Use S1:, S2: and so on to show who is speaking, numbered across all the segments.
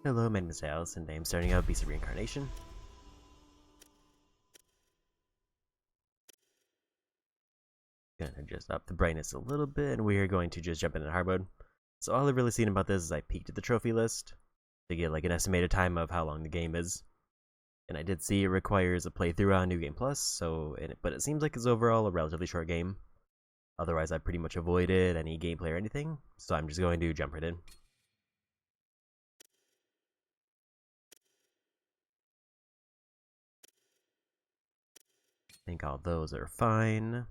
S1: Hello, my name is Alice, and I am starting out BC Reincarnation. Gonna just up the brightness a little bit, and we are going to just jump into hard mode. So all I've really seen about this is I peeked at the trophy list to get like an estimated time of how long the game is. And I did see it requires a playthrough on New Game Plus, but it seems like it's overall a relatively short game. Otherwise, I pretty much avoided any gameplay or anything, so I'm just going to jump right in. I think all those are fine.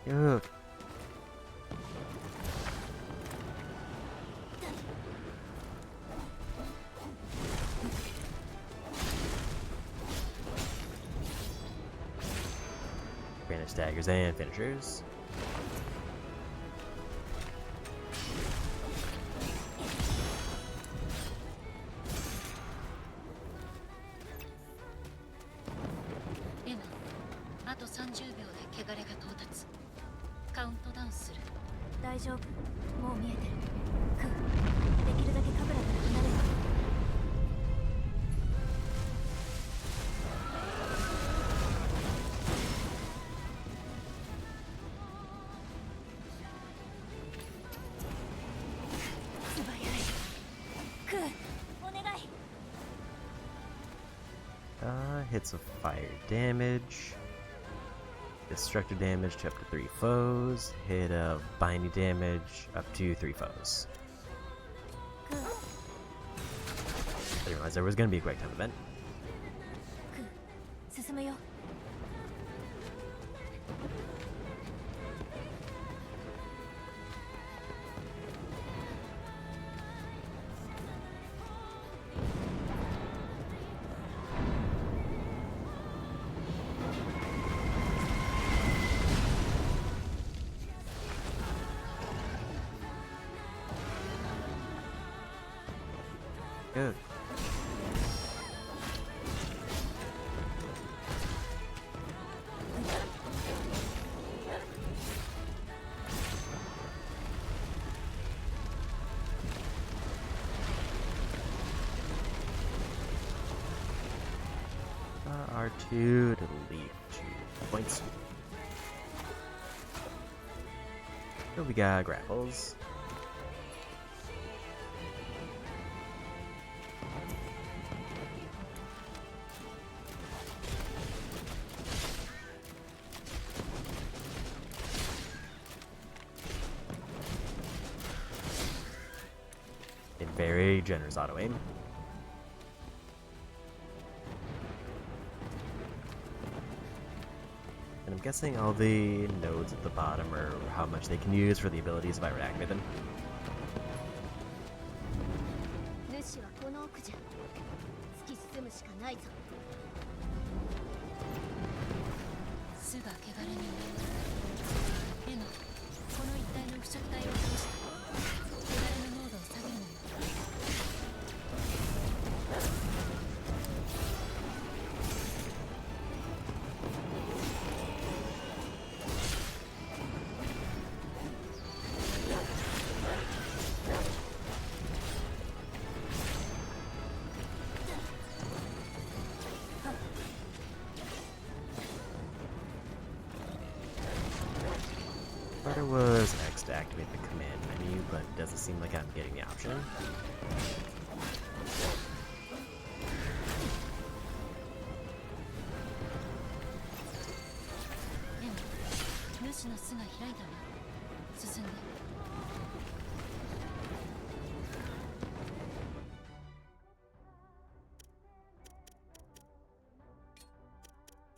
S1: Ugh. Banish daggers and finishers. Hits of fire damage. Destructive damage to up to 3 foes. Hit of binding damage up to 3 foes. I didn't realize there was going to be a quick time event. Good. R2 to delete 2 points. So we got grapples. Very generous auto aim. And I'm guessing all the nodes at the bottom are how much they can use for the abilities if I were to activate them. There was X to activate the command menu, but it doesn't seem like I'm getting the option.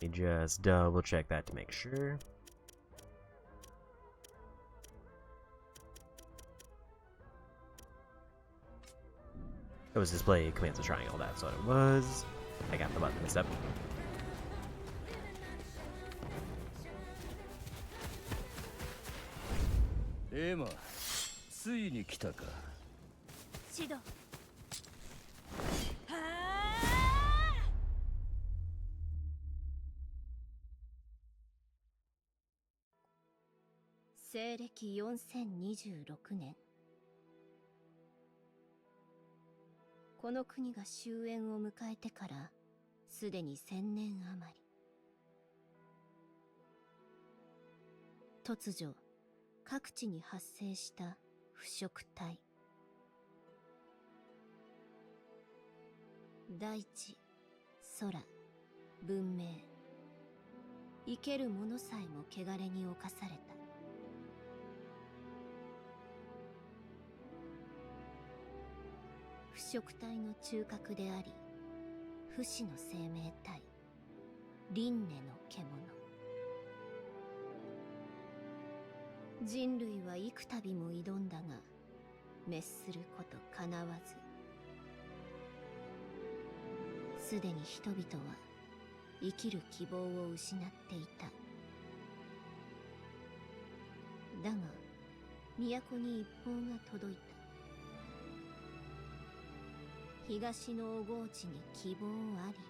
S1: Let me just double check that to make sure. It was display commands of triangle, that's what it was. I got the button mixed up.
S2: Emma, ついに来たか。シド。西暦4026年。この国が終焉を迎えてからすでに1000年余り。突如各地に発生した腐食体。大地、空、文明、生けるものさえも汚れに侵された。腐食体の中核であり、不死の生命体、輪廻の獣。人類は幾度も挑んだが、滅すること叶わず。すでに人々は生きる希望を失っていた。だが、都に一報が届いた。東の黄金地に希望ありと。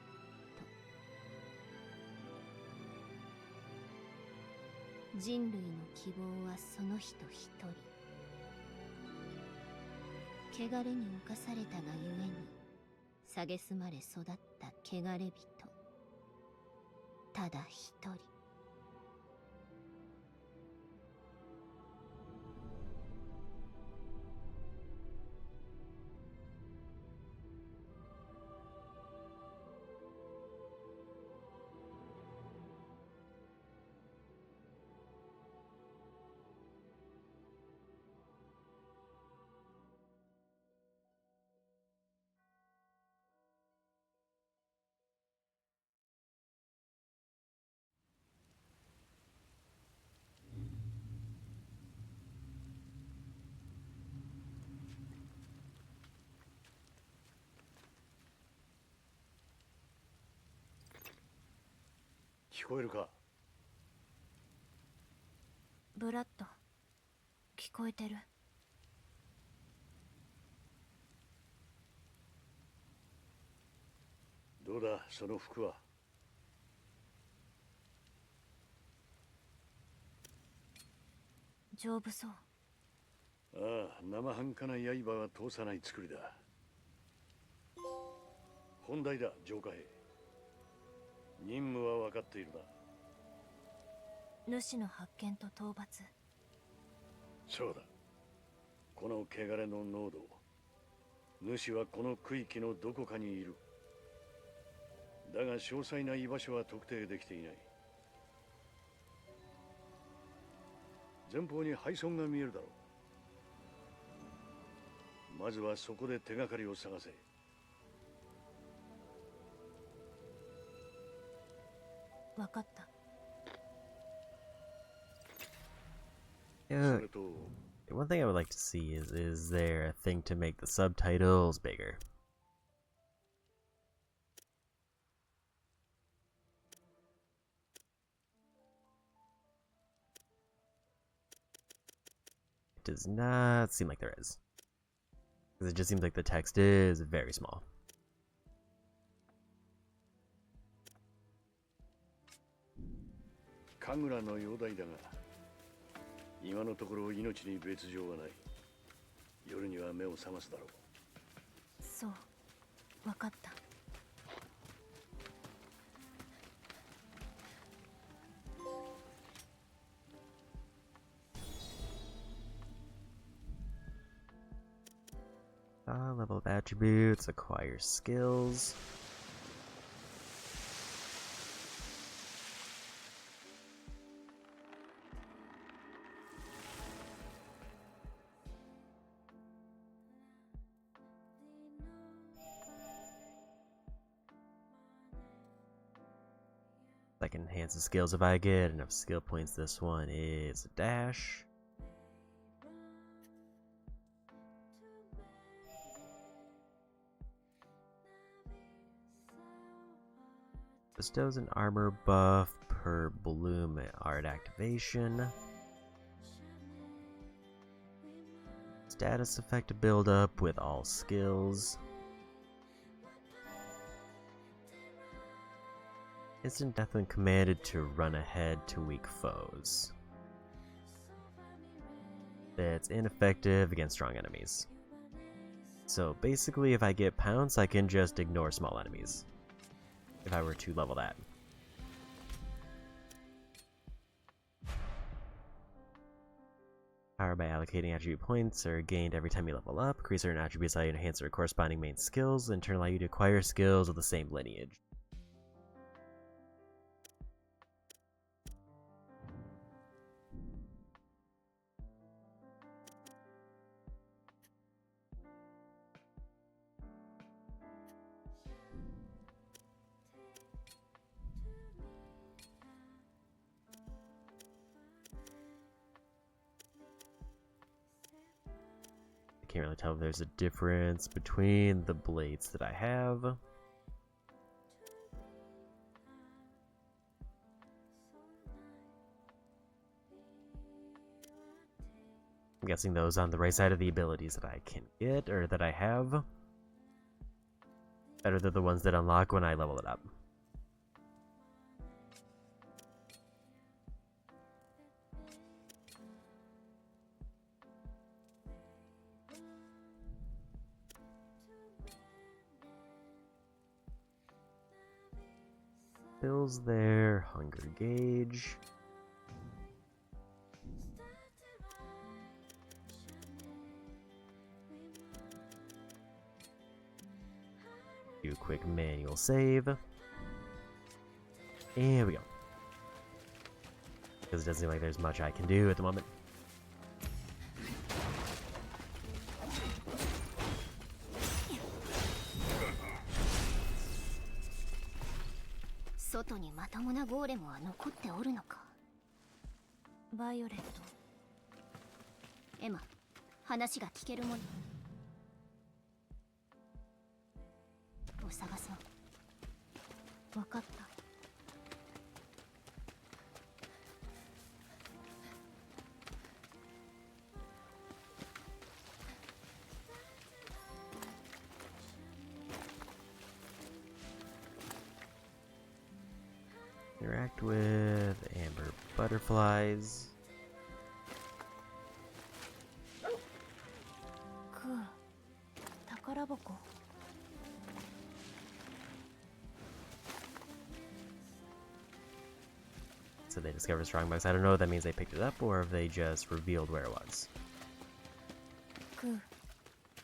S2: 人類の希望はその人一人。汚れに侵されたがゆえに蔑まれ育った汚れ人。ただ一人。
S3: 聞こえるか？
S2: ブラッド、聞こえてる。
S3: どうだその服は？
S2: 丈夫そう。
S3: ああ、生半可な刃は通さない作りだ。本題だ、浄化兵。任務は分かっているな。
S2: 主の発見と討伐。
S3: そうだ。この汚れの濃度、主はこの区域のどこかにいる。だが詳細な居場所は特定できていない。前方に配送が見えるだろう。まずはそこで手がかりを探せ。
S2: 分かった。
S1: Yeah, one thing I would like to see is there a thing to make the subtitles bigger? It does not seem like there is. Because it just seems like the text is very small.
S3: 神楽の容体だが、今のところ命に別状はない。夜には目を覚ますだろう。
S2: そう、分かった。
S1: Level of attributes, acquire skills. I can enhance the skills if I get enough skill points. This one is a dash. Bestows an armor buff per bloom art activation. Status effect build up with all skills. Instant death when commanded to run ahead to weak foes. That's ineffective against strong enemies. So basically if I get pounce, I can just ignore small enemies. If I were to level that. Power by allocating attribute points are gained every time you level up. Increase certain attributes allow you to enhance their corresponding main skills, and in turn allow you to acquire skills of the same lineage. Can't really tell if there's a difference between the blades that I have. I'm guessing those on the right side of the abilities that I can get, or that I have, better than the ones that unlock when I level it up. Fills their hunger gauge. Do a quick manual save. And here we go. Because it doesn't seem like there's much I can do at the moment.
S2: Violet. Emma, 話が聞けるものを探そう。分かった。
S1: Interact with amber butterflies.
S2: くう宝箱
S1: So they discovered strongbox. I don't know if that means they picked it up or if they just revealed where it was.
S2: くう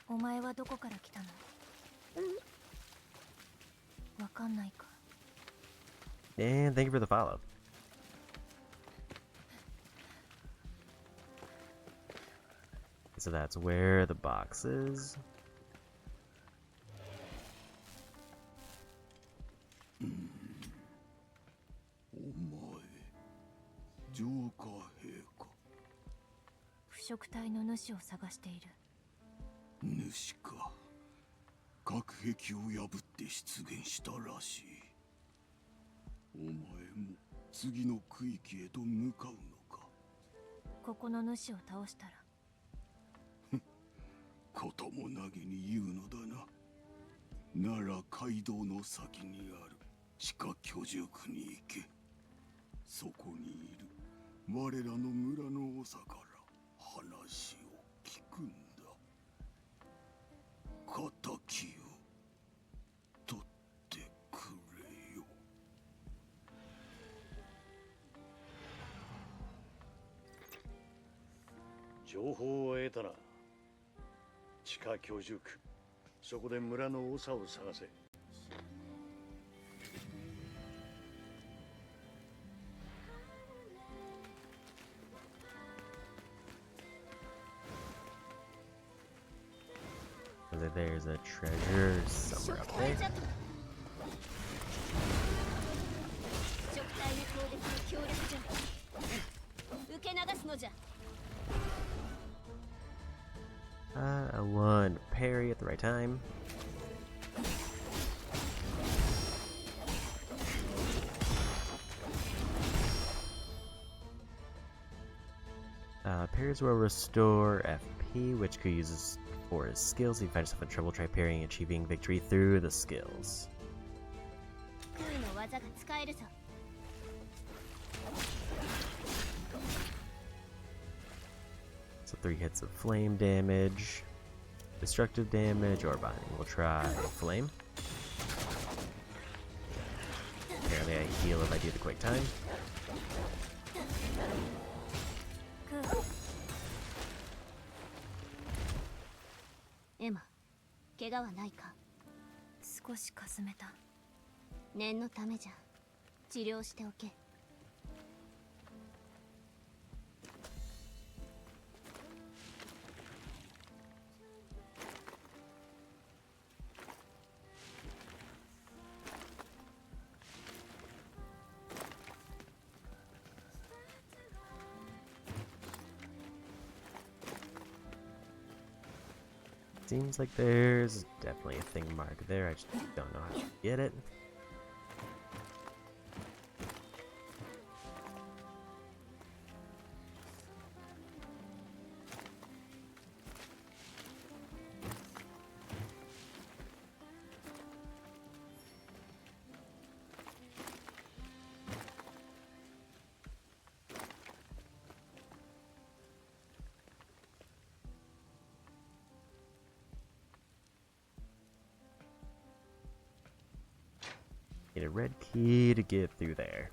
S2: お前はどこから来たのわかんないか
S1: And thank you for the follow. So that's where the box is.
S3: お前ジョーカー兵か。
S2: 腐食体の主を探している
S3: 主か。隔壁を破って出現したらしい。お前も次の区域へと向かうのか。
S2: ここの主を倒したら
S3: こともなげに言うのだな。なら街道の先にある地下居住区に行け。そこにいる我らの村の長から話を聞くんだ。敵を取ってくれよ。情報を得たな。地下居住区、そこで村の長を探せ。
S1: There's a treasure somewhere up there.
S2: 腐食体の攻撃の強力じゃ受け流すのじゃ
S1: One parry at the right time. Parries will restore FP, which could use for his skills. If you find yourself in trouble, try parrying, achieving victory through the skills.
S2: クーの技が使えるぞ
S1: So 3 hits of flame damage, destructive damage, or binding. We'll try flame. Apparently I heal if I do the quick time.
S2: クーエマ怪我はないか少しかすめた念のためじゃ治療しておけ
S1: Seems like there's definitely a thing marked there. I just don't know how to get it. Need a red key to get through there.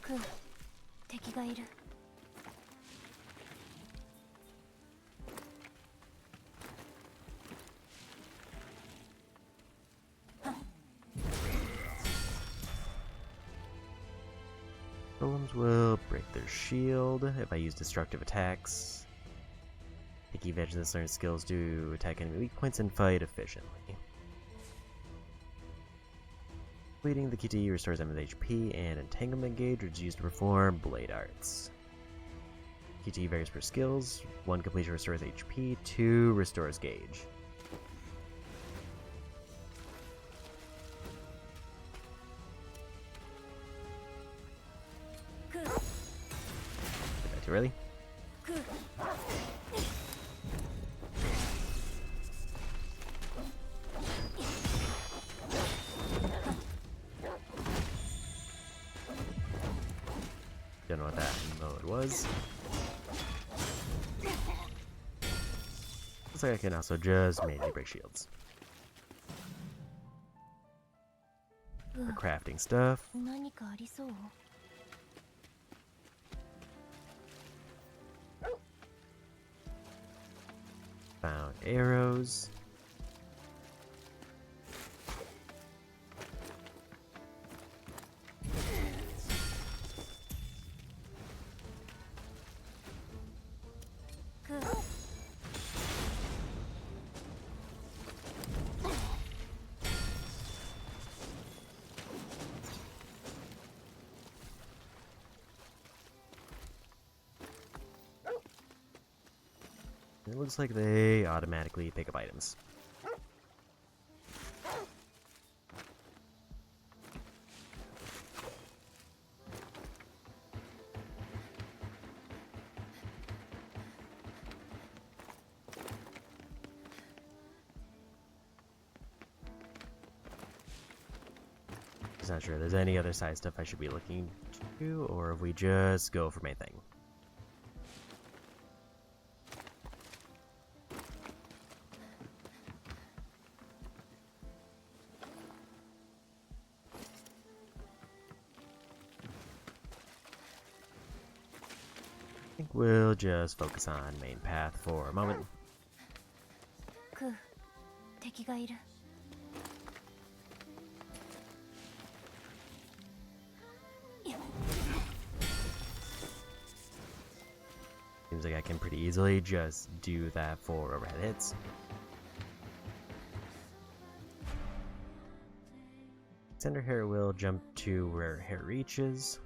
S2: Ku, 敵がいる
S1: Golems will break their shield if I use destructive attacks. Picky Vigilance learns skills to attack enemy weak points and fight efficiently. Completing the KT restores enemy's HP, and Entanglement Gauge, which is used to perform Blade Arts. KT varies per skills. 1 completion restores HP, 2 restores Gauge. too early. Don't know what that mode was. Looks like I can also just mainly break shields. For crafting stuff.
S2: 何かありそう？
S1: Found arrows. It looks like they automatically pick up items. Just not sure if there's any other side stuff I should be looking to, or if we just go for main thing. I think we'll just focus on main path for a moment.
S2: クー、敵がいる。
S1: Seems like I can pretty easily just do that for overhead hits. Center hair will jump to where hair reaches.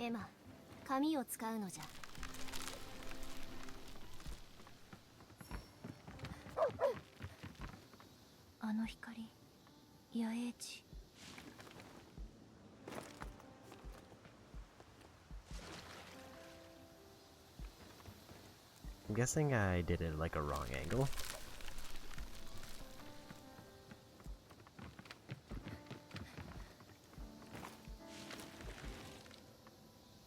S2: エマ、髪を使うのじゃ。 あの光、野営地。
S1: I'm guessing I did it like a wrong angle.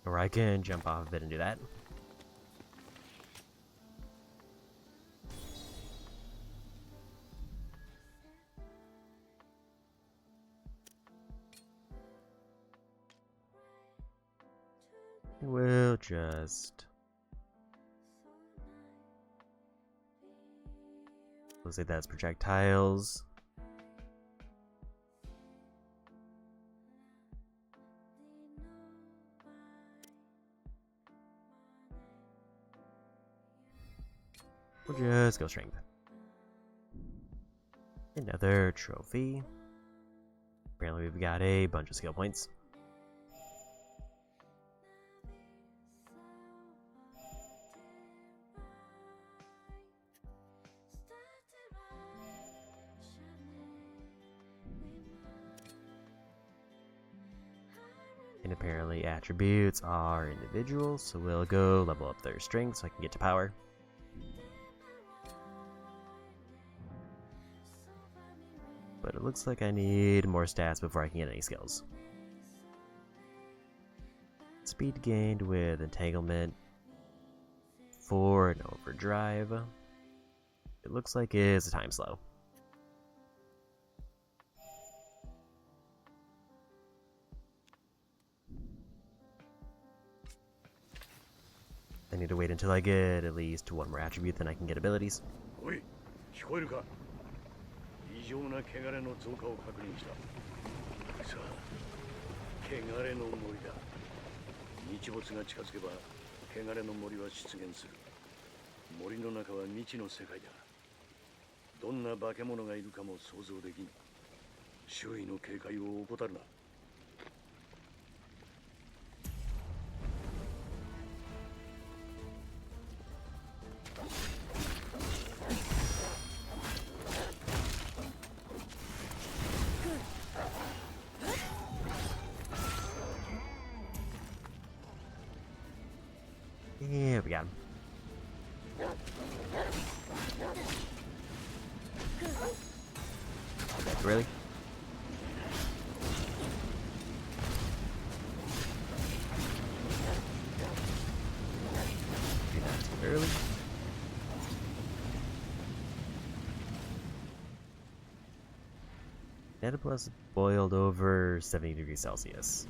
S1: Or I can jump off of it and do that. We'll just... Looks like that's projectiles. We'll just go strength. Another trophy. Apparently we've got a bunch of skill points. And apparently attributes are individual, so we'll go level up their strength so I can get to power. But it looks like I need more stats before I can get any skills. Speed gained with entanglement for an overdrive. It looks like it's a time slow. I need to wait until I get at least one more attribute, then I can get abilities.
S3: おい、聞こえるか？異常な汚れの増加を確認した。さあ、汚れの森だ。日没が近づけば、汚れの森は出現する。森の中は未知の世界だ。どんな化け物がいるかも想像できん。周囲の警戒を怠るな。
S2: ク
S1: Yeah, we got him. Really? Not too early. Plus boiled over 70 degrees Celsius.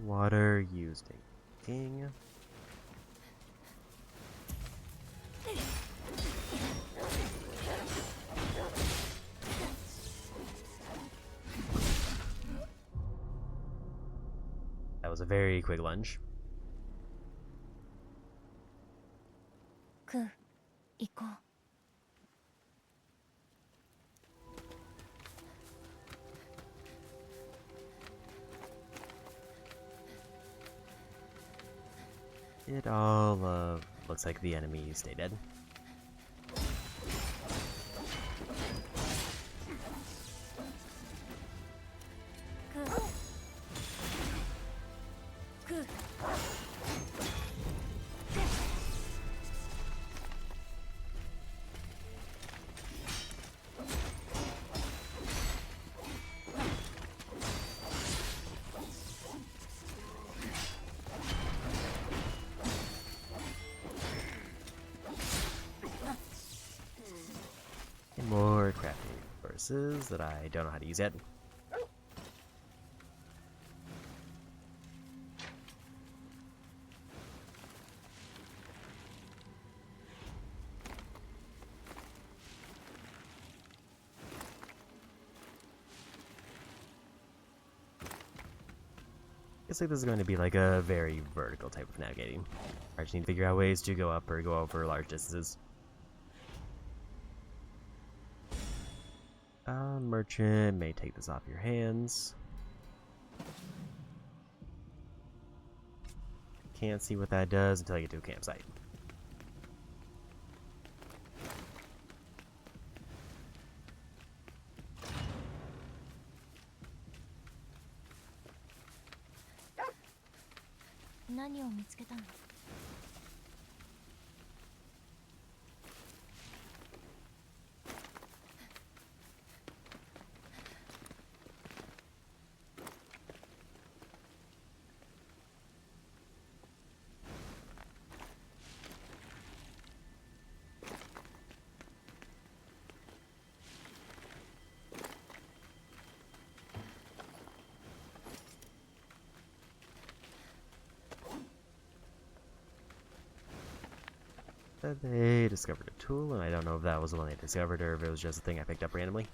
S1: Water used in king. That was a very quick lunge.
S2: クー、行こう。
S1: It all looks like the enemy stay dead. And more crafting resources that I don't know how to use yet. Looks like this is going to be like a very vertical type of navigating. I just need to figure out ways to go up or go over large distances. Merchant may take this off your hands. Can't see what that does until I get to a campsite. They discovered a tool, and I don't know if that was the one they discovered or if it was just a thing I picked up randomly.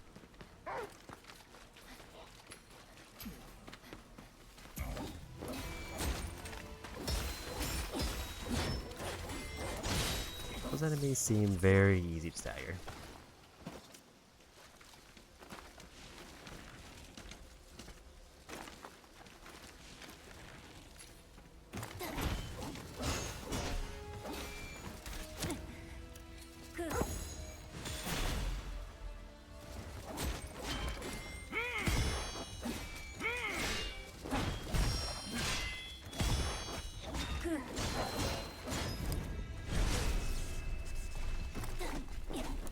S1: Those enemies seem very easy to stagger.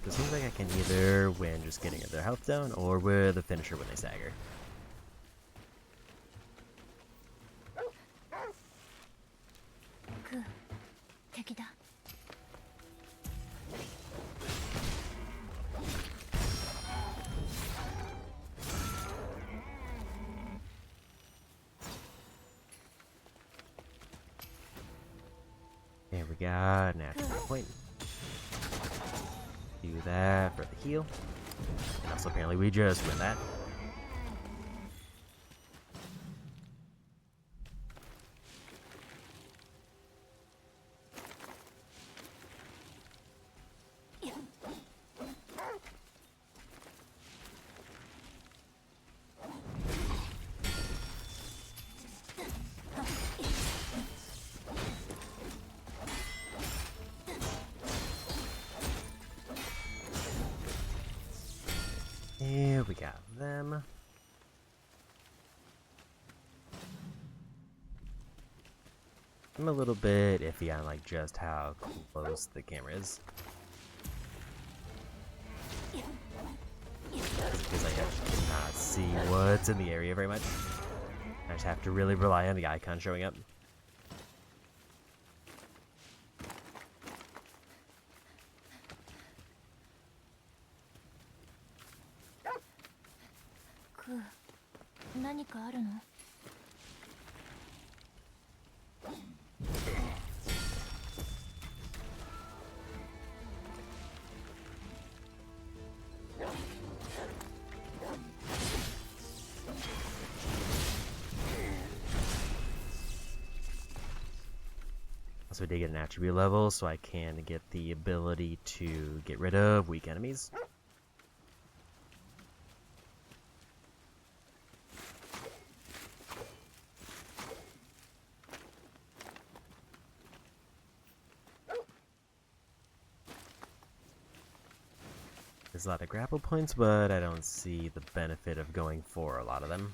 S1: It seems like I can either win just getting their health down or with a finisher when they stagger. And we got an active point. Do that for the heal. And also apparently we just win that. got them. I'm a little bit iffy on like just how close the camera is. Because I actually cannot see what's in the area very much. I just have to really rely on the icon showing up. Also, I did get an attribute level, so I can get the ability to get rid of weak enemies. There's a lot of grapple points, but I don't see the benefit of going for a lot of them.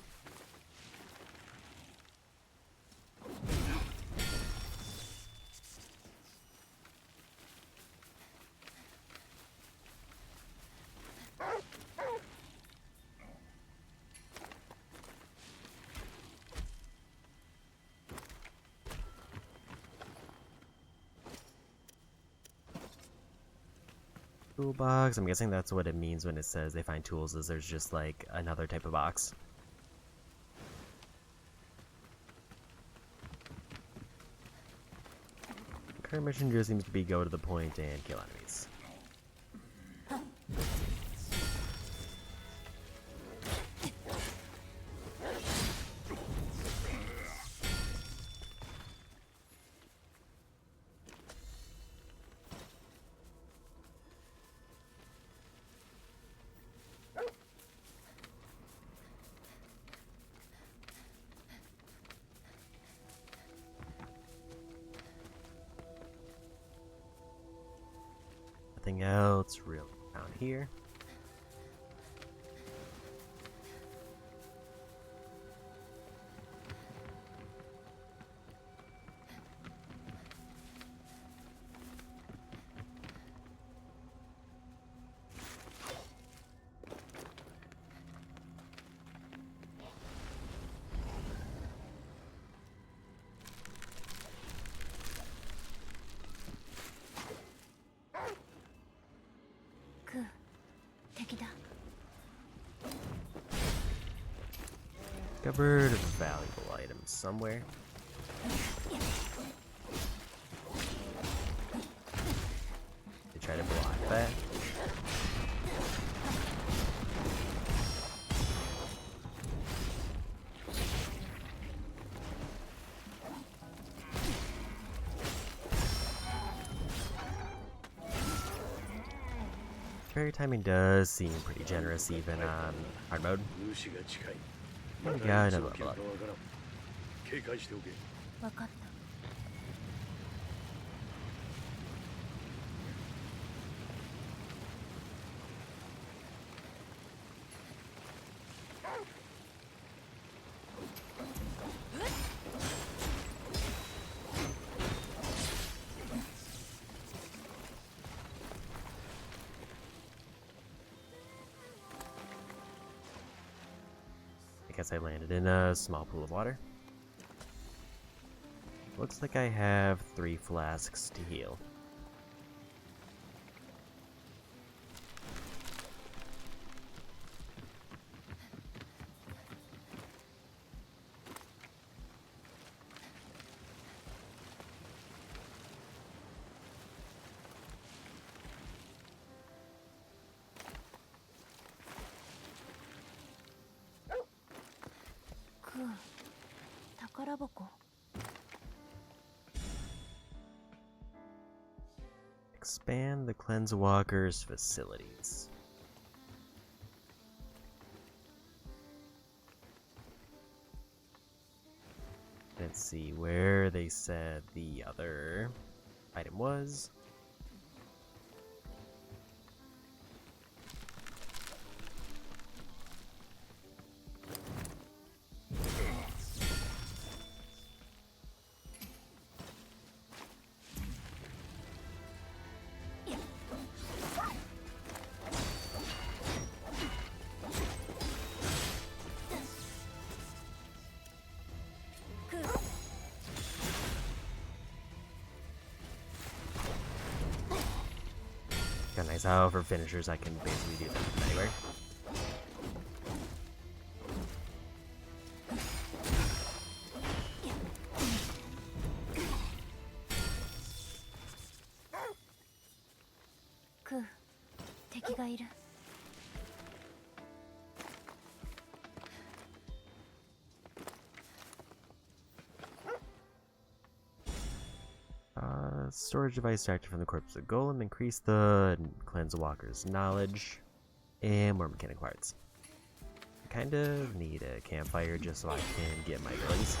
S1: Toolbox. I'm guessing that's what it means when it says they find tools, is there's just like another type of box. Current mission just seems to be go to the point and kill enemies. Nothing else really down here. Discovered a valuable item somewhere. They try to block that. Parry timing does seem pretty generous even on hard mode. And got another level up.
S3: 警戒しておけ。
S2: わかった。
S1: I guess I landed in a small pool of water. Looks like I have 3 flasks to heal. Expand the Cleanse Walker's facilities. Let's see where they said the other item was. Kinda nice how for finishers I can basically do them from anywhere.
S2: Ku, 敵がいる。
S1: Storage device extracted from the corpse of Golem. Increase the cleanse walker's knowledge. And more mechanic parts. I kind of need a campfire just so I can get my abilities.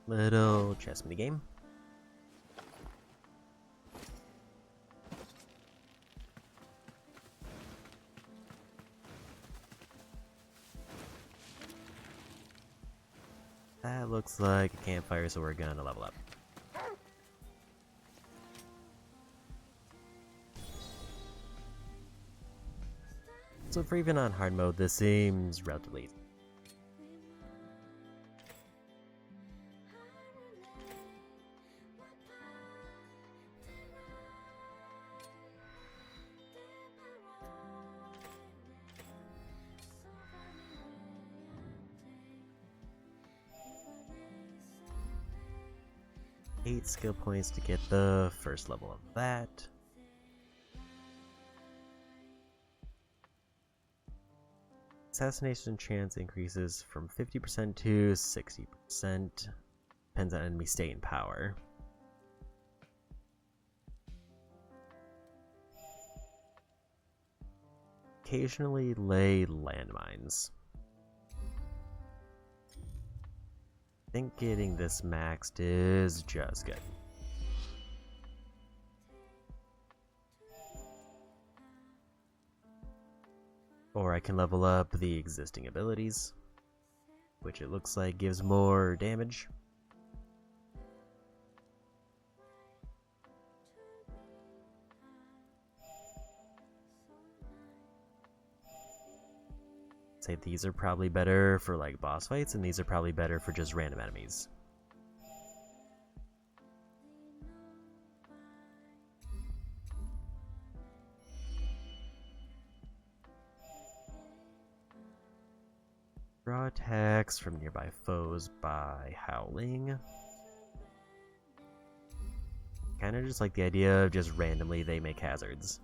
S1: Little chess mini game. That looks like a campfire, so we're gonna level up. So for even on hard mode, this seems relatively easy. Eight skill points to get the first level of that. Assassination chance increases from 50% to 60%. Depends on enemy state and power. Occasionally lay landmines. I think getting this maxed is just good. Or I can level up the existing abilities, which it looks like gives more damage. Say these are probably better for like boss fights, and these are probably better for just random enemies. Draw attacks from nearby foes by howling. Kinda just like the idea of just randomly they make hazards.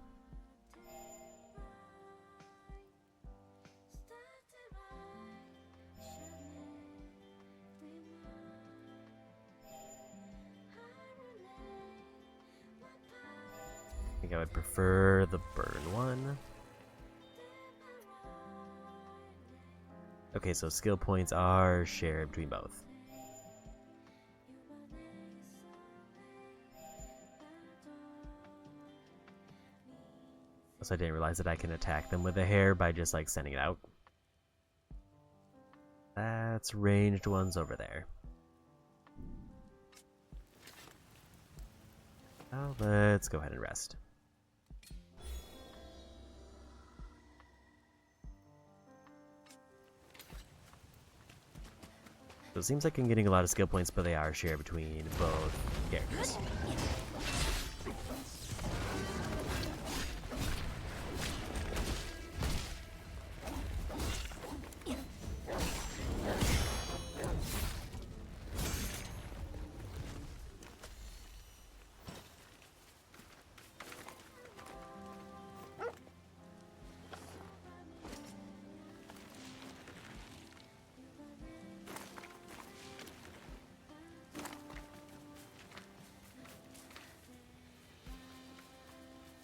S1: I think I would prefer the burn one. Okay, so skill points are shared between both. Also, I didn't realize that I can attack them with a hair by just like sending it out. That's ranged ones over there. Now let's go ahead and rest. So it seems like I'm getting a lot of skill points, but they are shared between both characters.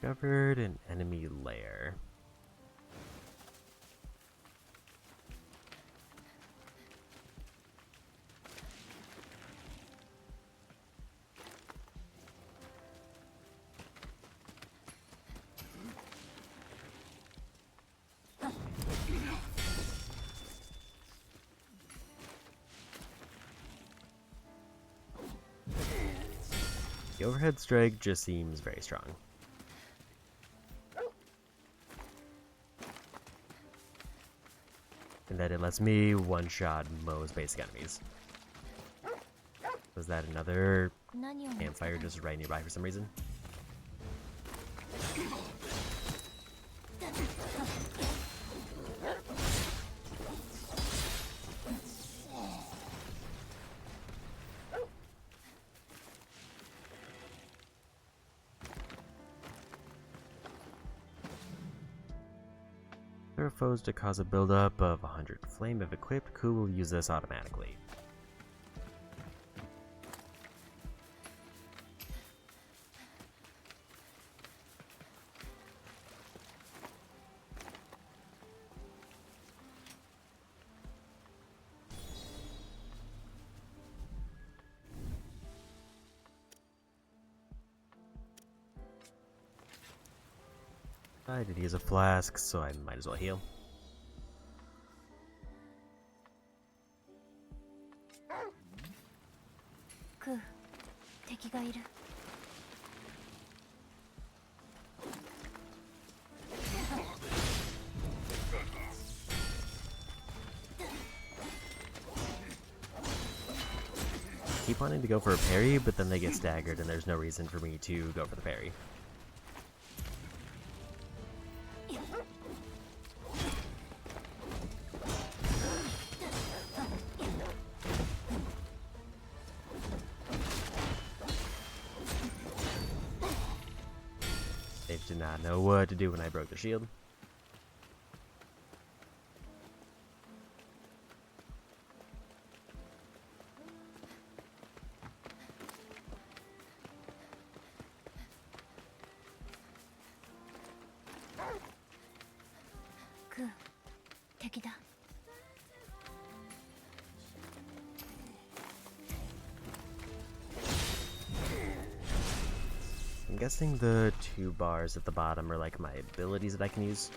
S1: Discovered an enemy lair. The overhead strike just seems very strong. And then it lets me one-shot most basic enemies. Was that another campfire just right nearby for some reason? There are foes to cause a buildup of 100 flame. If equipped, Ku will use this automatically. I did use a flask, so I might as well heal.
S2: Ku, 敵がいる。
S1: Keep wanting to go for a parry, but then they get staggered and there's no reason for me to go for the parry. They did not know what to do when I broke the shield.
S2: Ku, 敵だ。
S1: I'm guessing the 2 bars at the bottom are like my abilities that I can use.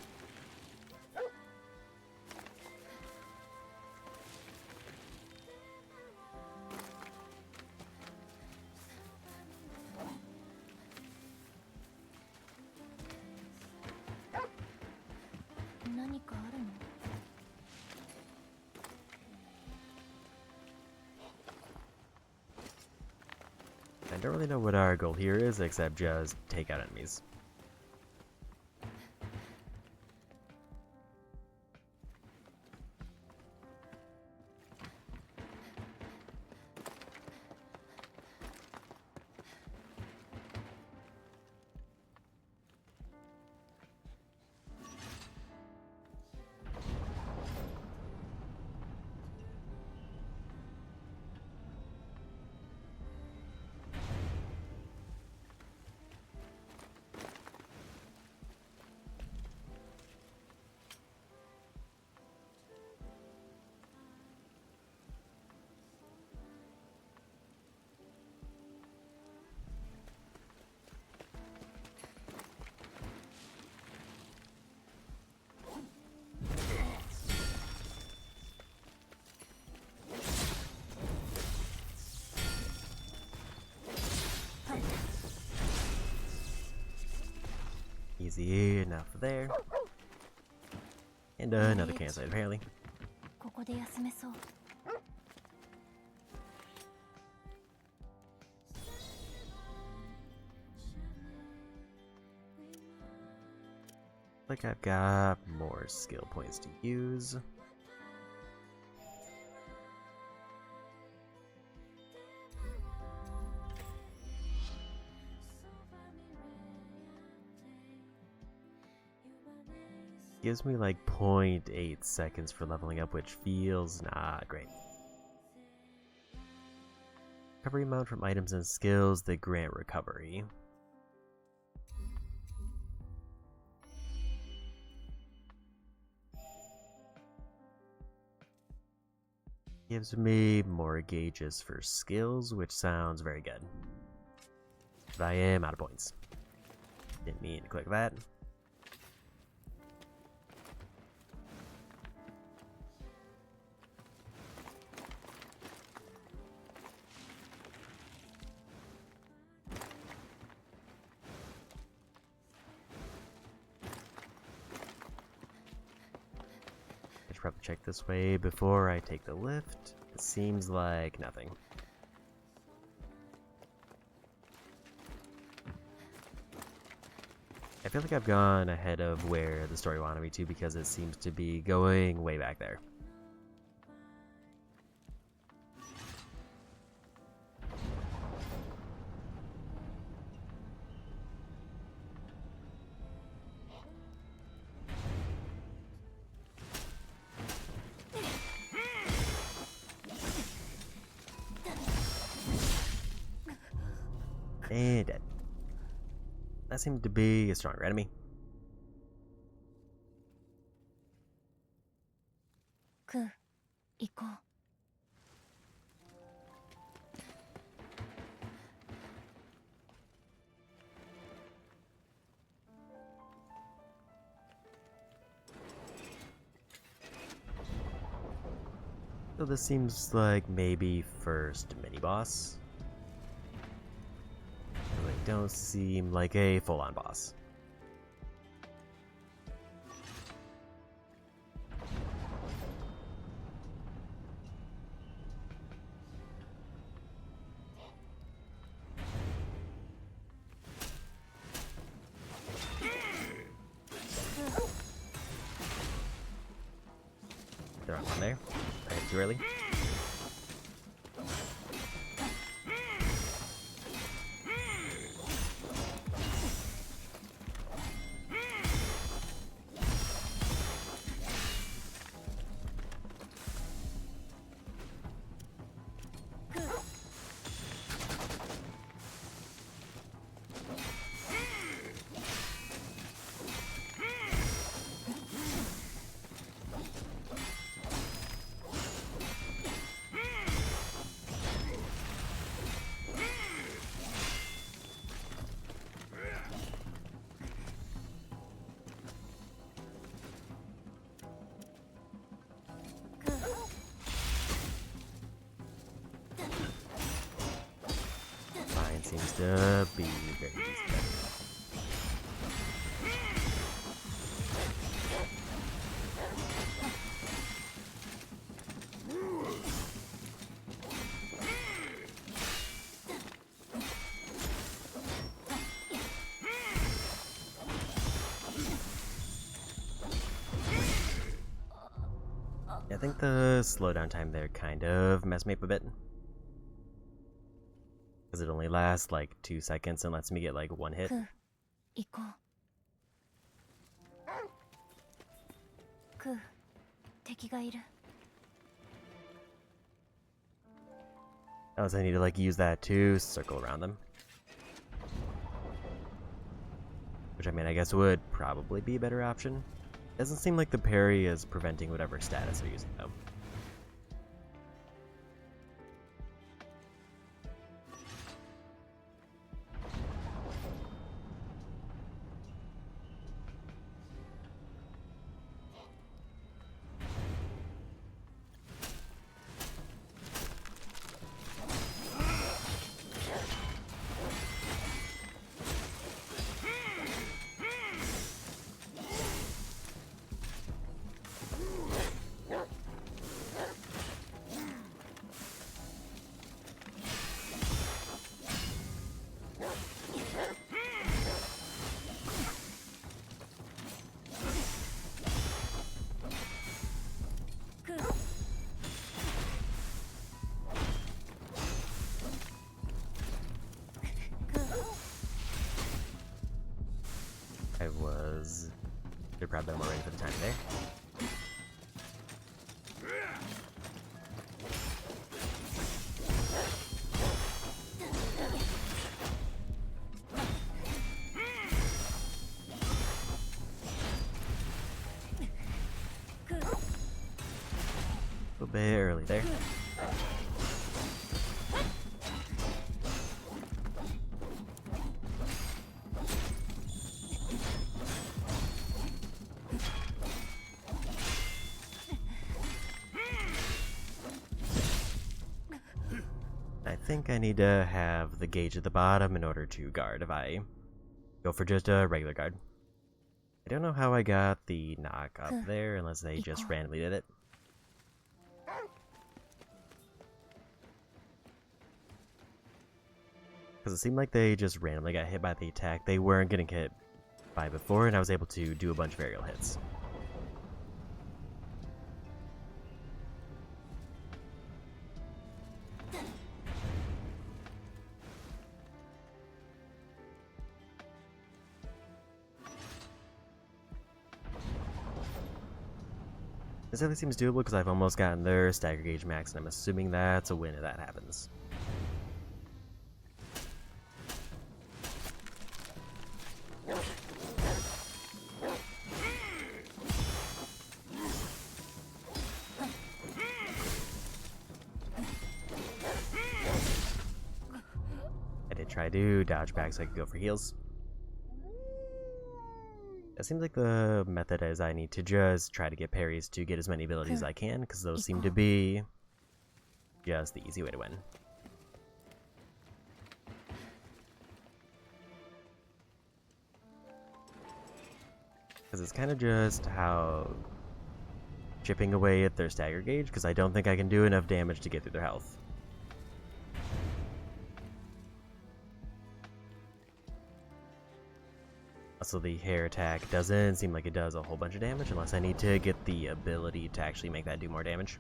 S1: I don't really know what our goal here is, except just take out enemies. Easy enough there. And another campsite, apparently.
S2: ここで休めそう。
S1: Like I've got more skill points to use. Gives me like 0.8 seconds for leveling up, which feels not great. Recovery amount from items and skills that grant recovery. Gives me more gauges for skills, which sounds very good. But I am out of points. Didn't mean to click that. should probably check this way before I take the lift. It seems like nothing. I feel like I've gone ahead of where the story wanted me to because it seems to be going way back there. And dead. That seemed to be a stronger enemy. So this seems like maybe first mini-boss. They don't seem like a full-on boss. They're on one there. I hit too early. Seems to be very easy. I think the slowdown time there kind of messed me up a bit. Because it only lasts like 2 seconds and lets me get like one hit. Else I need to like use that to circle around them. Which I mean I guess would probably be a better option. Doesn't seem like the parry is preventing whatever status they're using though. They're probably more ready for the time there. A little bit early there. I think I need to have the gauge at the bottom in order to guard if I go for just a regular guard. I don't know how I got the knock up there, unless they just randomly did it. Because it seemed like they just randomly got hit by the attack they weren't getting hit by before, and I was able to do a bunch of aerial hits. This definitely seems doable because I've almost gotten their stagger gauge max, and I'm assuming that's a win if that happens. I did try to dodge back so I could go for heals. It seems like the method is I need to just try to get parries to get as many abilities as I can, because those seem to be just the easy way to win. Because it's kind of just how chipping away at their stagger gauge, because I don't think I can do enough damage to get through their health. Also, the hair attack doesn't seem like it does a whole bunch of damage unless I need to get the ability to actually make that do more damage.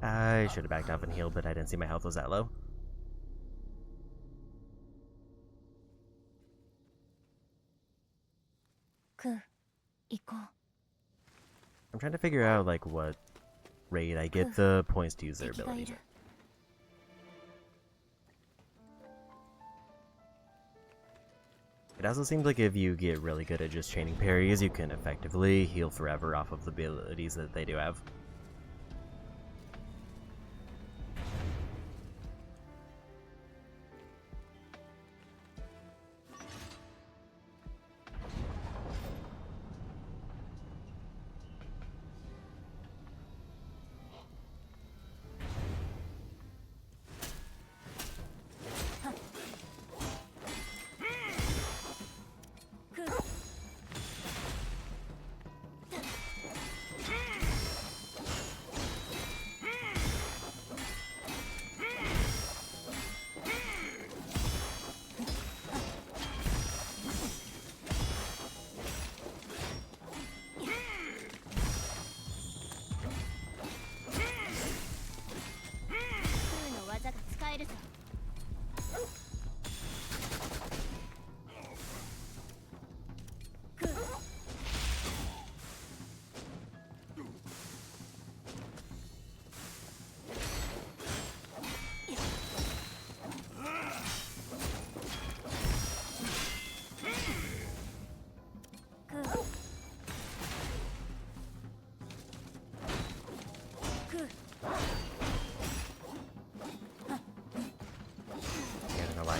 S1: I should have backed up and healed, but I didn't see my health was that low. I'm trying to figure out like what rate I get the points to use their abilities. It also seems like if you get really good at just chaining parries, you can effectively heal forever off of the abilities that they do have.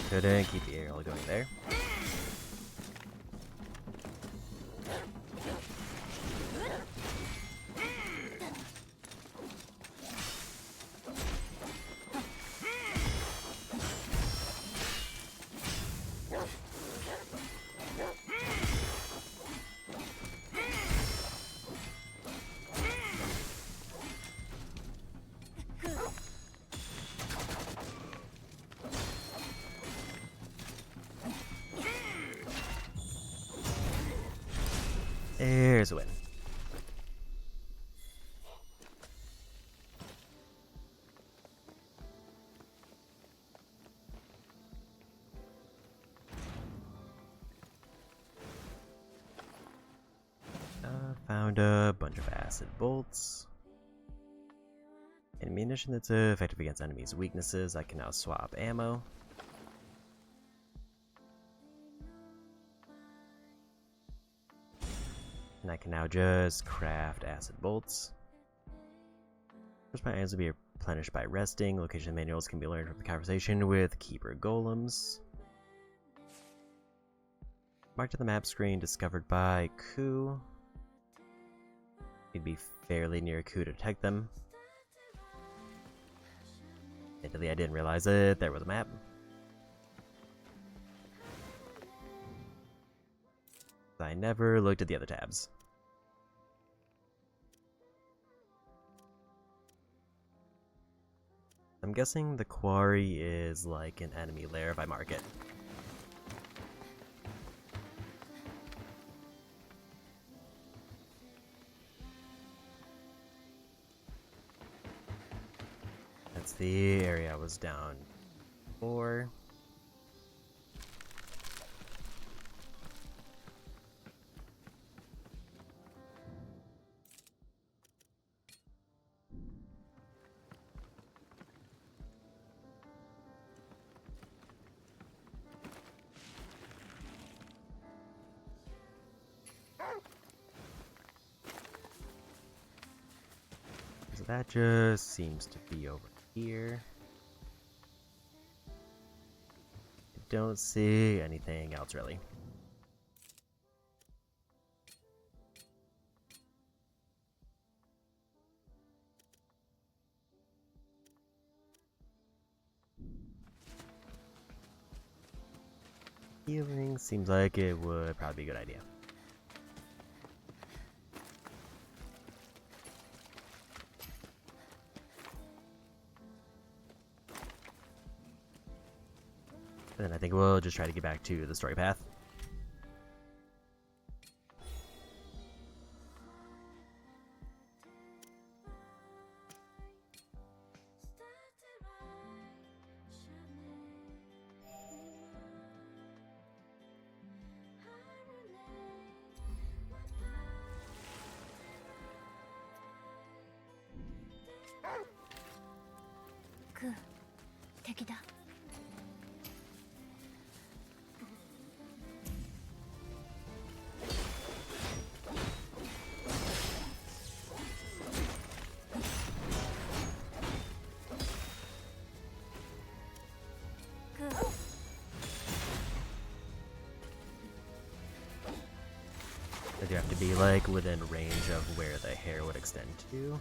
S1: Couldn't keep the aerial going there. There's a win. Found a bunch of acid bolts. Ammunition that's effective against enemies' weaknesses. I can now swap ammo. And I can now just craft acid bolts. First, my items will be replenished by resting. Location manuals can be learned from the conversation with Keeper Golems. Marked on the map screen, discovered by Ku. You'd be fairly near Ku to detect them. Admittedly, I didn't realize it. There was a map. I never looked at the other tabs. I'm guessing the quarry is like an enemy lair if I mark it. That's the area I was down for. So that just seems to be over here. I don't see anything else really. Healing seems like it would probably be a good idea. And then I think we'll just try to get back to the story path.
S2: Ku, 敵だ。
S1: I do have to be like within range of where the hair would extend to.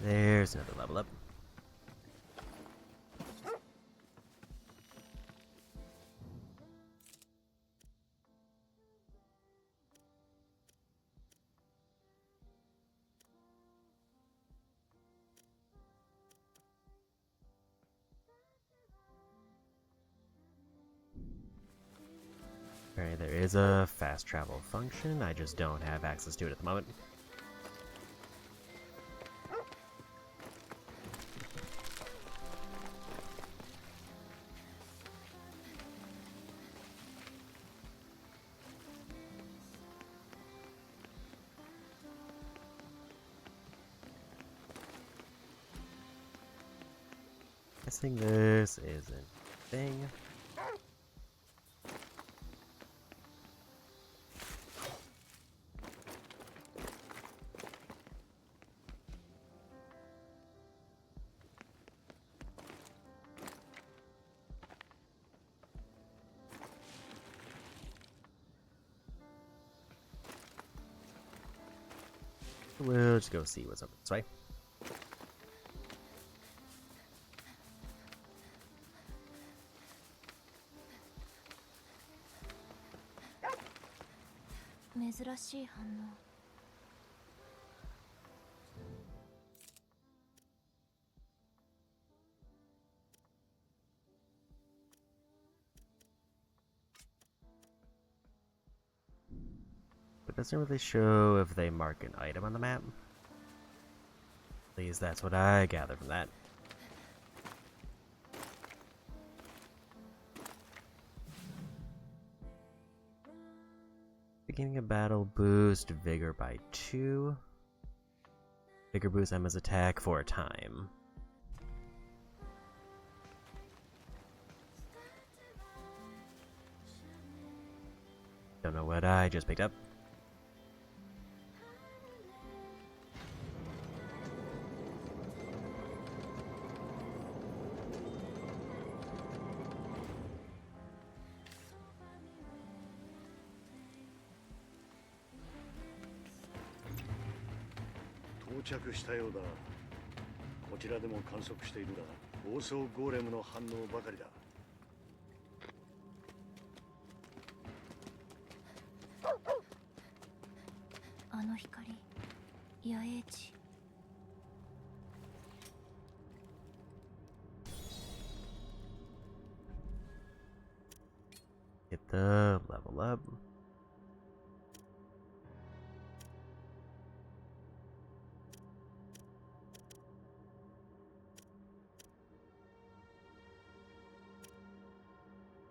S1: There's another level up. Alright, there is a fast travel function. I just don't have access to it at the moment. Guessing this isn't a thing. We'll just go see what's up this way.
S2: しい反応。
S1: It doesn't really show if they mark an item on the map. At least that's what I gather from that. Beginning of battle, boost Vigor by 2. Vigor boosts Emma's attack for a time. Don't know what I just picked up.
S3: 到着したようだ。こちらでも観測しているが、暴走ゴーレムの反応ばかりだ。
S2: あの光、野営地。
S1: Get the level up.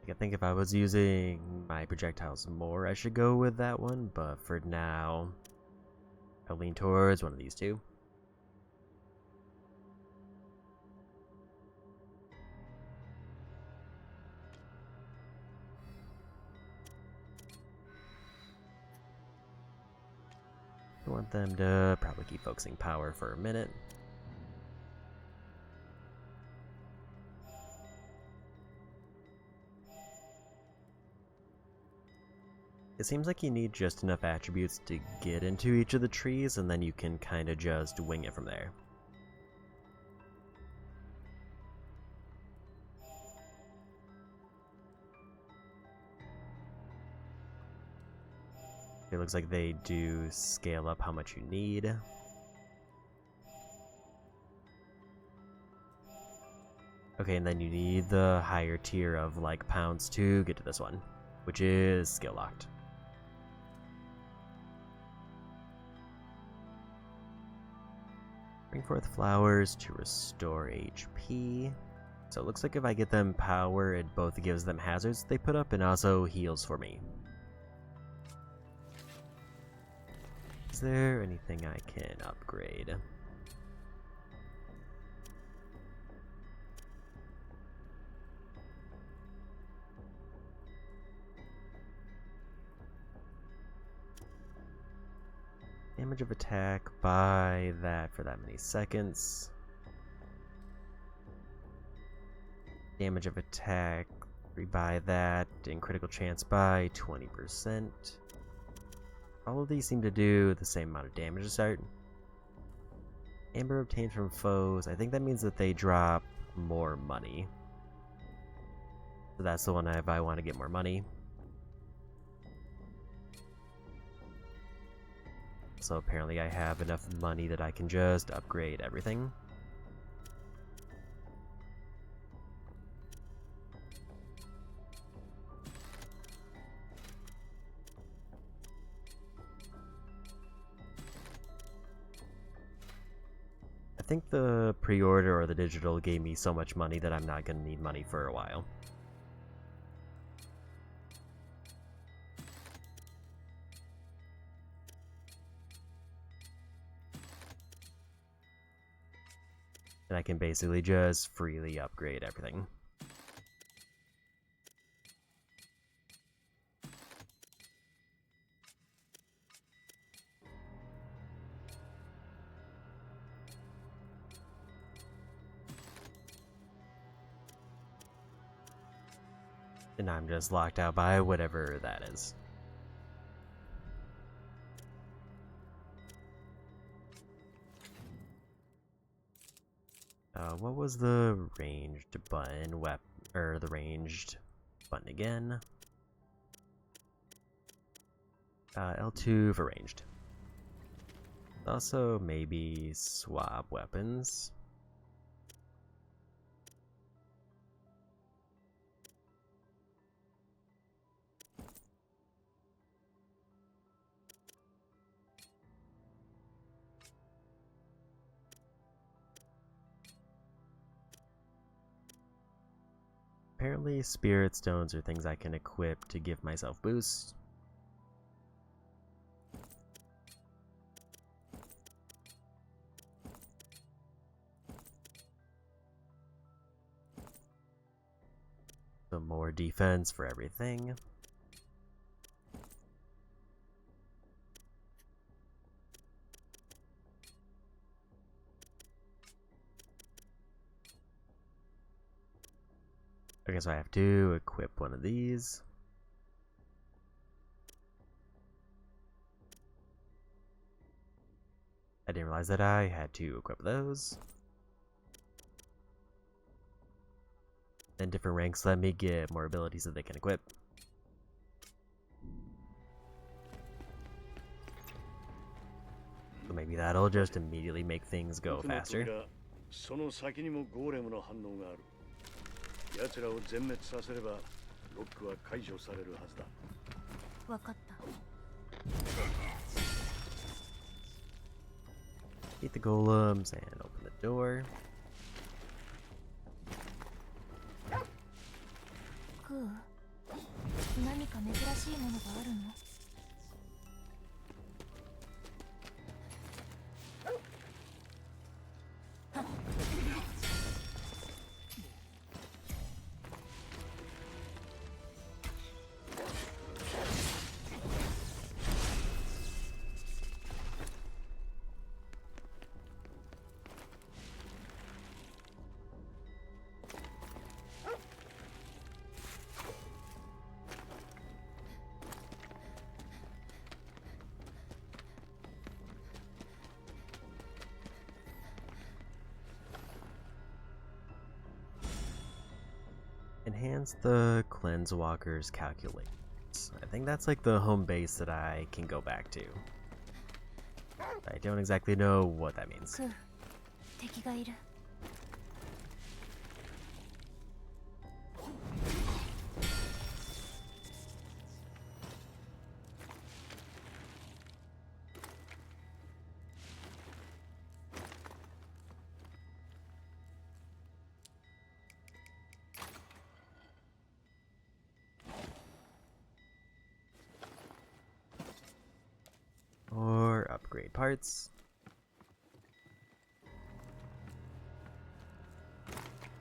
S1: I think if I was using my projectiles more, I should go with that one, but for now, I'll lean towards one of these two. I want them to probably keep focusing power for a minute. It seems like you need just enough attributes to get into each of the trees, and then you can kind of just wing it from there. It looks like they do scale up how much you need. Okay, and then you need the higher tier of like pounds to get to this one, which is skill locked. Bring forth flowers to restore HP. So it looks like if I get them power, it both gives them hazards they put up and also heals for me. Is there anything I can upgrade? Damage of attack, buy that for that many seconds. Damage of attack, rebuy that, and critical chance by 20%. All of these seem to do the same amount of damage to start. Amber obtained from foes, I think that means that they drop more money. So that's the one if I want to get more money. So apparently I have enough money that I can just upgrade everything. I think the pre-order or the digital gave me so much money that I'm not going to need money for a while. And I can basically just freely upgrade everything. And I'm just locked out by whatever that is. What was the ranged button or the ranged button again? L2 for ranged. Also, maybe swap weapons. Apparently, spirit stones are things I can equip to give myself boosts. Some more defense for everything. Okay, so I have to equip one of these. I didn't realize that I had to equip those. And different ranks let me get more abilities that they can equip. So maybe that'll just immediately make things go faster.
S3: その先にもゴーレムの反応がある。奴らを全滅させればロックは解除されるはずだ。
S2: わかった。
S1: Beat the golems and open the door.
S2: クー、何か珍しいものがあるの？Enhance
S1: the Cleanse Walker's calculations. I think that's like the home base that I can go back to. I don't exactly know what that means.
S2: クー、敵がいる。
S1: Or upgrade parts.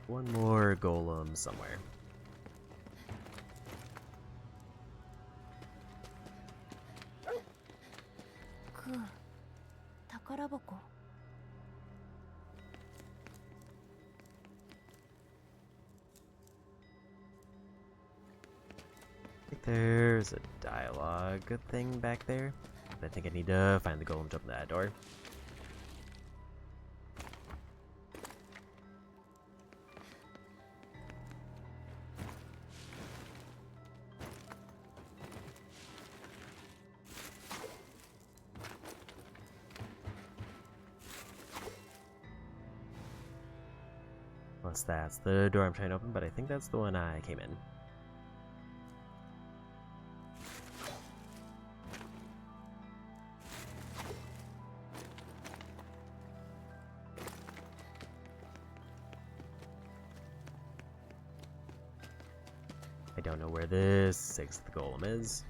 S1: One more golem somewhere.
S2: クー、宝箱。
S1: I think there's a dialogue thing back there. I think I need to find the golem to open that door. Unless that's the door I'm trying to open, but I think that's the one I came in. I don't know where this sixth golem is.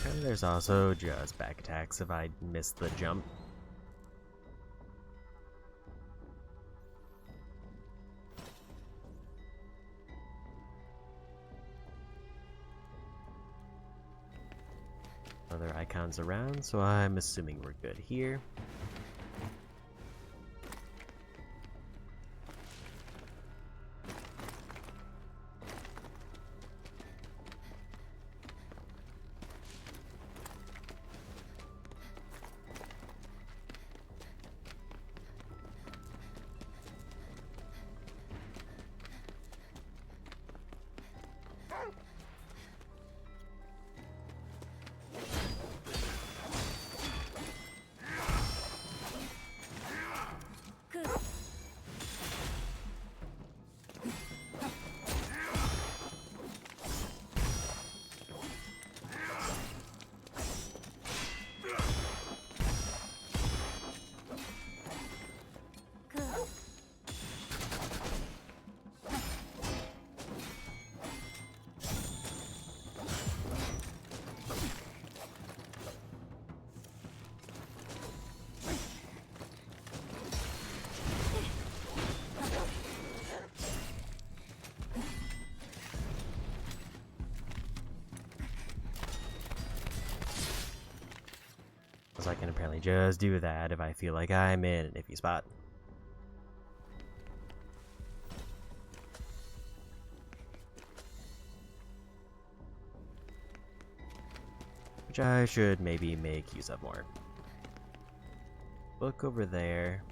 S1: And there's also just back attacks if I miss the jump. Other icons around, so I'm assuming we're good here. So I can apparently just do that if I feel like I'm in an iffy spot. Which I should maybe make use of more. Book over there.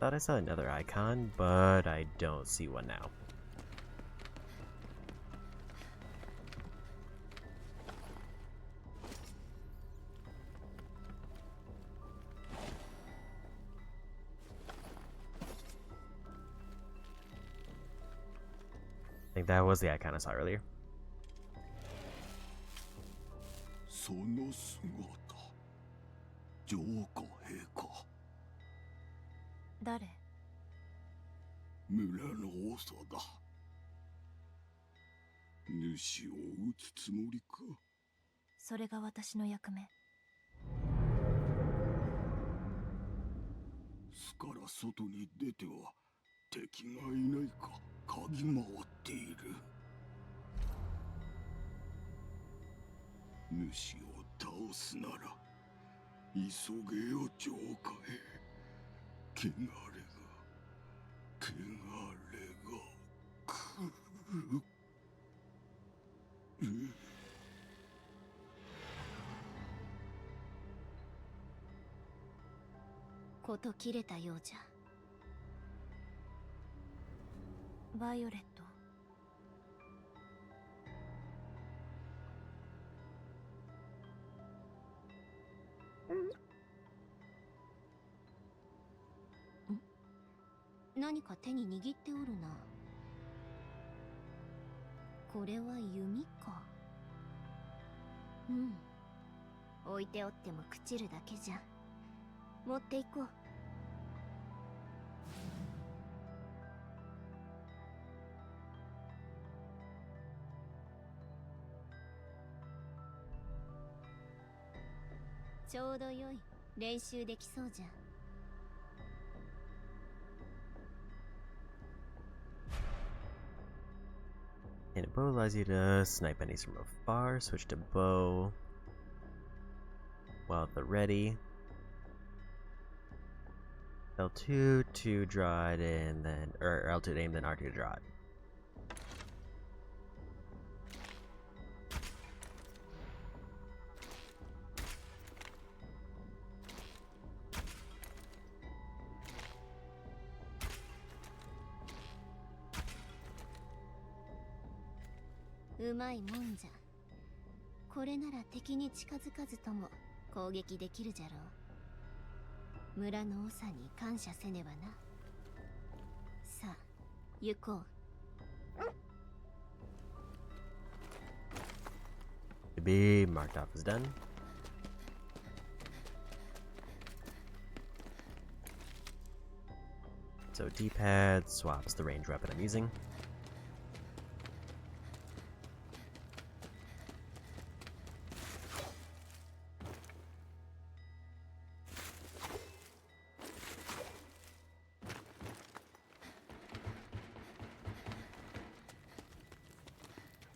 S1: Thought I saw another icon, but I don't see one now. I think that was the icon I saw earlier.
S4: その姿、ジョーカ兵か。
S2: 誰？
S4: 村の長だ。主を撃つつもりか。
S2: それが私の役目。
S4: 巣から外に出ては敵がいないか嗅ぎ回っている。主を倒すなら急げよジョーカ兵。汚れが来る。
S2: こと切れたようじゃ。バイオレット。何か手に握っておるな。これは弓か。うん。置いておっても朽ちるだけじゃ。持っていこう。ちょうどよい。練習できそうじゃ。
S1: And a bow allows you to snipe enemies from afar. Switch to bow while at the ready. L2 to draw it, and then L2 to aim, then R2 to draw it.
S2: うまいもんじゃ。これなら敵に近づかずとも攻撃できるじゃろう。村の長に感謝せねばな。さあ、行こう。
S1: To be marked off as done. So D-pad swaps the range weapon I'm using.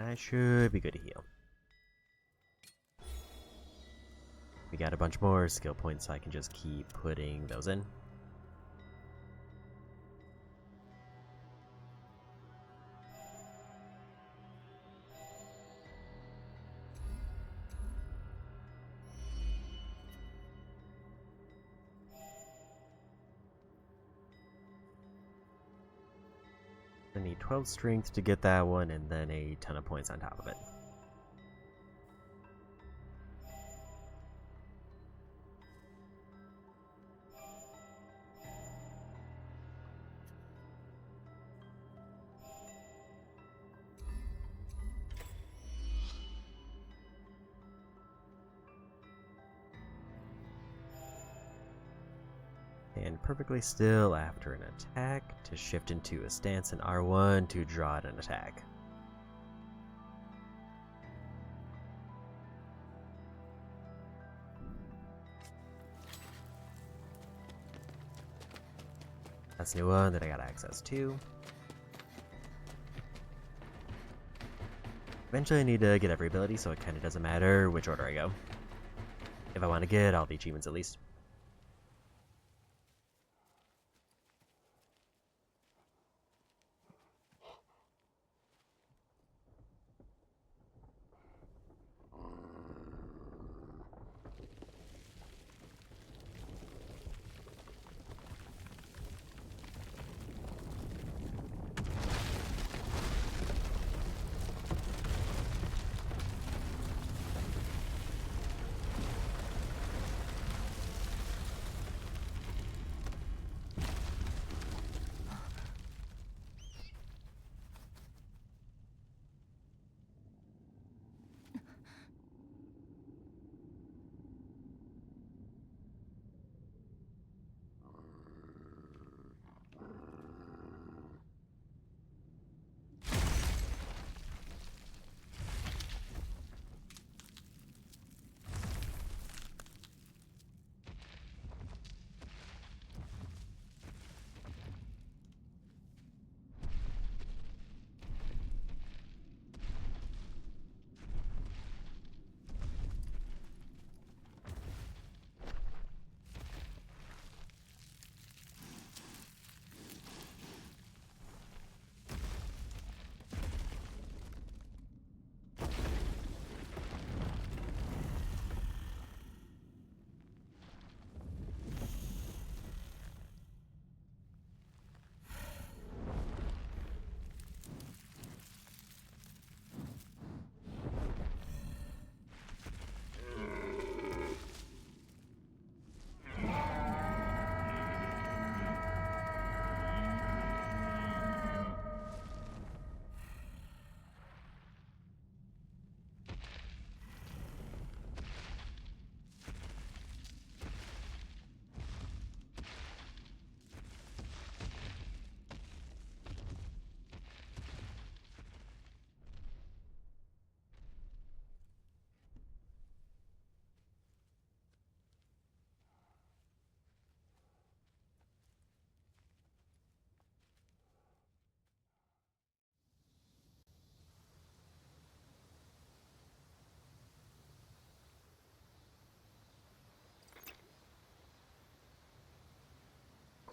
S1: I should be good to heal. We got a bunch more skill points, so I can just keep putting those in. I need 12 strength to get that one, and then a ton of points on top of it. And perfectly still after an attack to shift into a stance, and R1 to draw at an attack. That's a new one that I got access to. Eventually I need to get every ability, so it kind of doesn't matter which order I go. If I want to get all the achievements at least.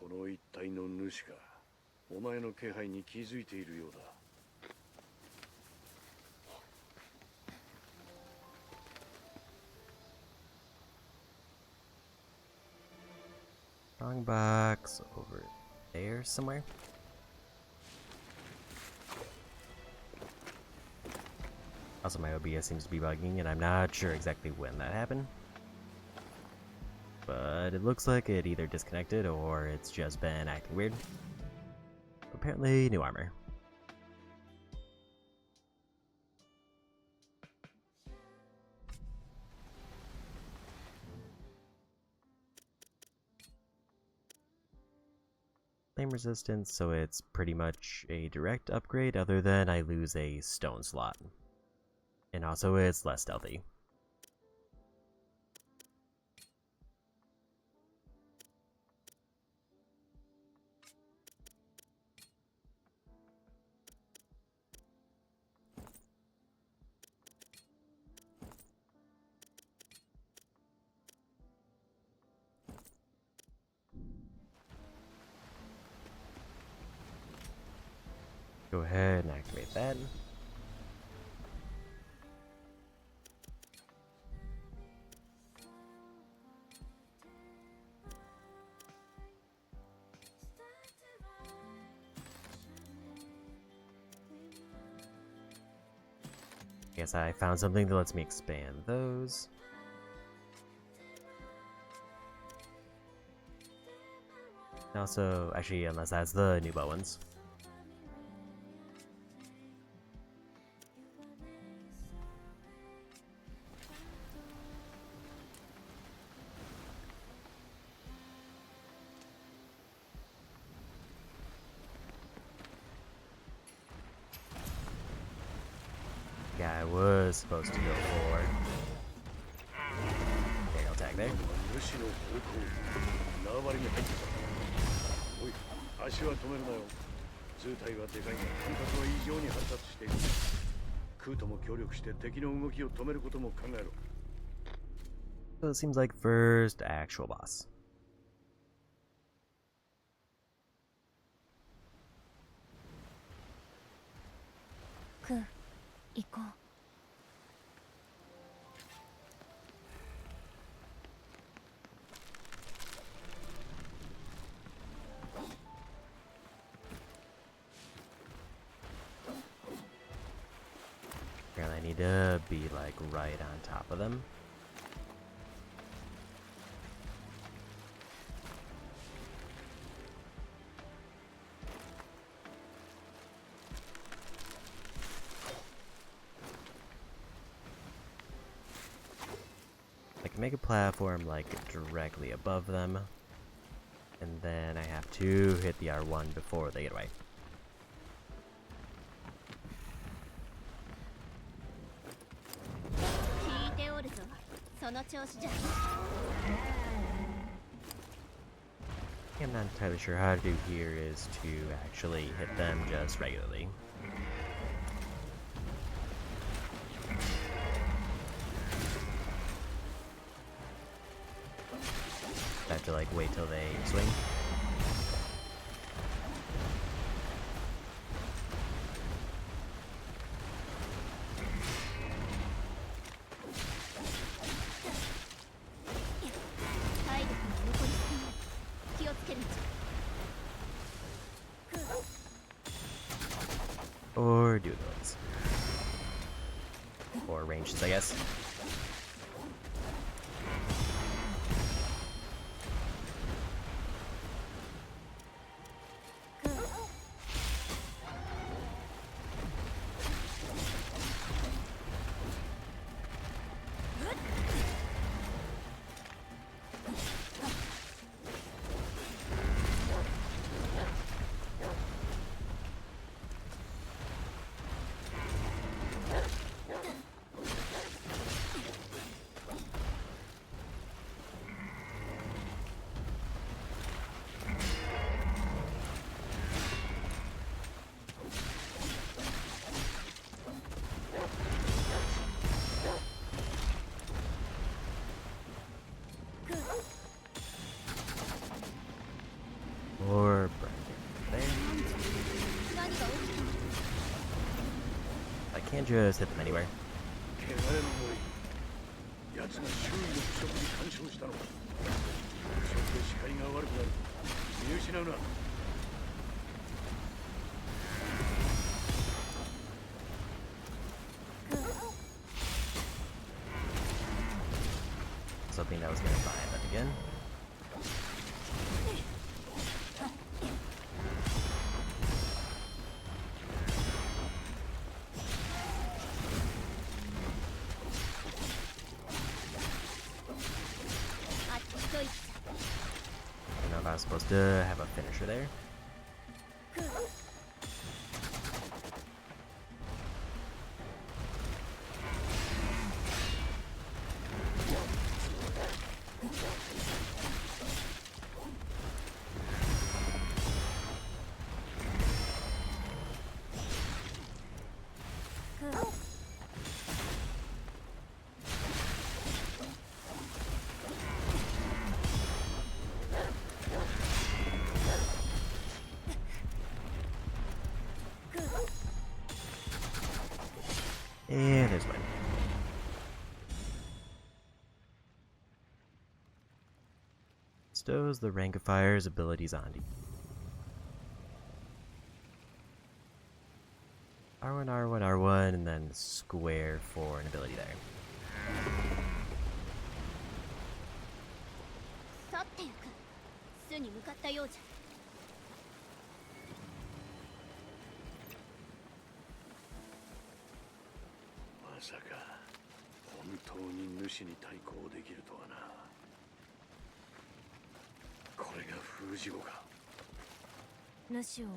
S3: この一帯の主か。お前の気配に気づいているようだ。
S1: Strong box over there somewhere. Also, my OBS seems to be bugging, and I'm not sure exactly when that happened. But it looks like it either disconnected or it's just been acting weird. Apparently, new armor. Flame resistance, so it's pretty much a direct upgrade other than I lose a stone slot. And also it's less stealthy. Go ahead and activate that. Guess I found something that lets me expand those. Also, actually, unless that's the new bow ones. Yeah, I was supposed to go for aerial attack there.
S3: 主の方向縄張りに入ってた。おい、足は止めるなよ。図体はでかいが感覚は異常に発達している。空とも協力して敵の動きを止めることも考えろ。
S1: So it seems like first actual boss.
S2: クー、行こう。
S1: Apparently I need to be like right on top of them. I can make a platform like directly above them, and then I have to hit the R1 before they get away.
S2: 聞いておるぞ。その調子じゃ。
S1: I'm not entirely sure how to do here is to actually hit them just regularly. I have to like wait till they swing. Or do those. Or ranges, I guess. Or burn there. I can't just hit them anywhere.
S3: 汚れの森、奴が周囲の腐食に干渉したのか。腐食で視界が悪くなる。見失うな。
S1: Something that was gonna find that again. I don't know if I was supposed to have a finisher there. And there's one. Bestows the rank of fire's abilities on you. R1, R1, R1, and then square for an ability there.
S2: 去ってゆく。巣に向かったようじゃ。
S3: まさか本当に主に対抗できるとはな。これが封じ子か。
S2: 主を追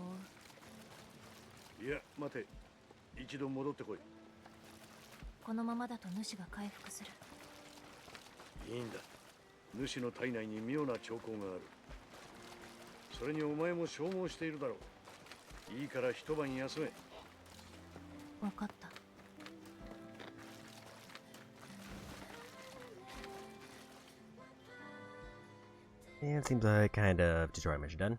S2: う。
S3: いや待て、一度戻ってこい。
S2: このままだと主が回復する。
S3: いいんだ。主の体内に妙な兆候がある。それにお前も消耗しているだろう。いいから一晩休め。
S2: 分かった。
S1: And it seems like kind of tutorial mission done.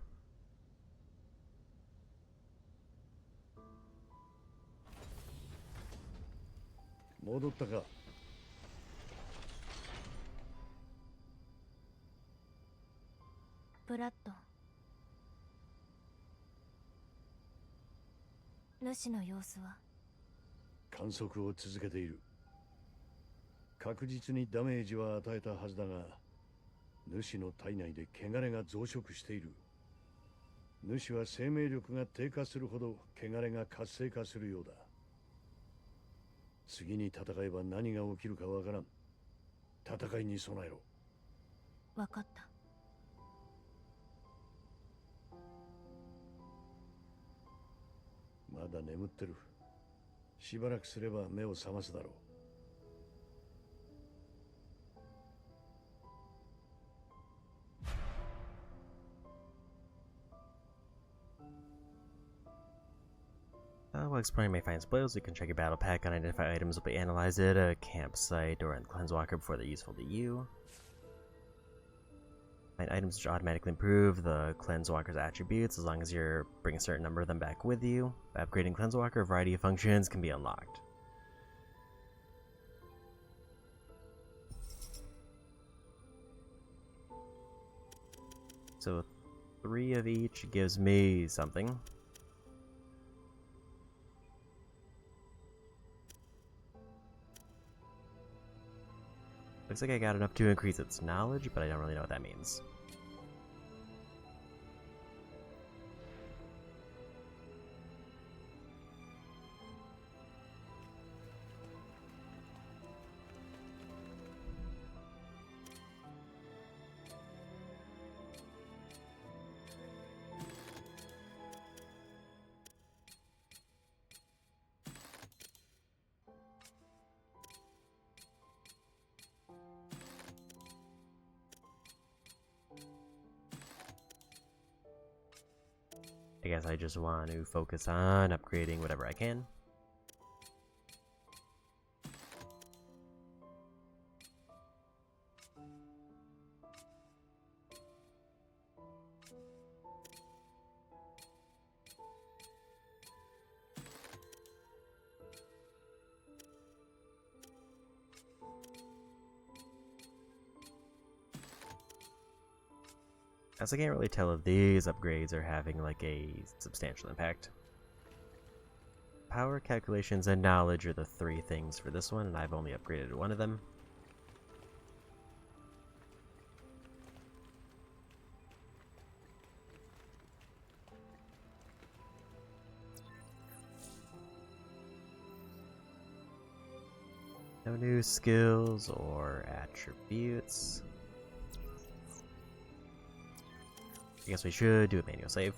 S3: 戻ったか。
S2: ブラッド。主の様子は？
S3: 観測を続けている。確実にダメージは与えたはずだが、主の体内で汚れが増殖している。主は生命力が低下するほど汚れが活性化するようだ。次に戦えば何が起きるかわからん。戦いに備えろ。
S2: わかった。
S3: まだ眠ってる。しばらくすれば目を覚ますだろう。
S1: While exploring may find spoils, you can check your battle pack on identify items will be analyzed at a campsite or in the Cleanse Walker before they're useful to you. Find items which automatically improve the Cleanse Walker's attributes as long as you bring a certain number of them back with you. By upgrading Cleanse Walker, a variety of functions can be unlocked. So 3 of each gives me something. Looks like I got enough to increase its knowledge, but I don't really know what that means. I guess I just want to focus on upgrading whatever I can. As I can't really tell if these upgrades are having like a substantial impact. Power, calculations, and knowledge are the 3 things for this one, and I've only upgraded one of them. No new skills or attributes. I guess we should do a manual save.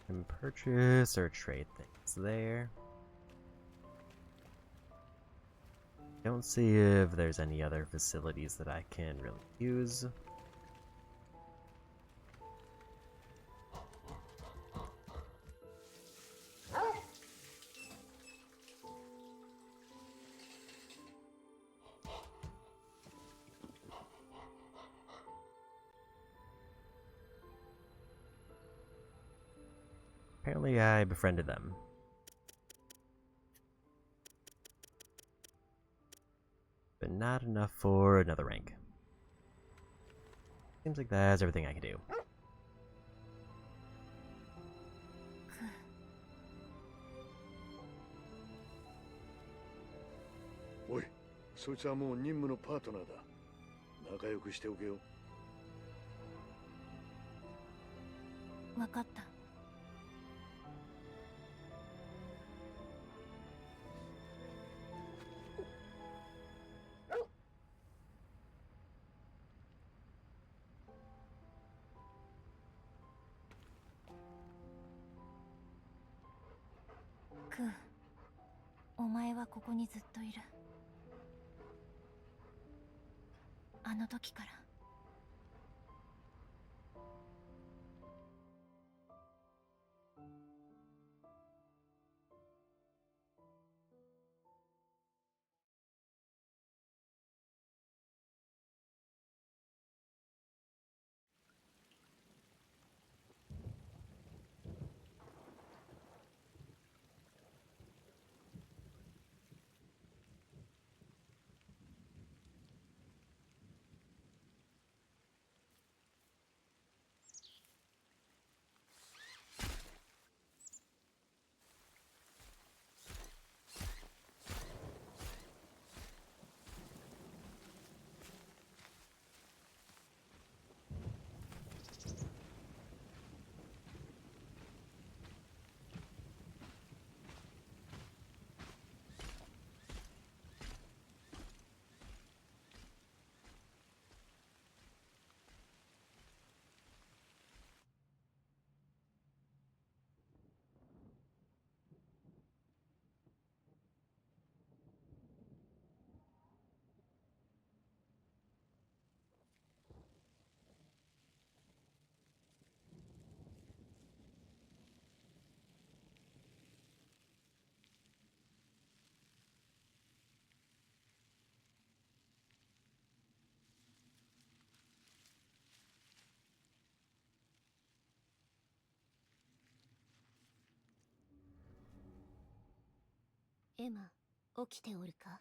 S1: And purchase or trade things there. Don't see if there's any other facilities that I can really use. Apparently I befriended them. But not enough for another rank. Seems like that's everything I can do.
S3: おい、そいつはもう任務のパートナーだ。仲良くしておけよ。
S2: わかった。クー、お前はここにずっといる。あの時から。エマ、起きておるか？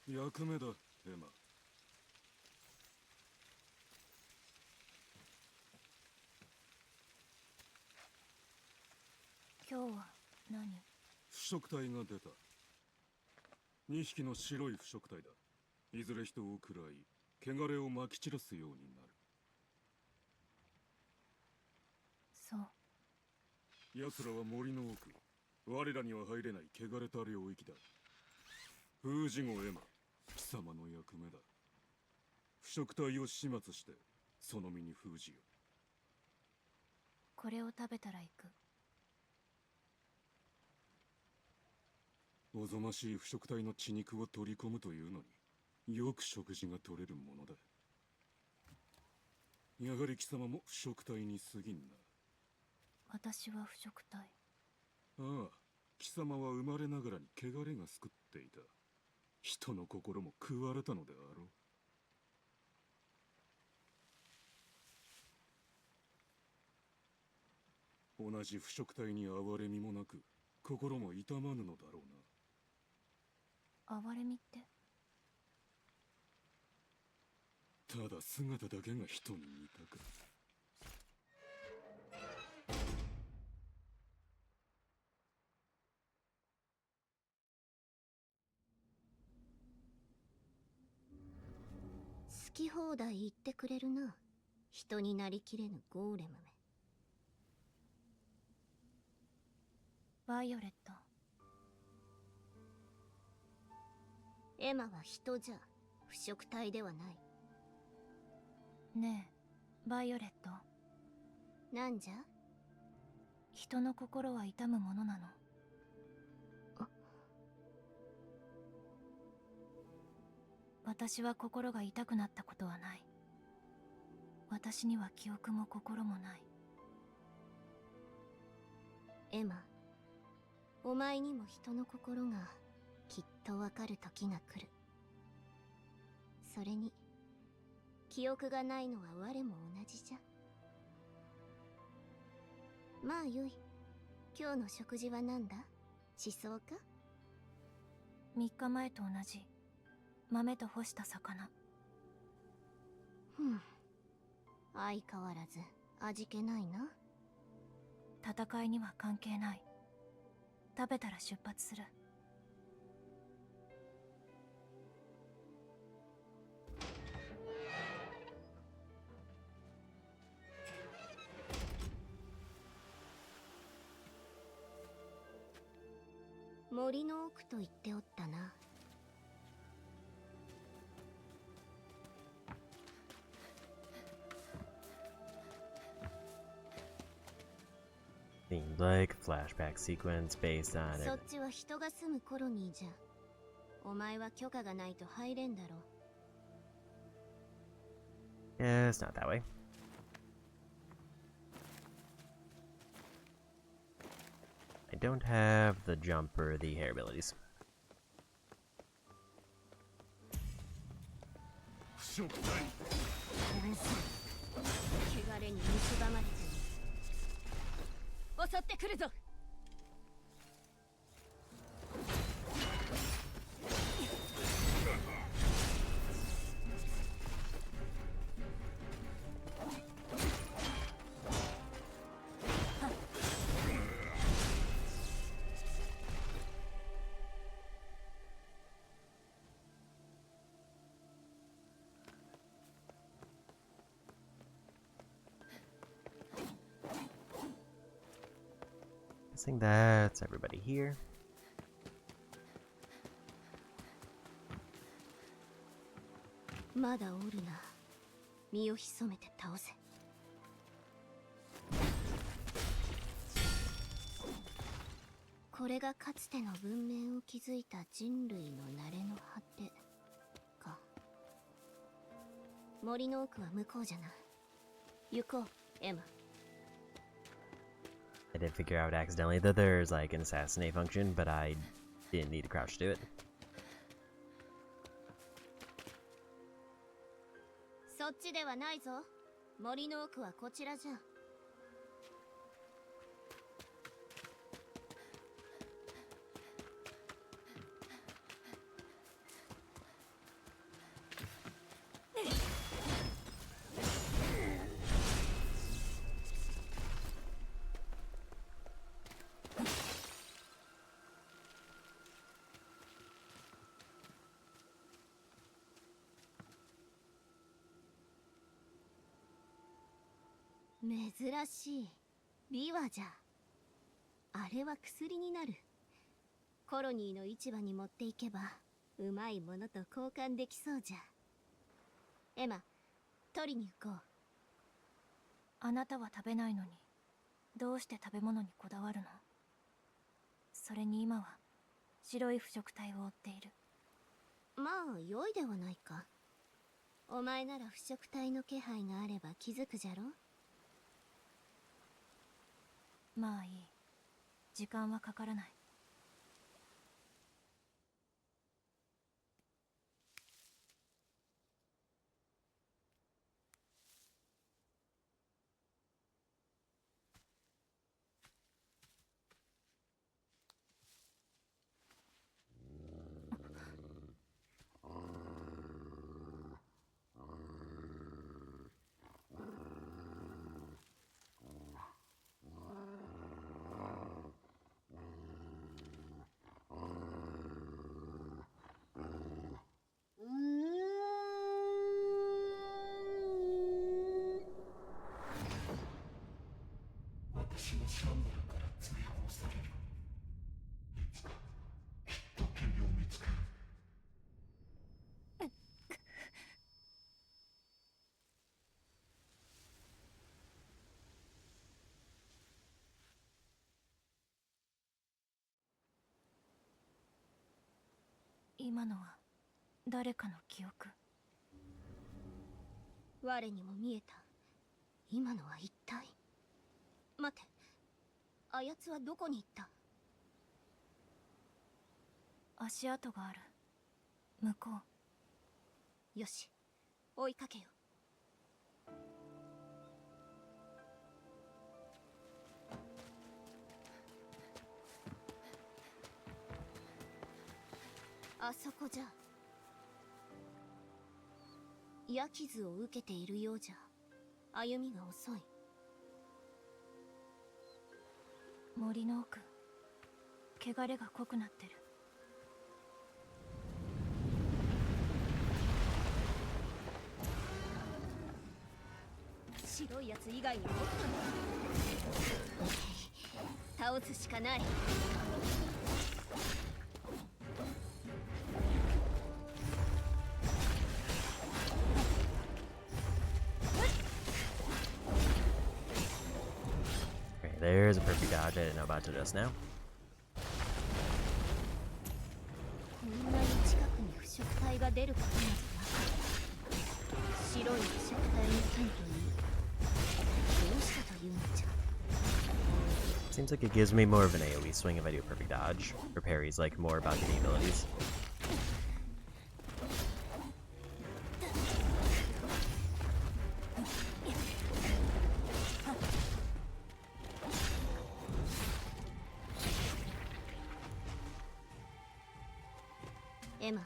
S4: 役目だ、エマ。
S2: 今日は何？
S4: 腐食体が出た。2匹の白い腐食体だ。いずれ人を食らい、汚れをまき散らすようになる。
S2: そう。
S4: 奴らは森の奥、我らには入れない汚れた領域だ。封じ後エマ、貴様の役目だ。腐食体を始末して、その身に封じよ。
S2: これを食べたら行く。
S4: おぞましい腐食体の血肉を取り込むというのによく食事が取れるものだ。やはり貴様も腐食体に過ぎんな。
S2: 私は腐食体。
S4: ああ、貴様は生まれながらに汚れが救っていた。人の心も食われたのであろう。同じ腐食体に哀れみもなく心も痛まぬのだろうな。
S2: 哀れみって？
S4: ただ姿だけが人に似たか。
S2: 好き放題言ってくれるな。人になりきれぬゴーレムめ。バイオレット。エマは人じゃ腐食体ではない。ねえバイオレット、なんじゃ？人の心は痛むものなの？私は心が痛くなったことはない。私には記憶も心もない。エマ、お前にも人の心がきっとわかる時が来る。それに記憶がないのは我も同じじゃ。まあよい。今日の食事は何だ？地層か？3日前と同じ。豆と干した魚。相変わらず味気ないな。戦いには関係ない。食べたら出発する。森の奥と言っておったな。
S1: Seems like a flashback sequence based on
S2: そっ
S1: it.
S2: ちは人が住むコロニーじゃ。お前は許可がないと入れんだろ。
S1: Yeah, it's not that way. I don't have the jump or the hair abilities.
S3: 腐食体
S2: 汚れに蝕まれて襲ってくるぞ。
S1: Guessing that's everybody here.
S2: まだおるな。身を潜めて倒せ。これがかつての文明を築いた人類の慣れの果てか。森の奥は向こうじゃな。行こう、エマ。
S1: I did figure out accidentally that there's like an assassinate function, but I didn't need to crouch to do it.
S2: そっちではないぞ。森の奥はこちらじゃ。珍しい。ビワじゃ。あれは薬になる。コロニーの市場に持っていけばうまいものと交換できそうじゃ。エマ、取りに行こう。
S5: あなたは食べないのにどうして食べ物にこだわるの？それに今は白い腐食体を追っている。
S2: まあ良いではないか。お前なら腐食体の気配があれば気づくじゃろ。
S5: まあいい。時間はかからない。
S6: 私のシャンバルから追放される。いつかきっと君を見つける。
S5: 今のは誰かの記憶。
S2: 我にも見えた。今のは一体。待て、あやつはどこに行った？
S5: 足跡がある。向こう。
S2: よし、追いかけよ。あそこじゃ。矢傷を受けているようじゃ。歩みが遅い。
S5: 森の奥、汚れが濃くなってる。
S2: 白いやつ以外にもおったの。倒すしかない。
S1: there's a perfect dodge I didn't know about till just now.
S2: こんなに近くに腐食体が出ることなどなかった白い腐食体の剣といいどうしたというのじゃ
S1: Seems like it gives me more of an AoE swing if I do a perfect dodge, or parries like more about the abilities.
S2: Emma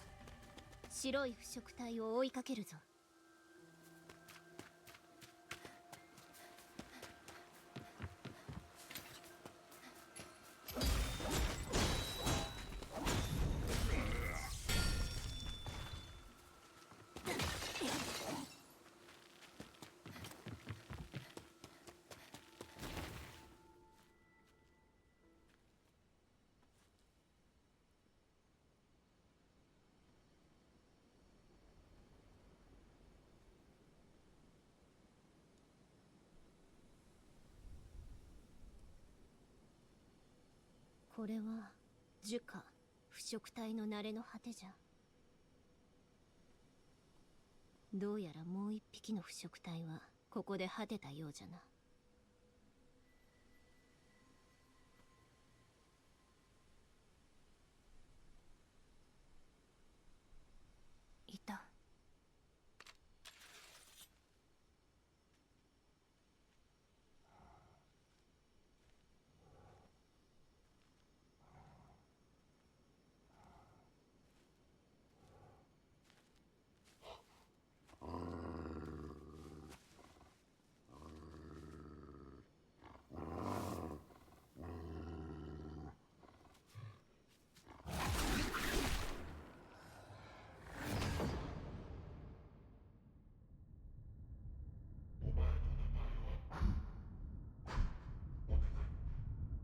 S2: 白い腐食体を追いかけるぞこれは樹下腐食体の慣れの果てじゃどうやらもう一匹の腐食体はここで果てたようじゃな。
S5: いた。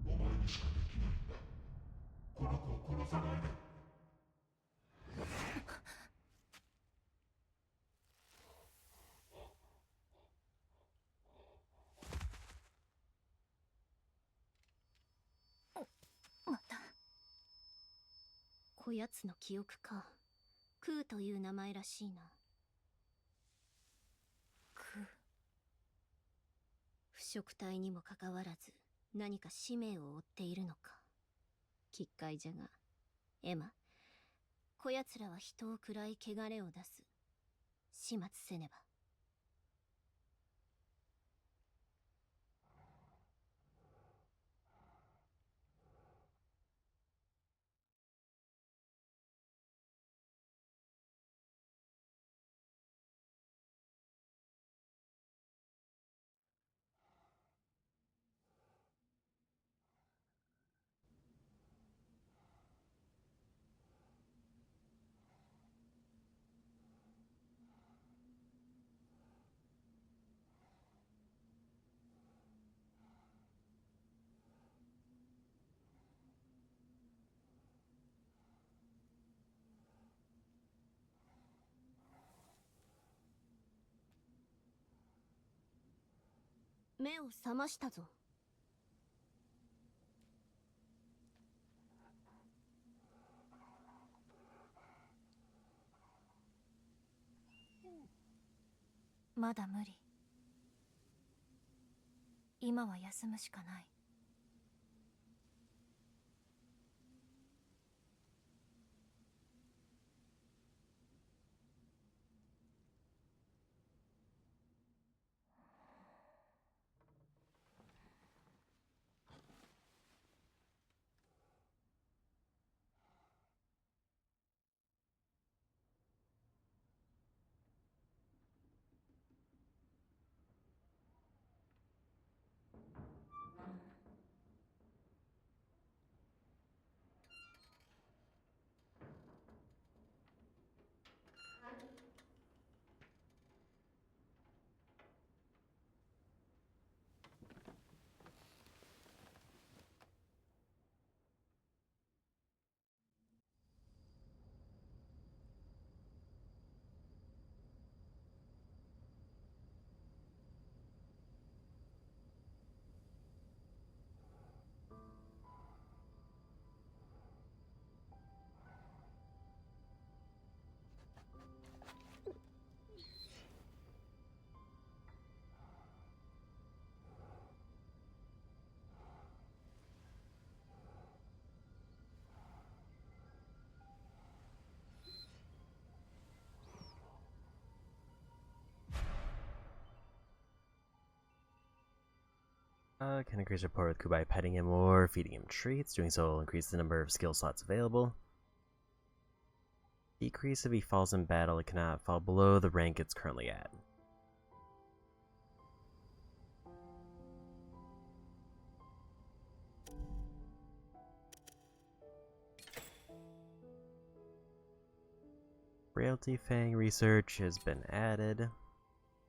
S6: お前にしかできないんだ。この子を殺さないで。
S5: また
S2: こやつの記憶かクーという名前らしいな。腐食体にもかかわらず何か使命を負っているのか。奇怪じゃがエマこやつらは人を喰らい汚れを出す。始末せねば。目を覚ましたぞ。
S5: まだ無理。今は休むしかない。
S1: Can increase rapport with Ku by petting him or feeding him treats. Doing so will increase the number of skill slots available. Decrease if he falls in battle, it cannot fall below the rank it's currently at. Frailty Fang research has been added.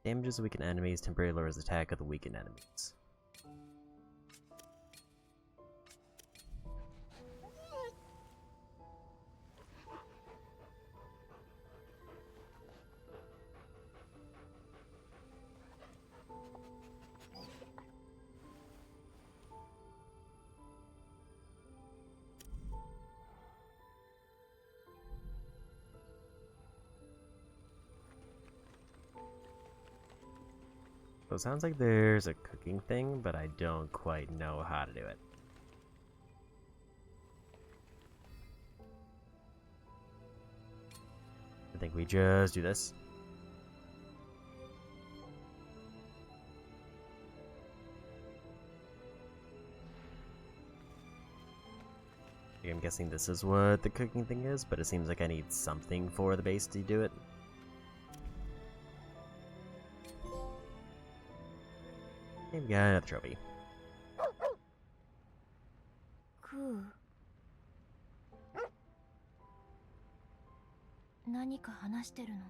S1: Damages weakened enemies, temporarily lowers the attack of the weakened enemies. So it sounds like there's a cooking thing, but I don't quite know how to do it. I think we just do this. I'm guessing this is what the cooking thing is, but it seems like I need something for the base to do it. Okay, we got another trophy.
S5: クー何か話してるの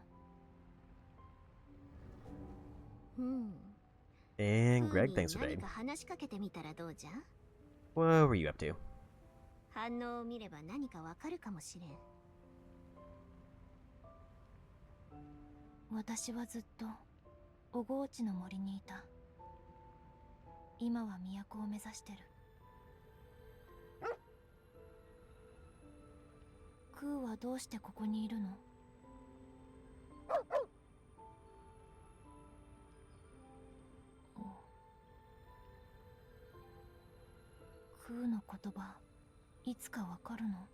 S1: And
S2: クー
S1: Greg,
S2: に
S1: thanks for
S2: 何
S1: raid.
S2: か話しかけてみたらどうじゃ？
S1: What were you up to?
S2: 反応を見れば何かわかるかもしれん。
S5: 私はずっと小河内の森にいた。今は都を目指してる。クーはどうしてここにいるの？クーの言葉いつかわかるの？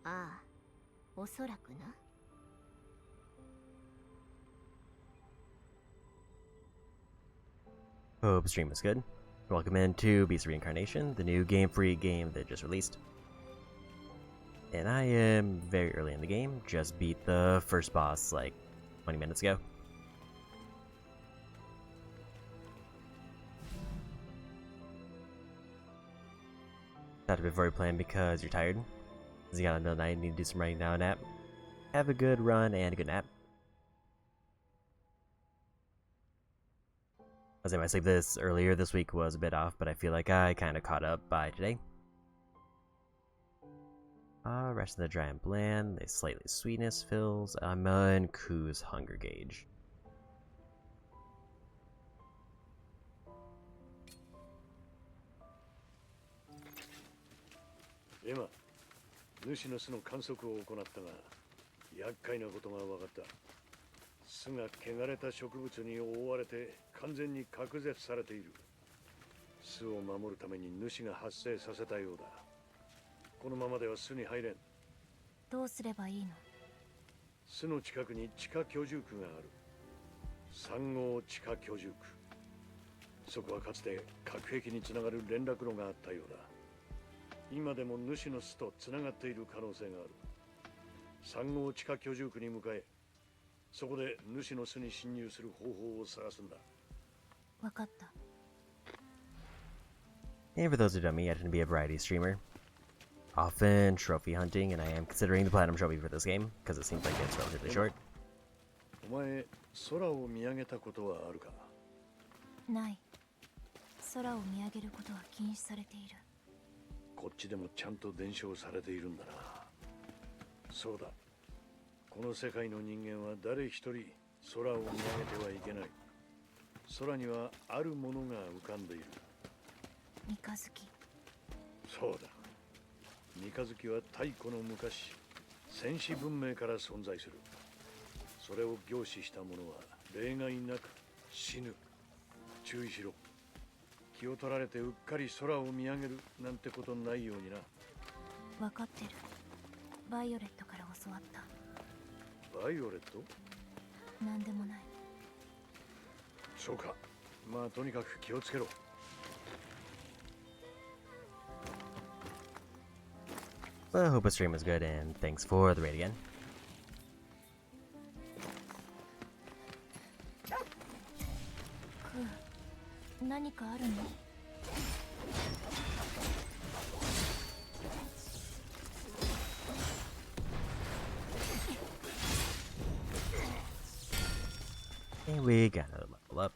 S2: ああ、おそらくな。
S1: Hope the stream was good. Welcome into Beast Reincarnation, the new game-free game that just released. And I am very early in the game, just beat the first boss like 20 minutes ago. Not a bit before you plan because you're tired. Because you got another night and need to do some writing now and nap. Have a good run and a good nap. I was in my sleep this earlier this week was a bit off, but I feel like I kind of caught up by today. Rest of the dry and bland, the slightly sweetness fills Amma and Ku's hunger gauge.
S3: Emma, 主の巣の観測を行ったが、厄介なことが分かった。巣が汚れた植物に覆われて完全に隔絶されている。巣を守るために主が発生させたようだ。このままでは巣に入れん。
S5: どうすればいいの？
S3: 巣の近くに地下居住区がある。3号地下居住区。そこはかつて隔壁につながる連絡路があったようだ。今でも主の巣とつながっている可能性がある。3号地下居住区に向かえ。そこで主の巣に侵入する方法を探すんだ。
S5: わかった。
S1: And for those who don't know me, I tend to be a variety streamer. Often trophy hunting, and I am considering the platinum trophy for this game, because it seems like it's relatively short.
S3: お前、空を見上げたことはあるか？
S5: ない。空を見上げることは禁止されている。
S3: こっちでもちゃんと伝承されているんだな。そうだ。この世界の人間は誰一人空を見上げてはいけない。空にはあるものが浮かんでいる。
S5: 三日月。
S3: そうだ。三日月は太古の昔、戦士文明から存在する。それを凝視した者は例外なく死ぬ。注意しろ。気を取られてうっかり空を見上げるなんてことないようにな。
S5: わかってる。バイオレットから教わった。
S3: バイオレット？
S5: なんでもない。
S3: そうか。まあとにかく気をつけろ。
S1: But I hope the stream was good, and thanks for the raid again.
S5: 何かあるの？
S1: And we got another level up.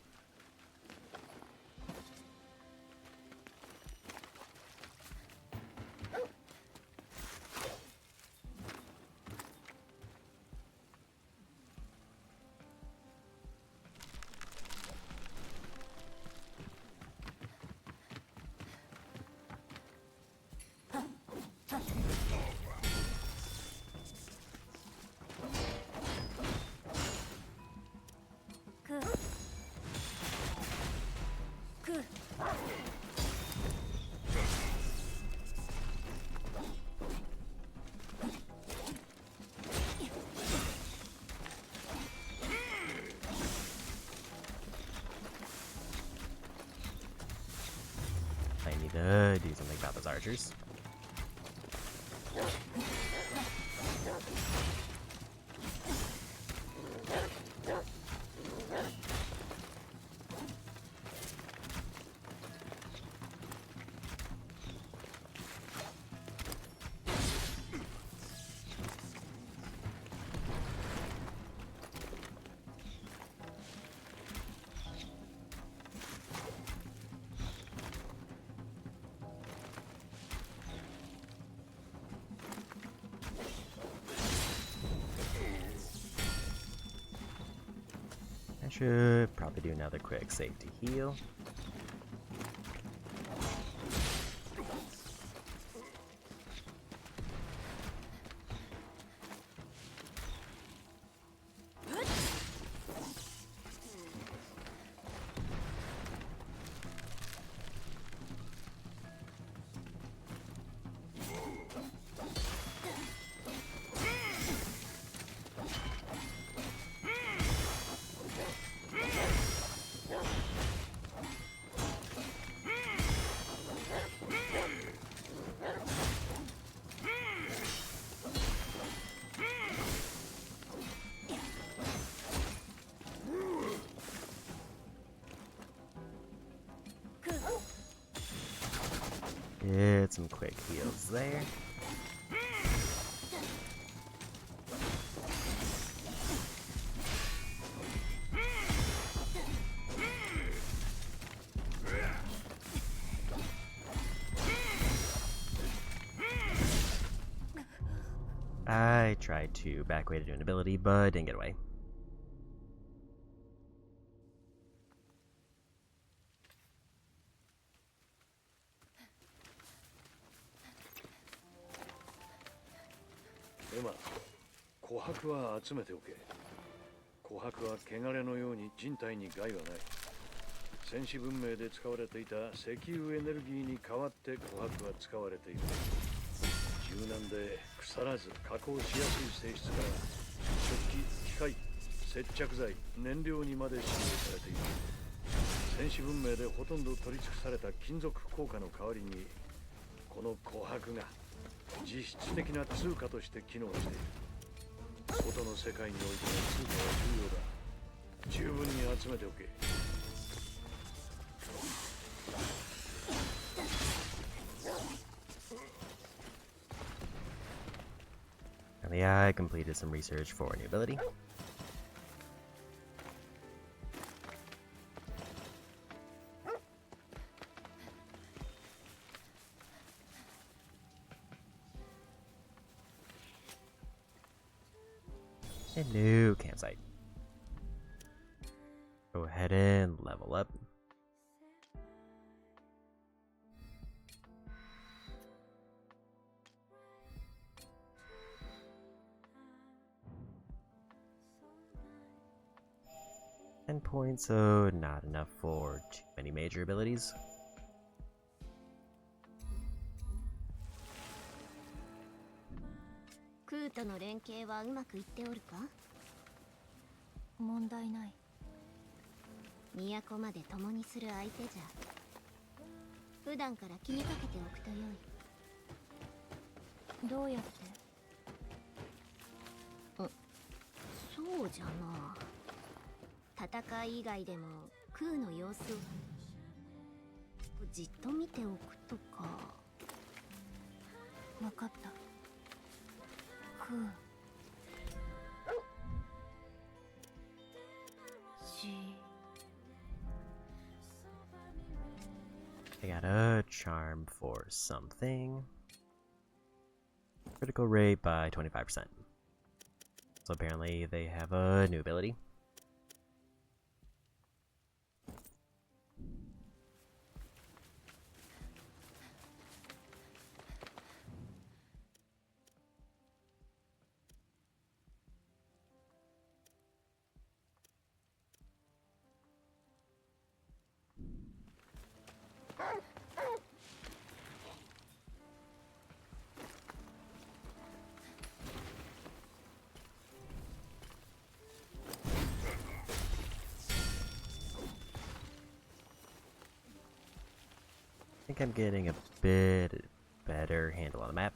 S1: I need to do something about those archers. I should probably do another quick safety heal. Get some quick heals there. I tried to back way to do an ability, but didn't get away.
S3: Emma、琥珀は集めておけ。琥珀は汚れのように人体に害はない。戦士文明で使われていた石油エネルギーに代わって琥珀は使われている。柔軟で腐らず加工しやすい性質から食器、機械、接着剤、燃料にまで使用されている。戦士文明でほとんど取り尽くされた金属硬貨の代わりにこの琥珀が実質的な通貨として機能している。外の世界においての通貨は重要だ。十分に集めておけ。
S1: And yeah, I completed some research for a new ability. A new campsite. Go ahead and level up. Points, so not enough for too many major abilities.
S2: クーとの連携はうまくいっておるか？
S5: 問題ない。
S2: 都まで共にする相手じゃ。普段から気にかけておくとよい。
S5: どうやって？
S2: そうじゃな。戦い以外でも空の様子をじっと見ておくとか。
S5: 分かった。空し
S1: I got a charm for something. Critical rate by 25%. So apparently they have a new ability. I think I'm getting a bit better handle on the map.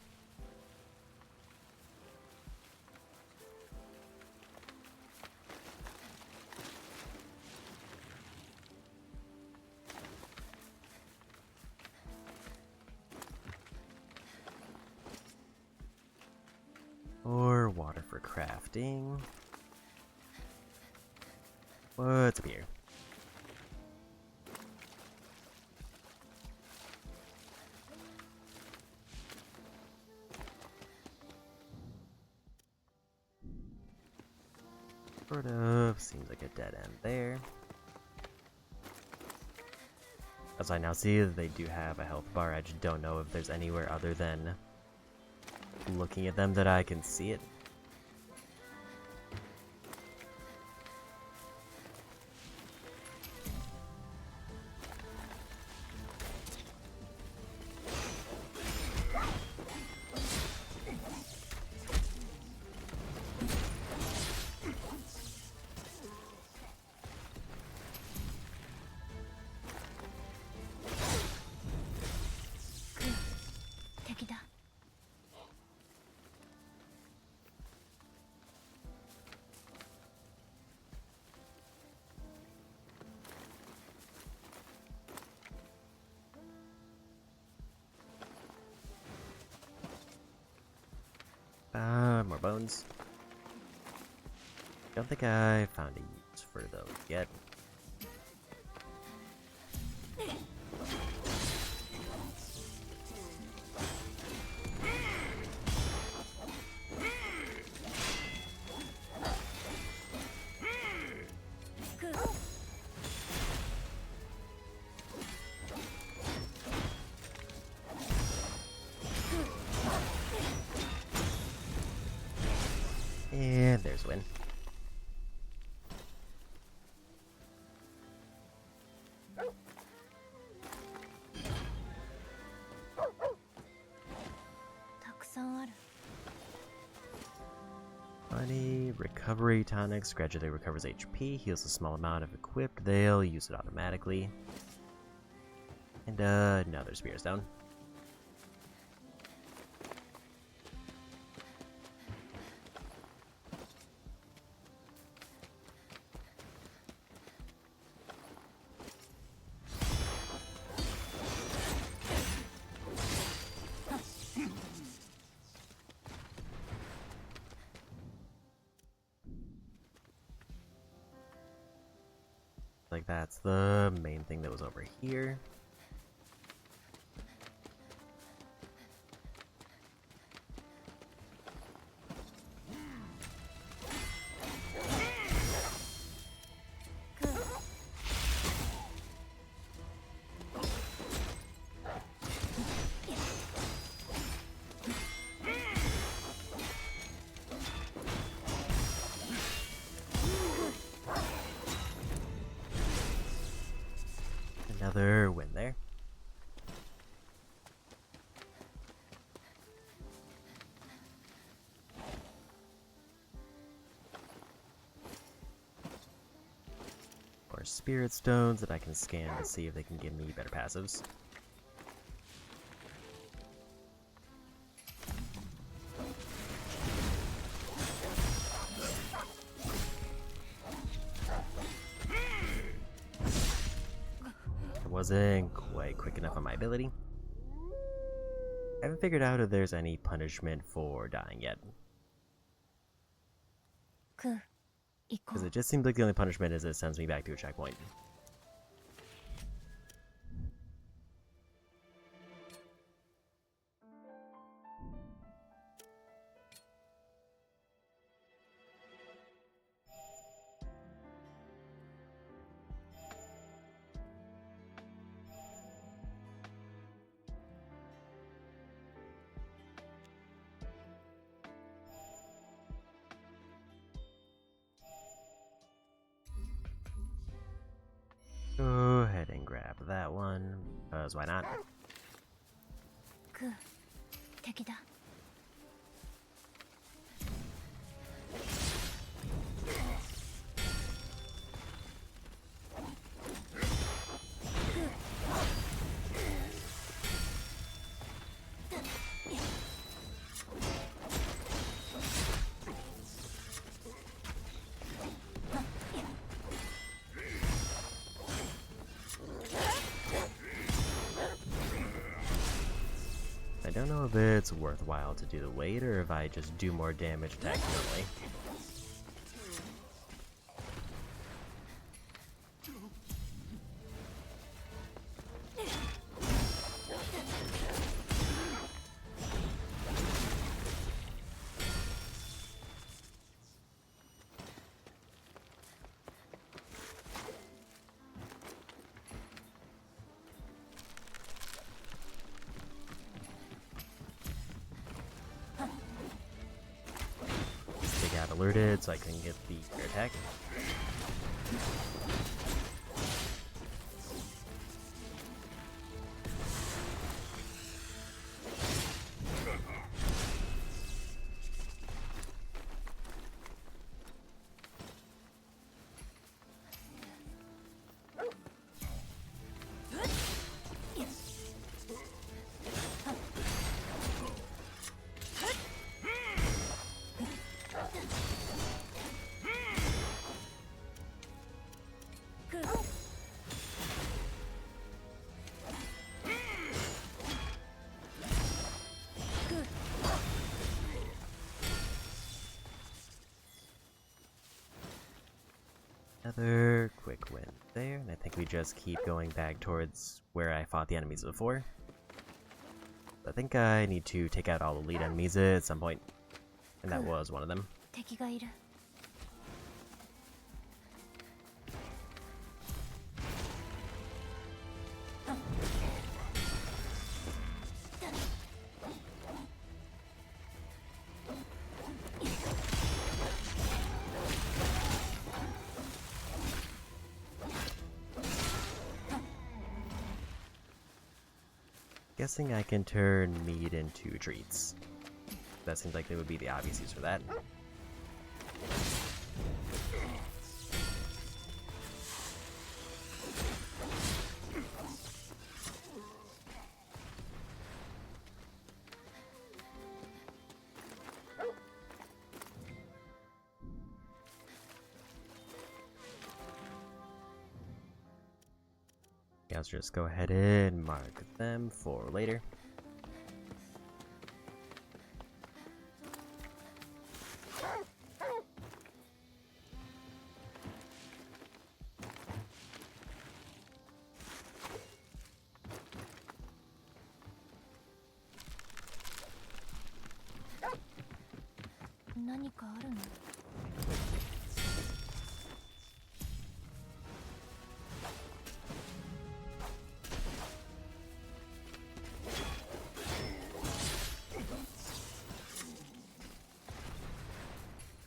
S1: Or water for crafting. What's up here? Sort of. Seems like a dead end there. As I now see that they do have a health bar, I just don't know if there's anywhere other than looking at them that I can see it. More bones. Don't think I found a use for those yet. And there's win. Money, recovery tonics, gradually recovers HP, heals a small amount if equipped, they'll use it automatically. And another spear down. Like that's the main thing that was over here. Another win there. more spirit stones that I can scan to see if they can give me better passives. I wasn't quite quick enough on my ability. I haven't figured out if there's any punishment for dying yet.
S5: クー行こ
S1: Because
S5: う
S1: it just seems like the only punishment is it sends me back to a checkpoint. Go ahead and grab that one, because why not?
S5: クー敵だ
S1: I don't know if it's worthwhile to do the wait or if I just do more damage attacking normally. They got alerted so I couldn't get the air attack. Another quick win there, and I think we just keep going back towards where I fought the enemies before. I think I need to take out all the lead enemies at some point, and that was one of them.
S5: 敵がいる
S1: Guessing I can turn meat into treats. That seems like they would be the obvious use for that. Yeah, let's just go ahead and mark them for later.
S5: "何かあるの?"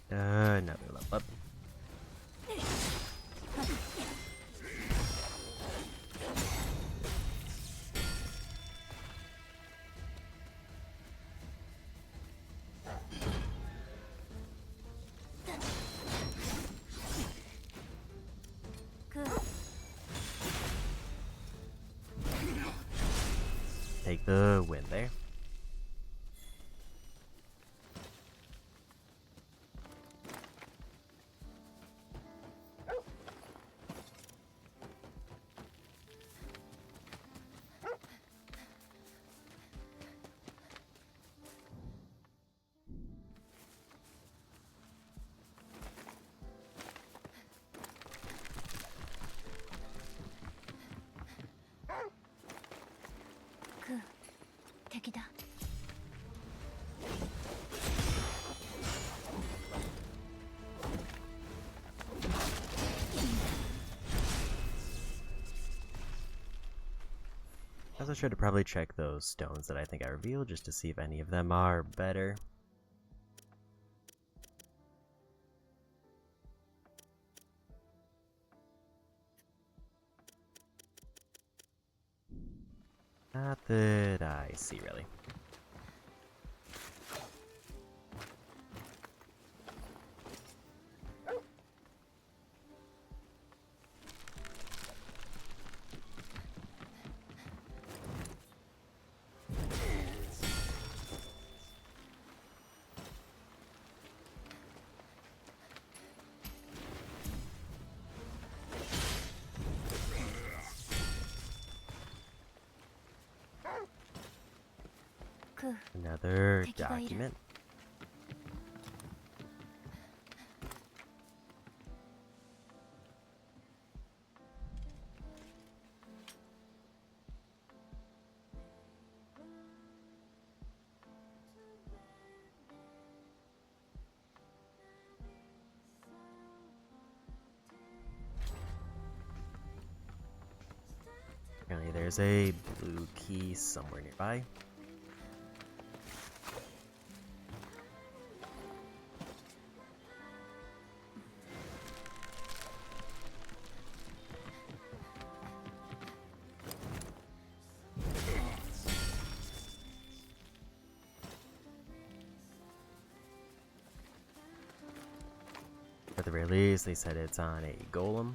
S1: Another level up. take the win there.
S5: Ku, 敵だ。
S1: I also should probably check those stones that I think I revealed just to see if any of them are better. Not that I see, really.
S5: Ku,
S1: Another
S5: 敵がいる。
S1: document. Apparently there's a blue key somewhere nearby. At the very least, they said it's on a golem.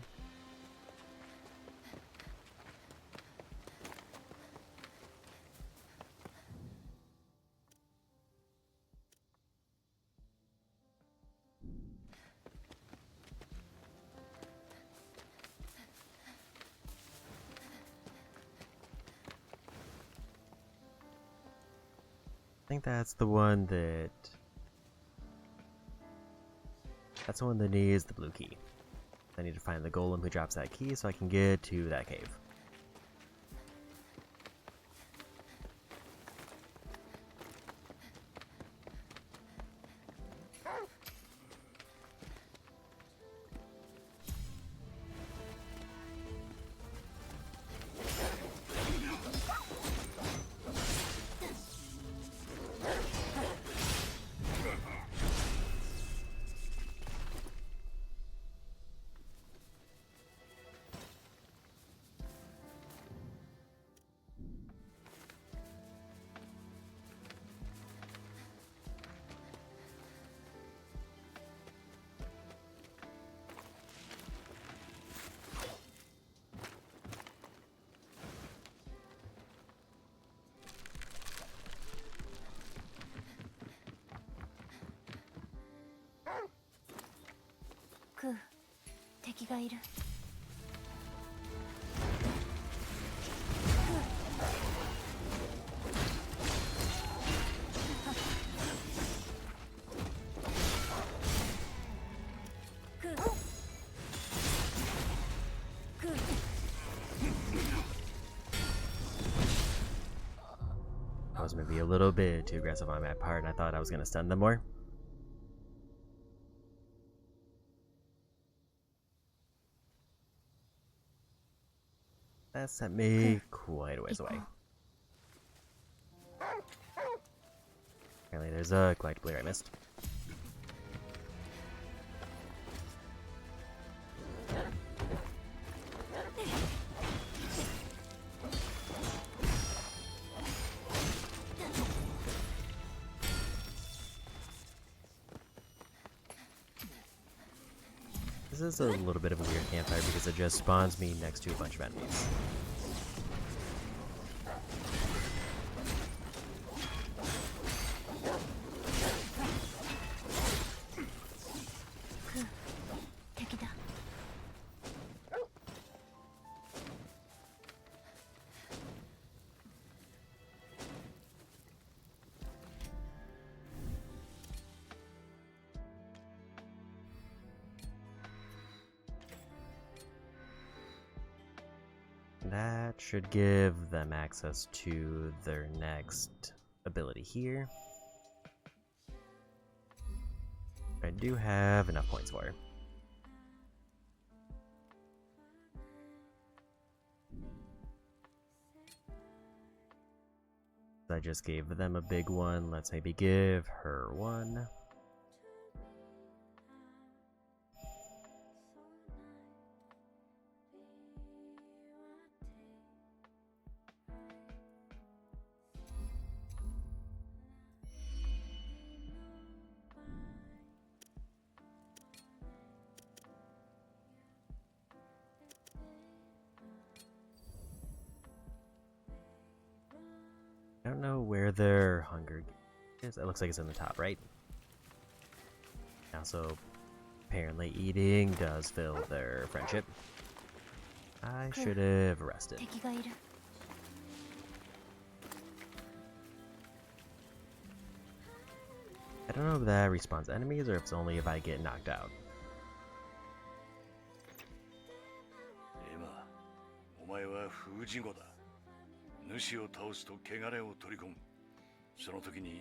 S1: I think that's the one that... That's the one that needs the blue key. I need to find the golem who drops that key so I can get to that cave.
S5: Ku, 敵がいる。
S1: That was maybe a little bit too aggressive on my part, and I thought I was going to stun them more. That sent me quite a ways away. Apparently there's a collectible I missed. This is a little bit of a weird campfire because it just spawns me next to a bunch of enemies. that should give them access to their next ability here. I do have enough points for it. I just gave them a big one. Let's maybe give her one. I don't know where their hunger is. It looks like it's in the top, right? Also, apparently eating does fill their friendship. I should have rested.
S5: 敵がいる。
S1: I don't know if that respawns enemies or if it's only if I get knocked out.
S3: 今、お前は封じ子だ。主を倒すと汚れを取り込む。その時に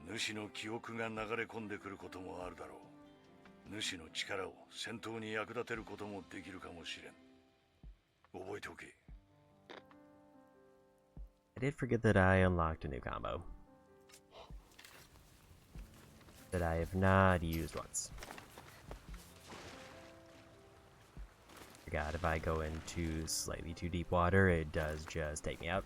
S3: 主の記憶が流れ込んでくることもあるだろう。主の力を戦闘に役立てることもできるかもしれん。覚えておけ。
S1: I did forget that I unlocked a new combo that I have not used once. Forgot if I go into slightly too deep water, it does just take me out.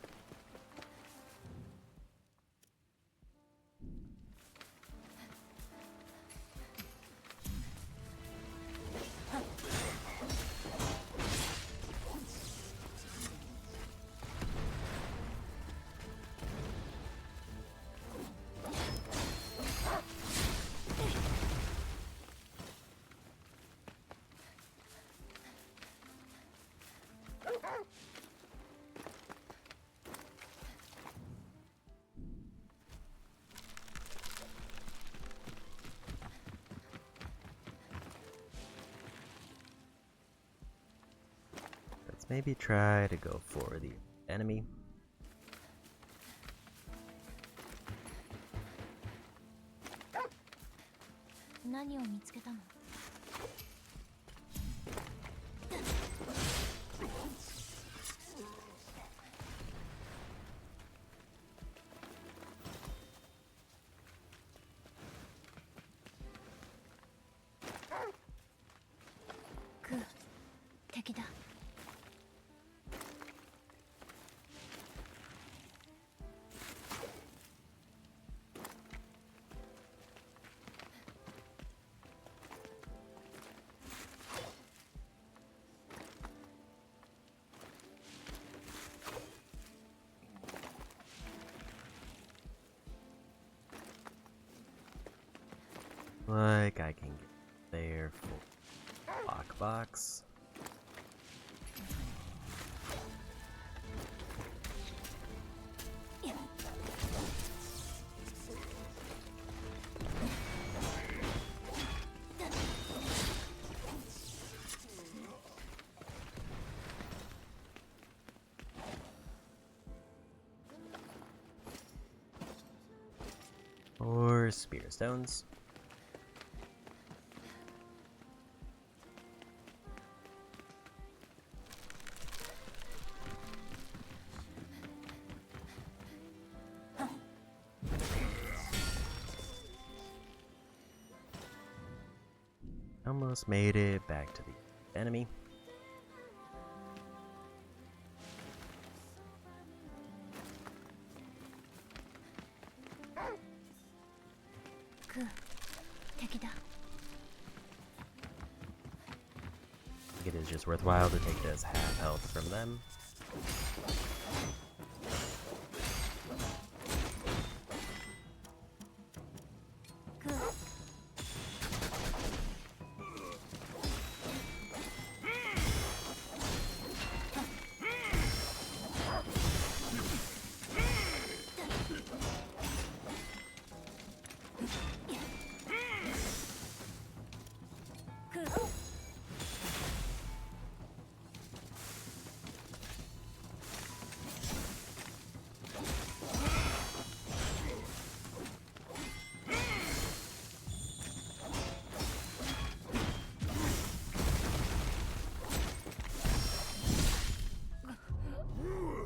S1: Let's maybe try to go for the enemy.
S5: What did you find? Good. 敵だ。
S1: Like I can get there for lockbox. Or spear stones. Almost made it back to the enemy.
S5: Good. 敵だ。
S1: I think it is just worthwhile to take this half health from them.
S5: Good. Good.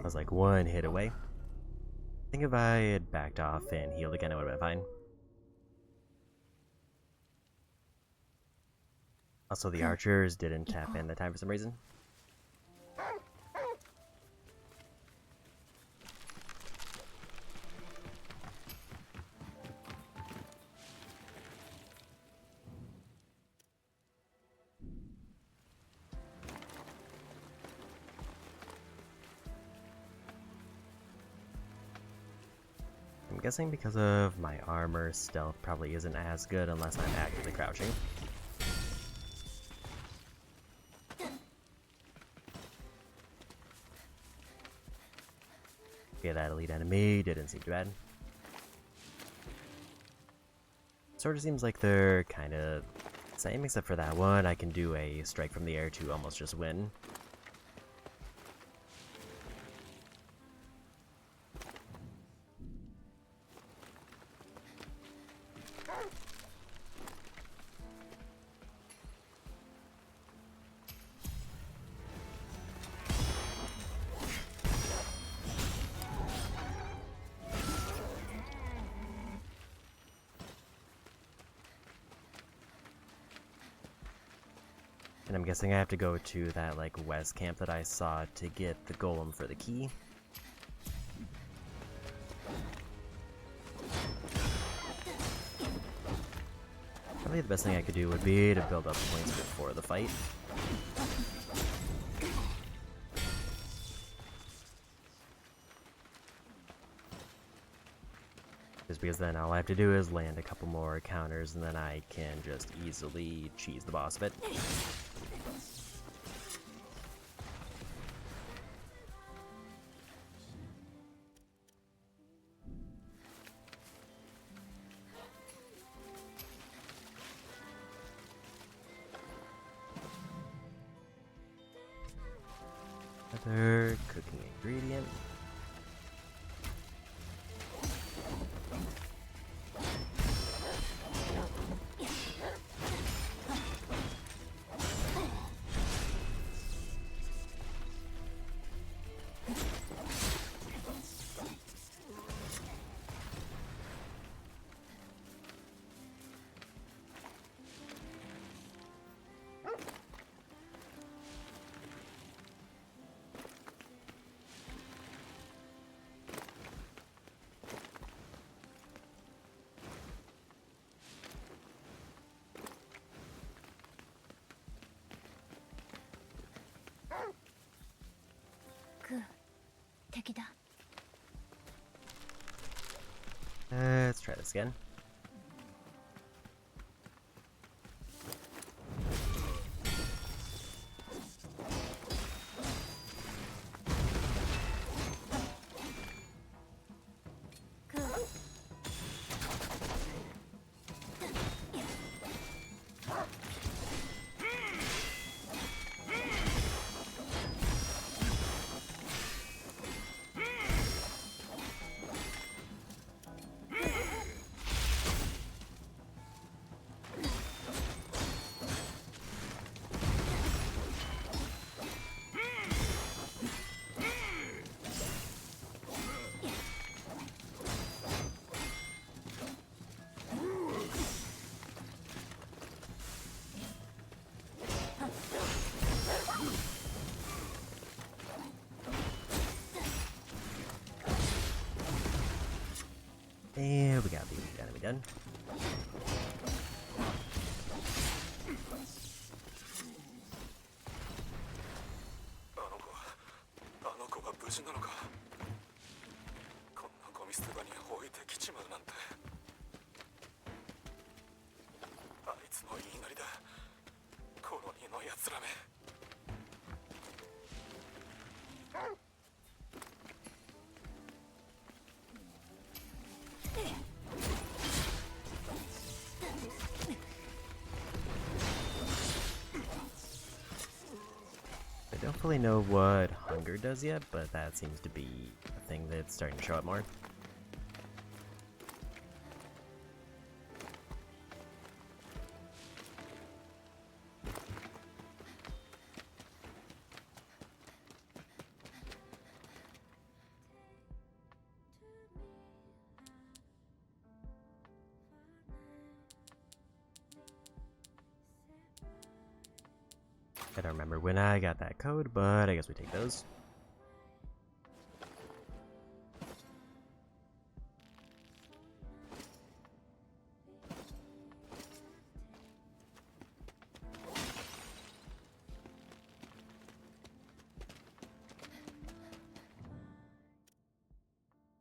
S1: was like one hit away. I think if I had backed off and healed again, it would have been fine. Also, the archers didn't tap in that time for some reason. I'm guessing because of my armor, stealth probably isn't as good unless I'm actively crouching. Okay, that elite enemy didn't seem too bad. Sort of seems like they're kind of the same, except for that one I can do a strike from the air to almost just win. And I'm guessing I have to go to that, like, west camp that I saw to get the golem for the key. Probably the best thing I could do would be to build up points before the fight. Just because then all I have to do is land a couple more counters and then I can just easily cheese the boss of it. Another cooking ingredient. Let's try this again. And we got the enemy done. I don't fully know what hunger does yet, but that seems to be a thing that's starting to show up more. I don't remember when I got that code, but I guess we take those.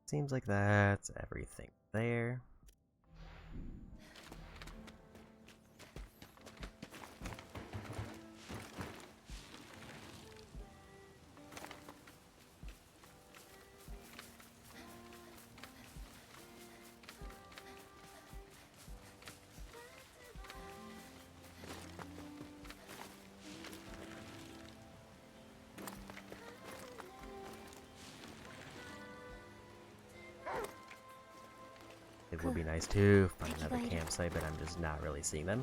S1: Seems like that's everything there. It would be nice to find another campsite, but I'm just not really seeing them.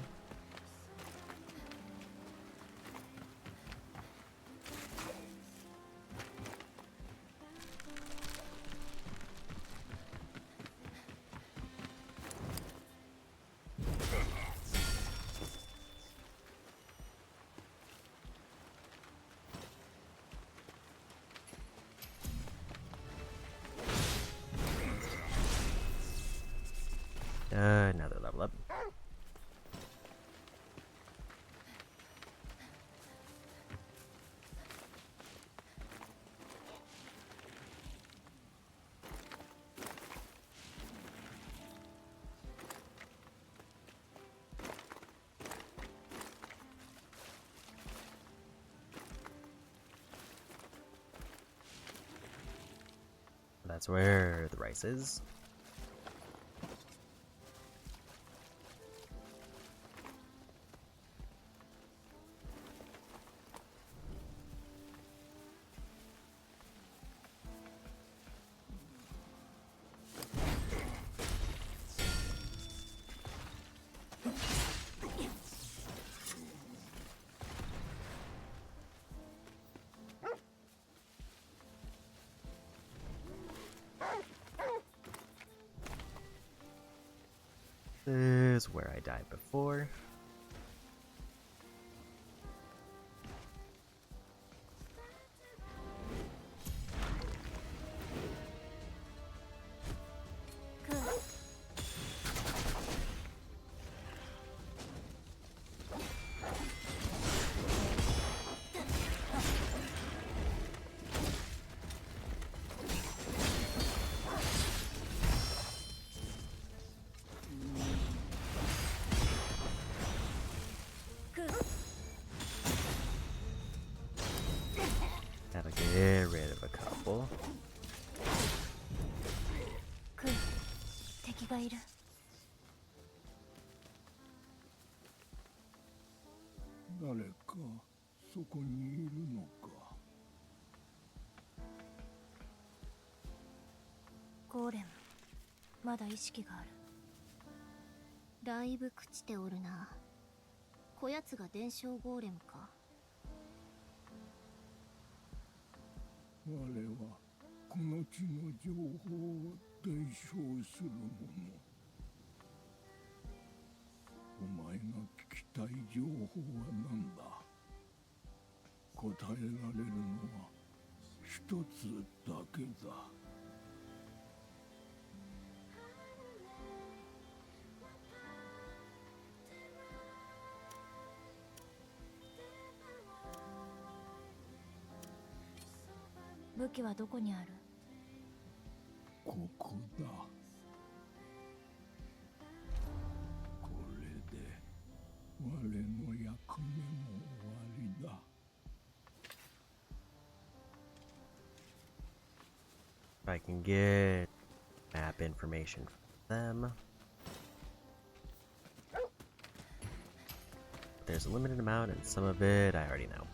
S1: Another level up. That's where the rice is. This is where I died before. Gotta get rid of a couple.
S5: 敵がいる。
S4: 誰かそこにいるのか。
S5: ゴーレム、まだ意識がある。
S2: だいぶ朽ちておるな。こやつが伝承ゴーレムか。
S4: 我はこの地の情報を伝承する者。お前が聞きたい情報は何だ。答えられるのは一つだけだ。
S5: 武器はどこにある？
S4: ここだ。これで我の役目も終わりだ。
S1: If I can get map information from them. There's a limited amount, and some of it I already know.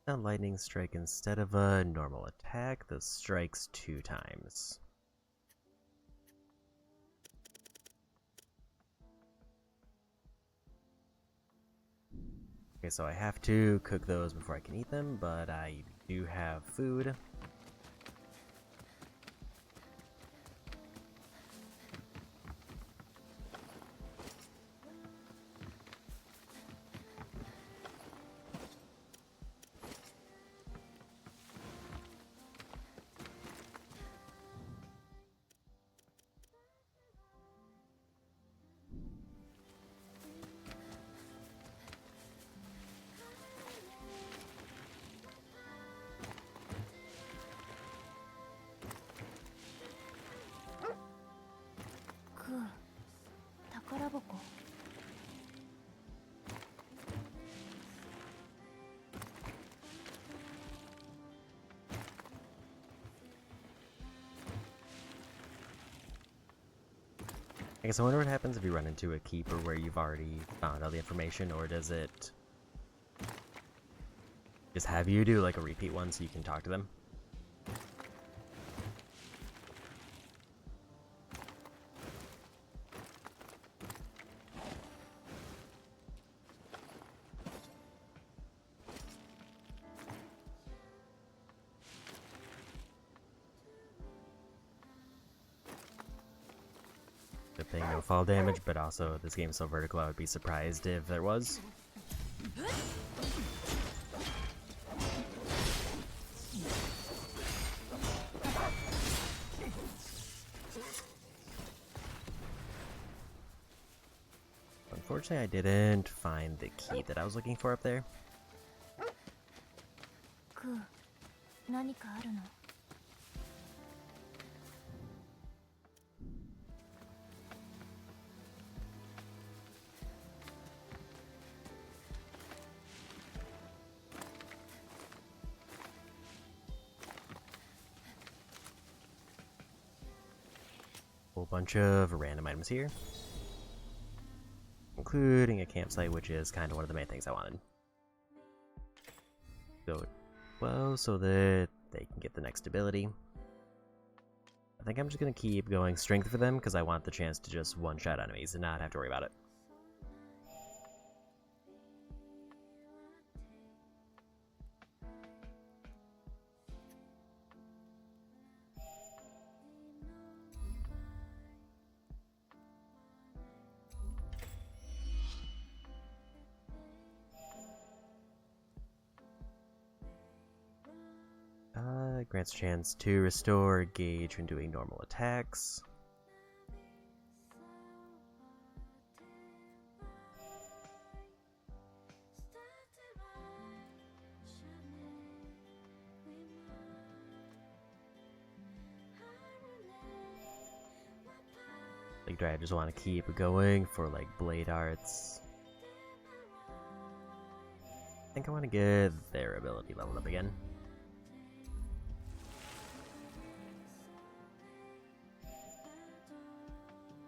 S1: A lightning strike instead of a normal attack. This strikes 2 times. Okay, so I have to cook those before I can eat them, but I do have food. I guess I wonder what happens if you run into a keeper where you've already found all the information, or does it just have you do like a repeat one so you can talk to them? Good thing no fall damage, but also this game's so vertical I would be surprised if there was. Unfortunately, I didn't find the key that I was looking for up there.
S5: 何かあるの?
S1: Whole bunch of random items here, including a campsite, which is kind of one of the main things I wanted. Go well so that they can get the next ability. I think I'm just going to keep going strength for them because I want the chance to just one-shot enemies and not have to worry about it. Grants a chance to restore gauge when doing normal attacks. Like, do I just want to keep going for like blade arts? I think I want to get their ability leveled up again.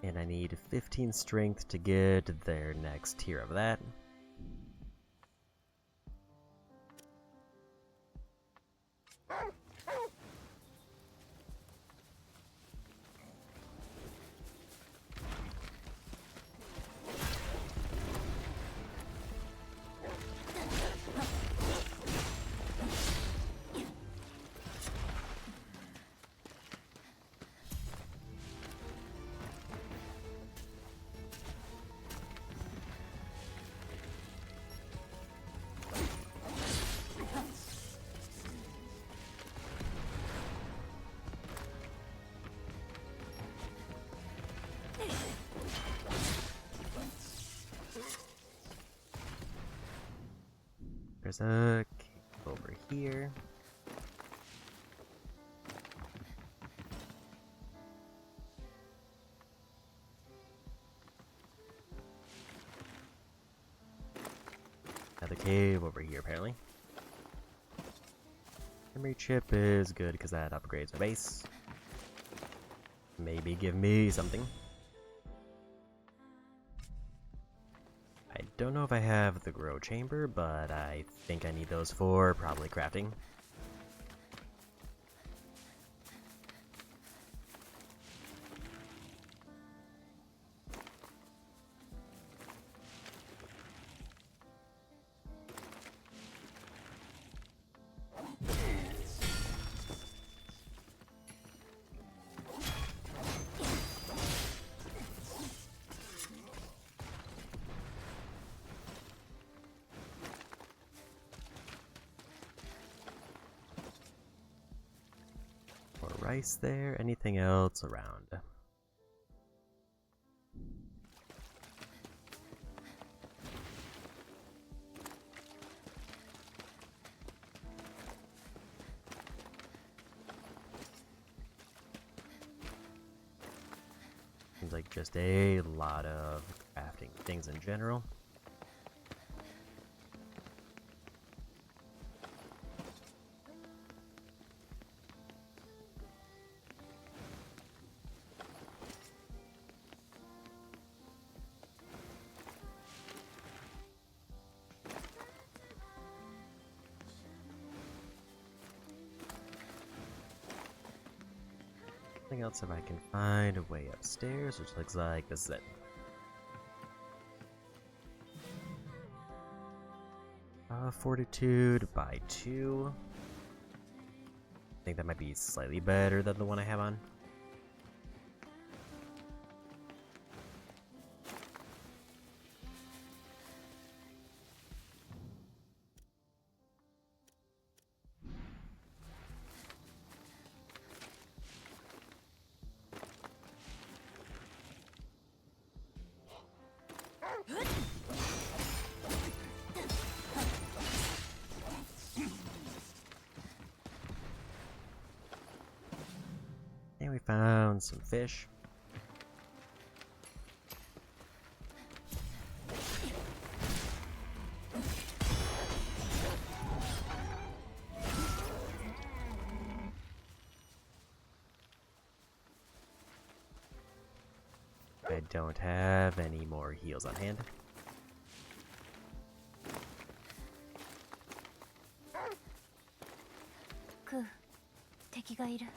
S1: And I need 15 strength to get their next tier of that. There's a cave over here. Another cave over here, apparently. Memory chip is good because that upgrades my base. Maybe give me something. I don't know if I have the grow chamber, but I think I need those for probably crafting. More rice there. Anything else around? Seems like just a lot of crafting things in general. Something else if I can find a way upstairs, which looks like this is it. Fortitude by 2. I think that might be slightly better than the one I have on. And we found some fish. I don't have any more heals on hand.
S5: クー、敵がいる。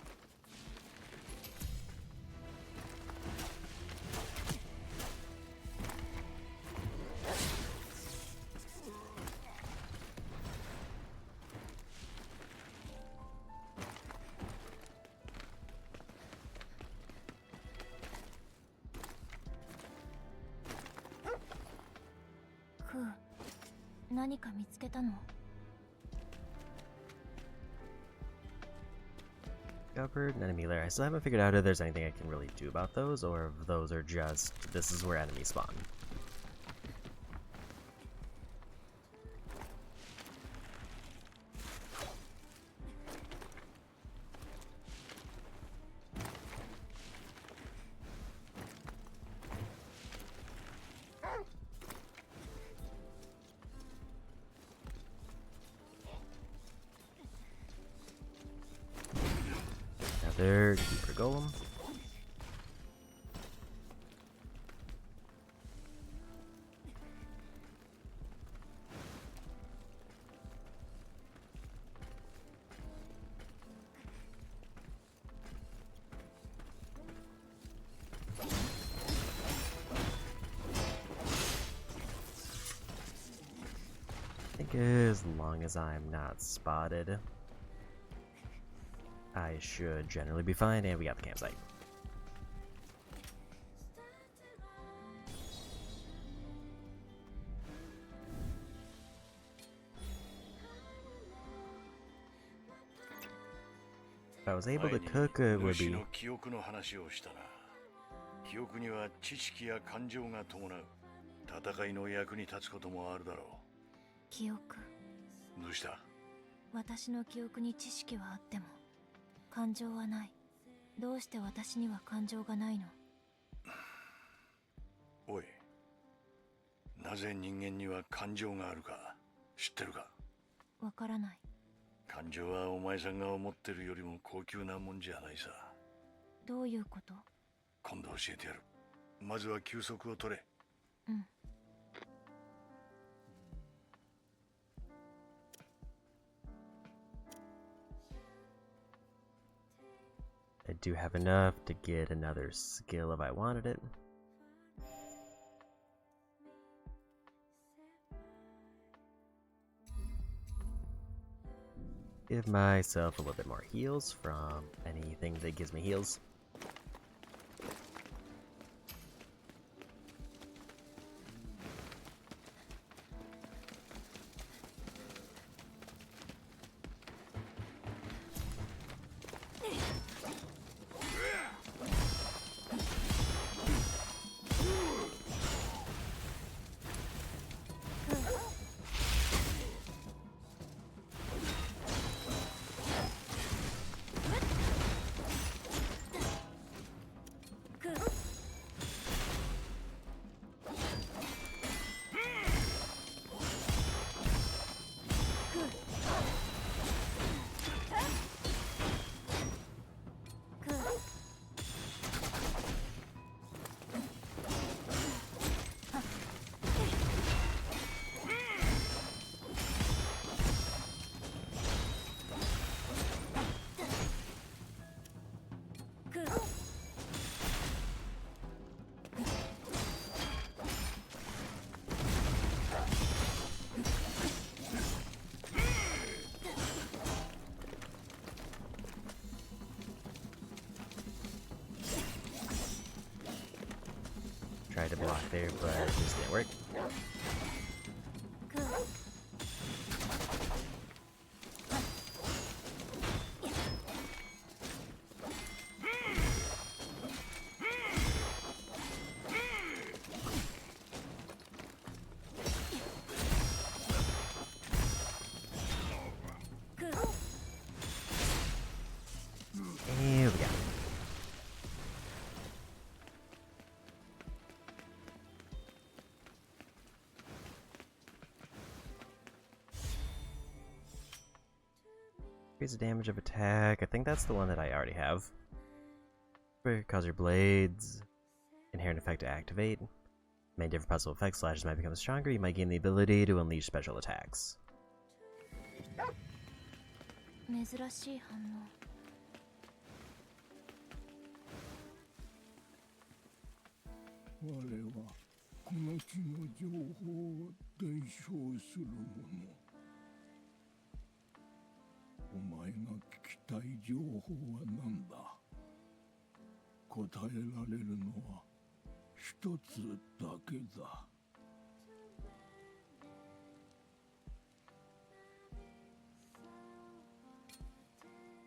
S5: クー、何か見つけたの
S1: Discovered an enemy lair. I still haven't figured out if there's anything I can really do about those, or if those are just, this is where enemies spawn. Another keeper golem. I think as long as I'm not spotted, I should generally be fine, and we got the campsite. If I was able to cook, it would be...
S3: 記憶の話をしたな。記憶には知識や感情が伴う。戦いの役に立つこともあるだろう。
S5: 記憶。
S3: どうした？
S5: 私の記憶に知識はあっても感情はない。どうして私には感情がないの？
S3: おい、なぜ人間には感情があるか知ってるか？
S5: わからない。
S3: 感情はお前さんが思ってるよりも高級なもんじゃないさ。
S5: どういうこと？
S3: 今度教えてやる。まずは休息を取れ。
S5: うん。
S1: do have enough to get another skill if I wanted it. Give myself a little bit more heals from anything that gives me heals. Tried to block there, but it just didn't work. Here we go. Increase the damage of attack. I think that's the one that I already have. Cause your blades. Inherent effect to activate. Many different possible effects. Slashes might become stronger. You might gain the ability to unleash special attacks.
S5: 珍しい反応。
S7: 我はこの地の情報を伝承する者。お前が聞きたい情報は何だ？答えられるのは一つだけだ。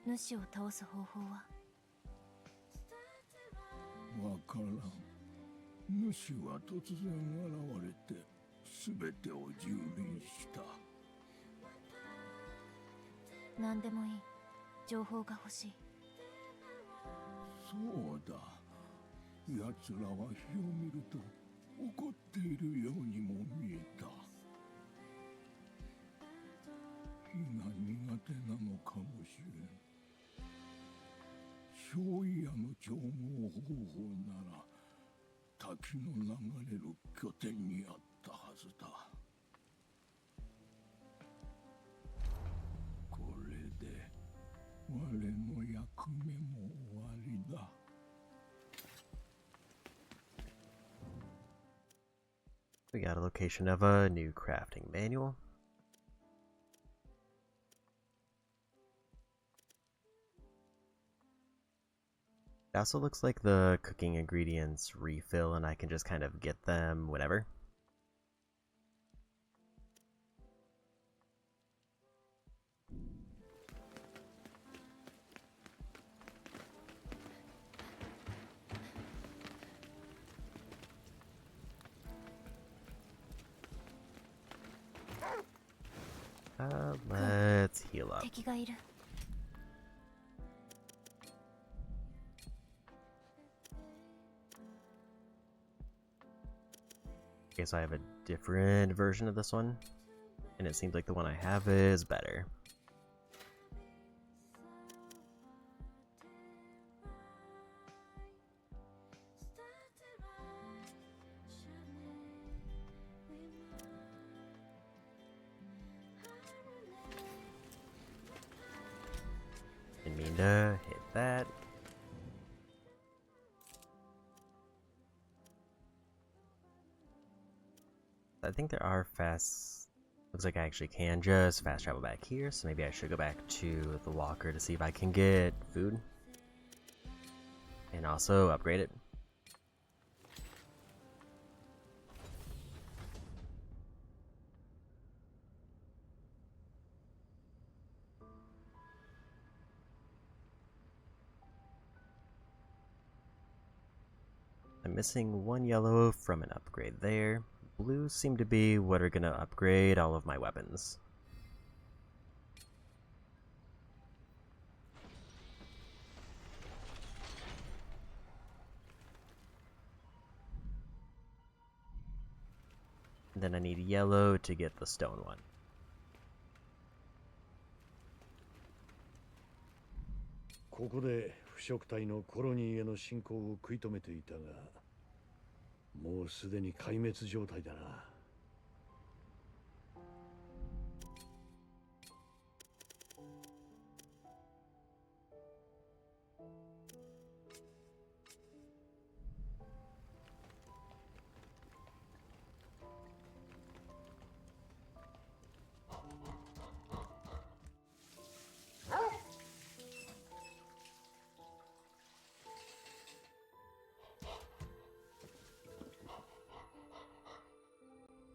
S5: 主を倒す方法は？
S7: わからん。主は突然現れて全てを蹂躙した。
S5: 何でもいい。情報が欲しい。
S7: そうだ。奴らは火を見ると怒っているようにも見えた。火が苦手なのかもしれん。焼夷屋の調合方法なら滝の流れる拠点にあったはずだ。これで我の役目も終わりだ。
S1: We got a location of a new crafting manual. It also looks like the cooking ingredients refill and I can just kind of get them whenever. Let's heal up.
S5: 敵がいる。
S1: Okay, so I have a different version of this one, and it seems like the one I have is better. Didn't mean to hit that. I think there are fast... Looks like I actually can just fast travel back here, so maybe I should go back to the walker to see if I can get food. And also upgrade it. I'm missing one yellow from an upgrade there. Blues seem to be what are going to upgrade all of my weapons. And then I need yellow to get the stone one.
S3: ここで腐食体のコロニーへの侵攻を食い止めていたが、もうすでに壊滅状態だな。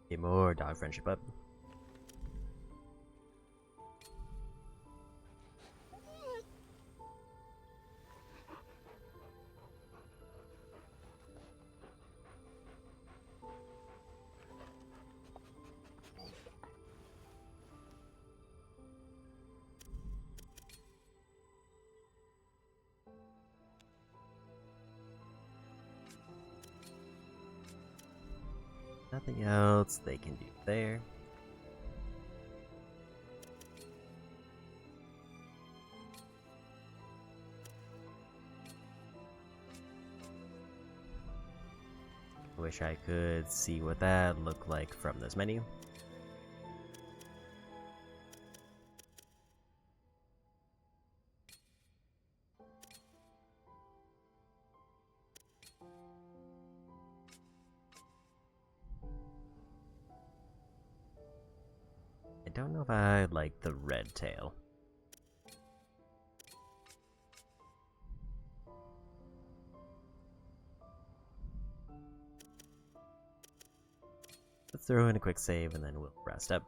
S1: Get more dog friendship up. Nothing else they can do there. I wish I could see what that looked like from this menu. I don't know if I like the red tail. Let's throw in a quick save and then we'll rest up.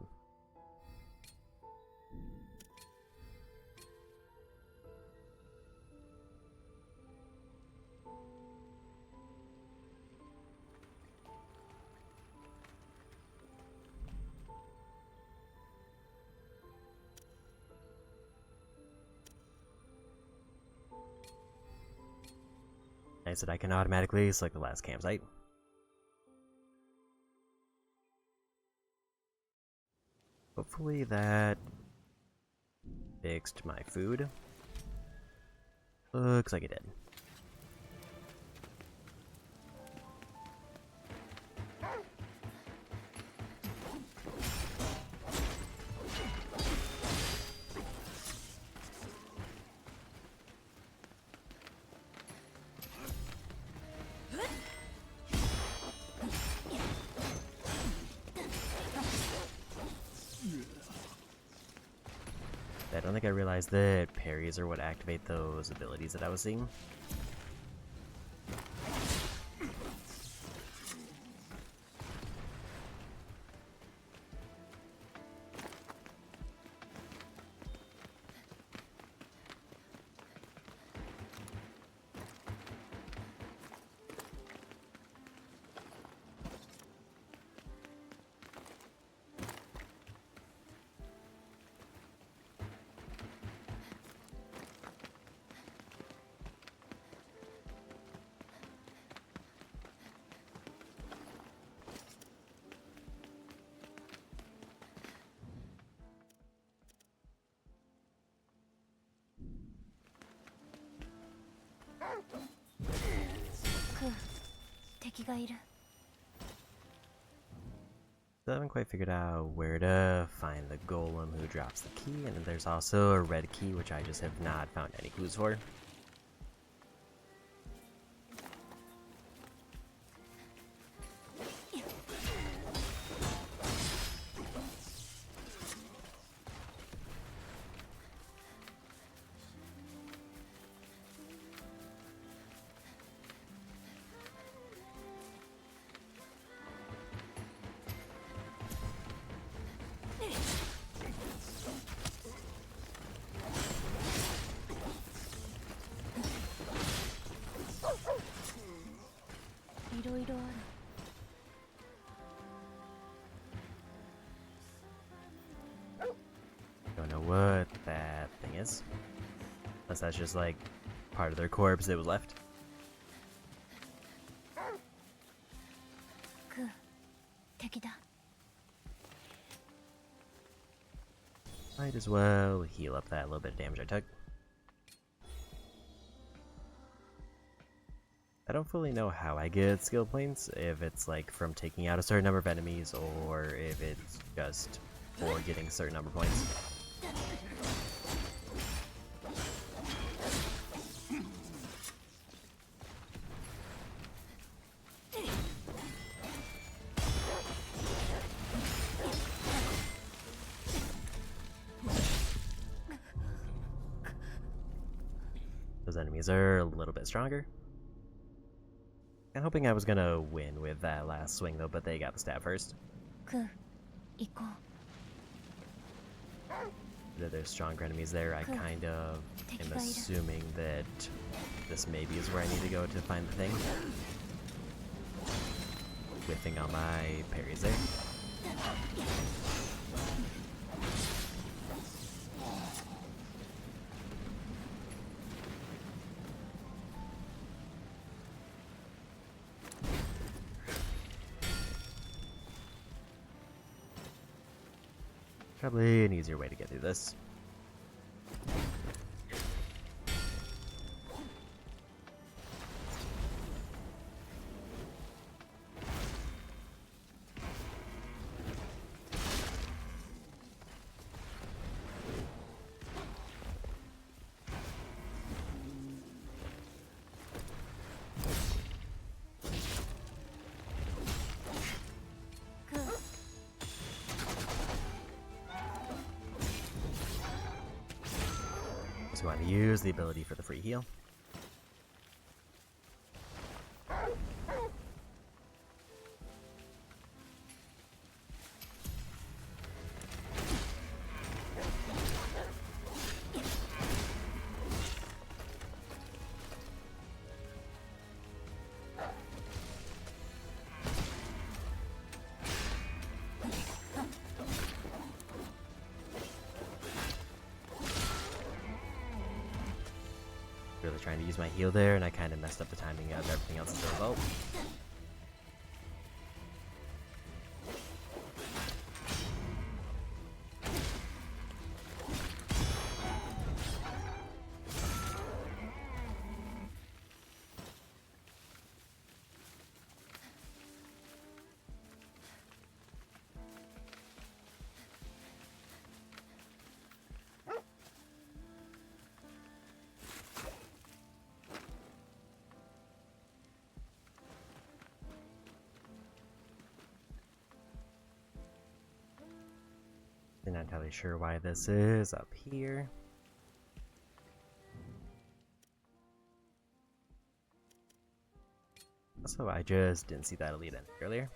S1: Nice that I can automatically select the last campsite. Hopefully that fixed my food. Looks like it did. I don't think I realized that parries are what activate those abilities that I was seeing. I haven't quite figured out where to find the golem who drops the key, and there's also a red key which I just have not found any clues for. guess that's just like part of their corpse that was left.
S5: クー、敵だ。
S1: Might as well heal up that little bit of damage I took. I don't fully know how I get skill points, if it's like from taking out a certain number of enemies, or if it's just for getting a certain number of points. Those enemies are a little bit stronger. I'm hoping I was gonna win with that last swing though, but they got the stab first.
S5: クー、行こう。
S1: There's stronger enemies there. I kind of am assuming that this maybe is where I need to go to find the thing. Whiffing on my parries there. Probably an easier way to get through this. So we want to use the ability for the free heal. Really trying to use my heal there, and I kind of messed up the timing of everything else as a result. I'm not entirely sure why this is up here. Also, I just didn't see that elite end earlier.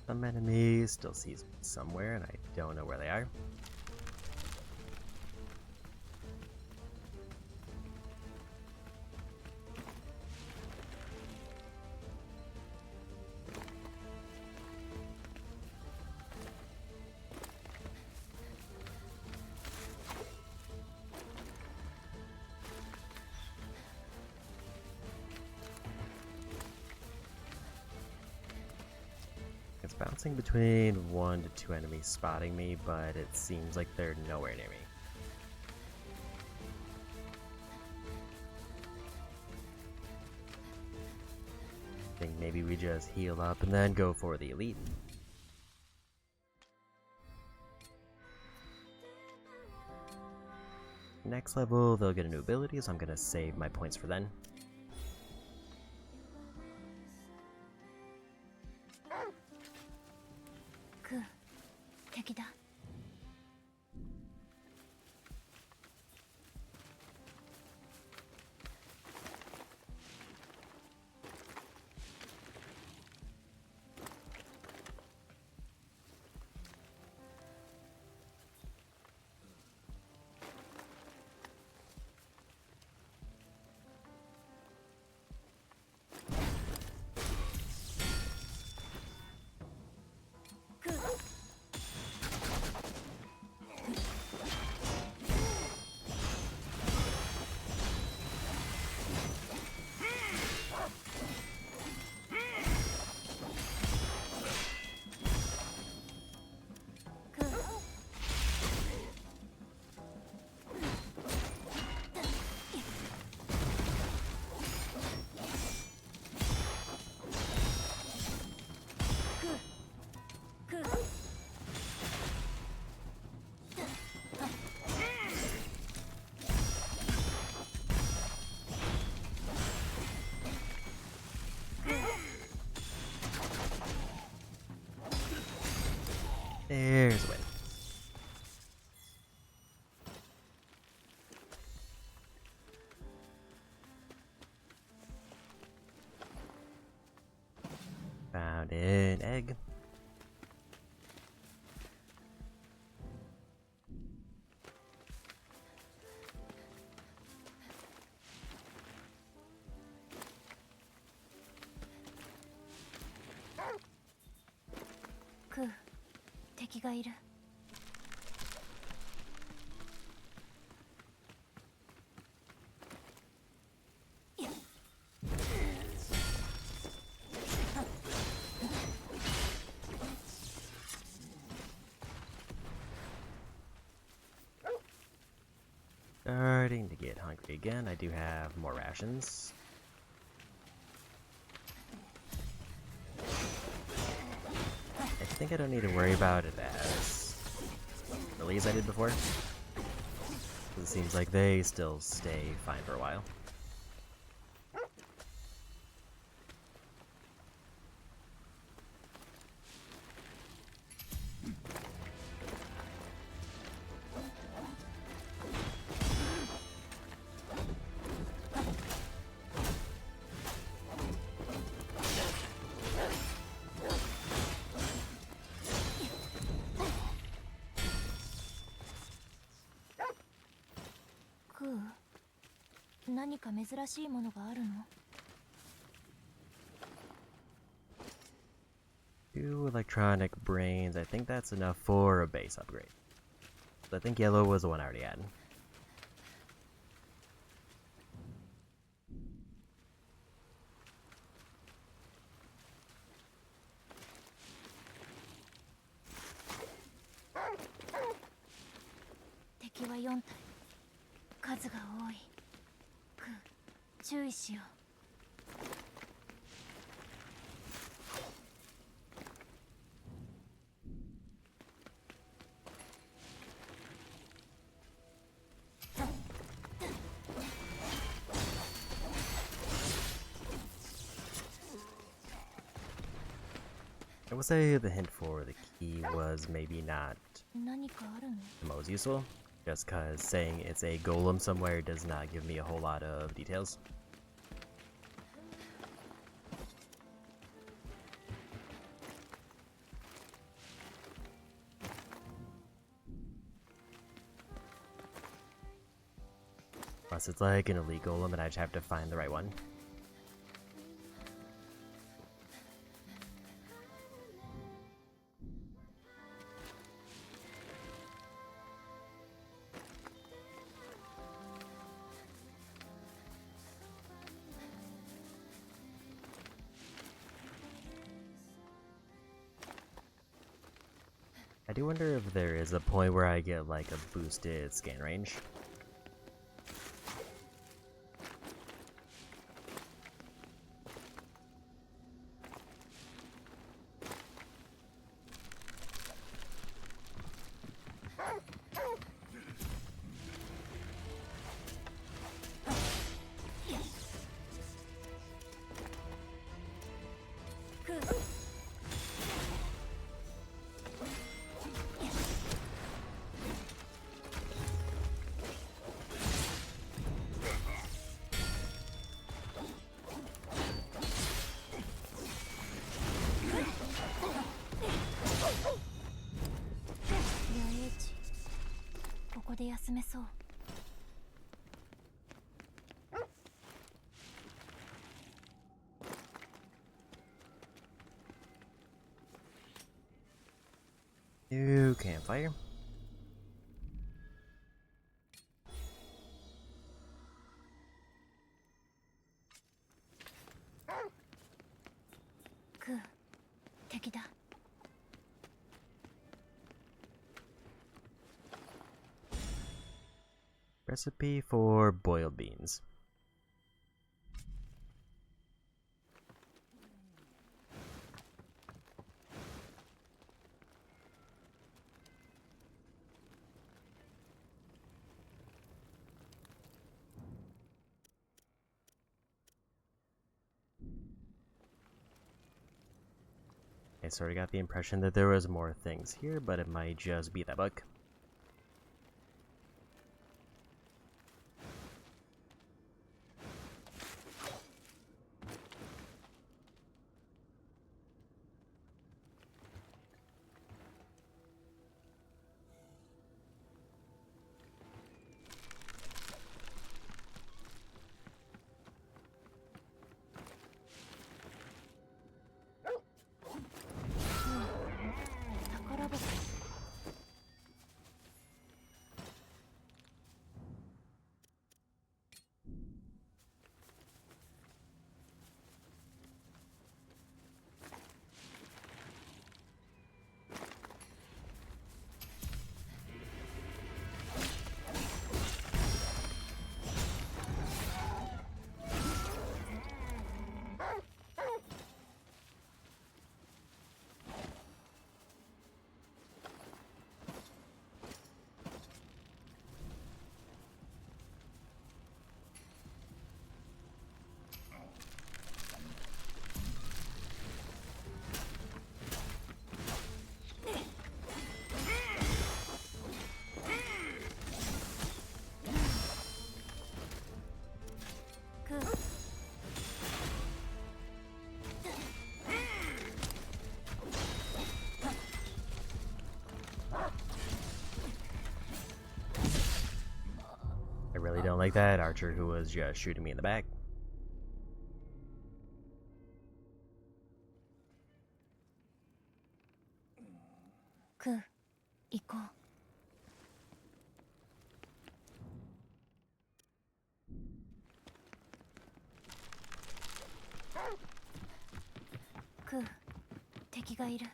S1: Some enemies still sees me somewhere, and I don't know where they are. It's bouncing between 1 to 2 enemies spotting me, but it seems like they're nowhere near me. I think maybe we just heal up and then go for the elite. Next level, they'll get a new ability, so I'm going to save my points for then.
S5: 敵だ。
S1: There's a win. Found an egg.
S5: クー、敵がいる。
S1: Starting to get hungry again. I do have more rations. I think I don't need to worry about it as early as I did before. 'Cause it seems like they still stay fine for a while.
S5: クー、何か珍しいものがあるの
S1: Two electronic brains. I think that's enough for a base upgrade. I think yellow was the one I already had.
S5: 敵は4体。数が多い。クー、注意しよう。
S1: I will say the hint for the key was maybe not
S5: 何かあるの
S1: the most useful, just cause saying it's a golem somewhere does not give me a whole lot of details. Unless it's like an elite golem and I just have to find the right one. I do wonder if there is a point where I get like a boosted scan range.
S5: こで休めそう。
S1: New campfire.
S5: Ku, 敵だ。
S1: Recipe for boiled beans. I sort of got the impression that there was more things here, but it might just be that book. I really don't like that archer who was just shooting me in the back.
S5: Ku, 行こう。Ku, 敵がいる。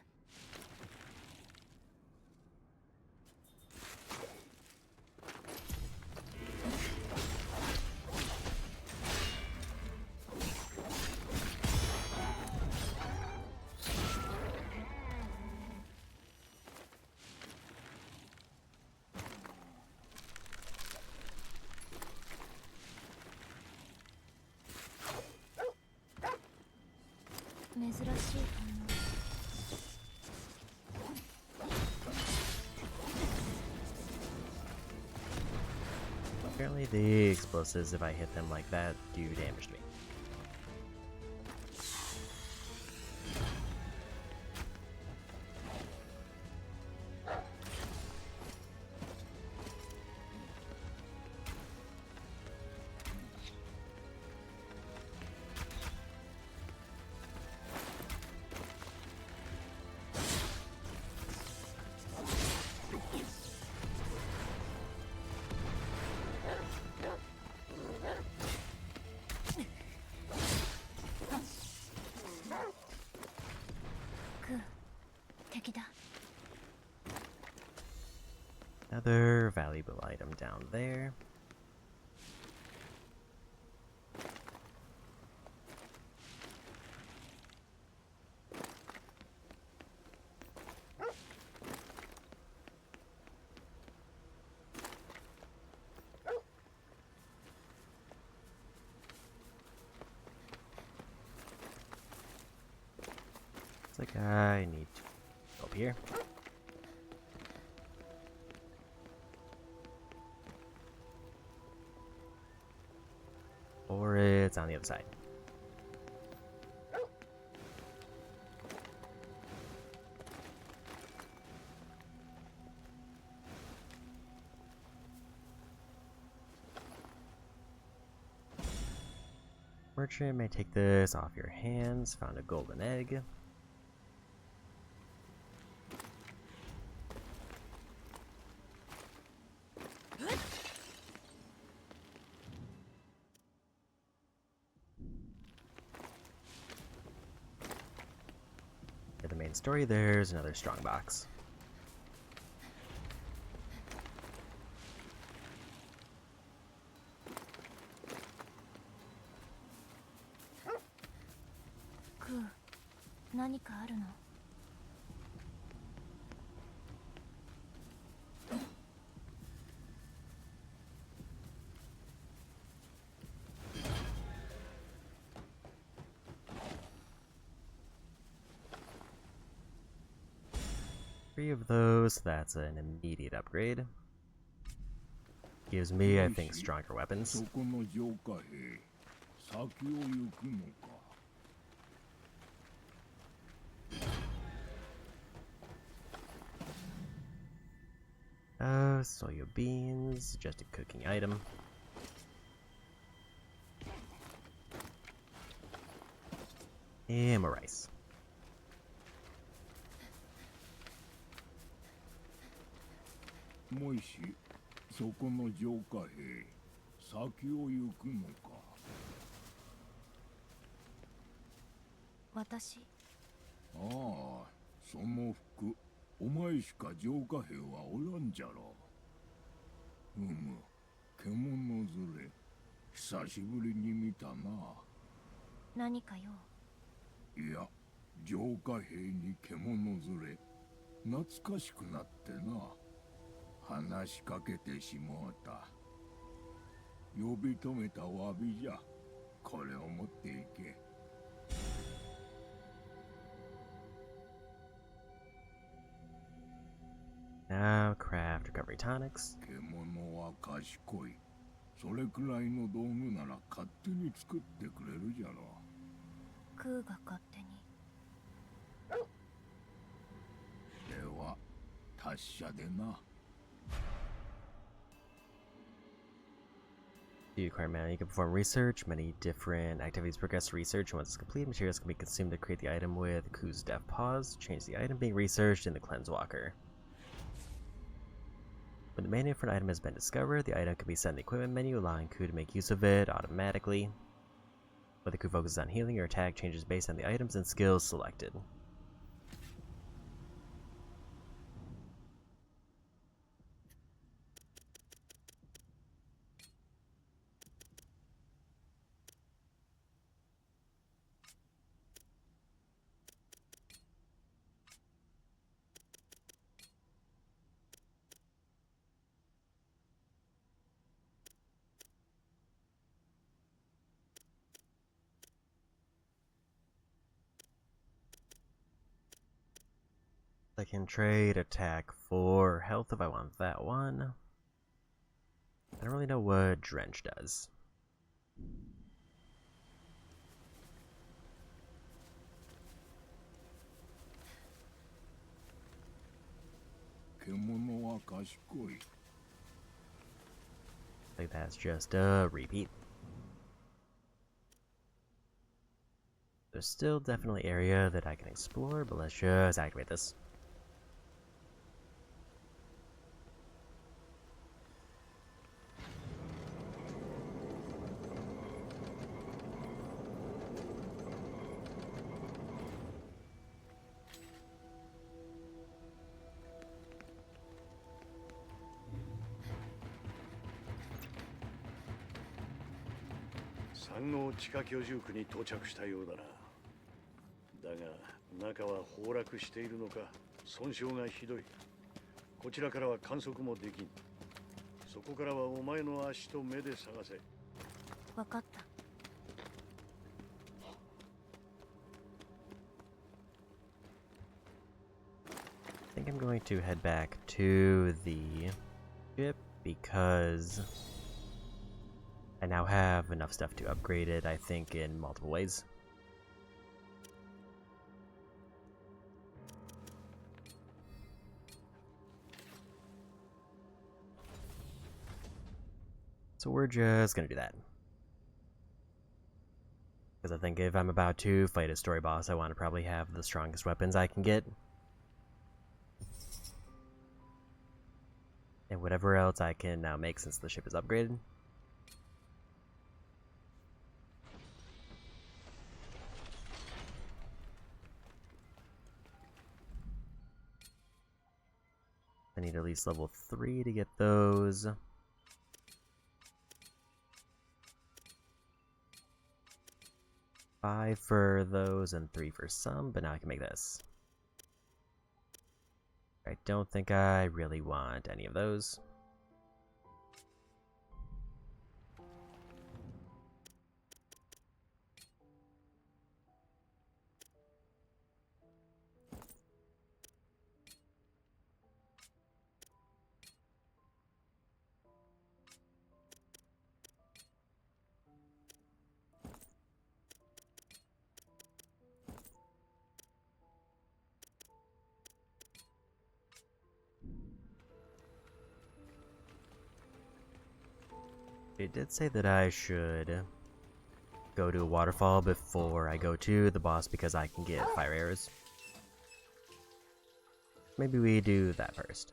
S5: 珍しい反応。
S1: Apparently the explosives, if I hit them like that, do damage to me.
S5: Ku, 敵だ。
S1: Another valuable item down there. It's like I need to go up here. Or it's on the other side. Merchant may take this off your hands. Found a golden egg. For the main story, there's another strong box.
S5: クー、何かあるの？Three
S1: of those, that's an immediate upgrade. Gives me, I think, stronger weapons.
S7: そこの浄化兵、先を行くのか。
S1: Soya beans, just a cooking item. And more rice.
S7: もしそこの浄化兵、先を行くのか。
S5: 私。
S7: ああ、その服、お前しか浄化兵はおらんじゃろう。獣連れ、久しぶりに見たな。
S5: 何かよ。
S7: いや、浄化兵に獣連れ、懐かしくなってな。話しかけてしもうた。呼び止めた詫びじゃ。これを持っていけ。
S1: Now craft recovery tonics.
S7: 獣は賢い。それくらいの道具なら勝手に作ってくれるじゃろう。
S5: クーが勝手に。
S7: では、達者でな。
S1: To acquire mana, you can perform research. Many different activities progress research, and once it's complete, materials can be consumed to create the item with Ku's Death Pause. Change the item being researched in the Cleanse Walker. When the main name for an item has been discovered, the item can be set in the equipment menu, allowing Ku to make use of it automatically. Whether Ku focuses on healing or attack changes based on the items and skills selected. I can trade attack for health if I want that one. I don't really know what Drench does. I think that's just a repeat. There's still definitely area that I can explore, but let's just activate this.
S3: 3号地下居住区に到着したようだな。だが中は崩落しているのか損傷がひどい。こちらからは観測もできん。そこからはお前の足と目で探せ。
S5: わかった。
S1: I think I'm going to head back to the ship because I now have enough stuff to upgrade it, I think, in multiple ways. So we're just gonna do that. Because I think if I'm about to fight a story boss, I want to probably have the strongest weapons I can get. And whatever else I can now make since the ship is upgraded. I need at least level 3 to get those. 5 for those and 3 for some, but now I can make this. I don't think I really want any of those. It did say that I should go to a waterfall before I go to the boss because I can get fire arrows. Maybe we do that first.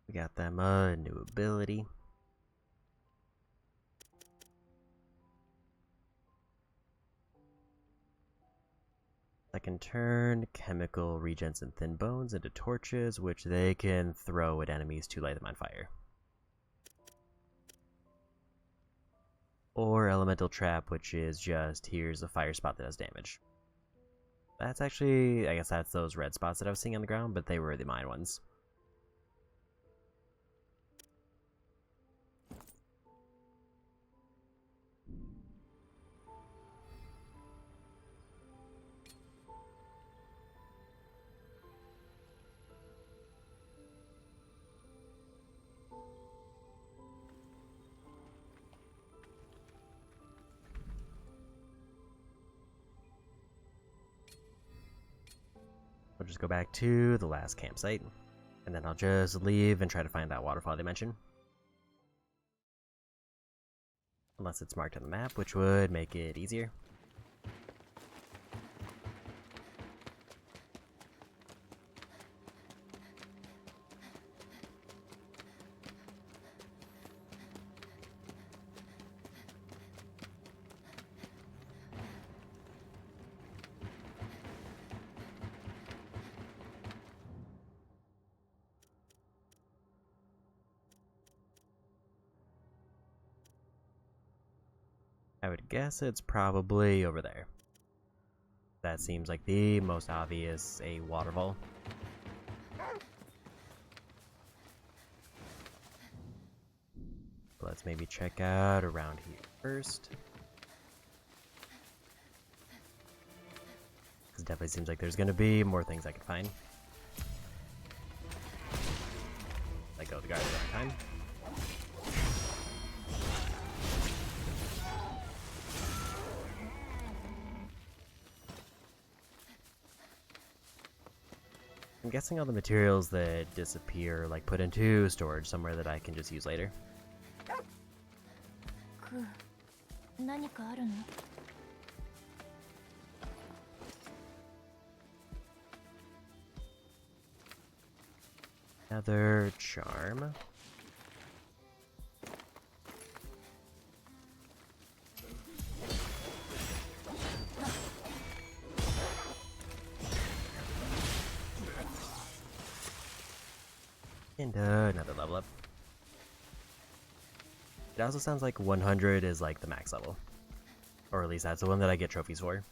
S1: We got them a new ability. I can turn chemical regents and thin bones into torches, which they can throw at enemies to light them on fire. Or elemental trap, which is just here's a fire spot that does damage. That's actually, I guess that's those red spots that I was seeing on the ground, but they were the mine ones. We'll just go back to the last campsite, and then I'll just leave and try to find that waterfall dimension. Unless it's marked on the map, which would make it easier. I would guess it's probably over there. That seems like the most obvious a waterfall. Let's maybe check out around here first. It definitely seems like there's going to be more things I can find. Let go of the guard at time. I'm guessing all the materials that disappear, like put into storage somewhere that I can just use later. Another charm. And another level up. It also sounds like 100 is like the max level. Or at least that's the one that I get trophies for.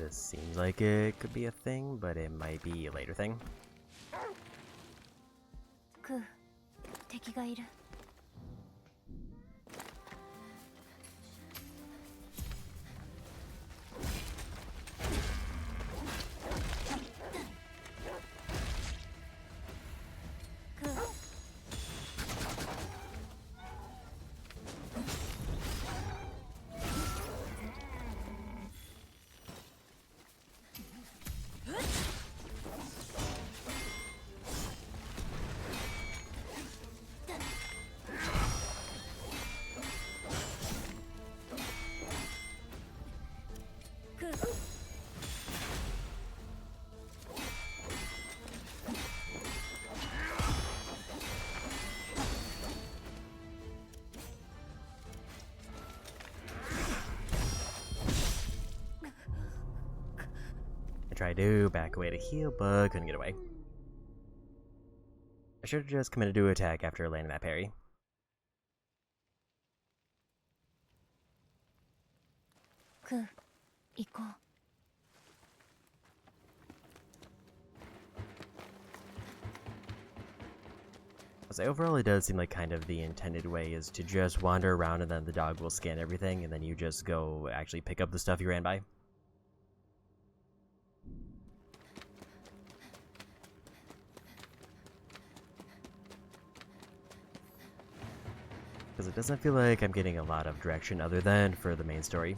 S1: This seems like it could be a thing, but it might be a later thing.
S5: クー、敵がいる。クー。
S1: I tried to back away to heal, but couldn't get away. I should have just committed to attack after landing that parry.
S5: クー、行こう。
S1: So overall, it does seem like kind of the intended way is to just wander around and then the dog will scan everything and then you just go actually pick up the stuff you ran by. Because it doesn't feel like I'm getting a lot of direction other than for the main story.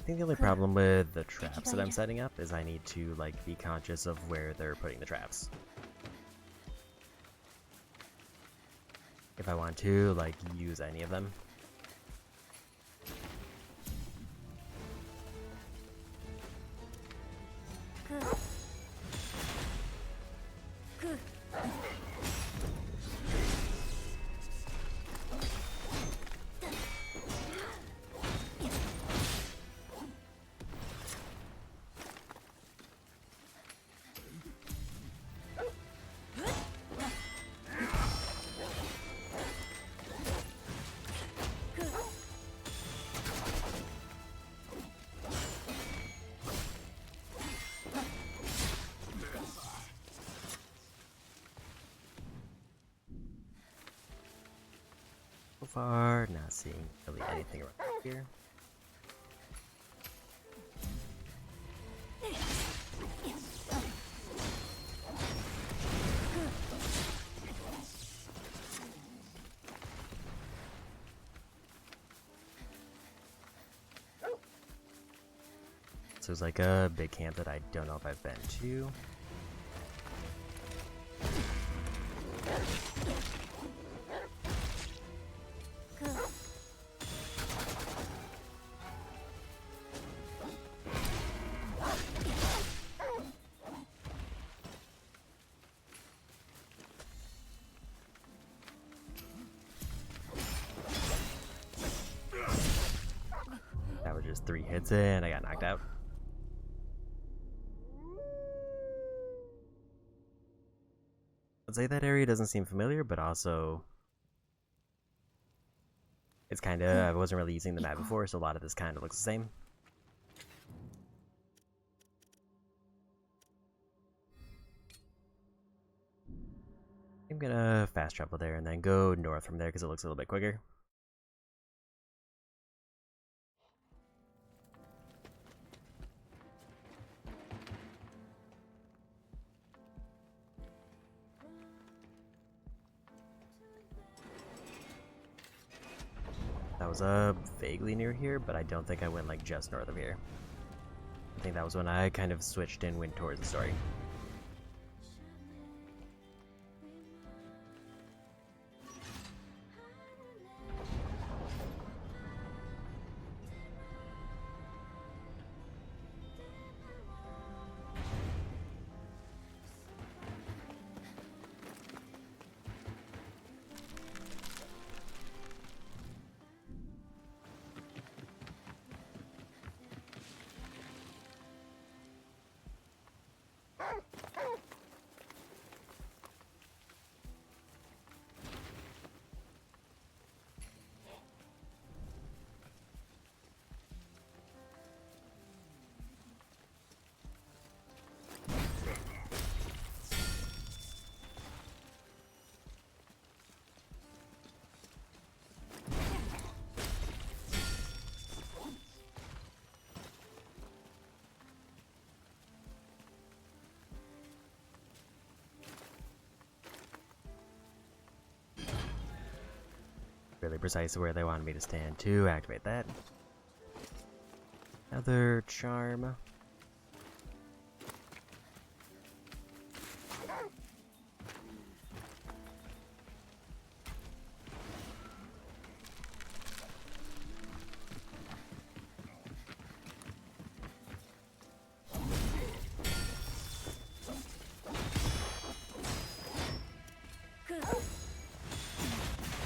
S1: I think the only problem with the traps that I'm setting up is I need to like be conscious of where they're putting the traps. If I want to like use any of them. So far, not seeing really anything around here. So there's like a big camp that I don't know if I've been to. That was just 3 hits and I got knocked out. I'd say that area doesn't seem familiar, but also it's kind of, I wasn't really using the map before, so a lot of this kind of looks the same. I'm gonna fast travel there and then go north from there because it looks a little bit quicker. That was vaguely near here, but I don't think I went like just north of here. I think that was when I kind of switched and went towards the story. really precise where they wanted me to stand to activate that. Another charm.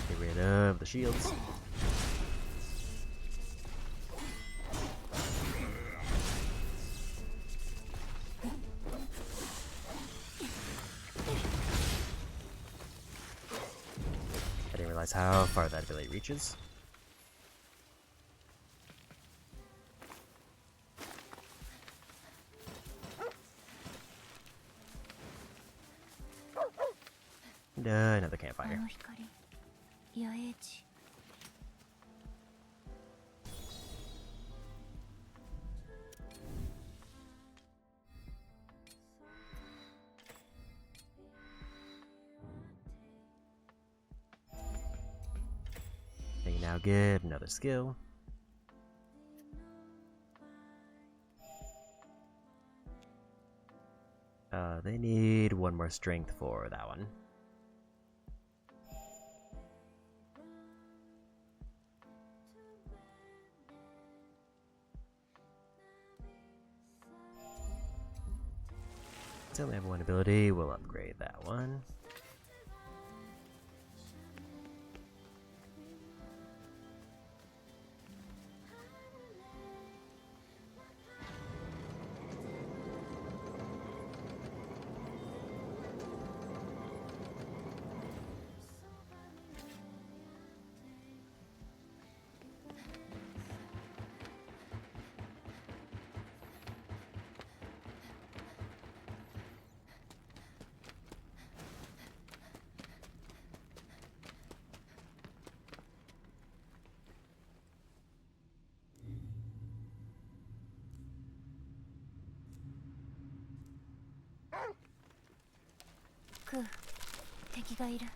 S1: Get rid of the shields. I didn't realize how far that ability reaches. And another
S5: あ
S1: campfire.
S5: の光、野営地。
S1: They now get another skill. They need one more strength for that one. They only have one ability, we'll upgrade that one.
S5: クー、敵がいる。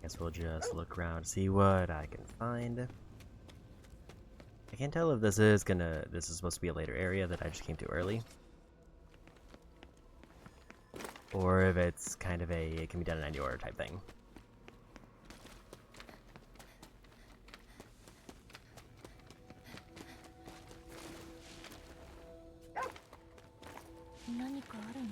S1: Guess we'll just look around, see what I can find. I can't tell if this is supposed to be a later area that I just came to early. Or if it's kind of it can be done in any order type thing.
S5: 何かあるの？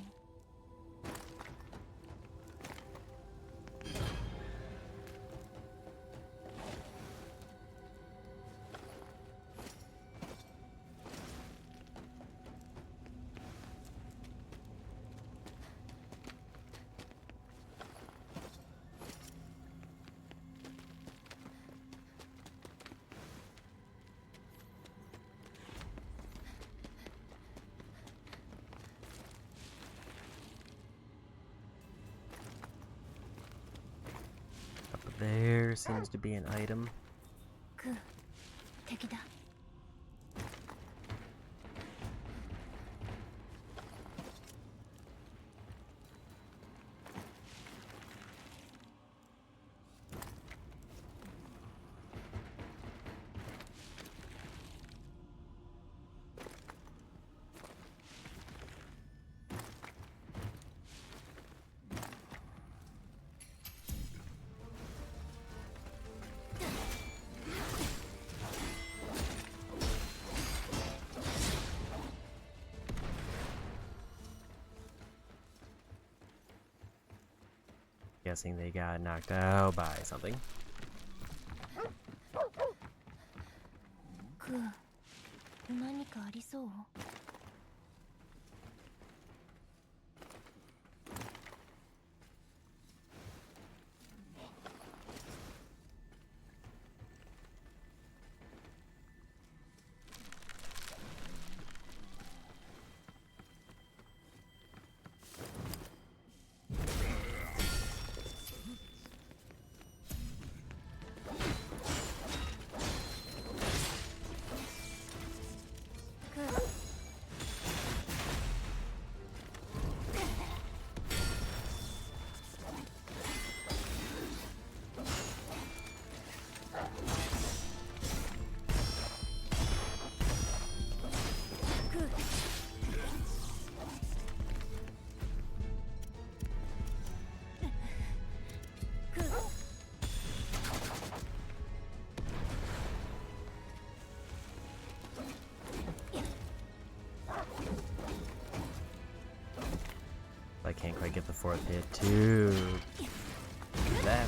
S1: Up there seems to be an item.
S5: クー、敵だ。
S1: Guessing they got knocked out by something.
S5: クー、何かありそう？
S1: I can't quite get the fourth hit too. That.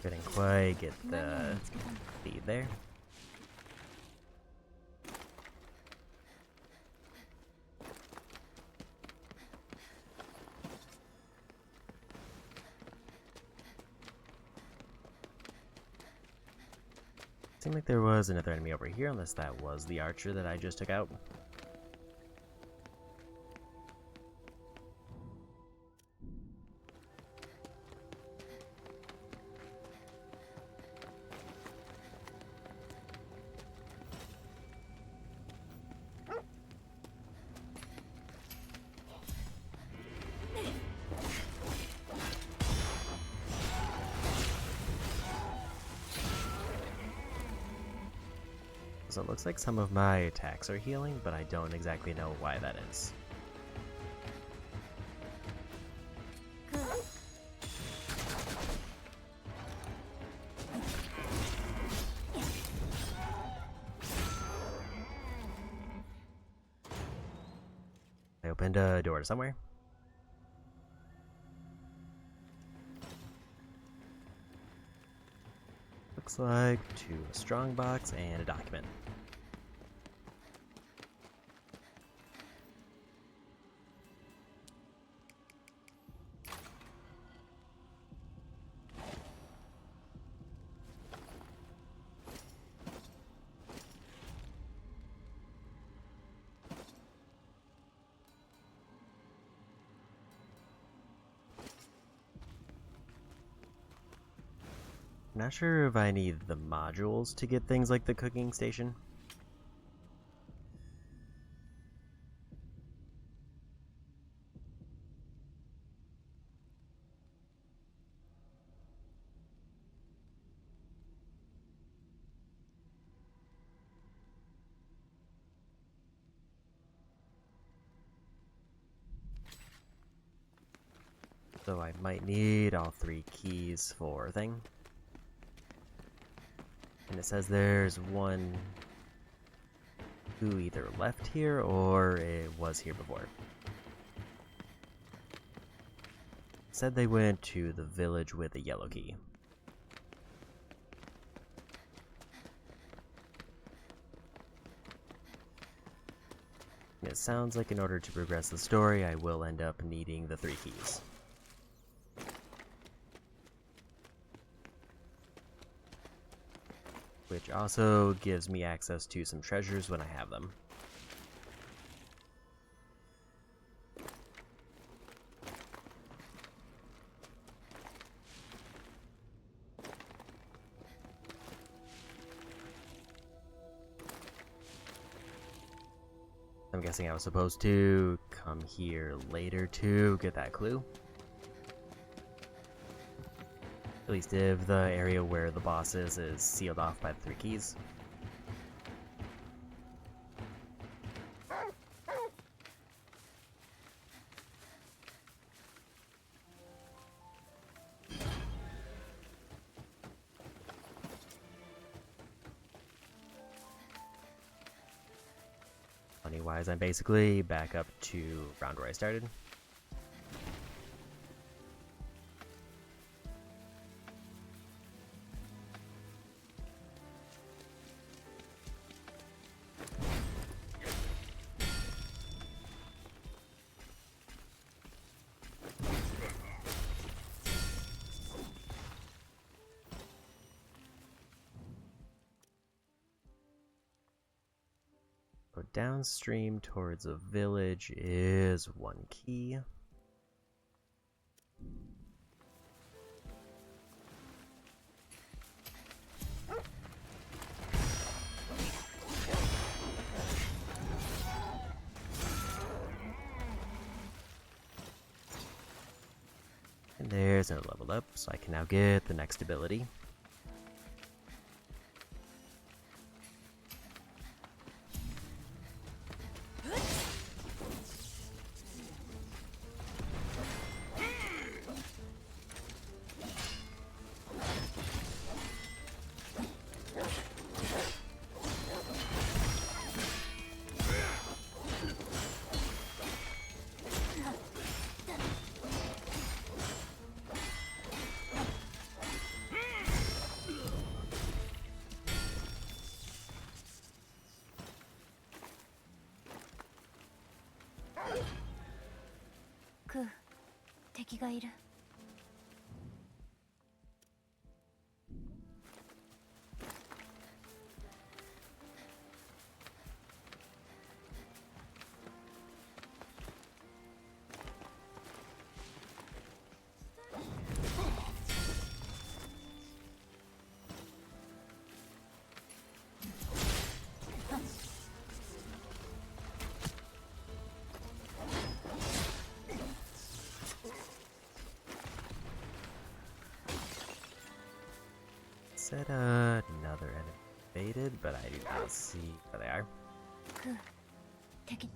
S1: Couldn't quite get the lead there. Seemed like there was another enemy over here, unless that was the archer that I just took out. So it looks like some of my attacks are healing, but I don't exactly know why that is. I opened a door to somewhere. Looks like to a strong box and a document. Not sure if I need the modules to get things like the cooking station. So I might need all 3 keys for a thing. And it says there's one who either left here or it was here before. It said they went to the village with a yellow key. It sounds like in order to progress the story, I will end up needing the 3 keys. Which also gives me access to some treasures when I have them. I'm guessing I was supposed to come here later to get that clue. At least if the area where the boss is sealed off by the 3 keys. Funny-wise, I'm basically back up to around where I started. Go downstream towards a village is 1 key. And there's another level up, so I can now get the next ability.
S5: クー、敵がいる。
S1: Said another enemy invaded, but I do not see where they are.
S5: クー、敵。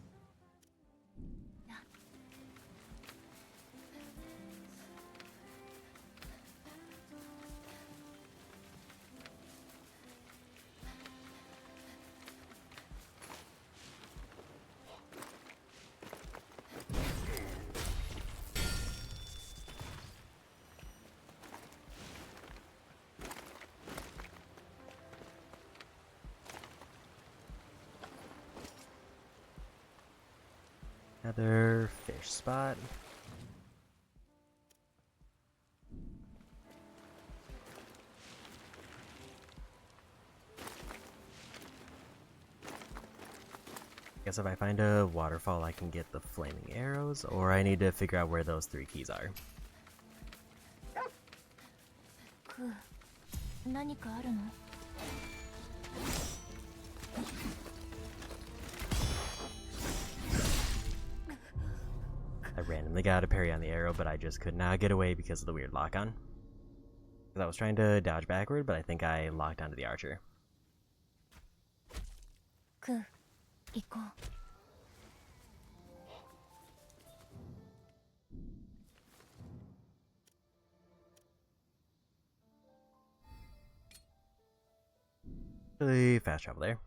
S1: Another fish spot. Guess if I find a waterfall, I can get the flaming arrows, or I need to figure out where those 3 keys are.
S5: クー、何かあるの？
S1: I randomly got a parry on the arrow, but I just could not get away because of the weird lock-on. Because I was trying to dodge backward, but I think I locked onto the archer.
S5: クー、行こう。
S1: Really fast travel there.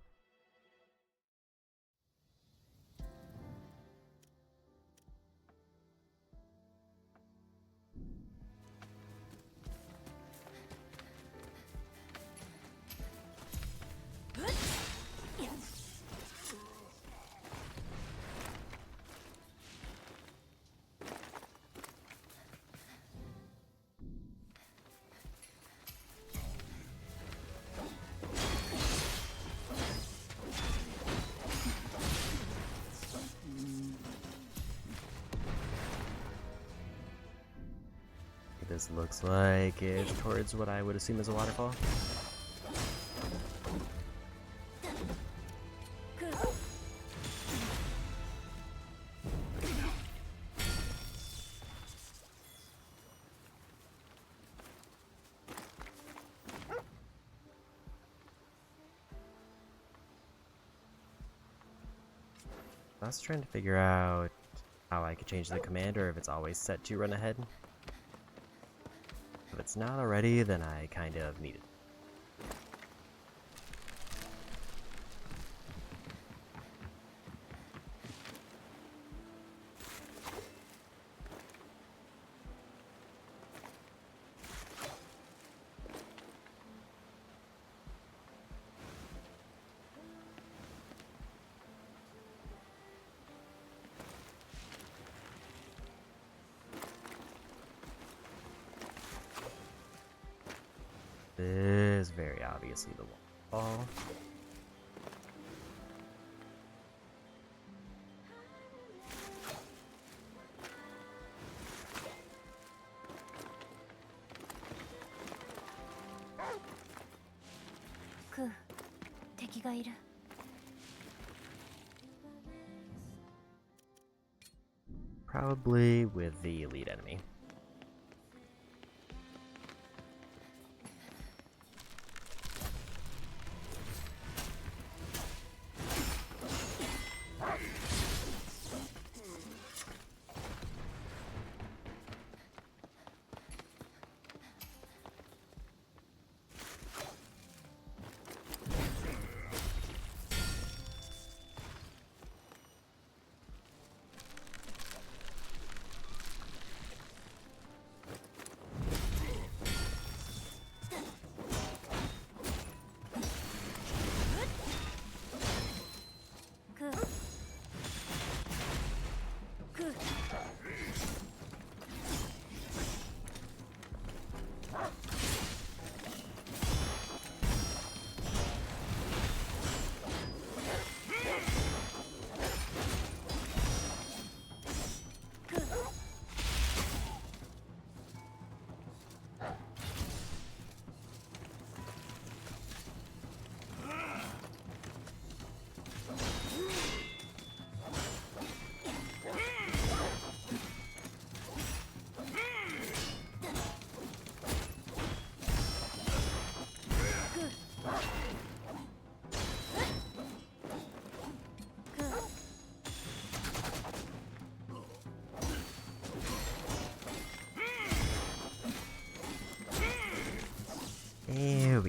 S1: This looks like it's towards what I would assume is a waterfall. I was trying to figure out how I could change the command or if it's always set to run ahead. If it's not already, then I kind of need it. This is very obviously the wall.
S5: Ku, 敵がいる。
S1: Probably with the elite enemy.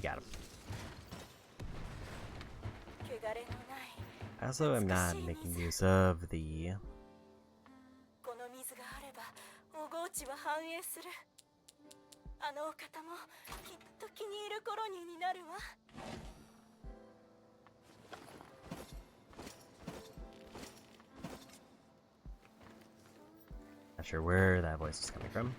S1: got him. I also am not making use of the...
S5: この水があればお河内は繁栄する。あのお方もきっと気に入るコロニーになるわ。
S1: Not sure where that voice is coming from.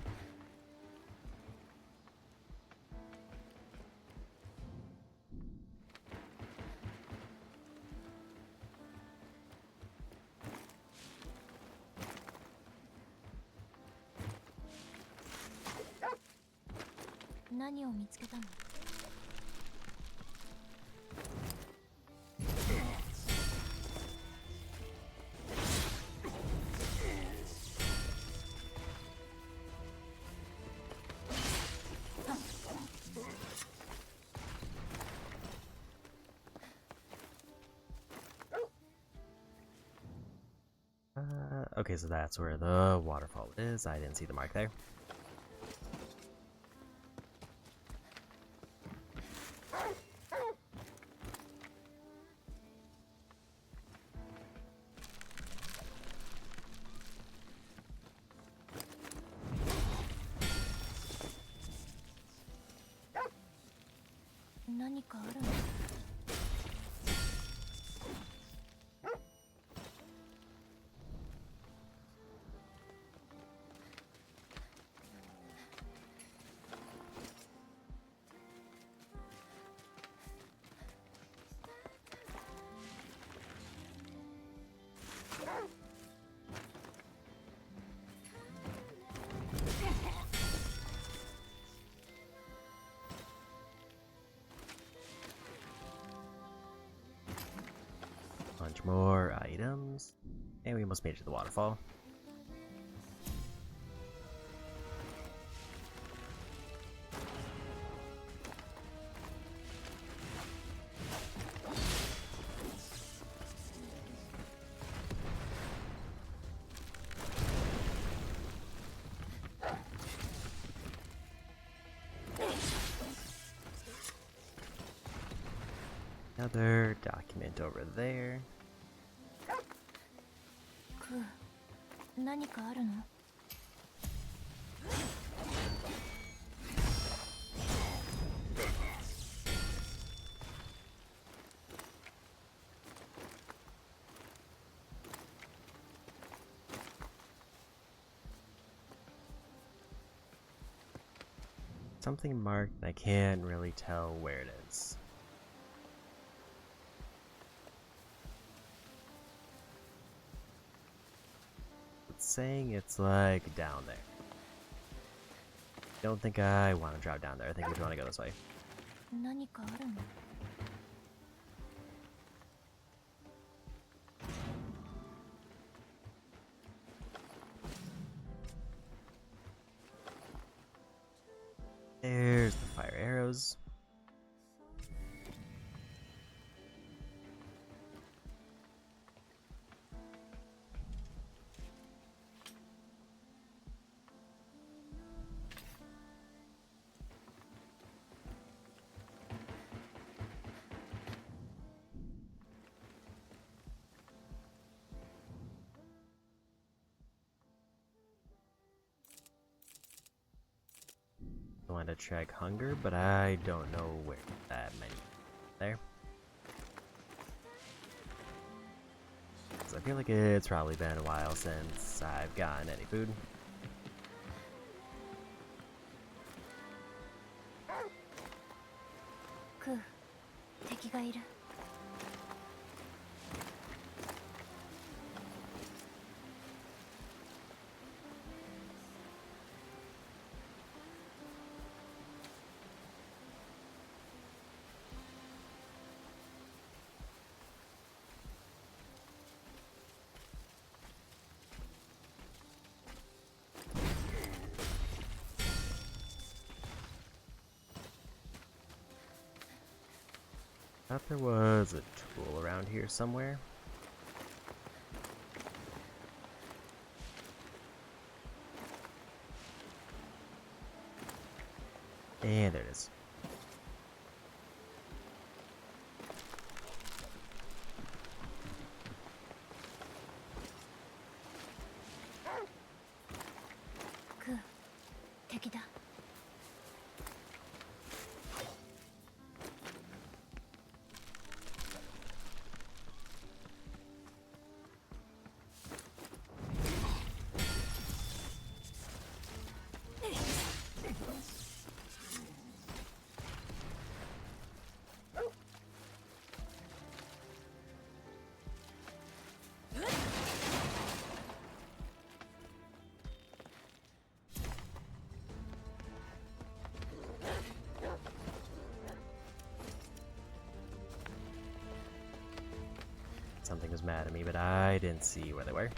S5: What 何を見つけたの?
S1: Okay, so that's where the waterfall is. I didn't see the mark there. Bunch more items. And we almost made it to the waterfall. Another document over there.
S5: 何かあるの?
S1: Something marked, I can't really tell where it is. It's saying it's like down there. Don't think I want to drop down there. I think we want to go this way.
S5: 何かあるの?
S1: There's the fire arrows. I want to check hunger, but I don't know where that many there. So I feel like it's probably been a while since I've gotten any food.
S5: Ku, 敵がいる.
S1: Thought there was a tool around here somewhere. And there it is.
S5: 敵だ。
S1: Something was mad at me, but I didn't see where they were.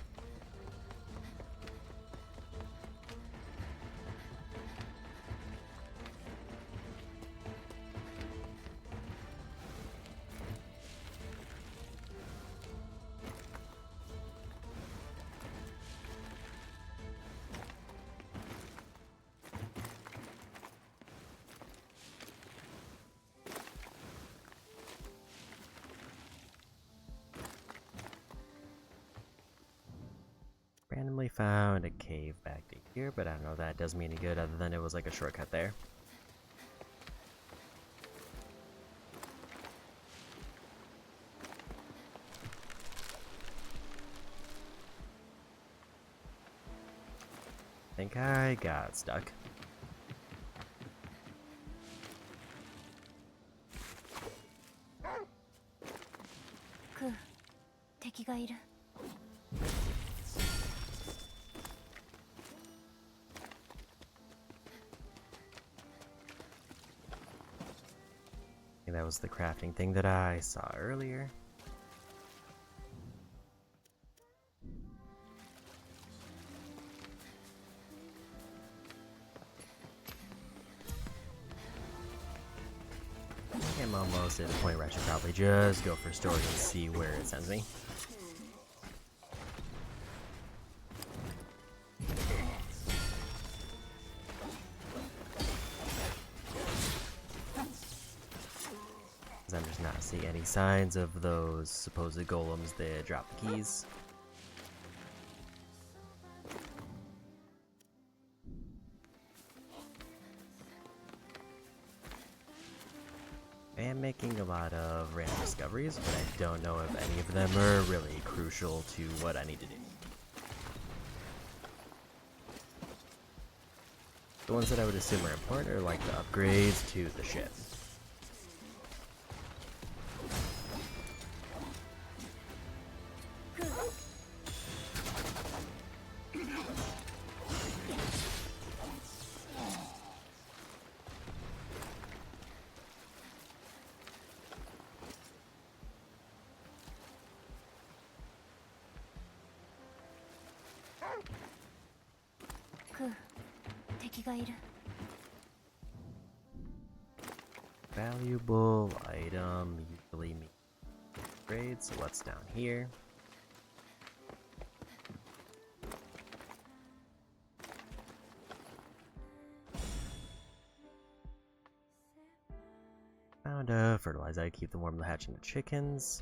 S1: Randomly found a cave back to here, but I don't know if that does me any good other than it was like a shortcut there. I think I got stuck.
S5: クー、敵がいる。
S1: I think that was the crafting thing that I saw earlier. I'm almost at the point where I should probably just go for storage and see where it sends me. I'm just not seeing any signs of those supposed golems that drop the keys. I am making a lot of random discoveries, but I don't know if any of them are really crucial to what I need to do. The ones that I would assume are important are like the upgrades to the ship. Valuable item usually means upgrades, so what's down here? Found a fertilizer to keep them warm to hatching the chickens.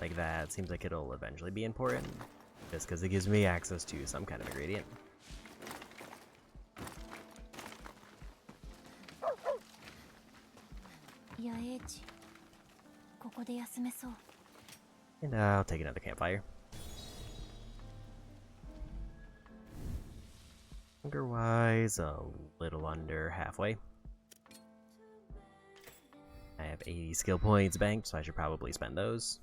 S1: Like that, seems like it'll eventually be important, just because it gives me access to some kind of ingredient. And I'll take another campfire. Hunger-wise, a little under halfway. I have 80 skill points banked, so I should probably spend those.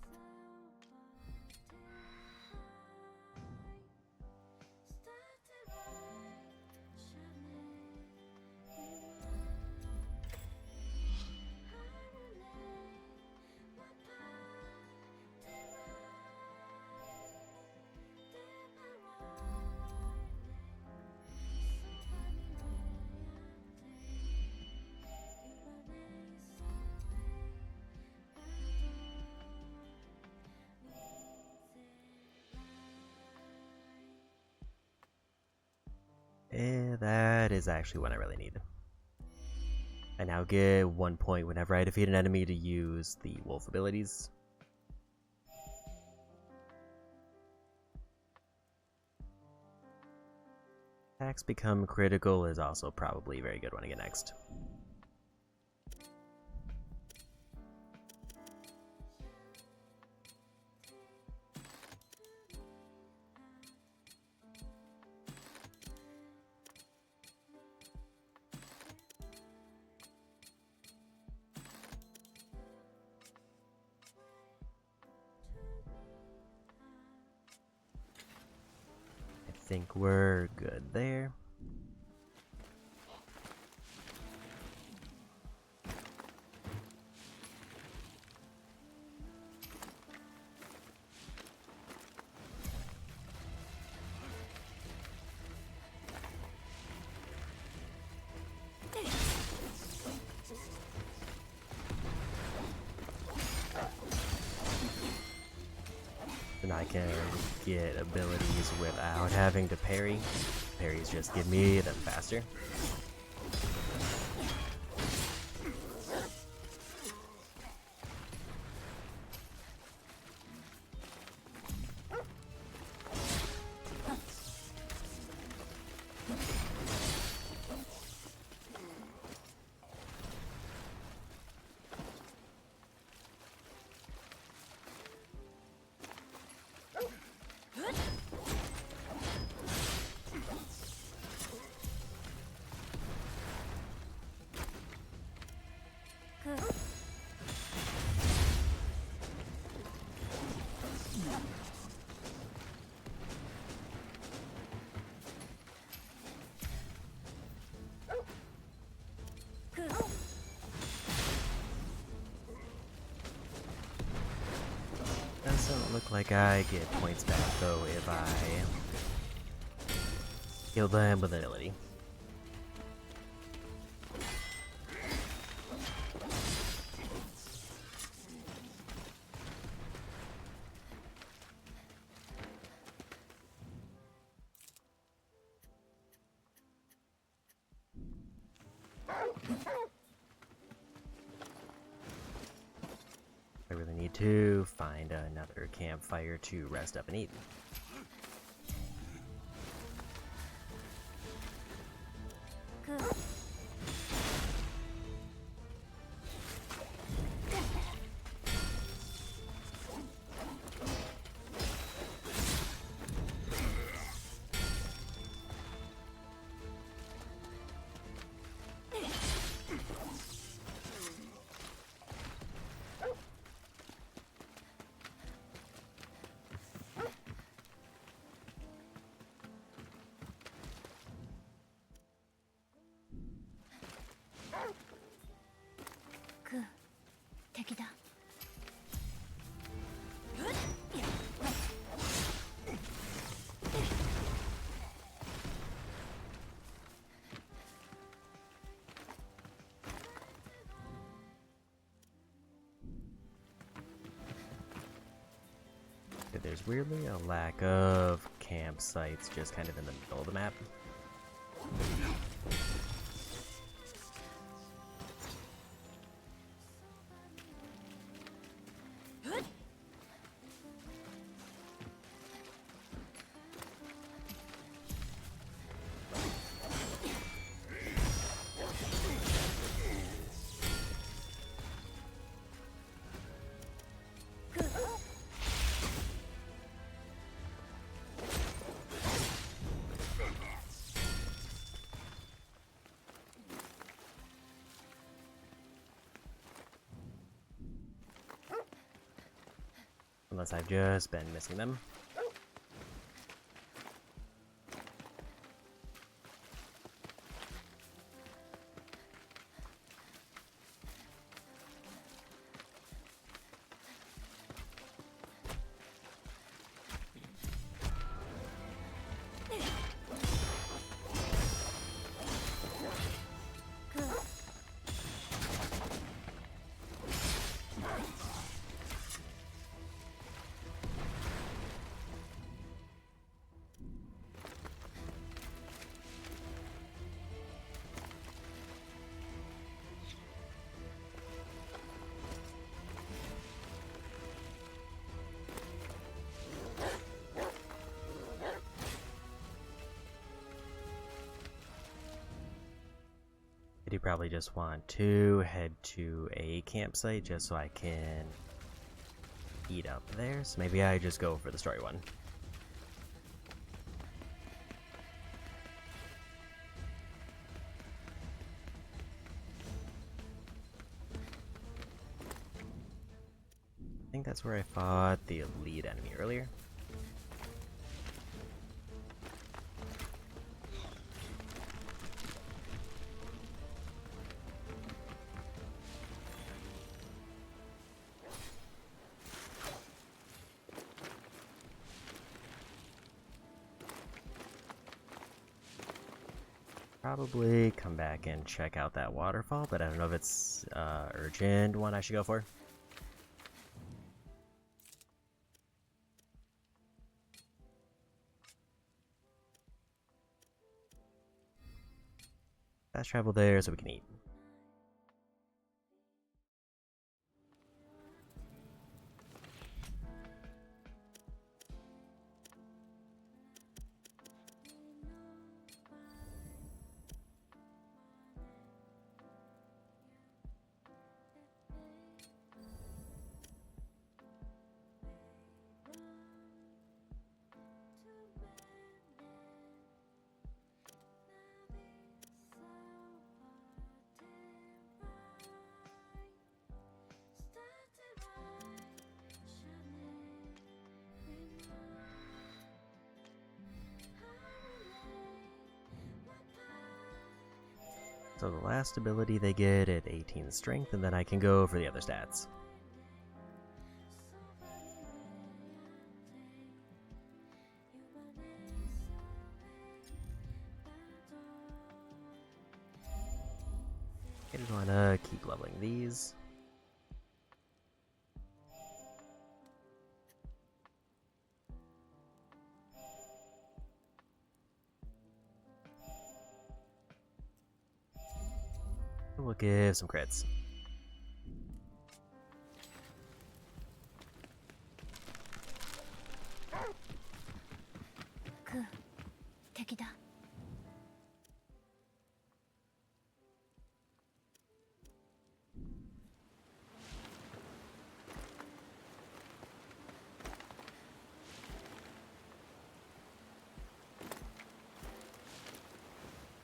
S1: That is actually what I really need. I now get 1 point whenever I defeat an enemy to use the wolf abilities. Attacks become critical is also probably a very good one to get next. I think we're good there. And I can get abilities without having to parry. Parries just give me them faster. Doesn't look like I get points back though if I kill them with ability. I really need to find another campfire to rest up and eat. There's weirdly a lack of campsites just kind of in the middle of the map. Unless I've just been missing them. I do probably just want to head to a campsite just so I can eat up there. So maybe I just go for the story one. I think that's where I fought the lead enemy earlier. Probably come back and check out that waterfall, but I don't know if it's urgent one I should go for. Fast travel there so we can eat. So the last ability they get at 18 strength, and then I can go for the other stats. I just want to keep leveling these. We'll give some crits.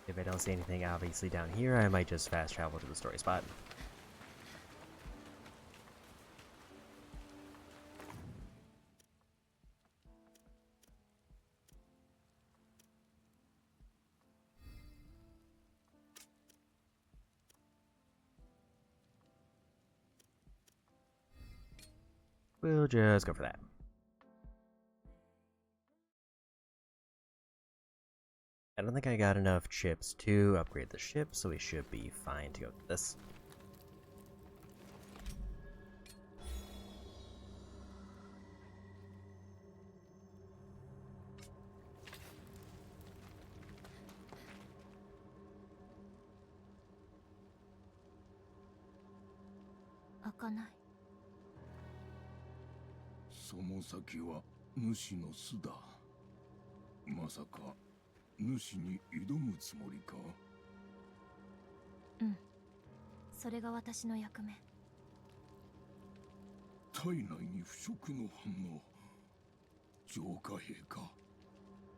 S1: If I don't see anything obviously down here, I might just fast travel to the story spot. We'll just go for that. I don't think I got enough chips to upgrade the ship, so we should be fine to go to this.
S5: Okanai.
S7: その先は主の巣だ。まさか主に挑むつもりか？
S5: うん。それが私の役目。
S7: 体内に腐食の反応。浄化兵か。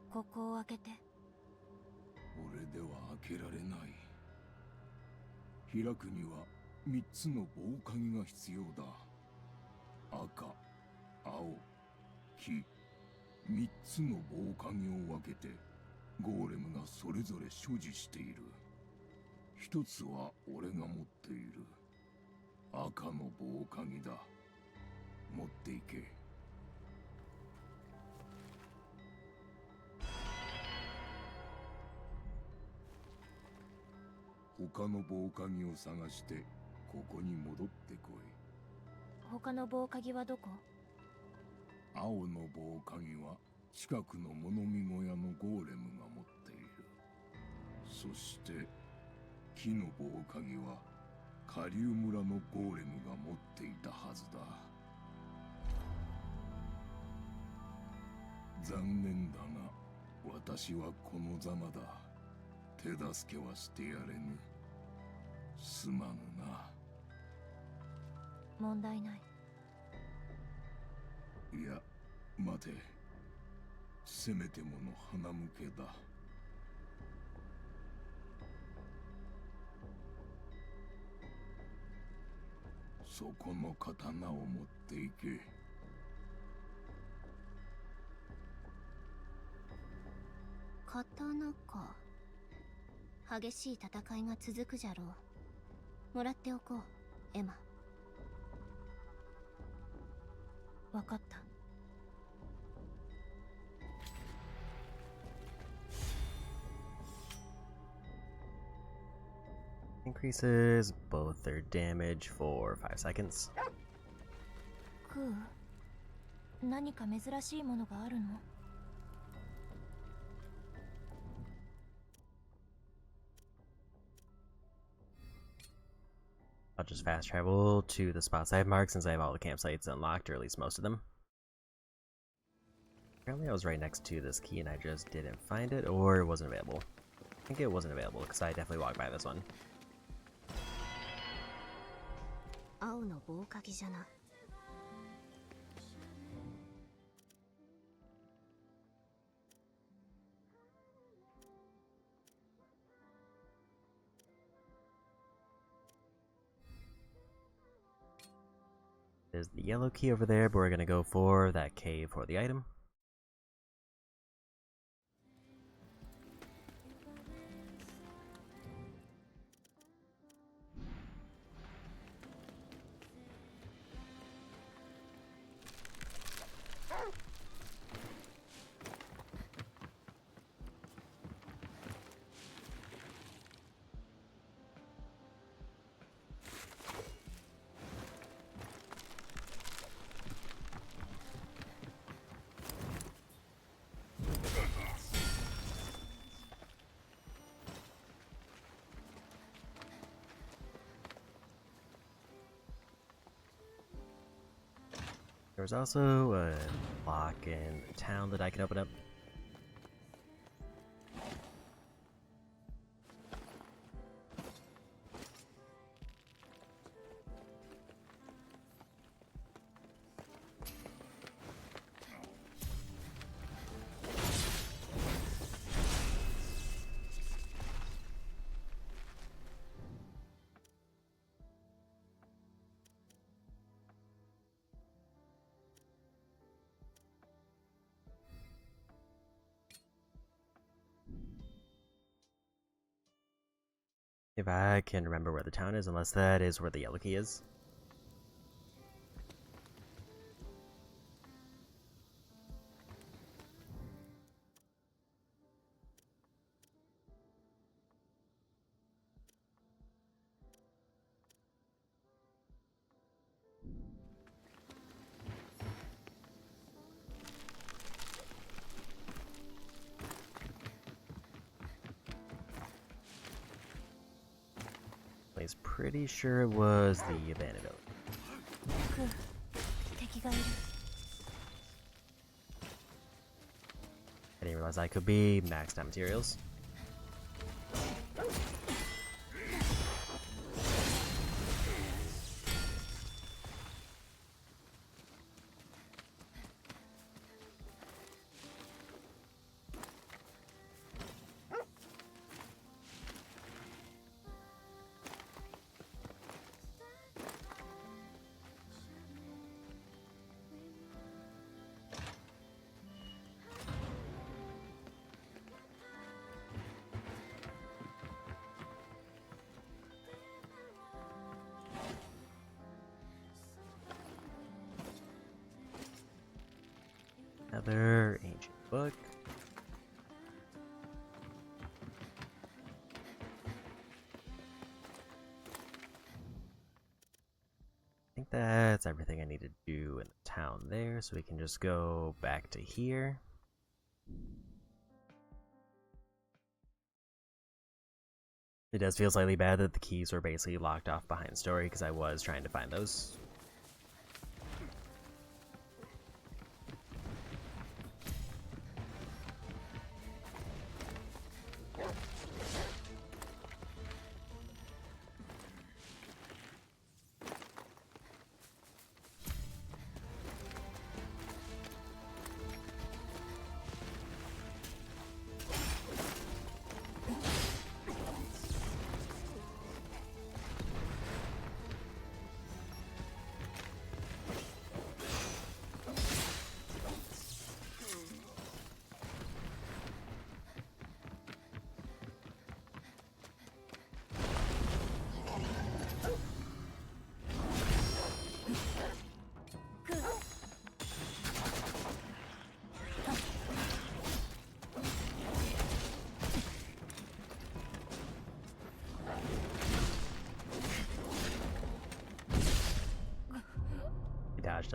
S5: ここを開けて。
S7: 俺では開けられない。開くには3つの棒鍵が必要だ。赤、青、黄、3つの棒鍵を分けてゴーレムがそれぞれ所持している。一つは俺が持っている。赤の棒鍵だ。持っていけ。他の棒鍵を探してここに戻ってこい。
S5: 他の棒鍵はどこ？
S7: 青の棒鍵は近くの物見小屋のゴーレムが持っている。そして木の棒鍵は下流村のゴーレムが持っていたはずだ。残念だが私はこのざまだ。手助けはしてやれぬ。すまぬな。
S5: 問題ない。
S7: いや、待て。せめてもの鼻向けだ。そこの刀を持っていけ。
S2: 刀か。激しい戦いが続くじゃろう。もらっておこう、エマ。
S5: わかった。
S1: Increases both their damage for 5 seconds.
S5: クー、何か珍しいものがあるの？I'll
S1: just fast travel to the spots I have marked since I have all the campsites unlocked, or at least most of them. Apparently I was right next to this key and I just didn't find it, or it wasn't available. I think it wasn't available because I definitely walked by this one.
S2: 青の棒かぎじゃな。
S1: There's the yellow key over there, but we're gonna go for that cave for the item. There's also a lock in the town that I can open up. If I can remember where the town is, unless that is where the yellow key is. He's pretty sure it was the abandoned village.
S5: クー、敵がいる。
S1: I didn't realize I could be maxed out materials. Another ancient book. I think that's everything I need to do in the town there, so we can just go back to here. It does feel slightly bad that the keys were basically locked off behind story because I was trying to find those.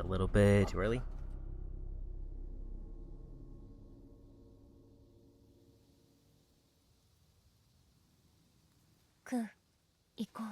S1: a little bit too early.
S5: クー、行こう。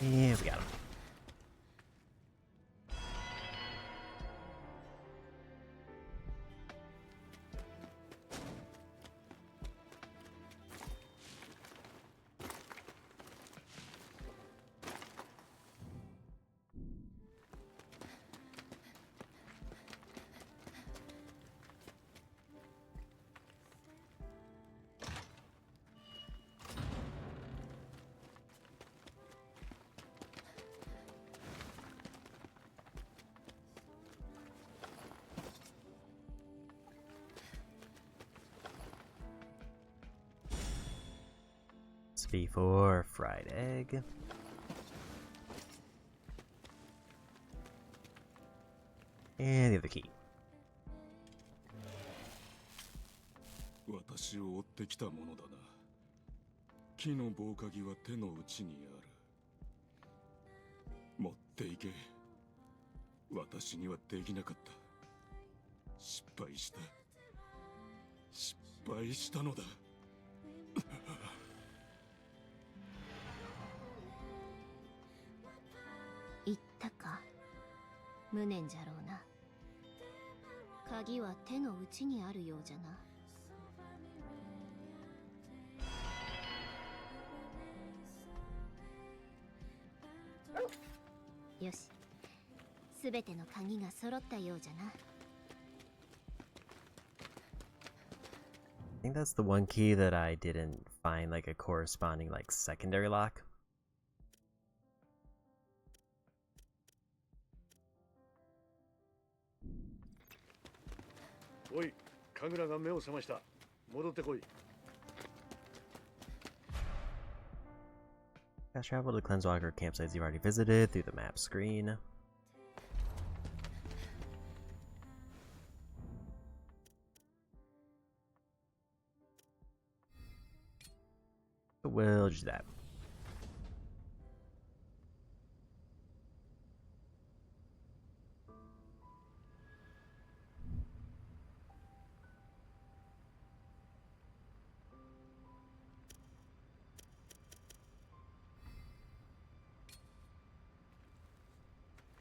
S1: Yeah, we got him. It's V4 fried egg. And the other key.
S4: 私を追ってきたものだな。木の棒鍵は手の内にある。持っていけ。私にはできなかった。失敗した。失敗したのだ。
S2: 言ったか、無念じゃろうな。鍵は手の内にあるようじゃな。よし、すべての鍵が揃ったようじゃな。
S1: I think that's the one key that I didn't find like a corresponding like secondary lock.
S3: Oi, 神楽が目を覚ました。戻ってこい。
S1: Fast travel to Cleansewalker campsites you've already visited through the map screen. We'll just do that.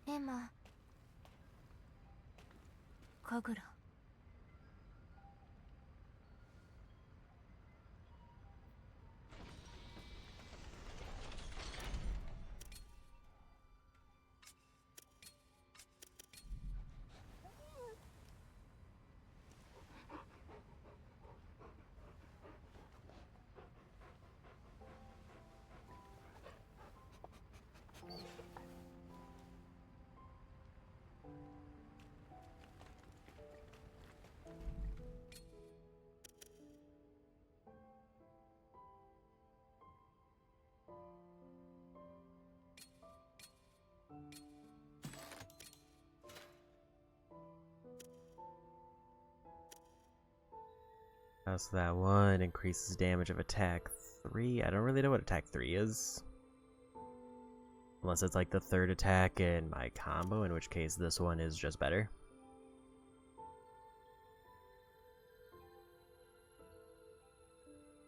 S5: Emma. 神楽。
S1: So that one increases damage of attack 3. I don't really know what attack 3 is. Unless it's like the third attack in my combo, in which case this one is just better.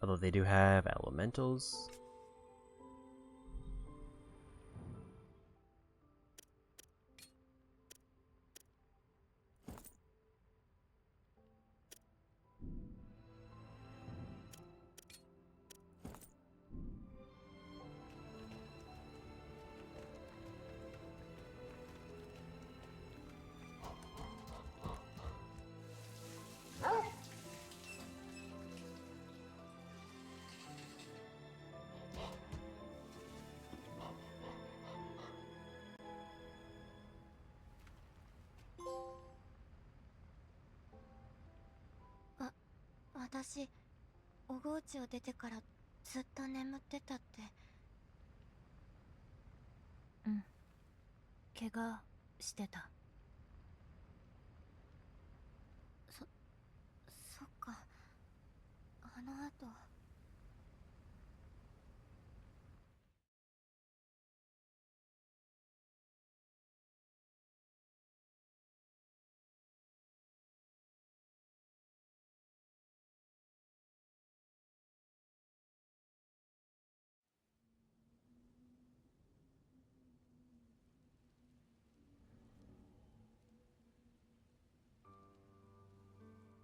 S1: Although they do have elementals.
S5: 私、おごうちを出てからずっと眠ってたって。うん。怪我してた。そっか。あの後。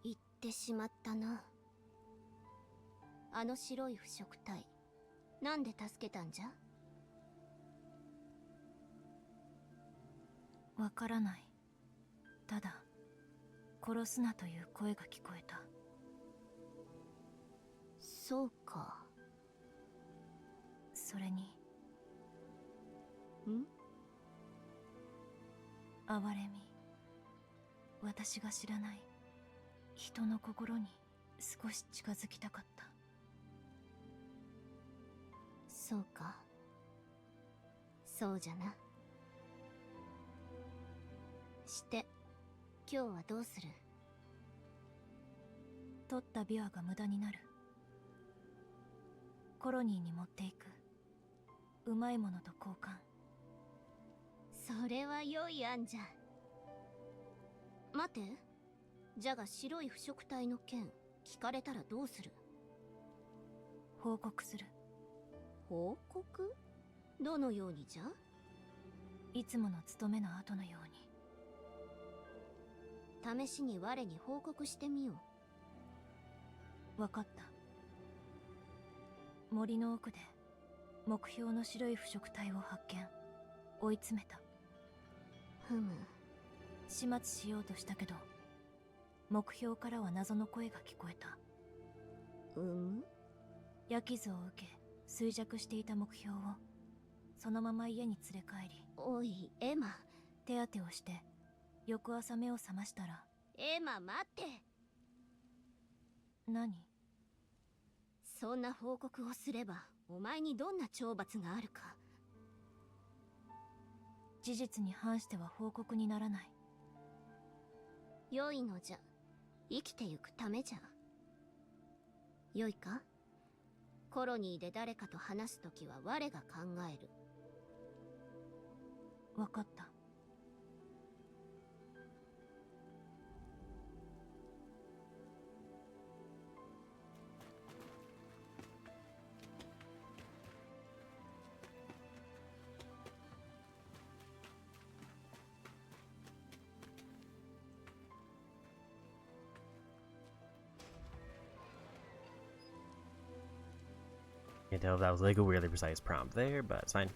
S2: 言ってしまったな。あの白い腐食体、なんで助けたんじゃ？
S5: わからない。ただ、殺すなという声が聞こえた。
S2: そうか。
S5: それに、哀れみ。私が知らない人の心に少し近づきたかった。
S2: そうか。そうじゃな。して、今日はどうする？
S5: 取った琵琶が無駄になる。コロニーに持っていく。うまいものと交換。
S2: それは良い案じゃ。待て。じゃが白い腐食体の件、聞かれたらどうする？
S5: 報告する。
S2: 報告？どのようにじゃ？
S5: いつもの務めの後のように。
S2: 試しに我に報告してみよ
S5: う。わかった。森の奥で目標の白い腐食体を発見。追い詰めた。
S2: ふむ。
S5: 始末しようとしたけど、目標からは謎の声が聞こえた。焼き傷を受け衰弱していた目標をそのまま家に連れ帰り。
S2: おいエマ。
S5: 手当てをして翌朝目を覚ましたら。
S2: エマ待って。
S5: 何？
S2: そんな報告をすればお前にどんな懲罰があるか。
S5: 事実に反しては報告にならない。
S2: 良いのじゃ。生きてゆくためじゃ。良いか？コロニーで誰かと話すときは我が考える。
S5: わかった。
S1: Can't tell if that was like a weirdly precise prompt there, but it's fine.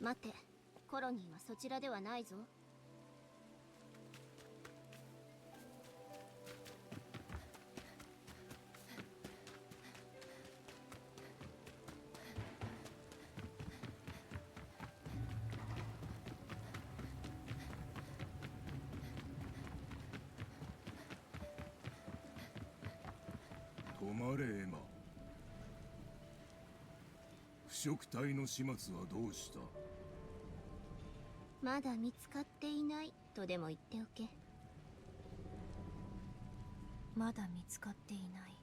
S2: 待て、コロニーはそちらではないぞ。
S7: 止まれエマ。腐食体の始末はどうした？
S2: まだ見つかっていないとでも言っておけ。
S5: まだ見つかっていない。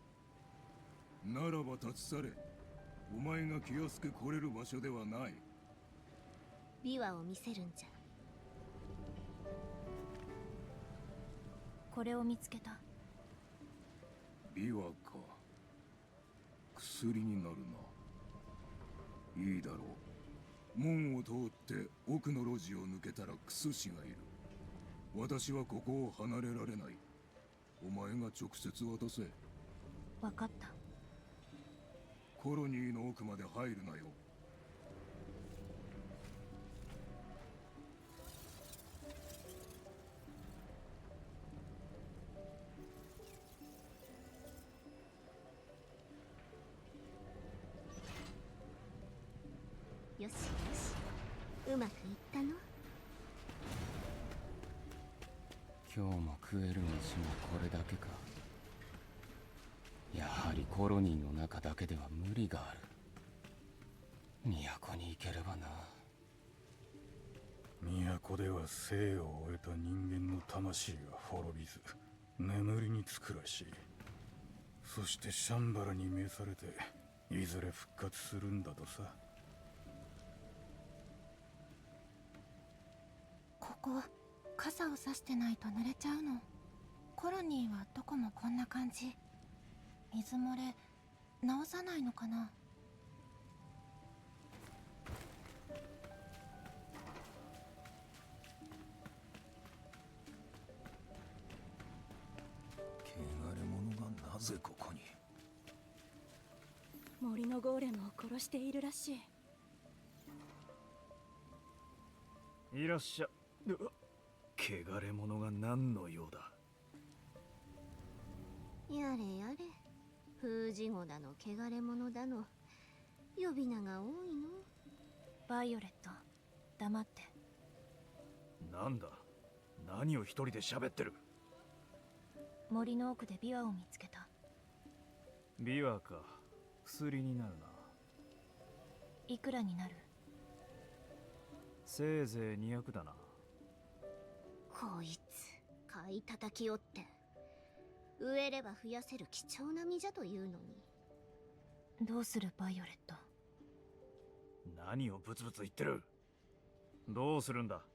S7: ならば立ち去れ。お前が気安く来れる場所ではない。
S2: 琵琶を見せるんじゃ。
S5: これを見つけた。
S7: 琵琶か。薬になるな。いいだろう。門を通って奥の路地を抜けたらクス氏がいる。私はここを離れられない。お前が直接渡せ。
S5: わかった。
S7: コロニーの奥まで入るなよ。
S2: よしよし、うまくいったの？
S6: 今日も食える飯もこれだけか。やはりコロニーの中だけでは無理がある。都に行ければな。
S4: 都では生を終えた人間の魂が滅びず眠りにつくらしい。そしてシャンバラに召されていずれ復活するんだとさ。
S5: ここ傘をさしてないと濡れちゃうの。コロニーはどこもこんな感じ。水漏れ直さないのかな。
S7: 汚れ者がなぜここに。
S8: 森のゴーレムを殺しているらしい。
S9: いらっしゃ。汚れ者が何の用だ。
S2: やれやれ、封じ子だの汚れ者だの呼び名が多いの。
S5: バイオレット、黙って。
S9: なんだ、何を一人で喋ってる。
S5: 森の奥でビワを見つけた。
S9: ビワか、薬になるな。
S5: いくらになる？
S9: せいぜい200だな。
S2: こいつ買い叩きおって、植えれば増やせる貴重な実じゃというのに。
S5: どうするバイオレット？
S9: 何をブツブツ言ってる。どうするんだ。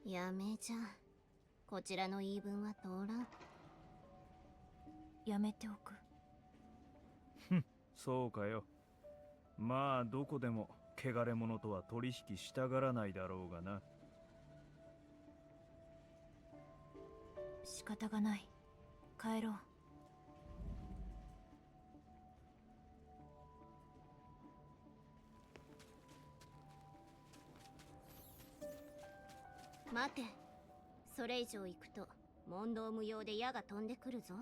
S2: やめじゃ、こちらの言い分は通らん。
S5: やめておく。
S9: そうかよ。まあどこでも汚れ者とは取引したがらないだろうがな。
S5: 仕方がない。帰ろう。
S2: 待て、それ以上行くと問答無用で矢が飛んでくるぞ。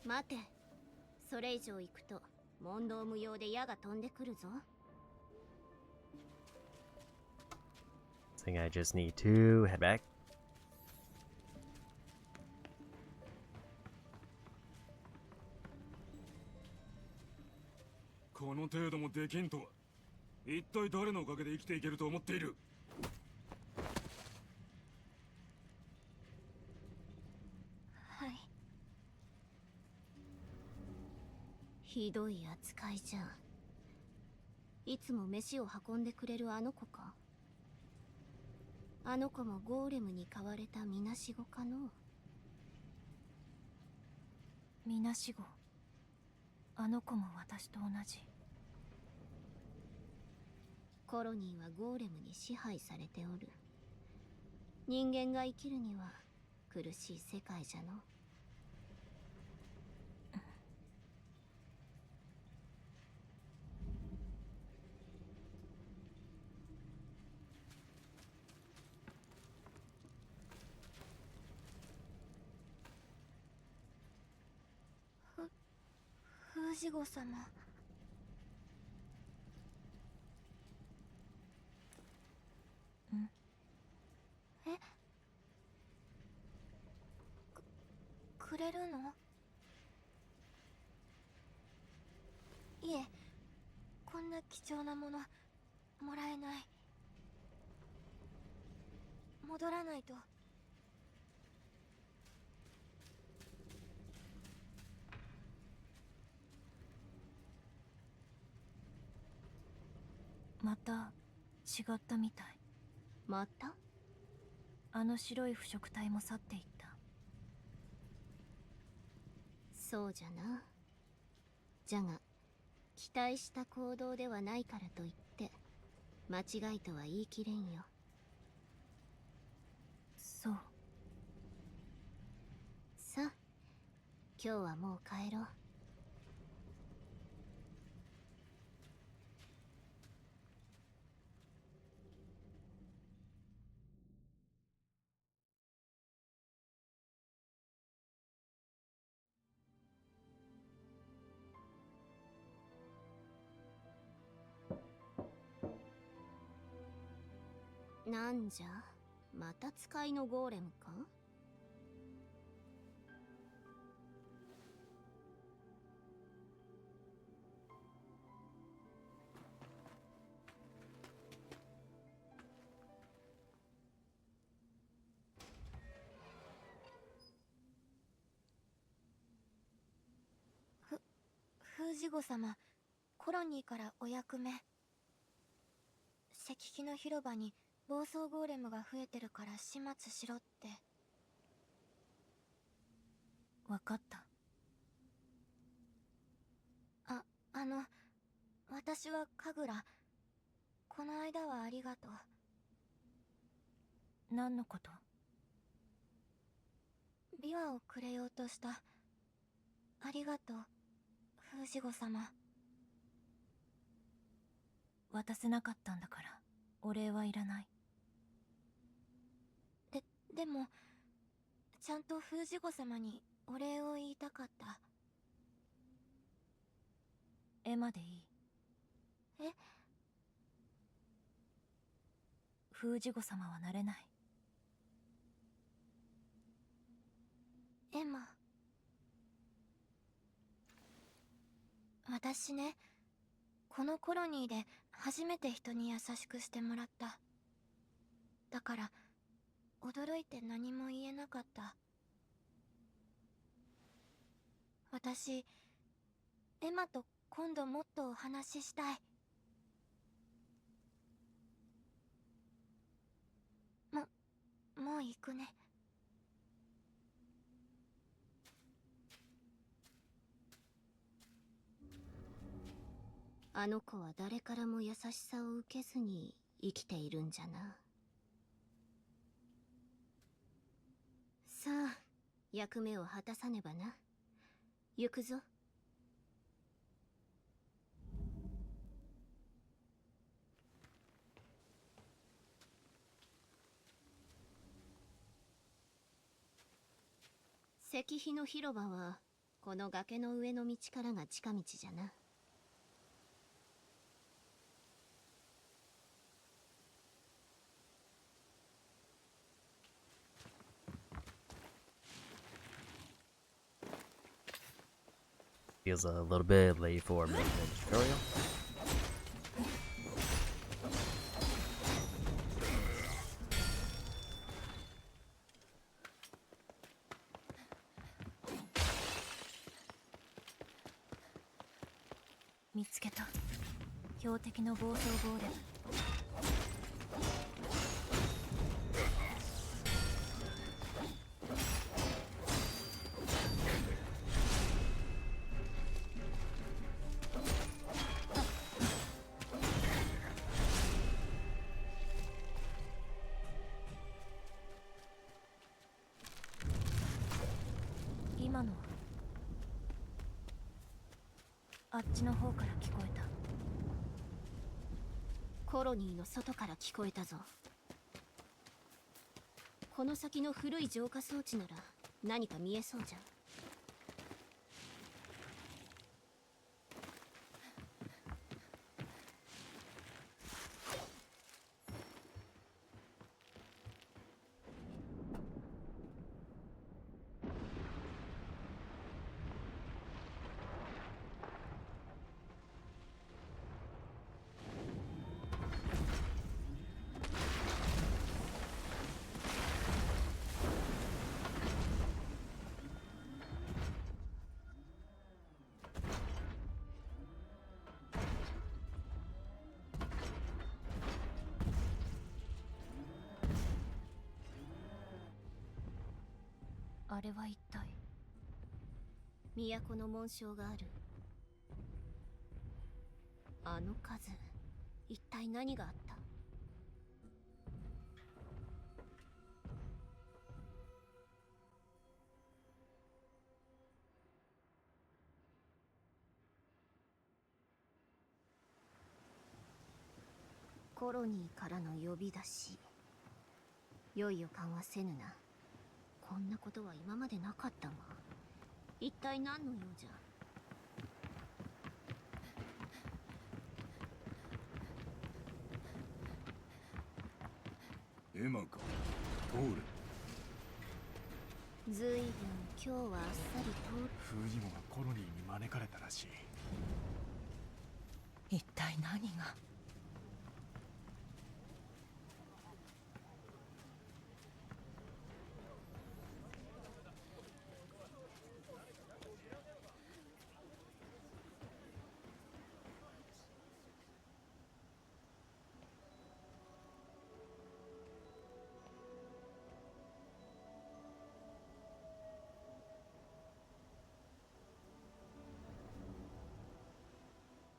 S2: 待て、それ以上行くと問答無用で矢が飛んでくるぞ。
S1: I think I just need to head back.
S4: この程度もできんとは一体誰のおかげで生きていけると思っている。
S5: はい。
S2: ひどい扱いじゃん。いつも飯を運んでくれるあの子か。あの子もゴーレムに飼われたみなしごかの。
S5: みなしご。あの子も私と同じ。
S2: コロニーはゴーレムに支配されておる。人間が生きるには苦しい世界じゃの。
S5: 封じ子様。え？くれるの？いえ、こんな貴重なものもらえない。戻らないと。また違ったみたい。
S2: また？
S5: あの白い腐食体も去っていった。
S2: そうじゃな。じゃが期待した行動ではないからといって間違いとは言い切れんよ。
S5: そう。
S2: さあ、今日はもう帰ろう。なんじゃ、また使いのゴーレムか。
S5: 封じ子様、コロニーからお役目。石碑の広場に暴走ゴーレムが増えてるから始末しろって。わかった。私は神楽。この間はありがとう。何のこと？琵琶をくれようとした。ありがとう、封じ子様。渡せなかったんだから、お礼はいらない。でも、ちゃんと封じ子様にお礼を言いたかった。エマでいい。え？封じ子様はなれない。エマ。私ね、このコロニーで初めて人に優しくしてもらった。だから、驚いて何も言えなかった。私、エマと今度もっとお話ししたい。もう行くね。
S2: あの子は誰からも優しさを受けずに生きているんじゃな。さあ、役目を果たさねばな。行くぞ。石碑の広場はこの崖の上の道からが近道じゃな。
S1: Feels a little bit late for making a tutorial.
S5: 「見つけた。標的の暴走ゴーレム。今のはあっちの方から聞こえた。
S2: コロニーの外から聞こえたぞ。この先の古い浄化装置なら何か見えそうじゃん。
S5: あれは一体。
S2: 都の紋章がある。あの数、一体何があった？コロニーからの呼び出し。良い予感はせぬな。こんなことは今までなかったが、一体何の用じゃ。
S7: エマか。通れ。
S2: ずいぶん今日はあっさり通る。
S10: フージモがコロニーに招かれたらしい。
S11: 一体何が。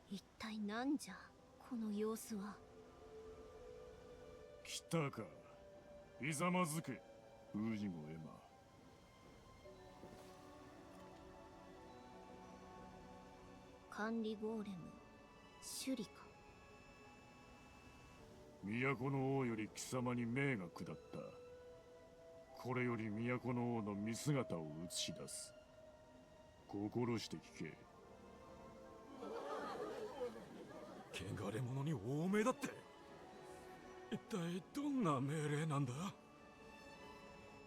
S2: 一体なんじゃこの様子は。
S4: 来たか。ひざまずけ。フージゴエマ。
S2: 管理ゴーレム首里か。
S4: 都の王より貴様に命が下った。これより都の王の見姿を映し出す。心して聞け。汚れ者に王命だって。一体どんな命令なんだ。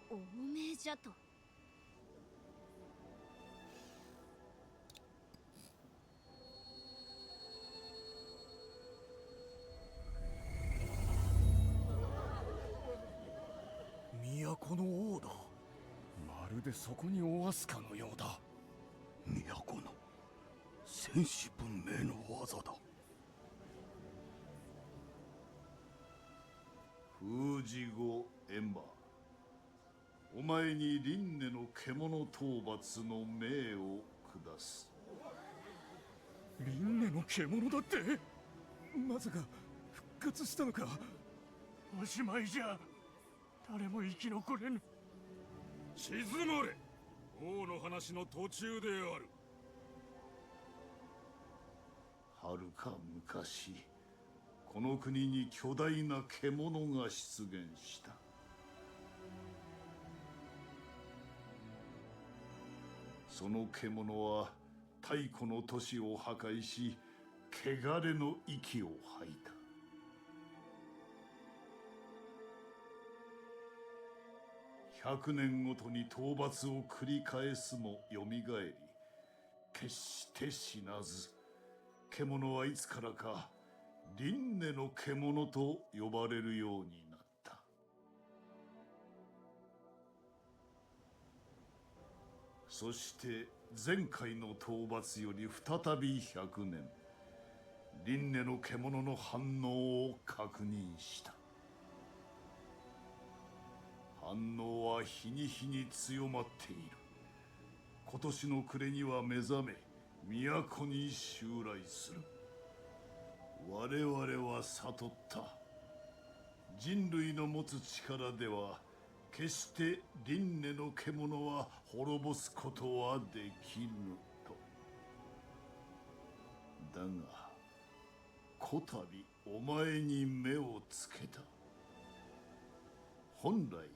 S2: 王命じゃと。
S4: 都の王だ。まるでそこにおわすかのようだ。
S3: 都の戦士文明の技だ。
S7: 封じ子エンバー、お前に輪廻の獣討伐の命を下す。
S4: 輪廻の獣だって。まさか復活したのか。おしまいじゃ。誰も生き残れぬ。静まれ。王の話の途中である。
S7: はるか昔、この国に巨大な獣が出現した。その獣は太古の都市を破壊し、汚れの息を吐いた。100年ごとに討伐を繰り返すもよみがえり、決して死なず、獣はいつからか輪廻の獣と呼ばれるようになった。そして前回の討伐より再び100年、輪廻の獣の反応を確認した。反応は日に日に強まっている。今年の暮れには目覚め、都に襲来する。我々は悟った。人類の持つ力では決して輪廻の獣は滅ぼすことはできぬと。だがこたびお前に目をつけた。本来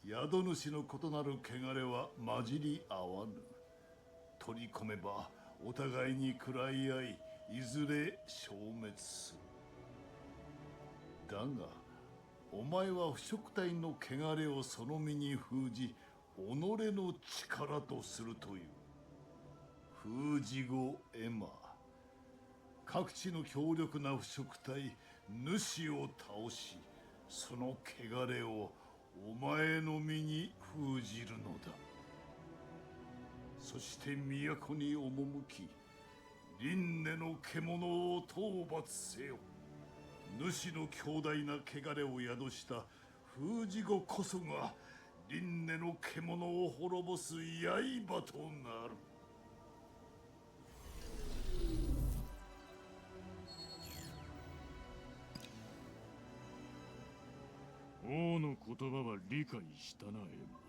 S7: 宿主の異なる汚れは混じり合わぬ。取り込めばお互いに食らい合い、いずれ消滅する。だがお前は腐食体の汚れをその身に封じ、己の力とするという。封じ子エマ、各地の強力な腐食体主を倒し、その汚れをお前の身に封じるのだ。そして都に赴き、輪廻の獣を討伐せよ。主の強大な汚れを宿した封じ子こそが輪廻の獣を滅ぼす刃となる。
S4: 王の言葉は理解したな、エマ。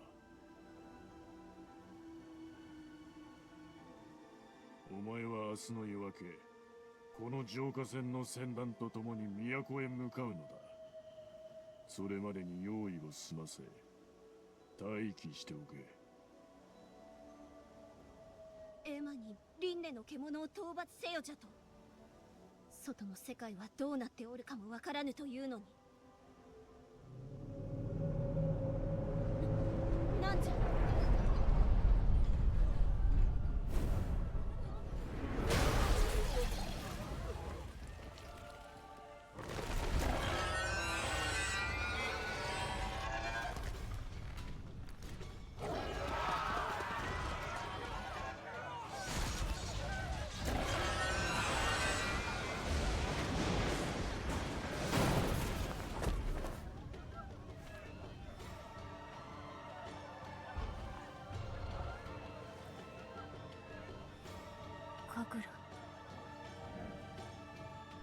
S4: お前は明日の夜明け、この浄化船の船団と共に都へ向かうのだ。それまでに用意を済ませ、待機しておけ。
S2: エマに輪廻の獣を討伐せよじゃと。外の世界はどうなっておるかもわからぬというのに。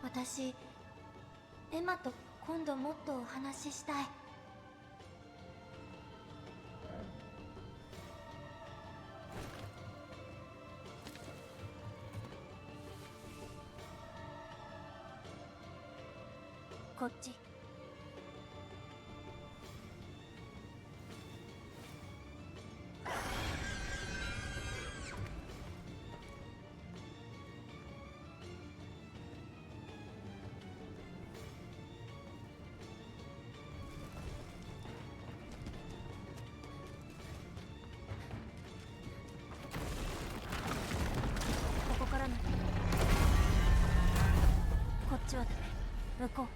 S5: 私エマと今度もっとお話ししたい。こっち。ここからな。こっちはダメ。向こう。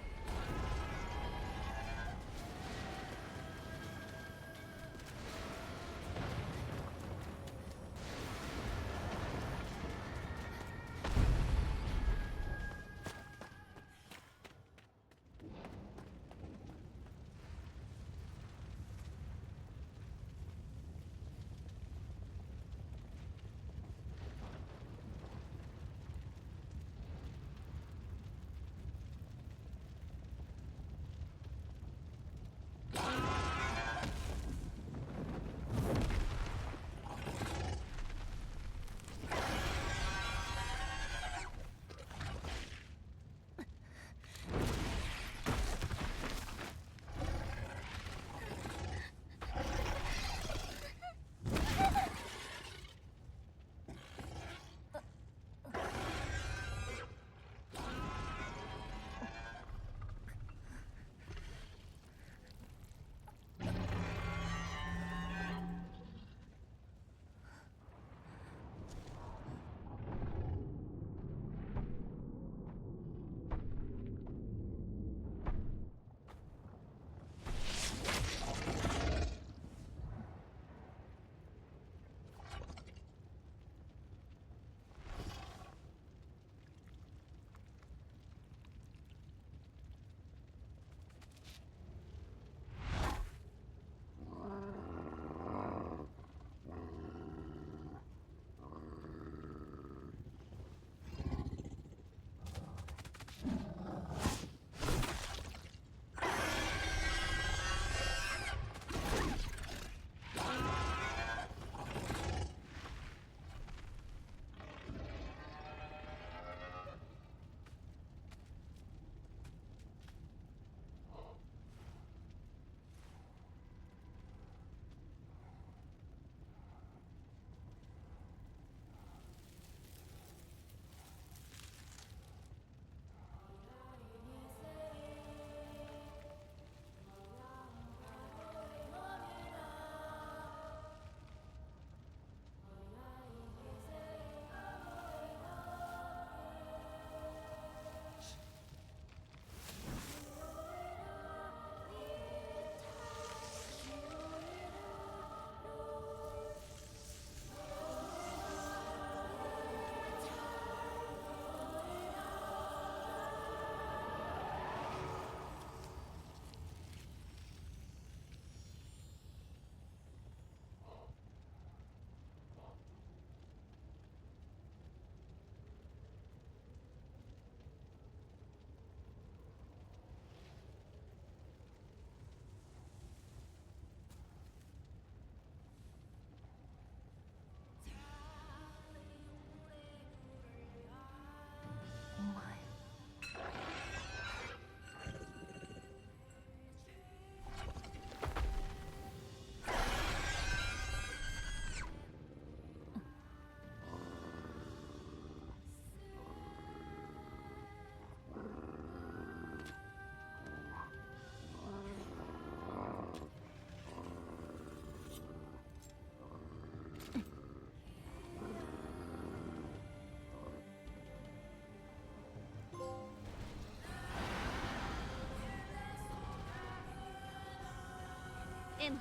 S2: エマ、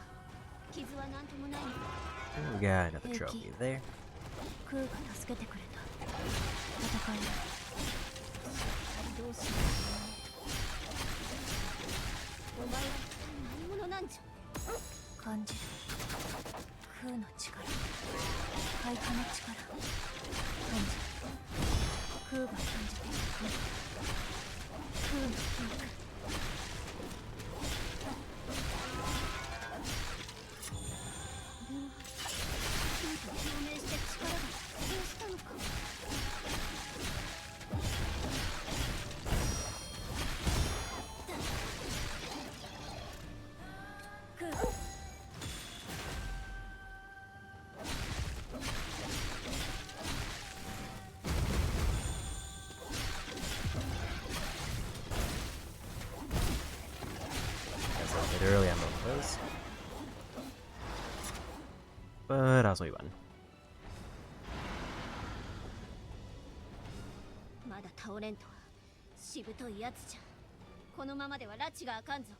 S2: 傷は何ともないの？
S1: We got another trophy there.
S5: クーが助けてくれた。戦いだ。
S2: どうしよう。お前は何者なんじゃ。
S5: 感じる。クーの力、開花の力。感じる。クーが感じている。
S1: but also we won.
S2: まだ倒れんとはしぶといやつじゃ。このままでは拉致があかんぞ。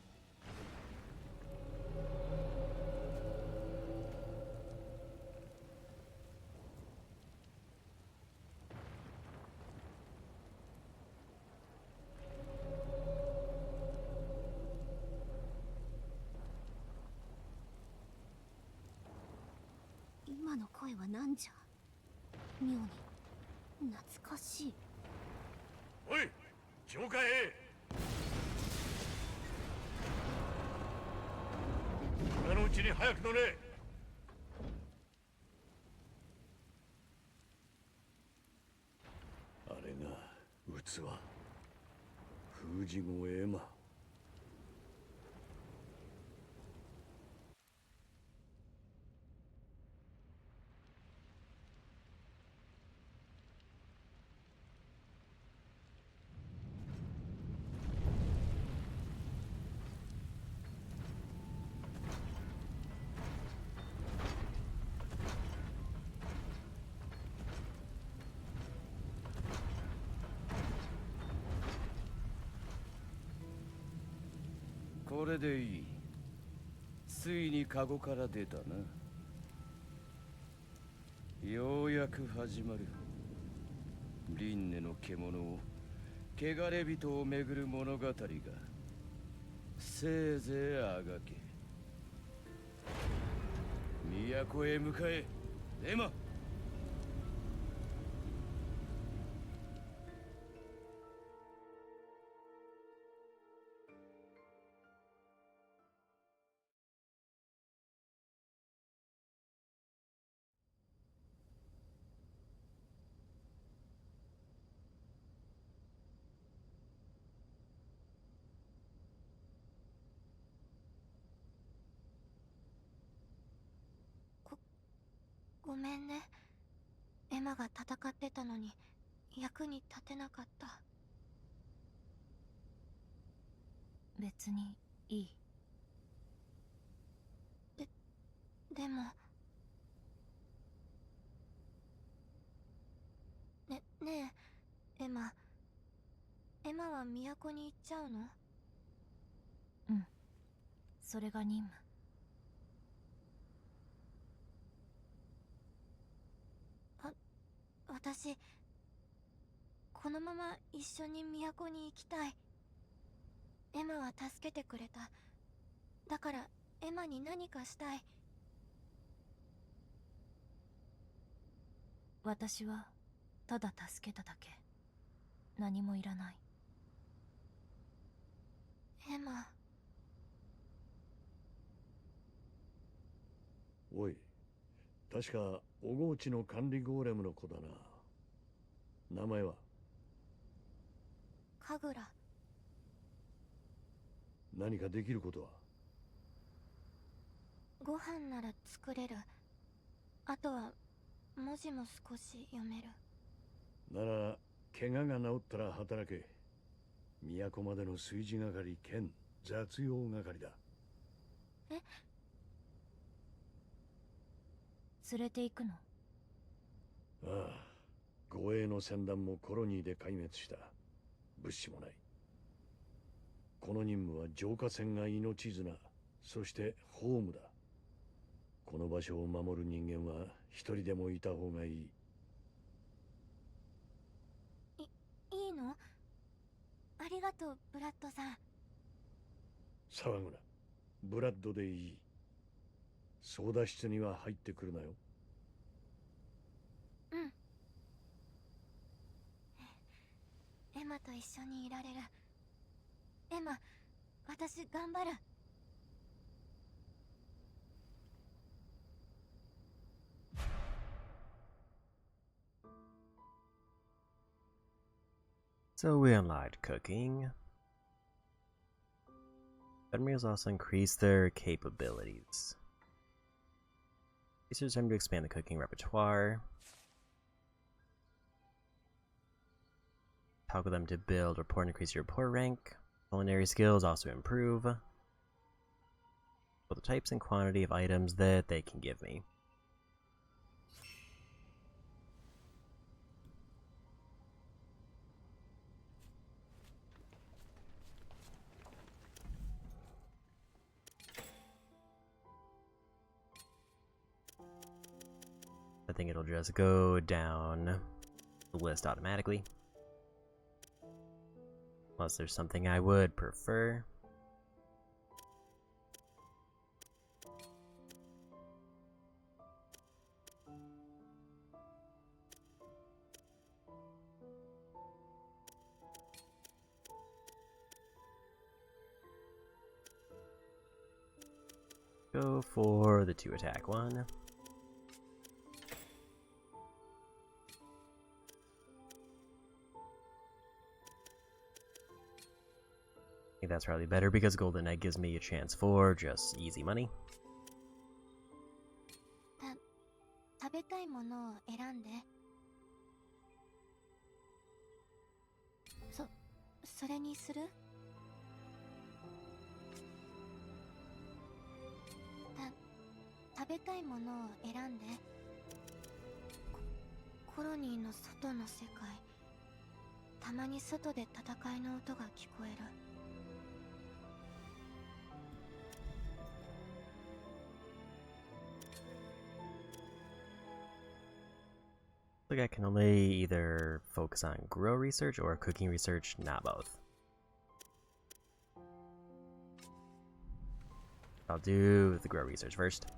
S2: 今の声は何じゃ。妙に懐かしい。
S3: おい、上下へ。今のうちに早く乗れ。あれが器。封じ子エマ。
S11: これでいい。ついにカゴから出たな。ようやく始まる。輪廻の獣を、汚れ人をめぐる物語が。せいぜいあがけ。都へ向かえ、エマ。
S5: ごめんね。エマが戦ってたのに役に立てなかった。別にいい。でもねえ、エマは都に行っちゃうの？うん、それが任務。私このまま一緒に都に行きたい。エマは助けてくれた。だからエマに何かしたい。私はただ助けただけ。何もいらない。エマ。
S3: おい、確か小河内の管理ゴーレムの子だな。名前は？
S5: 神楽。
S3: 何かできることは？
S5: ご飯なら作れる。あとは文字も少し読める。
S3: なら怪我が治ったら働け。都までの炊事係兼雑用係だ。
S5: え？連れて行くの？
S3: ああ、護衛の船団もコロニーで壊滅した。物資もない。この任務は浄化船が命綱、そしてホームだ。この場所を守る人間は一人でもいた方がいい。
S5: いいの？ありがとう、ブラッドさん。
S3: 騒ぐな。ブラッドでいい。操舵室には入ってくるなよ。
S5: うん。エマと一緒にいられる。エマ、私頑張る。
S1: So we unlocked cooking. Admirals also increase their capabilities. It's time to expand the cooking repertoire. Toggle them to build report and increase your report rank. Culinary skills also improve. Both the types and quantity of items that they can give me. think it'll just go down the list automatically. Unless there's something I would prefer. Go for the 2 attack one. I think that's probably better because Golden Egg gives me a chance for just easy money.
S5: 食べたいものを選んで。それにする？食べたいものを選んで。コロニーの外の世界。たまに外で戦いの音が聞こえる。
S1: Like I can only either focus on grow research or cooking research, not both. I'll do the grow research first.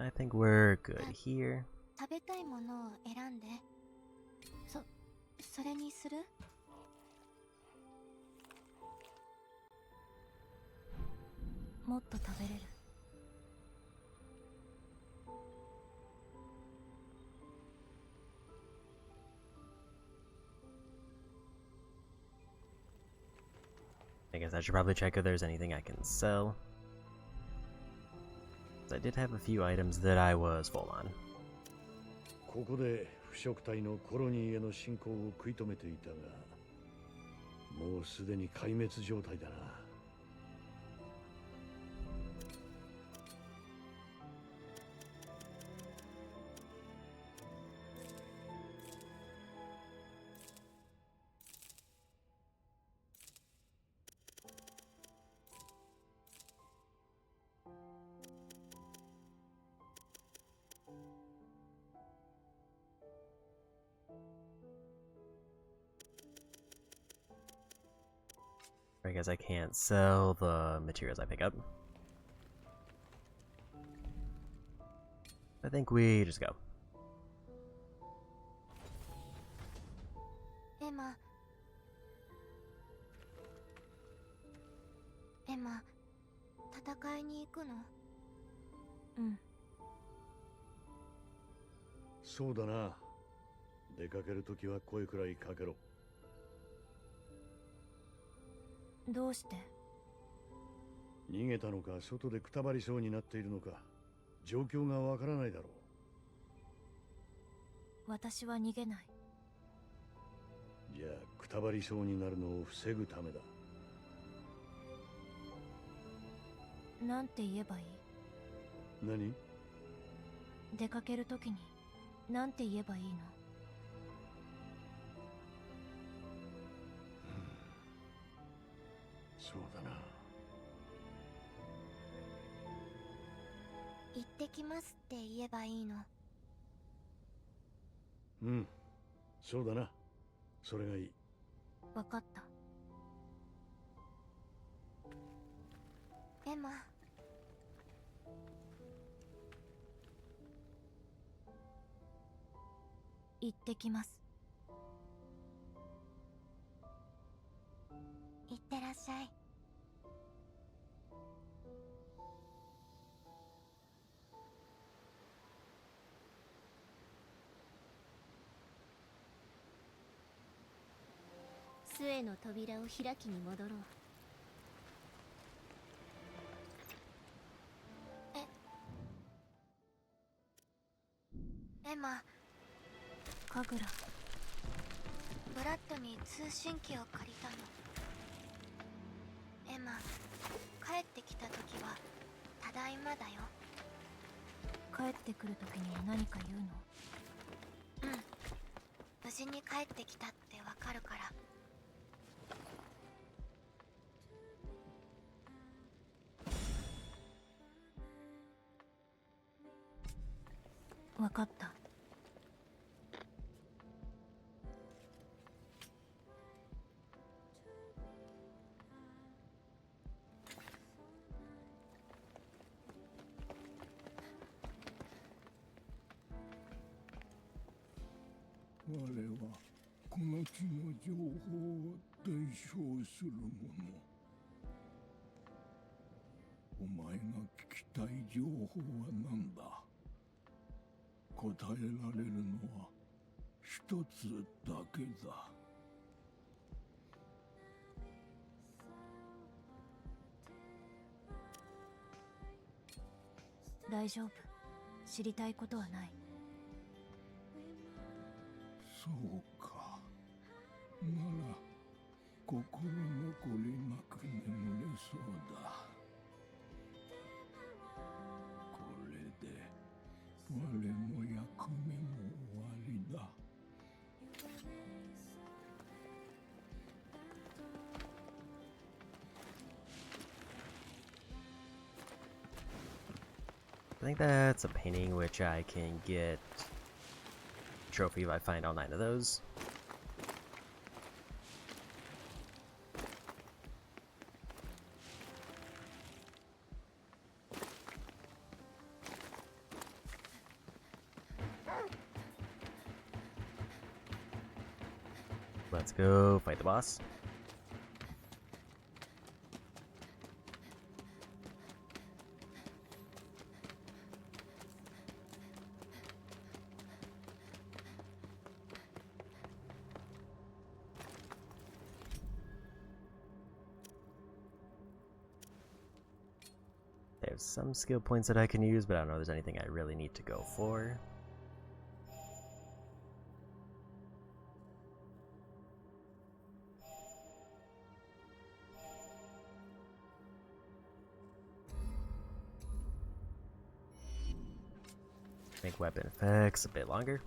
S1: I think we're good here.
S5: 食べたいものを選んで。それにする？もっと食べれる。
S1: I guess I should probably check if there's anything I can sell. I did have a few items that I was full on.
S3: ここで腐食体のコロニーへの侵攻を食い止めていたが、もうすでに壊滅状態だな。
S1: I guess I can't sell the materials I pick up. I think we just go.
S5: エマ、戦いに行くの？うん。
S3: そうだな。出かけるときは声くらいかけろ。
S5: どうして？
S3: 逃げたのか、外でくたばりそうになっているのか、状況がわからないだろう。
S5: 私は逃げない。
S3: じゃあ、くたばりそうになるのを防ぐためだ。
S5: なんて言えばいい？
S3: 何？
S5: 出かけるときになんて言えばいいの？
S3: そうだな。
S5: 行ってきますって言えばいいの？
S3: うん、そうだな。それがいい。
S5: わかった。エマ。行ってきます。行ってらっしゃい。
S2: 杖の扉を開きに戻ろう。
S5: エマ、カグラ。ブラッドに通信機を借りたの。エマ、帰ってきた時はただいまだよ。
S8: 帰ってくる時には何か言うの？
S5: うん、無事に帰ってきたってわかるから。
S8: わかった。
S7: 我はこの地の情報を伝承する者。お前が聞きたい情報は何だ？答えられるのは一つだけだ。
S8: 大丈夫。知りたいことはない。
S7: そうか。なら心残りなく眠れそうだ。これで我の役目も終わりだ。
S1: I think that's a painting which I can get a trophy if I find all 9 of those. Let's go fight the boss. There's some skill points that I can use, but I don't know if there's anything I really need to go for. Make weapon effects a bit longer.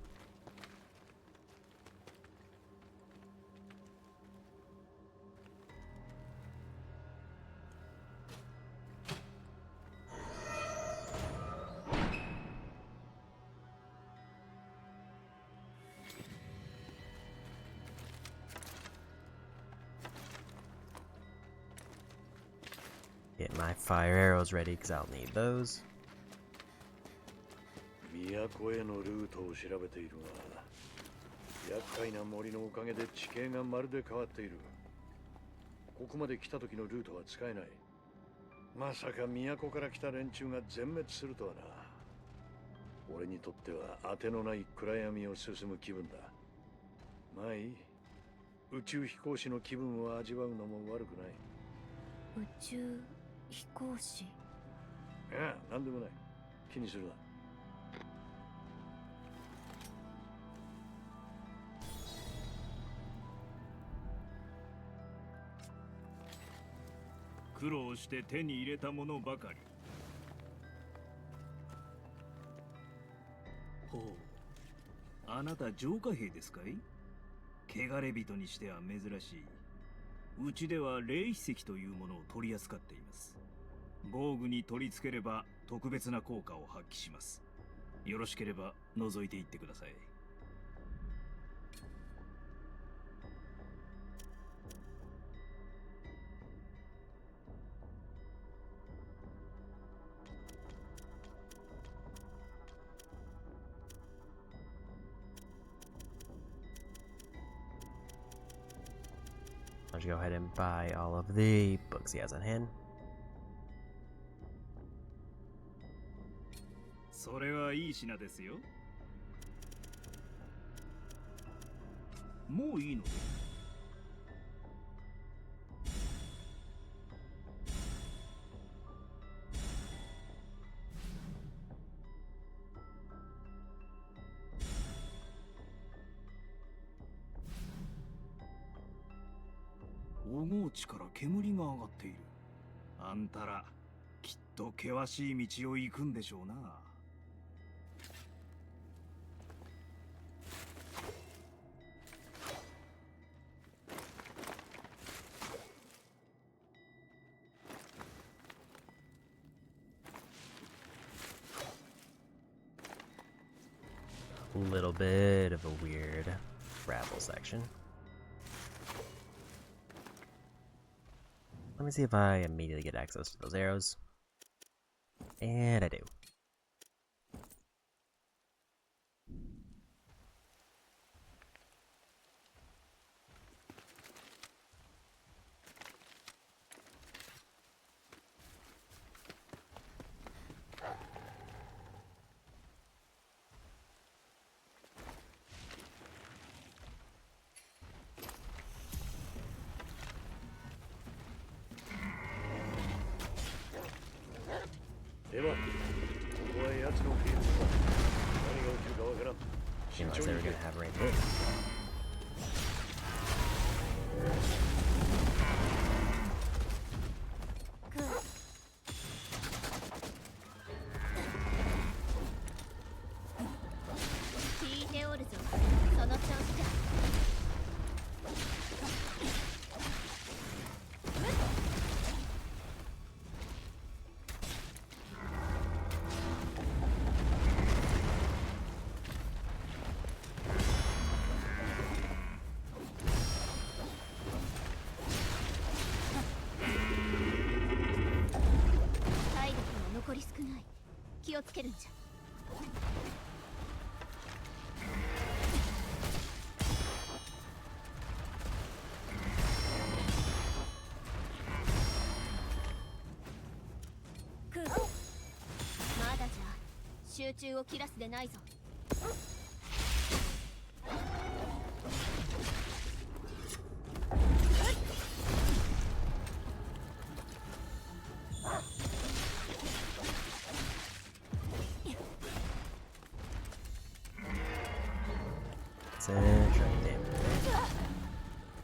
S1: Get my fire arrows ready because I'll need those.
S3: 都へのルートを調べているが、厄介な森のおかげで地形がまるで変わっている。ここまで来た時のルートは使えない。まさか都から来た連中が全滅するとはな。俺にとっては当てのない暗闇を進む気分だ。まあいい。宇宙飛行士の気分を味わうのも悪くない。
S8: 宇宙飛行士？
S3: いや、なんでもない。気にするな。
S9: 苦労して手に入れたものばかり。ほう、あなた浄化兵ですかい？汚れ人にしては珍しい。うちでは霊秘石というものを取り扱っています。防具に取り付ければ特別な効果を発揮します。よろしければ覗いていってください。
S1: I'll just go ahead and buy all of the books he has on hand.
S9: それはいい品ですよ。もういいの？おごうちから煙が上がっている。あんたらきっと険しい道を行くんでしょうな。
S1: A little bit of a weird gravel section. Let me see if I immediately get access to those arrows. And I do. Unless they were gonna have rain hit.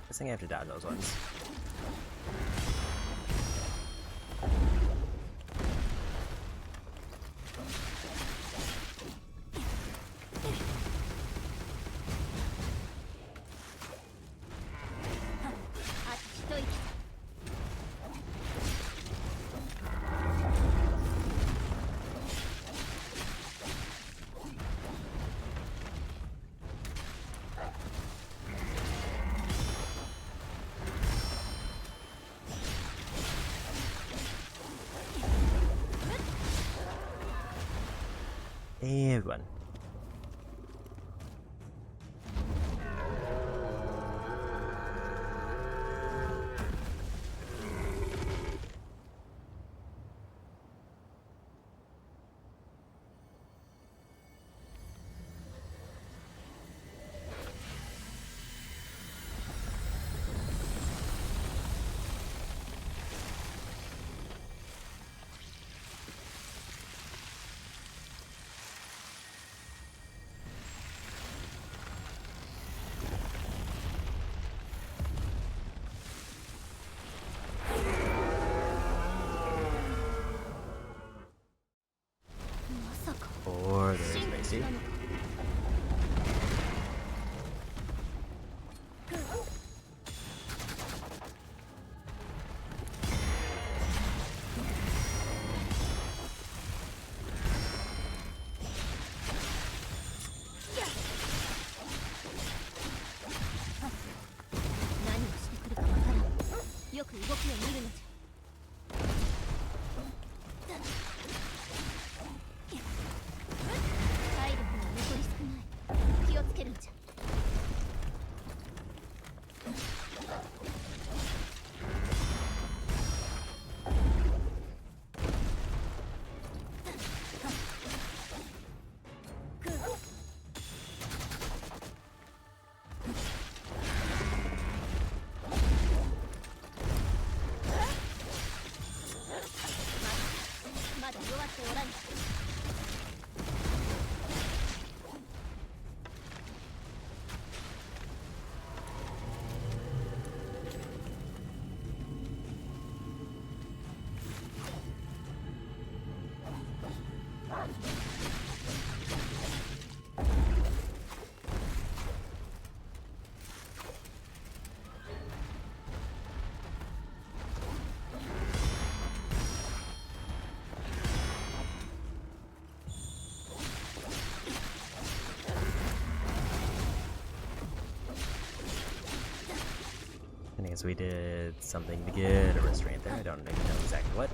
S1: I think I have to dodge those ones. And one. Or there's Macy. guess we did something to get a restraint there. I don't even know exactly what.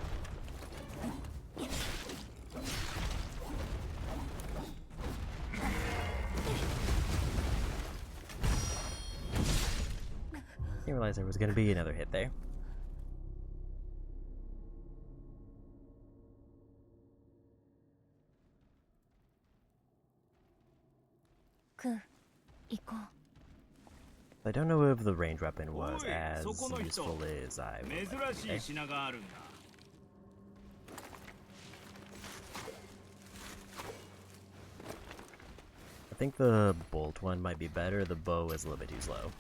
S1: Didn't realize there was going to be another hit there. I don't know if the range weapon was as useful as I would like to say. I think the bolt one might be better. The bow is a little bit too slow.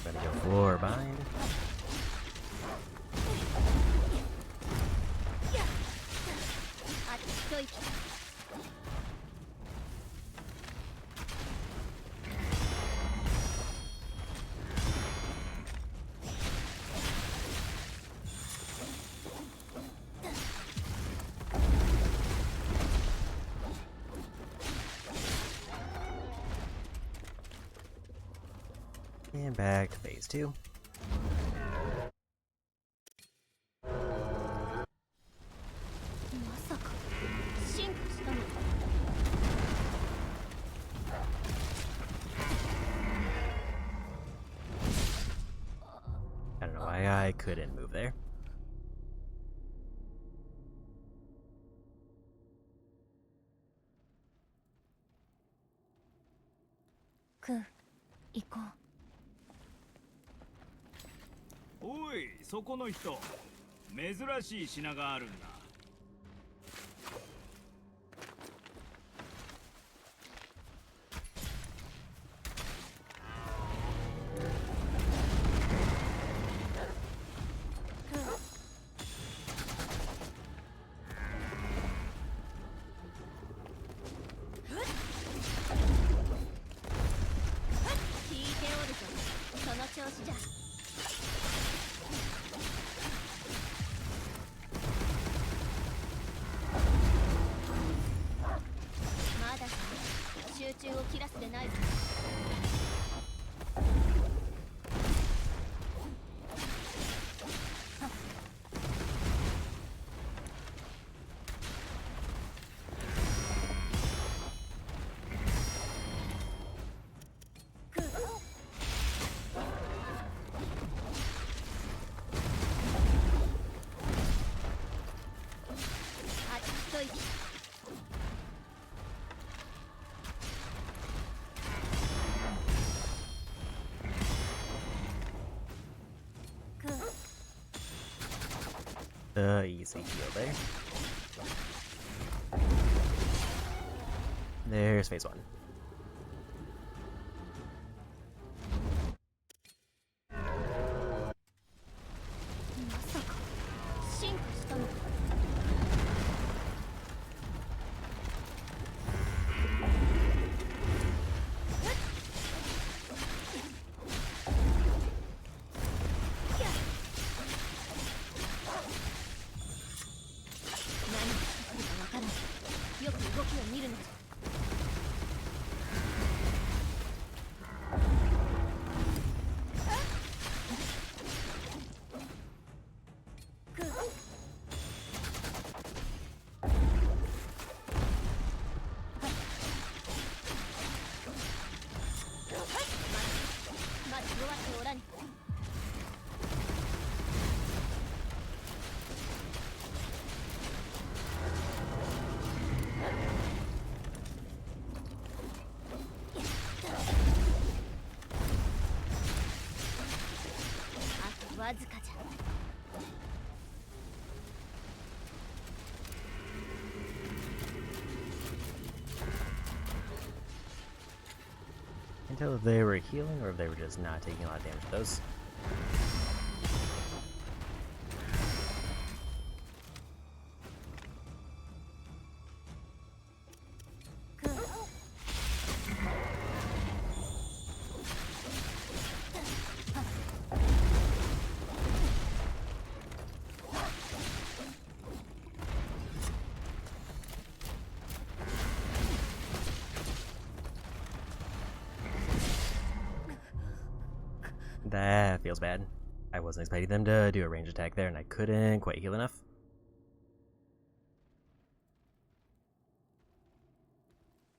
S1: Gonna go floor bind. And back to phase 2. I don't know why I couldn't move there.
S9: Go. おい、そこの人、珍しい品があるんだ。
S2: 集中を切らせてないぞ。
S1: Easy heal there. There's phase 1.
S2: わずかじゃ。
S1: Can't tell if they were healing or if they were just not taking a lot of damage to those. That feels bad. I wasn't expecting them to do a range attack there, and I couldn't quite heal enough.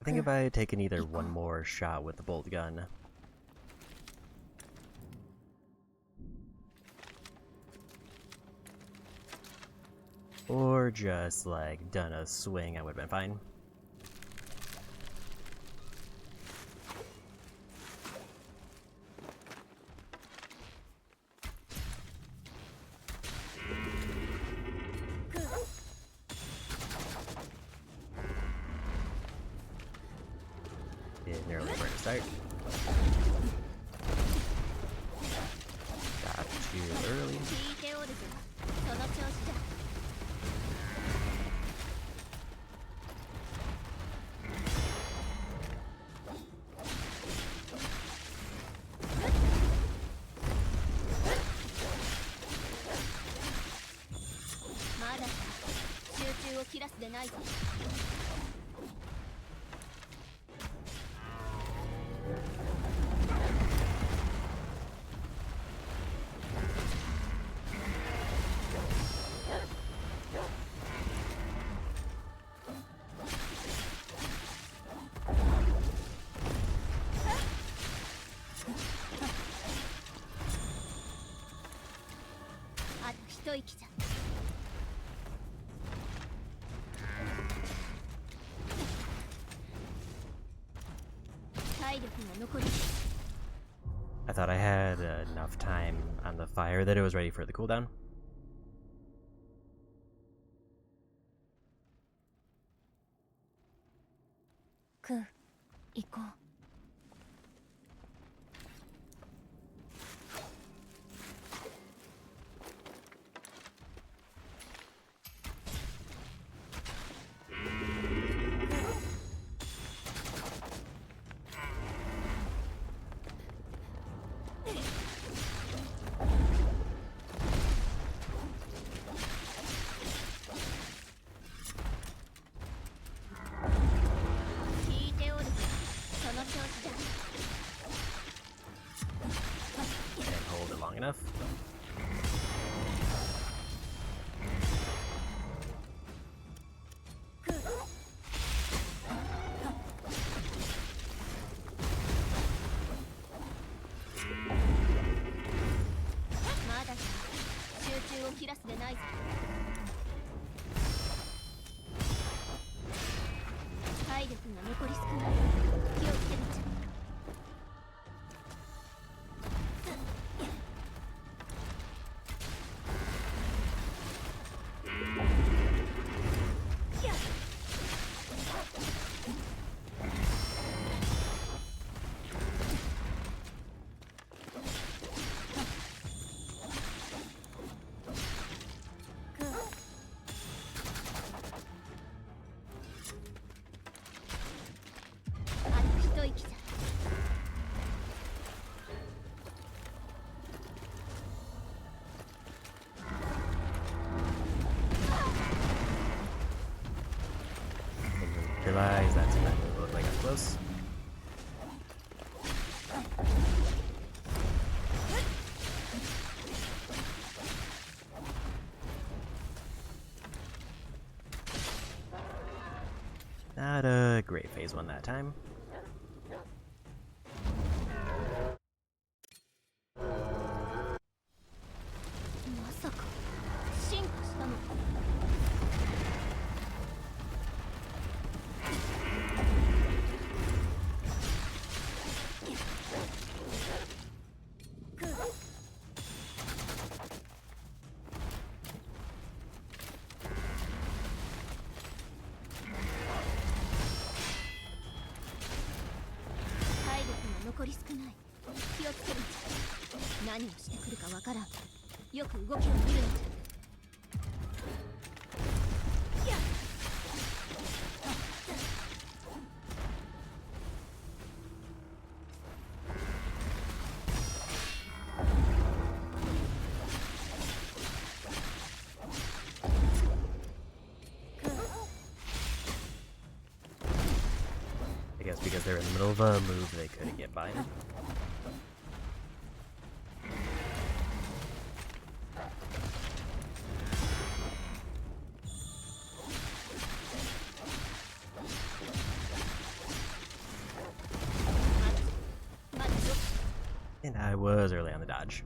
S1: I think if I had taken either one more shot with the bolt gun, or just like done a swing, I would have been fine. Didn't nearly where to start. Got too early.
S2: 聞いておるぞ。その調子じゃ。まだか。集中を切らすでないぞ。あと一息じゃ。体力が残り。
S1: I thought I had enough time on the fire that it was ready for the cooldown.
S8: クー、行こう。
S2: 聞いておるぞ。その調子じゃ。
S1: Didn't hold it long enough.
S2: まだか。集中を切らすでないぞ。体力が残り少ない。気をつけなきゃ。あと一息じゃ。
S1: Didn't realize that's what it looked like up close. Not a great phase one that time.
S2: まさか進化したのか。何をしてくるかわからん。よく動きを見るのじゃ。
S1: I guess because they're in the middle of a move, they couldn't get by it. And I was early on the dodge.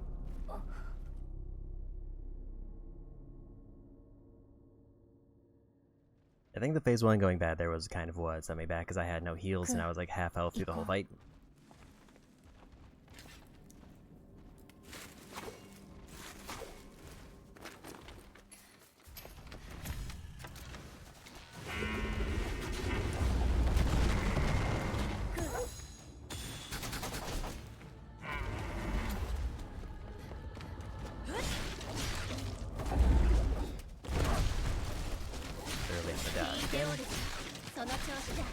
S1: I think the phase 1 going bad there was kind of what set me back, because I had no heals and I was like half health through the whole fight. Early on the dodge again.
S2: その調子だ。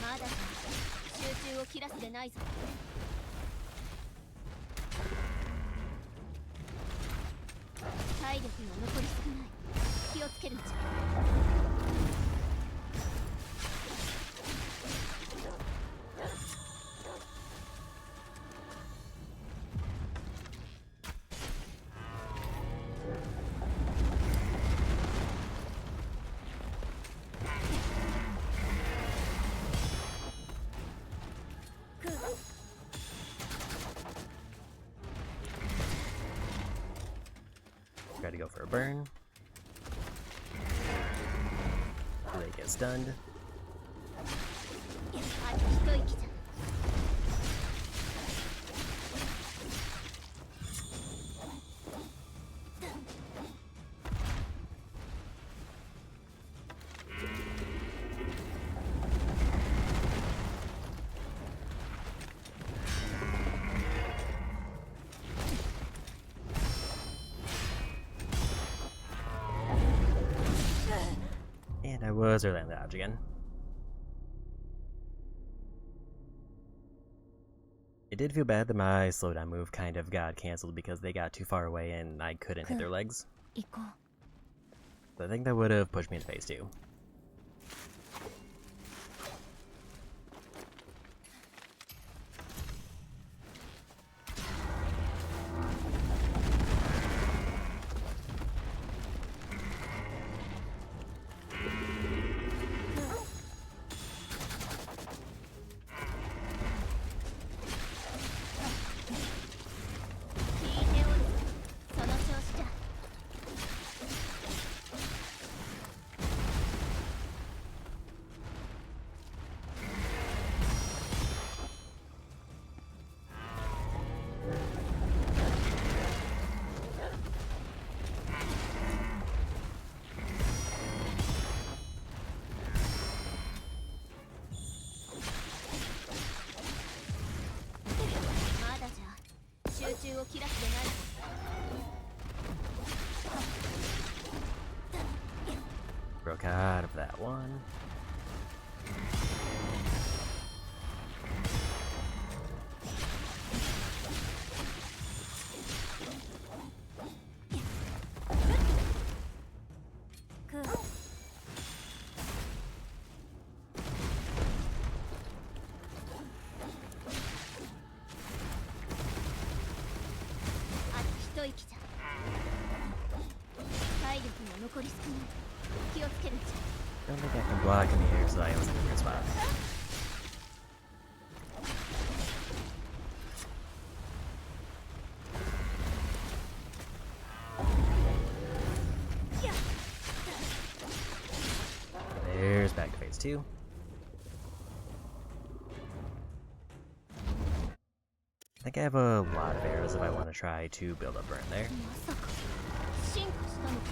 S2: まだ集中を切らすでないぞ。体力が残り少ない。気をつけるんじゃ。
S1: Try to go for a burn. They get stunned.
S2: あと一息じゃ。
S1: And I was early on the dodge again. It did feel bad that my slowdown move kind of got cancelled because they got too far away and I couldn't hit their legs. But I think that would have pushed me into phase 2. Broke out of that one. I don't think I can block in the air, so I was in a good spot. They There's back to phase 2. I think I have a lot of arrows if I want to try to build up burn there.
S2: まさか進化したのか。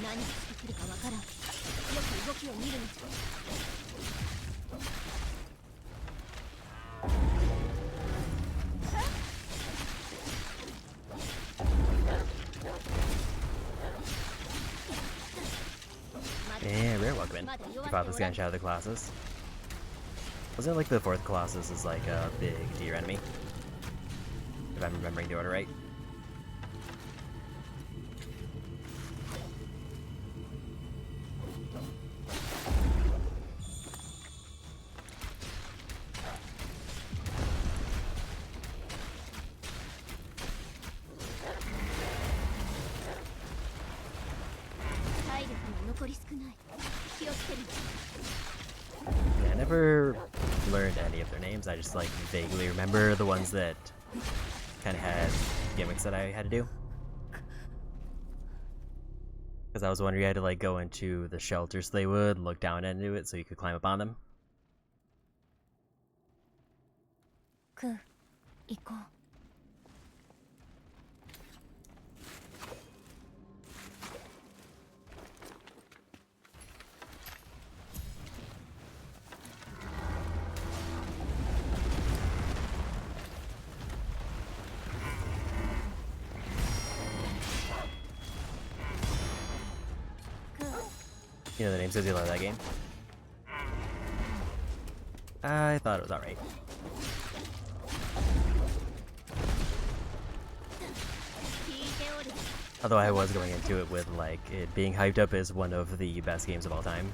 S2: 何がしてくるかわからん。よく動きを見るのじゃ。
S1: And rare welcome in. We fought this guy in Shadow of the Colossus. Wasn't it like the 4th Colossus is like a big deer enemy? If I'm remembering the order right. Yeah, I never learned any of their names. I just like vaguely remember the ones that kind of had gimmicks that I had to do. Because I was wondering, you had to like go into the shelter so they would look down into it so you could climb up on them.
S8: 行こう。
S1: You know the name says you love that game. I thought it was alright. Although I was going into it with like it being hyped up as one of the best games of all time.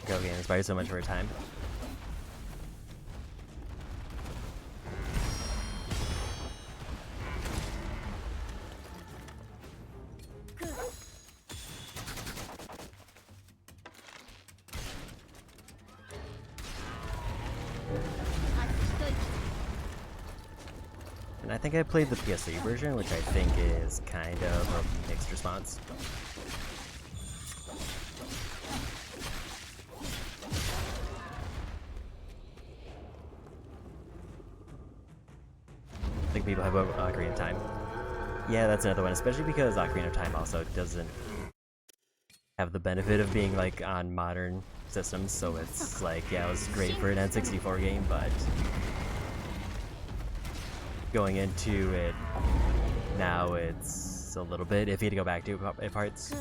S1: Go game inspired so much for a time. And I think I played the PS3 version, which I think is kind of a mixed response. I think people have Ocarina of Time. Yeah, that's another one, especially because Ocarina of Time also doesn't have the benefit of being like on modern systems, so it's like, yeah, it was great for an N64 game, but going into it now, it's a little bit iffy to go back to parts.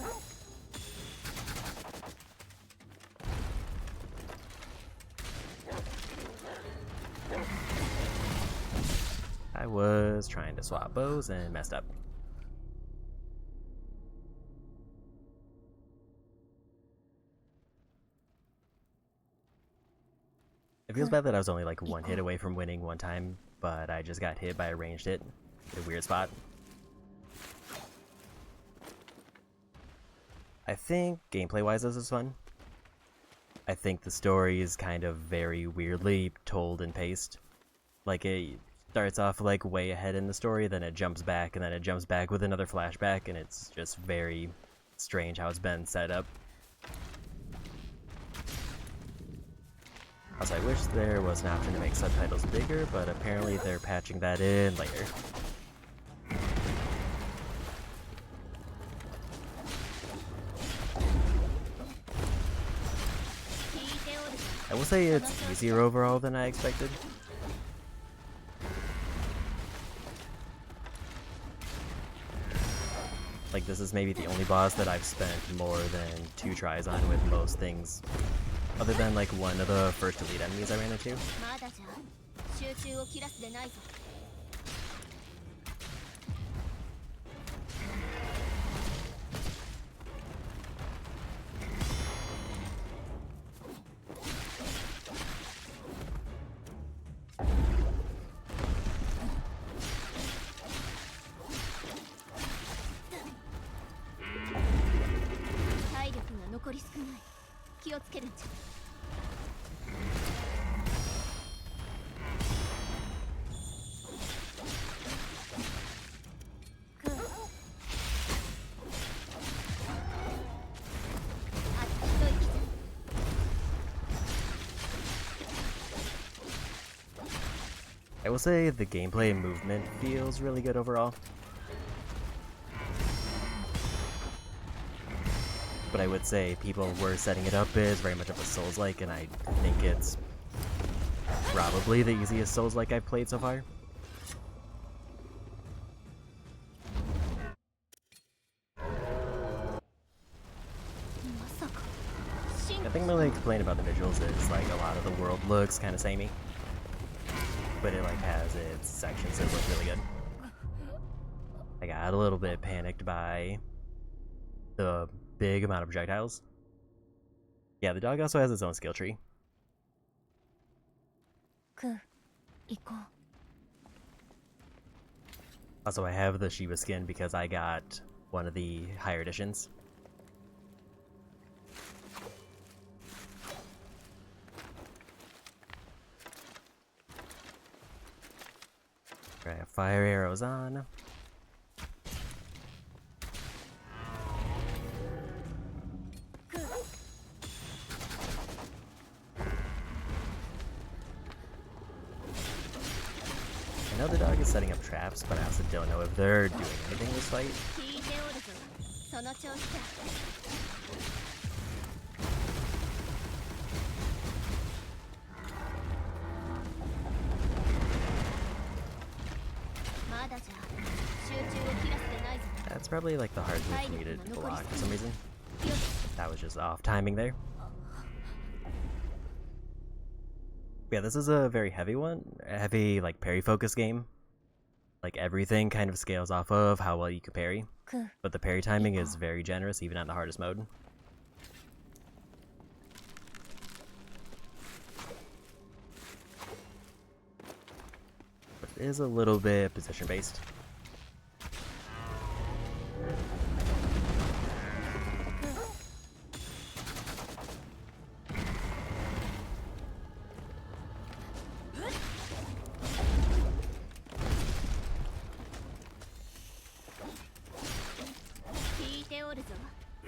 S1: I was trying to swap bows and messed up. It feels bad that I was only like one hit away from winning one time, but I just got hit by a ranged hit in a weird spot. I think gameplay-wise this is fun. I think the story is kind of very weirdly told and paced. Like it starts off like way ahead in the story, then it jumps back, and then it jumps back with another flashback, and it's just very strange how it's been set up. Also, I wish there was an option to make subtitles bigger, but apparently they're patching that in later. I will say it's easier overall than I expected. Like, this is maybe the only boss that I've spent more than 2 tries on with most things. Other than, like, one of the first elite enemies I ran into.
S2: まだじゃ集中を切らすでないぞ。体力が残り少ない。気をつけるんじゃ。
S1: I will say the gameplay and movement feels really good overall. But I would say people were setting it up as very much of a Souls-like, and I think it's probably the easiest Souls-like I've played so far. I think my only complaint about the visuals is like a lot of the world looks kind of samey. But it like has its sections that look really good. I got a little bit panicked by the big amount of projectiles. Yeah, the dog also has its own skill tree. Also, I have the Shiba skin because I got one of the higher editions. Right, fire arrows on. I know the dog is setting up traps, but I also don't know if they're doing anything this fight. That's probably like the hard move for me to block for some reason. That was just off timing there. Yeah, this is a very heavy one. A heavy, like, parry focus game. Like, everything kind of scales off of how well you can parry. But the parry timing is very generous, even on the hardest mode. But it is a little bit position-based.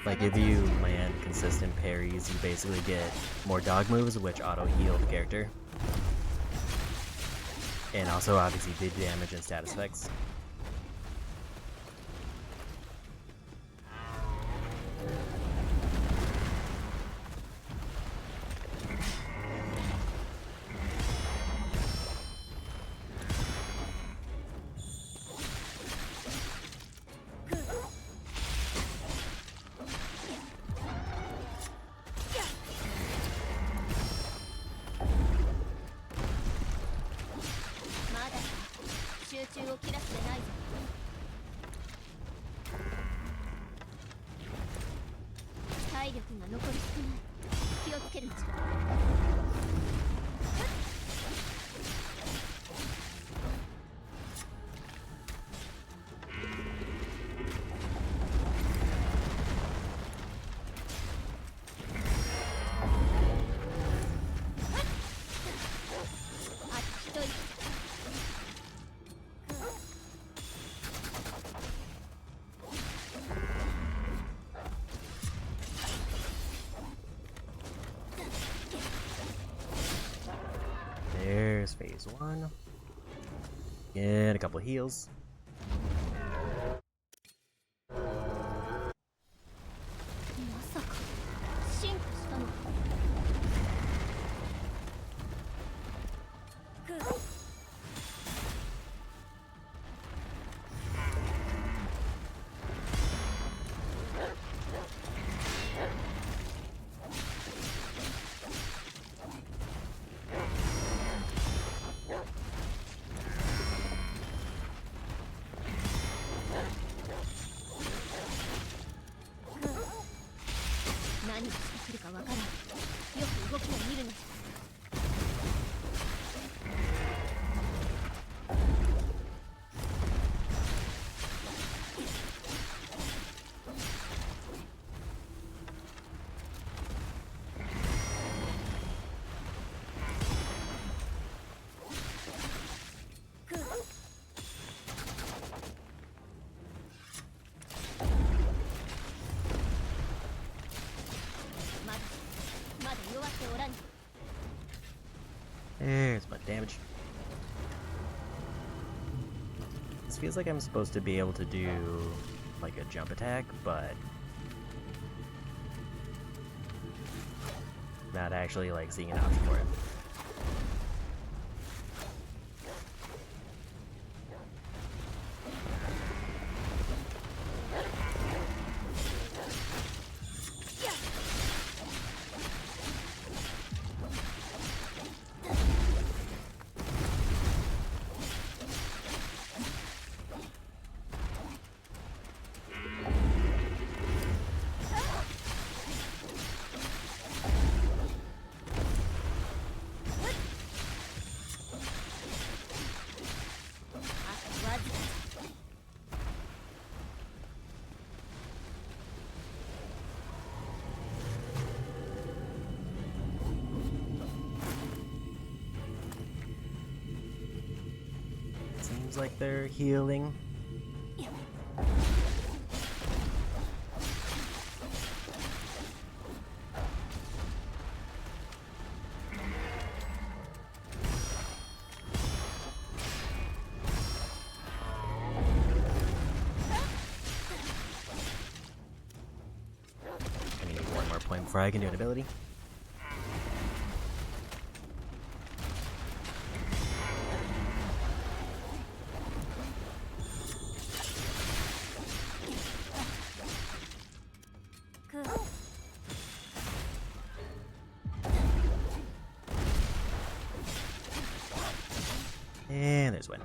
S1: Like, if you land consistent parries, you basically get more dog moves, which auto-heal the character. And also, obviously, did damage and status effects. There's phase 1. And a couple of heals. This feels like I'm supposed to be able to do like a jump attack, but not actually like seeing an option for it. Seems like they're healing. I need one more point before I can do an ability. And there's one.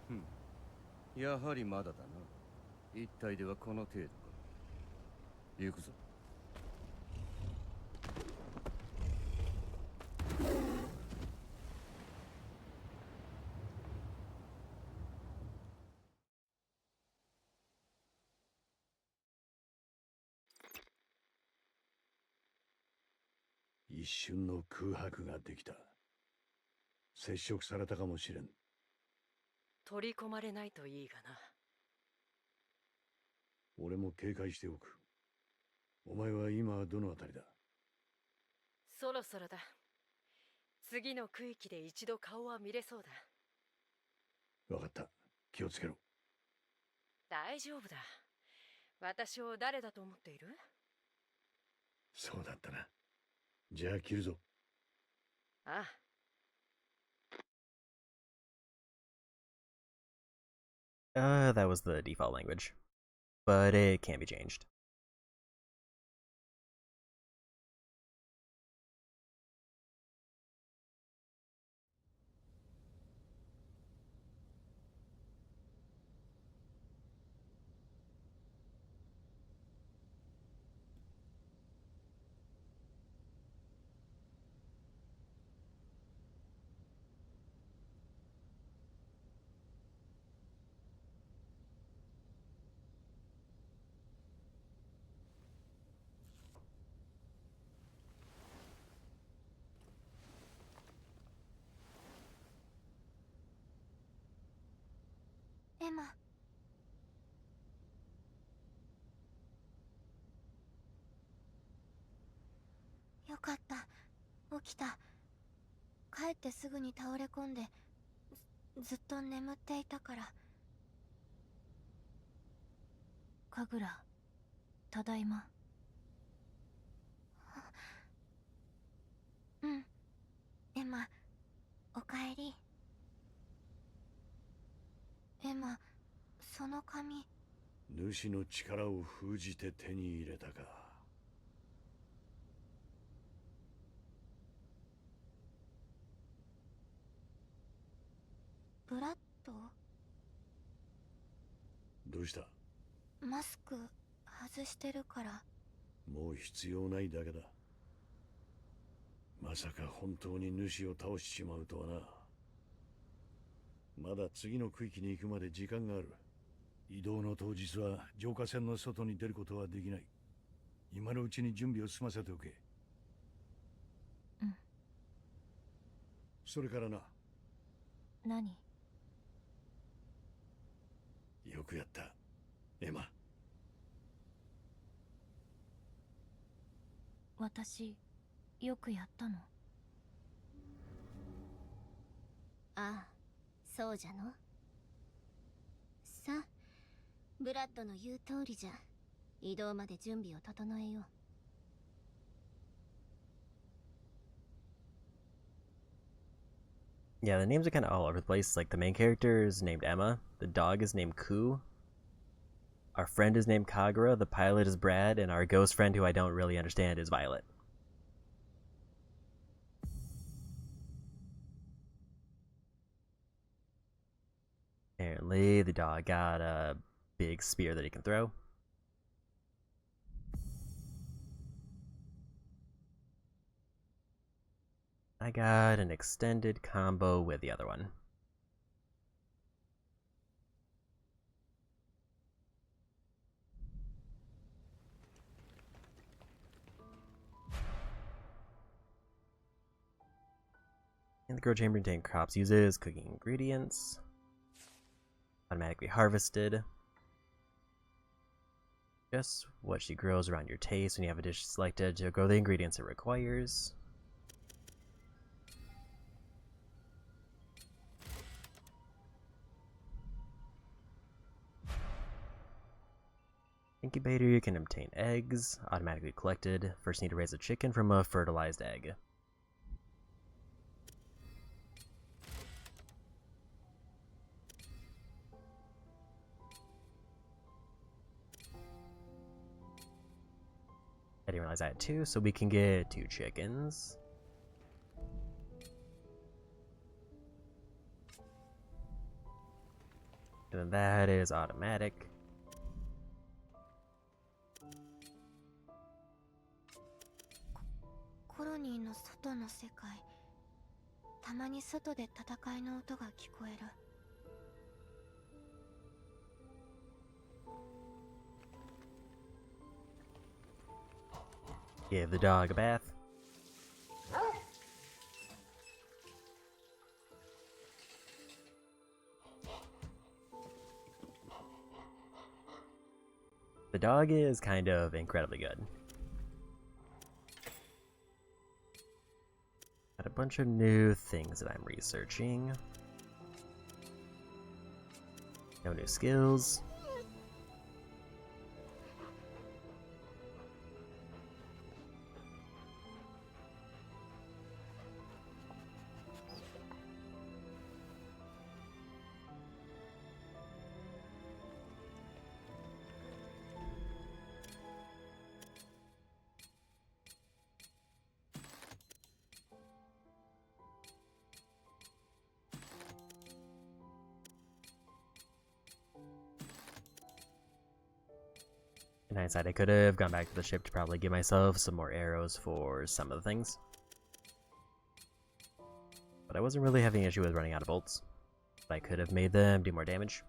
S11: Hmm. やはりまだだな。一体ではこの程度か。行くぞ。
S3: 一瞬の空白ができた。接触されたかもしれん。
S12: 取り込まれないといいがな。
S3: 俺も警戒しておく。お前は今どのあたりだ？
S12: そろそろだ。次の区域で一度顔は見れそうだ。
S3: わかった。気をつけろ。
S12: 大丈夫だ。私を誰だと思っている？
S3: そうだったな。じゃあ切るぞ。
S12: ああ。
S1: That was the default language, but it can be changed.
S5: マ。よかった、起きた。帰ってすぐに倒れ込んでずっと眠っていたから。
S8: 神楽、ただいま。
S5: うん、エマ、おかえり。エマ、その髪。
S3: 主の力を封じて手に入れたか。
S5: ブラッド？
S3: どうした？
S5: マスク外してるから。
S3: もう必要ないだけだ。まさか本当に主を倒しちまうとはな。まだ次の区域に行くまで時間がある。移動の当日は浄化線の外に出ることはできない。今のうちに準備を済ませておけ。
S8: うん。
S3: それからな。
S8: 何？
S3: よくやった、エマ。
S8: 私、よくやったの？
S2: ああ、そうじゃの。さあ、ブラッドの言う通りじゃ。移動まで準備を整えよう。
S1: Yeah, the names are kind of all over the place. Like, the main character is named Emma, the dog is named Ku, our friend is named Kagura, the pilot is Brad, and our ghost friend, who I don't really understand, is Violet. Apparently, the dog got a big spear that he can throw. I got an extended combo with the other one. And the grow chamber contains crops uses cooking ingredients. Automatically harvested. Just what she grows around your taste when you have a dish selected to grow the ingredients it requires. Incubator, you can obtain eggs, automatically collected. First need to raise a chicken from a fertilized egg. I didn't realize I had two, so we can get 2 chickens. And then that is automatic.
S5: Colonyの外の世界。たまに外で戦いの音が聞こえる。
S1: Give the dog a bath. The dog is kind of incredibly good. Got a bunch of new things that I'm researching. No new skills. In hindsight, I could have gone back to the ship to probably give myself some more arrows for some of the things. But I wasn't really having an issue with running out of bolts. But I could have made them do more damage.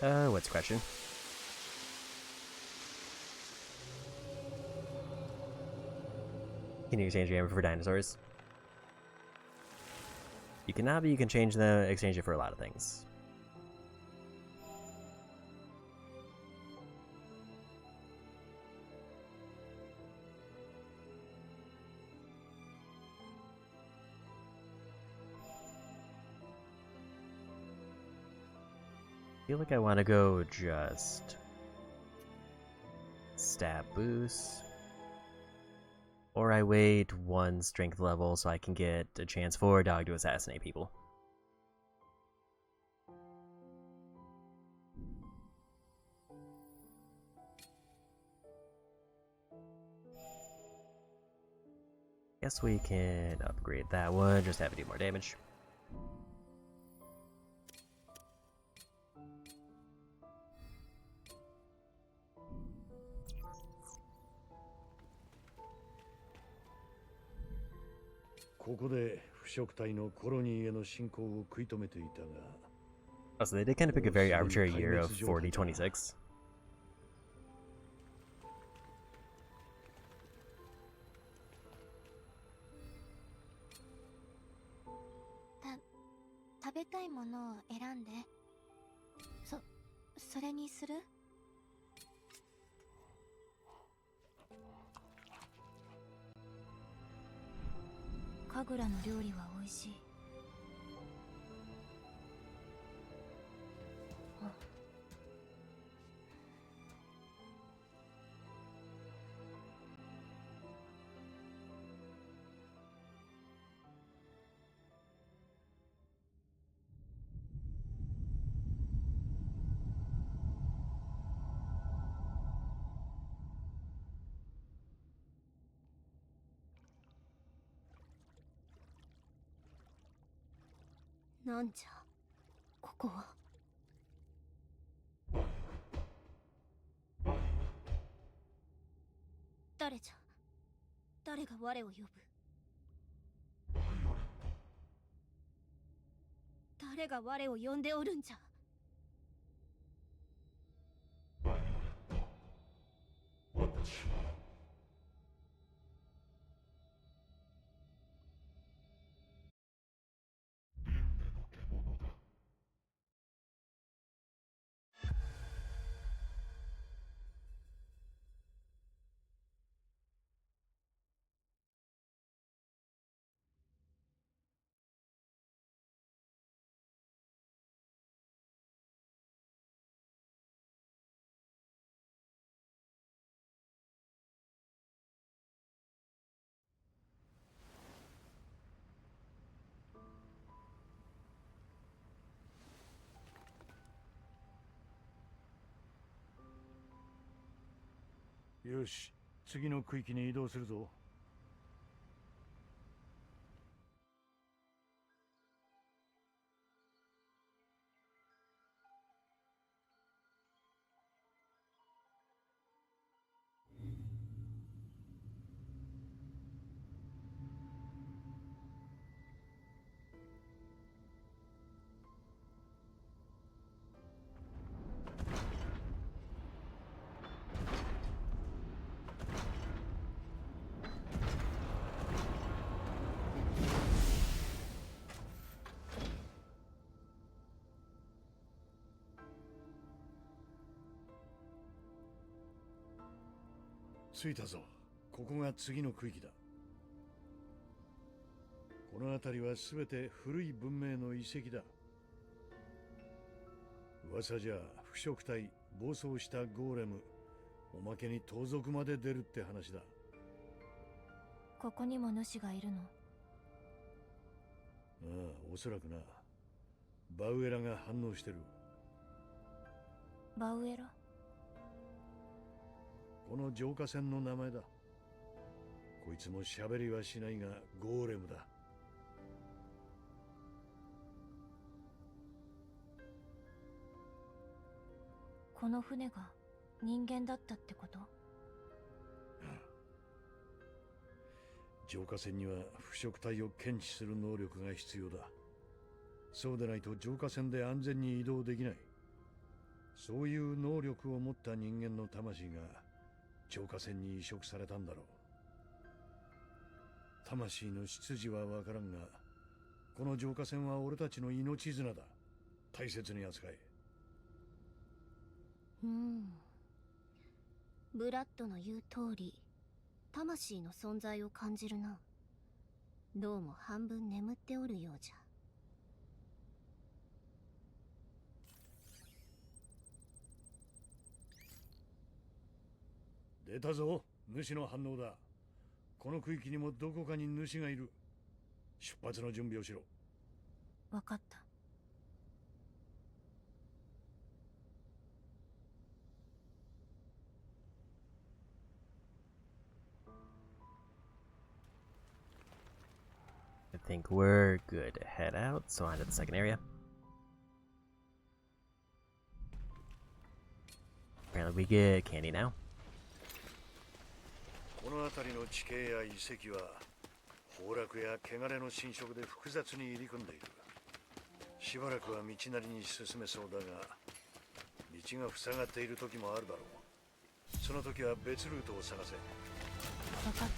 S1: What's the question? Can you exchange your hammer for dinosaurs? You cannot, but you can exchange it for a lot of things. I feel like I want to go just stab boost. Or I wait one strength level so I can get a chance for a dog to assassinate people. Guess we can upgrade that one, just have it do more damage.
S3: ここで腐食体のコロニーへの侵攻を食い止めていたが。
S1: Also, they did kind of pick a very arbitrary year of 4026.
S5: 食べたいものを選んで。それにする？
S8: 神楽の料理は美味しい。
S2: なんじゃここは。誰じゃ、誰が我を呼ぶ。誰が我を呼んでおるんじゃ。
S3: よし、次の区域に移動するぞ。着いたぞ。ここが次の区域だ。この辺りは全て古い文明の遺跡だ。噂じゃ腐食体、暴走したゴーレム、おまけに盗賊まで出るって話だ。
S8: ここにも主がいるの？
S3: ああ、おそらくな。バウエラが反応してる。
S8: バウエラ？
S3: この浄化船の名前だ。こいつも喋りはしないがゴーレムだ。
S8: この船が人間だったってこと？
S3: 浄化船には腐食体を検知する能力が必要だ。そうでないと浄化船で安全に移動できない。そういう能力を持った人間の魂が浄化船に移植されたんだろう。魂の出自はわからんが、この浄化船は俺たちの命綱だ。大切に扱え。
S2: ブラッドの言う通り、魂の存在を感じるな。どうも半分眠っておるようじゃ。
S3: 出たぞ、主の反応だ。この区域にもどこかに主がいる。出発の準備をしろ。
S8: わかった。
S1: I think we're good to head out, so on to the second area. Apparently we get candy now.
S3: この辺りの地形や遺跡は崩落や汚れの侵食で複雑に入り組んでいる。しばらくは道なりに進めそうだが、道が塞がっている時もあるだろう。その時は別ルートを探せ。
S8: わかった。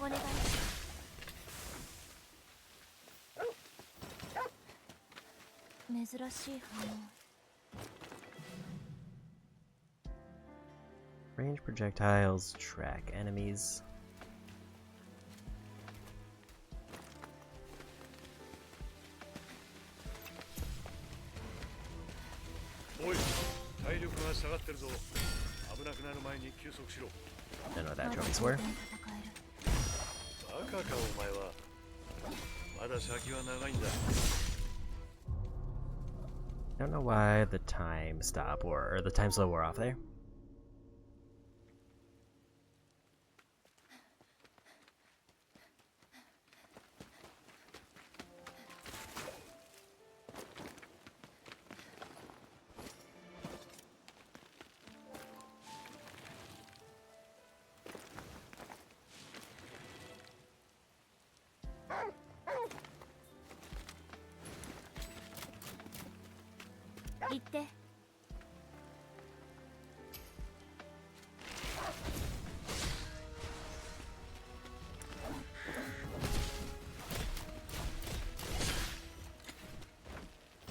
S8: お願いします。珍しい反応。
S1: Range projectiles, track enemies.
S3: おい、体力が下がってるぞ。危なくなる前に休息しろ。
S1: Don't know what that trophies were.
S3: バカかお前は。まだ先は長いんだ。
S1: Don't know why the time stop or the time slow wore off there.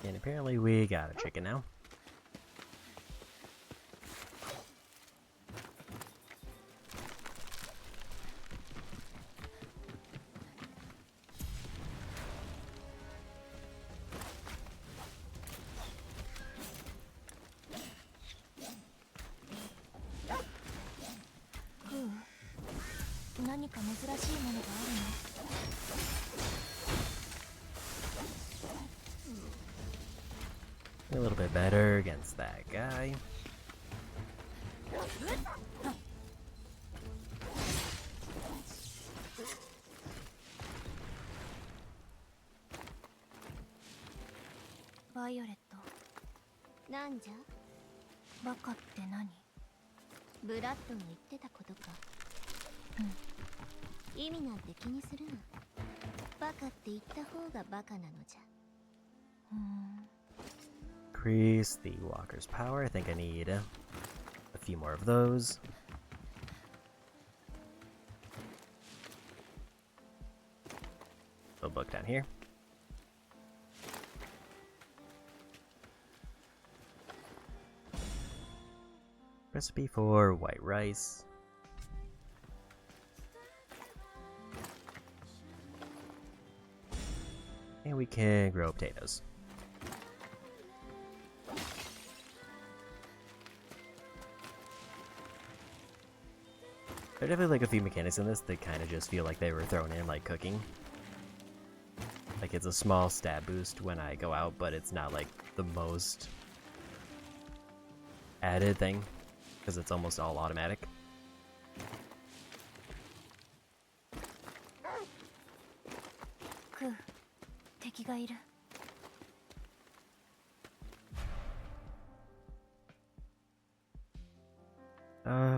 S1: And apparently we got a chicken now. A little bit better against that guy.
S8: Violet.
S2: なんじゃ？
S8: バカって何？
S2: ブラッドの言ってたことか。意味なんて気にするな。バカって言った方がバカなのじゃ。
S1: Increase the walker's power. I think I need a few more of those. Little book down here. Recipe for white rice. And we can grow potatoes. There are definitely like a few mechanics in this that kind of just feel like they were thrown in like cooking. Like it's a small stat boost when I go out, but it's not like the most added thing because it's almost all automatic.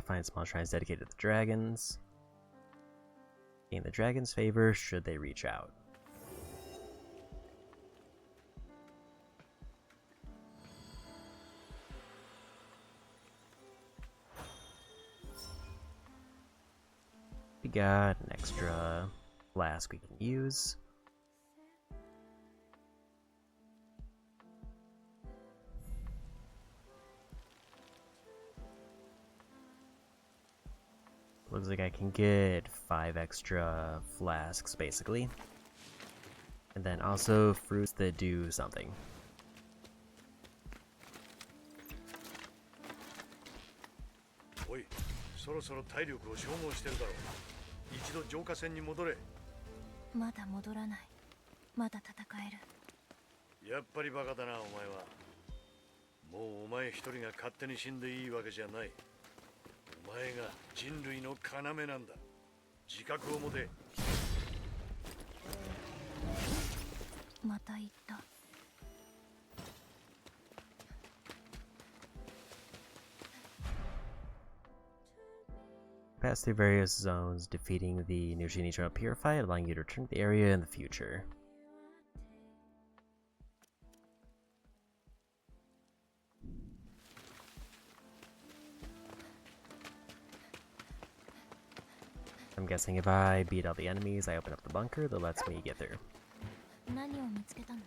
S1: Find small shrines dedicated to the dragons. Gain the dragon's favor should they reach out. We got an extra flask we can use. Looks like I can get 5 extra flasks, basically. And then also fruits that do something.
S3: Oi, そろそろ体力を消耗してるだろう。一度浄化船に戻れ。
S8: まだ戻らない。まだ戦える。
S3: やっぱりバカだな、お前は。もうお前一人が勝手に死んでいいわけじゃない。お前が人類の要なんだ。自覚を持て。
S8: また言った。
S1: Pass through various zones, defeating the Nushi Nitro Purify, allowing you to return to the area in the future. I'm guessing if I beat all the enemies, I open up the bunker that lets me get through.
S8: 何を見つけたの？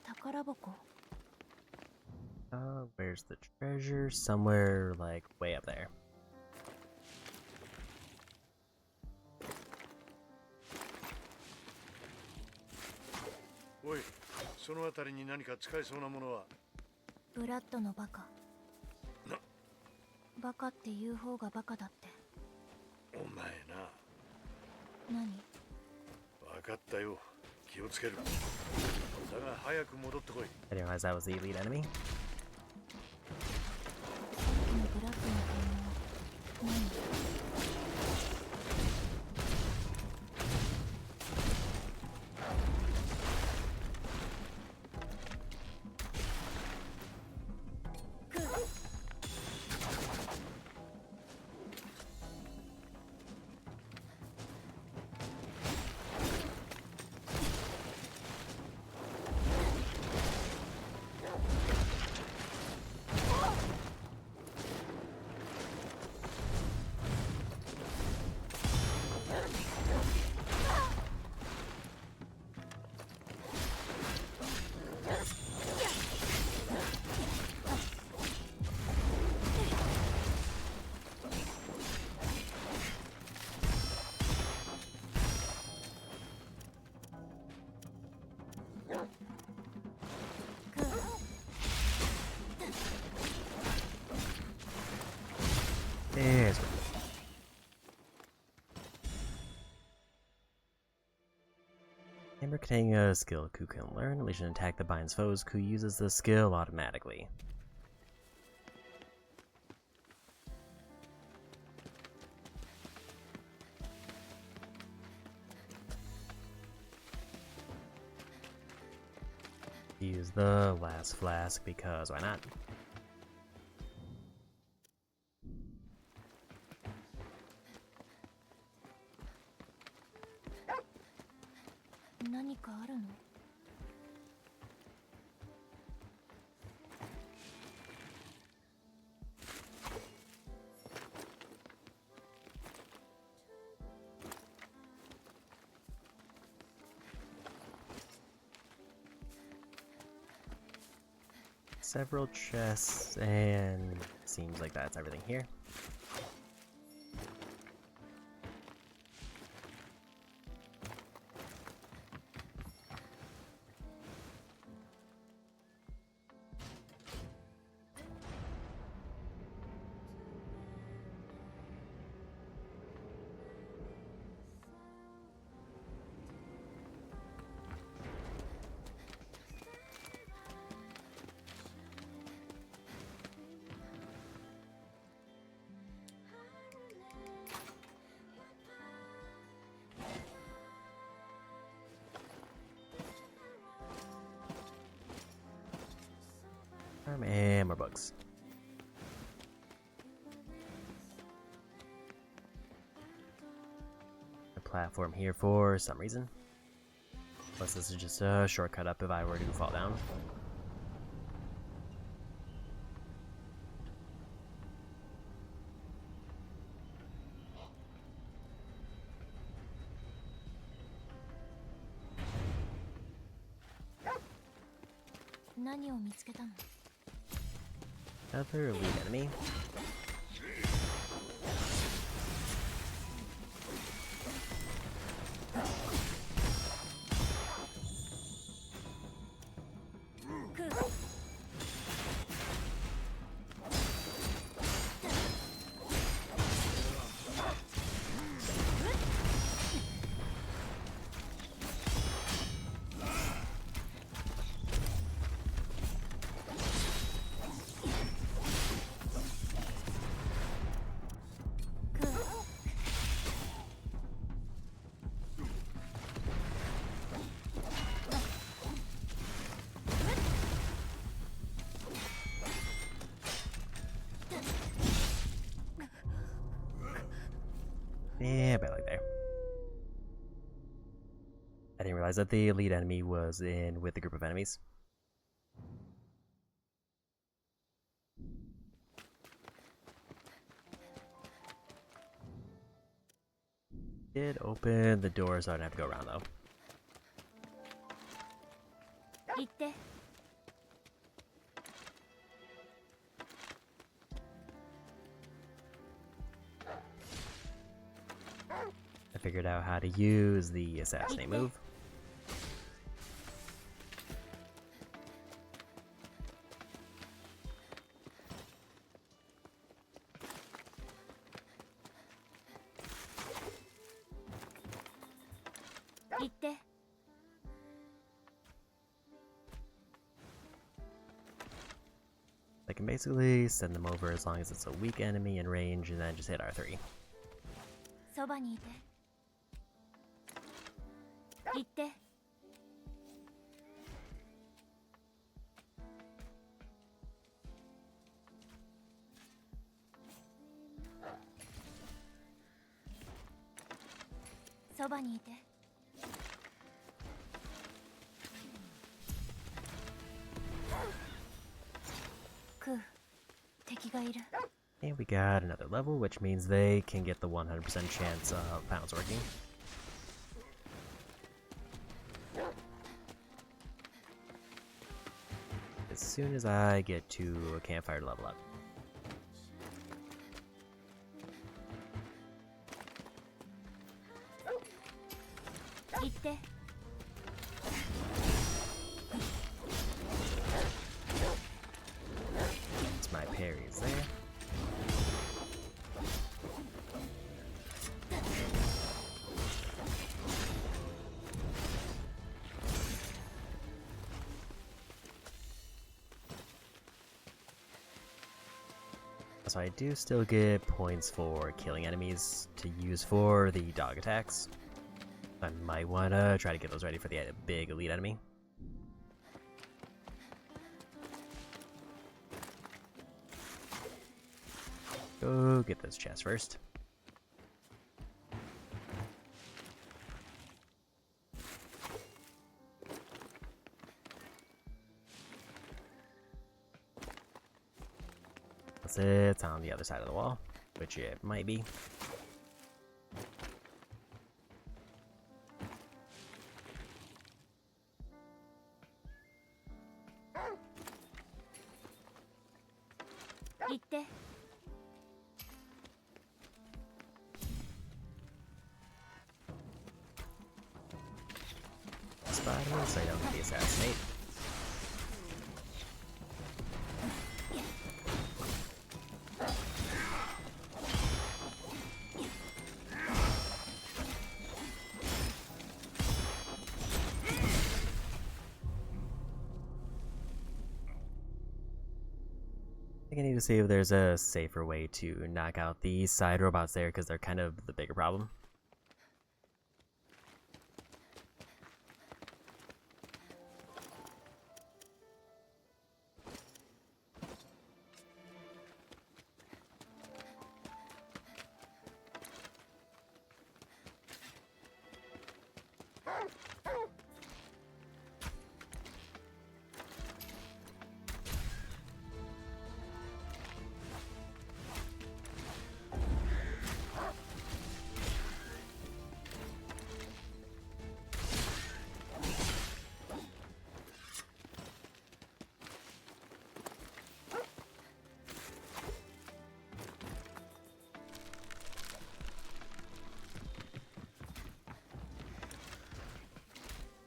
S8: 宝箱。
S1: Where's the treasure? Somewhere, like, way up there.
S3: Oi, そのあたりに何か使えそうなものは。
S8: ブラッドのバカ。
S3: な。
S8: バカって言う方がバカだって。
S3: お前な。
S8: 何？
S3: 分かったよ。気をつける。だが早く戻ってこい。
S1: I didn't realize that was the elite enemy.
S8: ブラッドの反応。何？There's
S1: one. Hammer containing a skill Ku can learn. Legion attack that binds foes. Ku uses the skill automatically. Use the last flask because why not? Several chests, and seems like that's everything here. bugs. A platform here for some reason. Plus this is just a shortcut up if I were to fall down. Another elite enemy. Yeah, about like there. I didn't realize that the elite enemy was in with the group of enemies. Did open the door, so I didn't have to go around though. I figured out how to use the assassinate move. I can basically send them over as long as it's a weak enemy in range and then just hit R3. And we got another level, which means they can get the 100% chance of pounds working. As soon as I get to a campfire to level up. It's my parries there. So I do still get points for killing enemies to use for the dog attacks. I might want to try to get those ready for the big elite enemy. Go get those chests first. It's on the other side of the wall, which it might be. Spot him so I don't get the assassinate. I need to see if there's a safer way to knock out the side robots there, because they're kind of the bigger problem.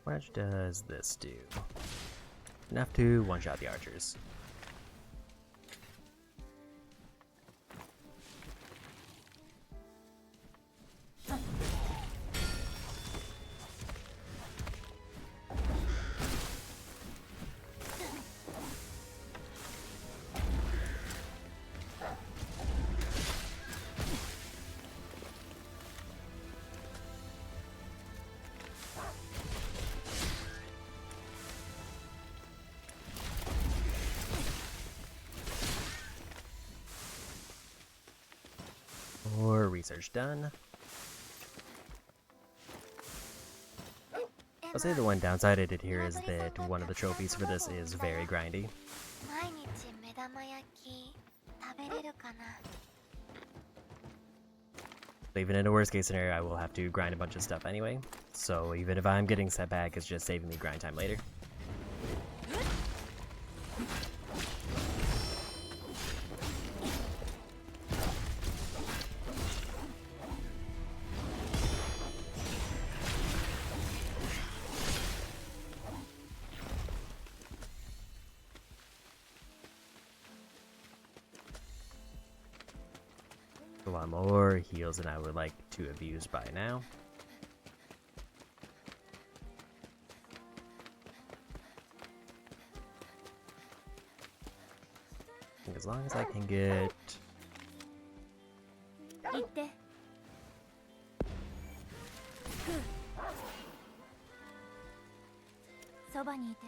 S1: How much does this do? Enough to one-shot the archers. More research done. I'll say the one downside I did here is that one of the trophies for this is very grindy.
S5: 毎日目玉焼き食べれるかな
S1: So even in a worst case scenario, I will have to grind a bunch of stuff anyway. So even if I'm getting set back, it's just saving me grind time later. A lot more heals than I would like to have used by now. I think as long as I can get...
S8: 行ってそばにいて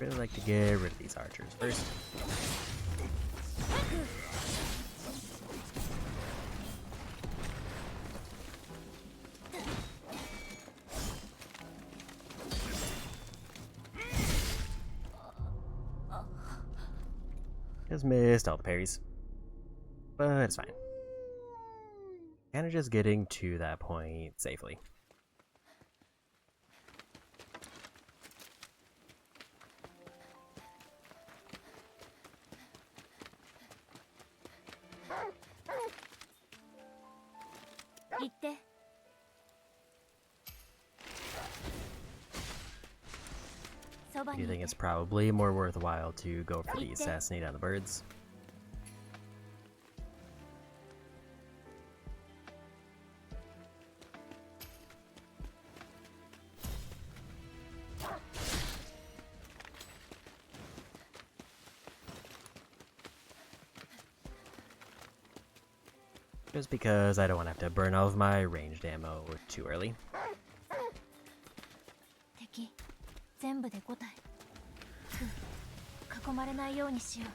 S1: Really like to get rid of these archers first. Just missed all the parries. But it's fine. Kinda just getting to that point safely. Do you think it's probably more worthwhile to go for the assassinate on the birds? Just because I don't want to have to burn all of my ranged ammo too early.
S8: 敵全部で5体囲まれないようにしよう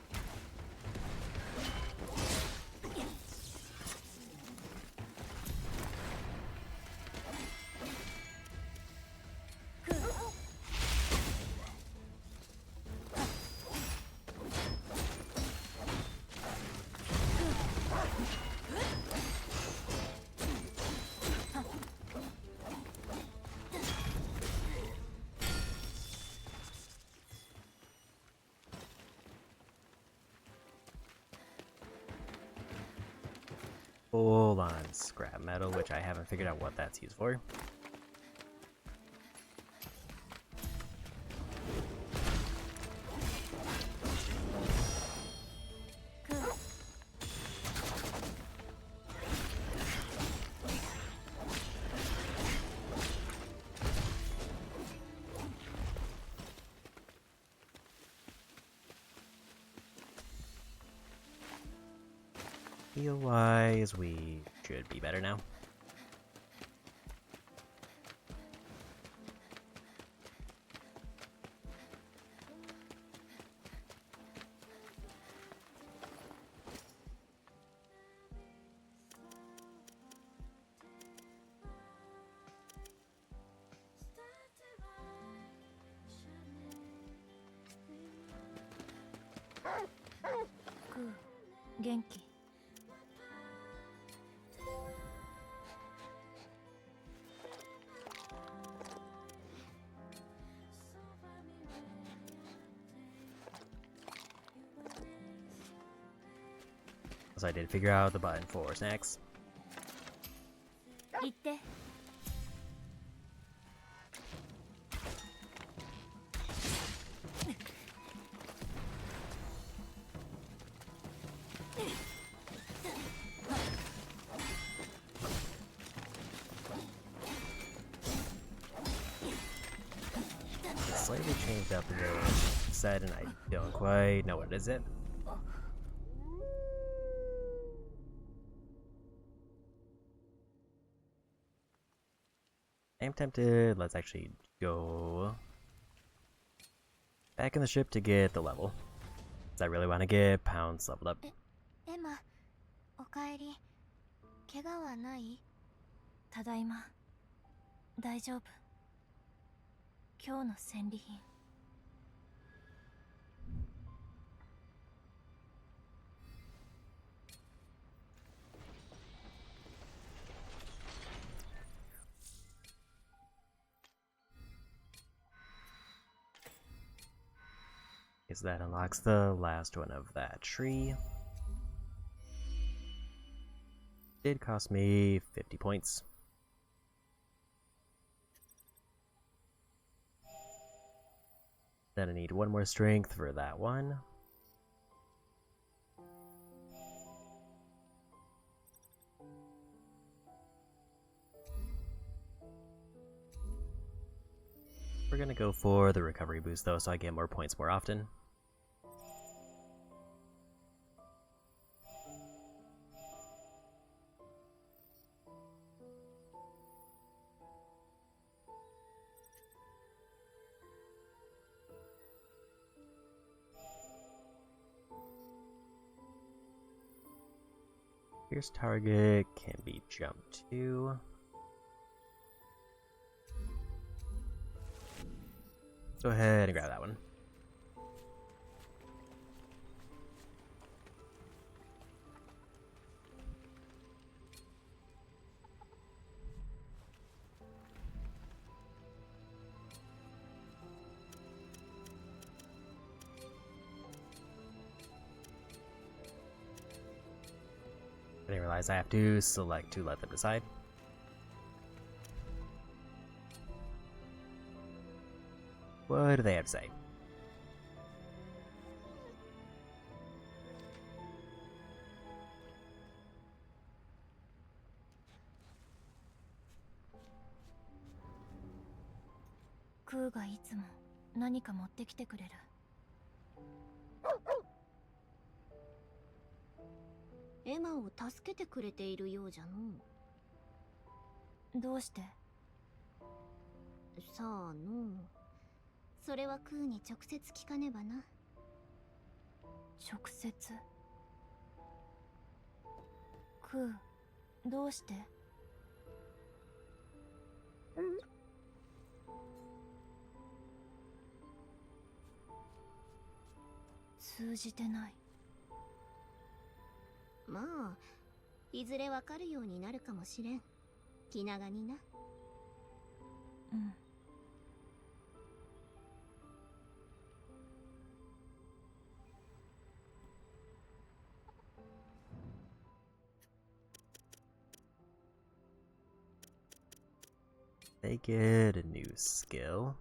S1: Full on scrap metal, which I haven't figured out what that's used for. Heal-wise, we should be better now.
S8: Good. 元気
S1: So I did figure out the button for snacks.
S8: 行って。
S1: Slightly changed up the set, and I don't quite know what it is yet. I'm tempted. Let's actually go back in the ship to get the level. Because I really want to get Pounds leveled up.
S5: エマ、おかえり。怪我はない？
S8: ただいま。大丈夫。今日の戦利品。
S1: So that unlocks the last one of that tree. Did cost me 50 points. Then I need one more strength for that one. We're gonna go for the recovery boost though, so I get more points more often. Here's target, can be jumped to. Go ahead and grab that one. I didn't realize I have to select to let them decide. What do they have to say?
S8: Kuがいつも何か持ってきてくれる。
S2: エマを助けてくれているようじゃの。
S8: どうして？
S2: さあの。それはクーに直接聞かねばな。
S8: 直接？クー、どうして？通じてない。
S2: まあ、いずれわかるようになるかもしれん。気長にな。
S8: うん。
S1: They get a new skill.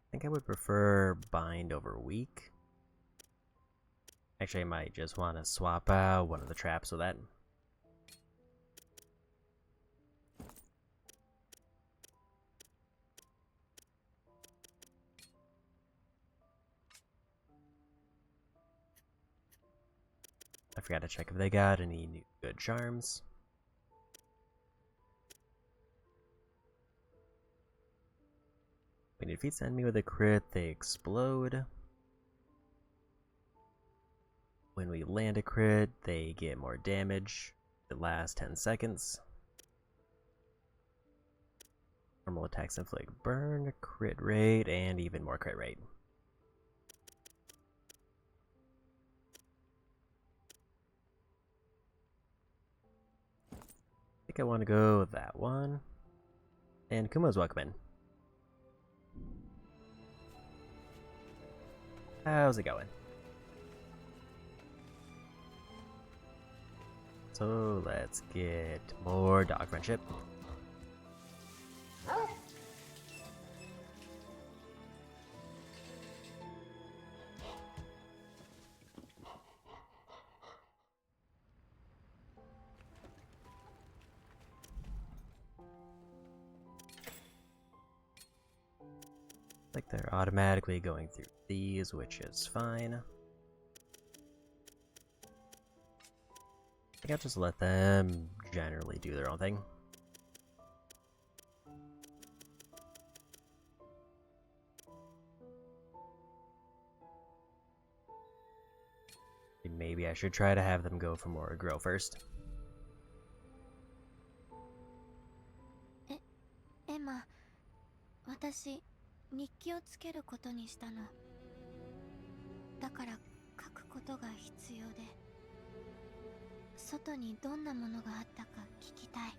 S1: I think I would prefer bind over weak. Actually, I might just want to swap out one of the traps with that. I forgot to check if they got any new good charms. When it defeats an enemy with a crit, they explode. When we land a crit, they get more damage. It lasts 10 seconds. Normal attacks inflict burn, crit rate, and even more crit rate. I think I want to go with that one. And Kumo's welcome in. How's it going? So let's get more dog friendship. Like they're automatically going through these, which is fine. I think I'll just let them generally do their own thing. Maybe I should try to have them go for more grow first.
S5: エマ、私日記をつけることにしたの。だから書くことが必要で、外にどんなものがあったか聞きたい。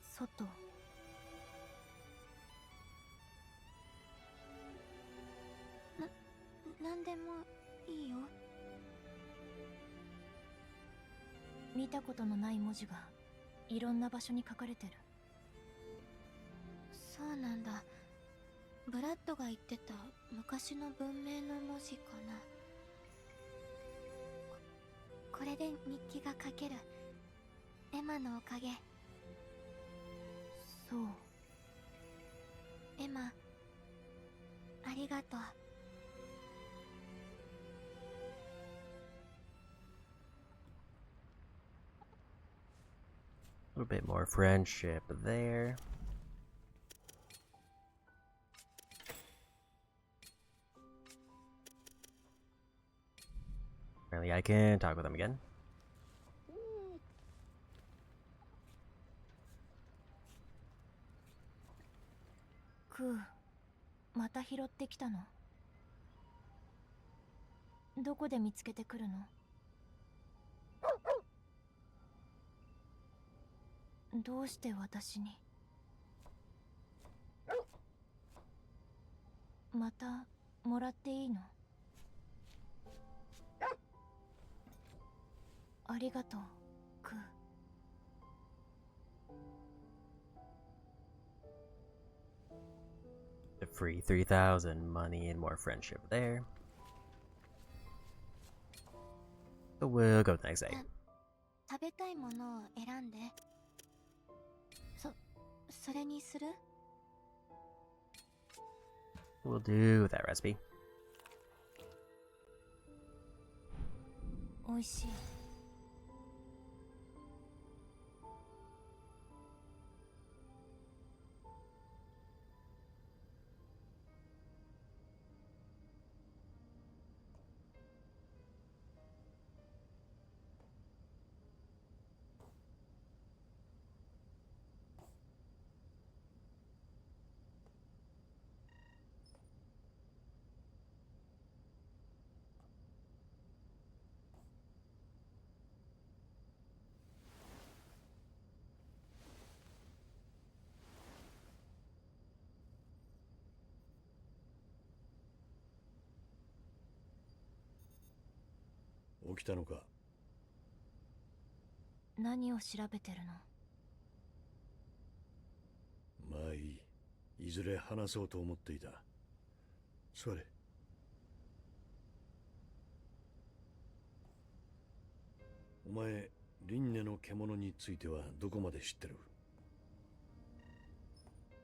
S8: 外。
S5: なんでもいいよ。
S8: 見たことのない文字がいろんな場所に書かれてる。
S5: そうなんだ。ブラッドが言ってた昔の文明の文字かな。これで日記が書ける。エマのおかげ。
S8: そう。
S5: エマ、ありがとう。
S1: A little bit more friendship there. Apparently I can talk with them again.
S8: クー、また拾ってきたの？どこで見つけてくるの？どうして私に？またもらっていいの？ありがとう、クー。
S1: The free 3,000 money and more friendship there. So we'll go the next day.
S5: 食べたいものを選んで。それにする？
S1: We'll do that recipe.
S8: おいしい。
S3: 起きたのか？
S8: 何を調べてるの？
S3: まあいい。いずれ話そうと思っていた。座れ。お前、輪廻の獣についてはどこまで知ってる？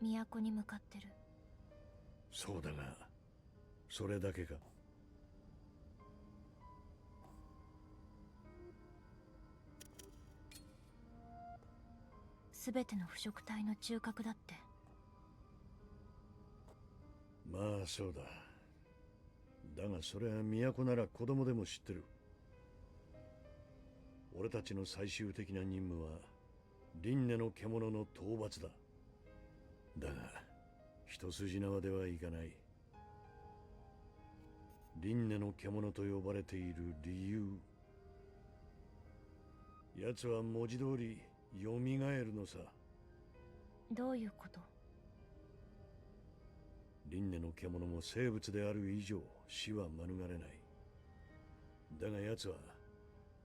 S8: 都に向かってる。
S3: そうだが、それだけか？
S8: すべての腐食体の中核だって。
S3: まあそうだ。だがそれは都なら子供でも知ってる。俺たちの最終的な任務は輪廻の獣の討伐だ。だが一筋縄ではいかない。輪廻の獣と呼ばれている理由、奴は文字通り蘇るのさ。
S8: どういうこと？
S3: 輪廻の獣も生物である以上死は免れない。だが奴は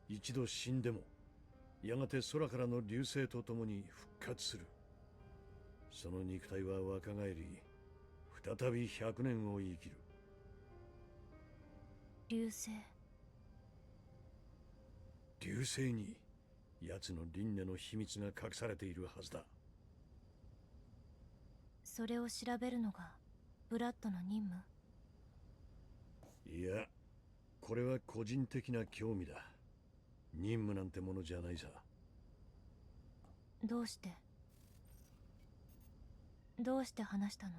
S3: 一度死んでもやがて空からの流星とともに復活する。その肉体は若返り再び100年を生きる。
S8: 流星。
S3: 流星に奴の輪廻の秘密が隠されているはずだ。
S8: それを調べるのがブラッドの任務？
S3: いや、これは個人的な興味だ。任務なんてものじゃないさ。
S8: どうして話したの？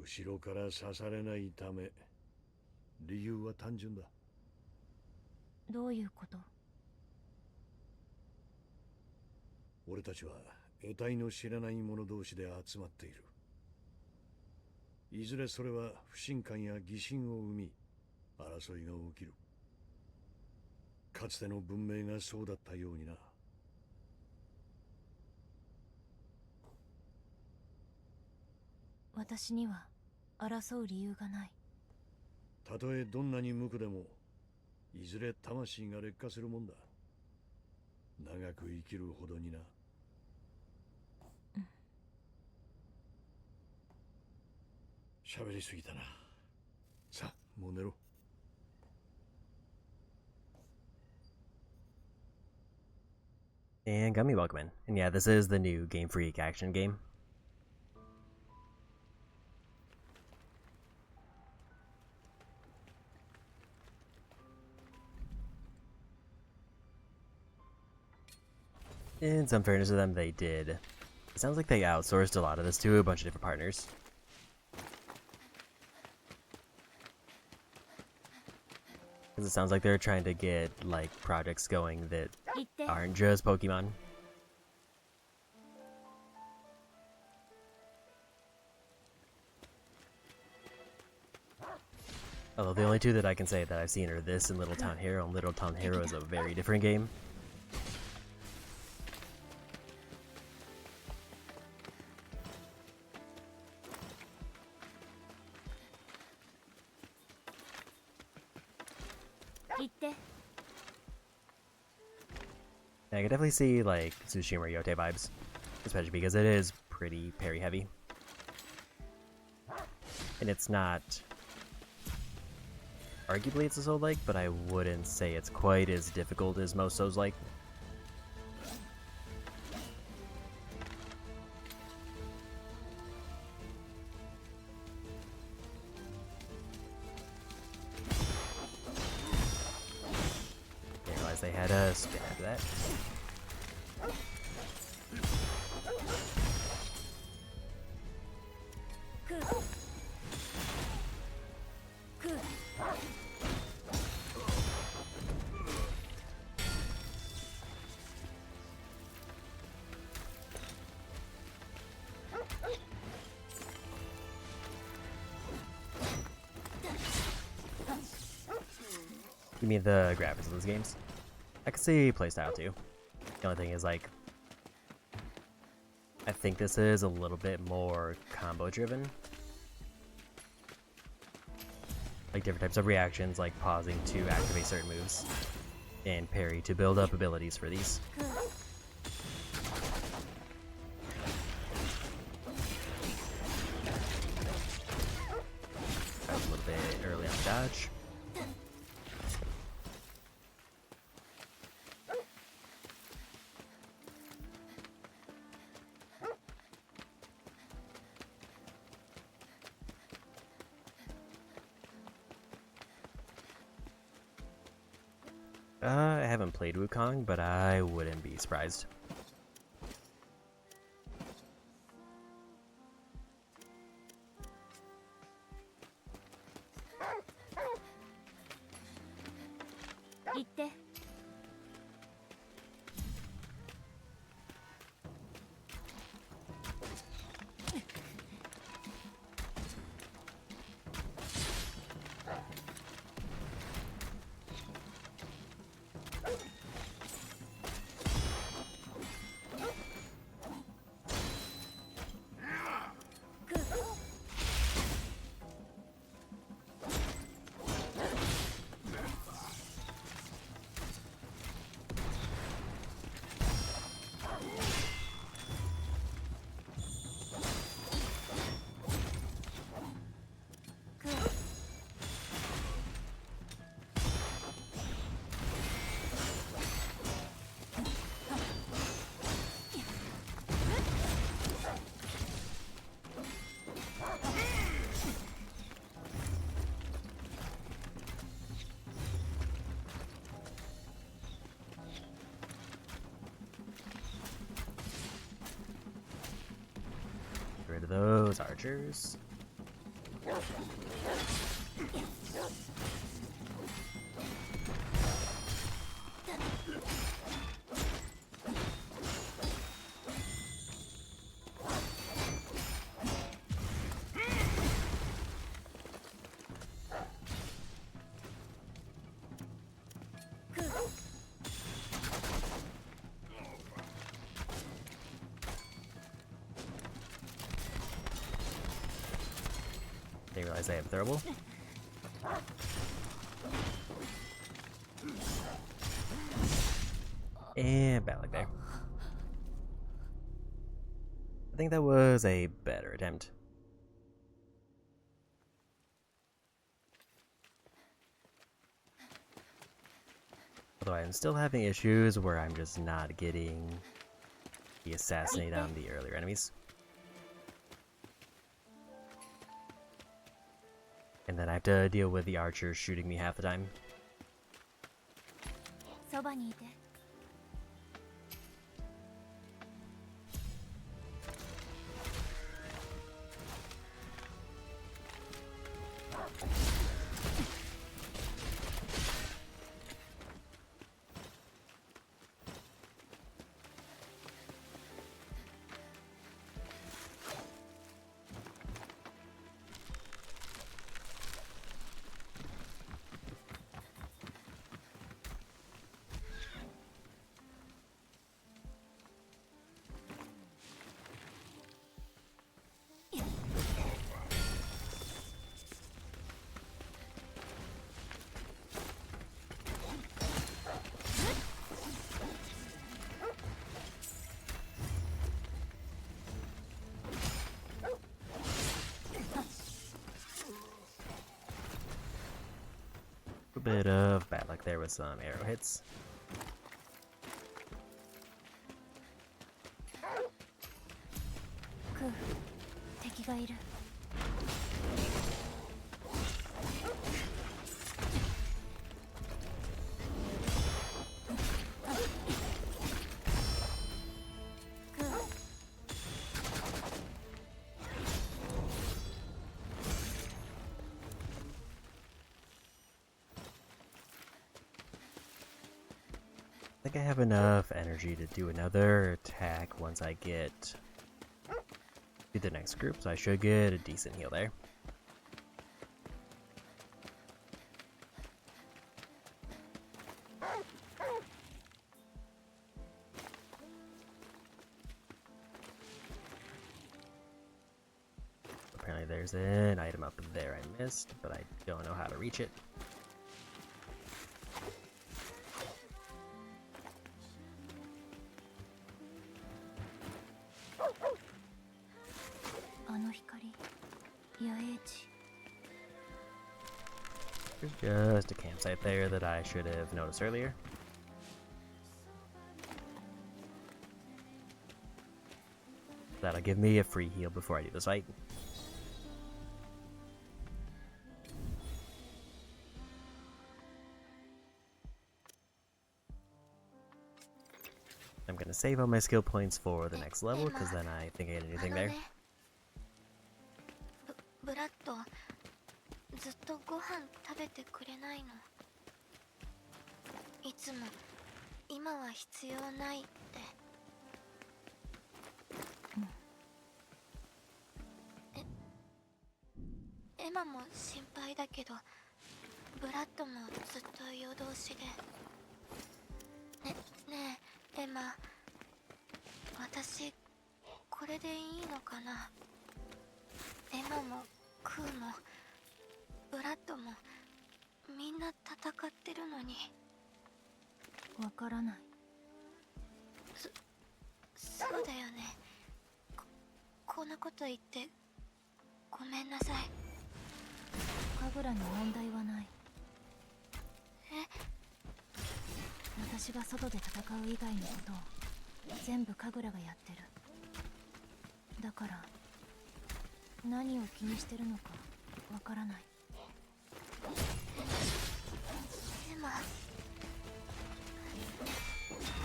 S3: 後ろから刺されないため。理由は単純だ。
S8: どういうこと？
S3: 俺たちは得体の知らない者同士で集まっている。いずれそれは不信感や疑心を生み、争いが起きる。かつての文明がそうだったようにな。
S8: 私には争う理由がない。
S3: たとえどんなに無垢でも、いずれ魂が劣化するもんだ。長く生きるほどにな。喋りすぎたな。さあ、もう寝ろ。
S1: And got me welcome in. And yeah, this is the new Game Freak action game. In some fairness to them, they did. It sounds like they outsourced a lot of this to a bunch of different partners. Because it sounds like they're trying to get, like, projects going that aren't just Pokemon. Although the only two that I can say that I've seen are this and Little Town Hero, and Little Town Hero is a very different game. I can definitely see like Tsushima Yote vibes, especially because it is pretty parry heavy. And it's not... Arguably it's a Soul-like, but I wouldn't say it's quite as difficult as most Souls-like. Didn't realize they had a spin after that. You mean the graphics of those games? I could see playstyle too. The only thing is, like, I think this is a little bit more combo driven. Like different types of reactions, like pausing to activate certain moves, and parry to build up abilities for these. That was a little bit early on the dodge. I haven't played Wukong, but I wouldn't be surprised. those archers. They realize they have throwable. And bad luck there. I think that was a better attempt. Although I'm still having issues where I'm just not getting the assassinate on the earlier enemies. And then I have to deal with the archers shooting me half the time.
S8: そばにいて。
S1: A bit of bad luck there with some arrow hits.
S8: Ku, 敵がいる。
S1: I think I have enough energy to do another attack once I get to the next group, so I should get a decent heal there. Apparently there's an item up there I missed, but I don't know how to reach it. There's just a campsite there that I should have noticed earlier. That'll give me a free heal before I do this fight. I'm gonna save all my skill points for the next level, because then I think I get anything there.
S5: ブラッド、ずっとご飯食べてくれないの。いつも今は必要ないって。エマも心配だけど、ブラッドもずっと夜通しで。ねえエマ、私これでいいのかな。エマもクーもブラッドもみんな戦ってるのに。
S8: わからない。
S5: そうだよね。こんなこと言ってごめんなさい。
S8: 神楽に問題はない。
S5: え？
S8: 私が外で戦う以外のことを全部神楽がやってる。だから何を気にしてるのかわからない。
S5: エマ、あ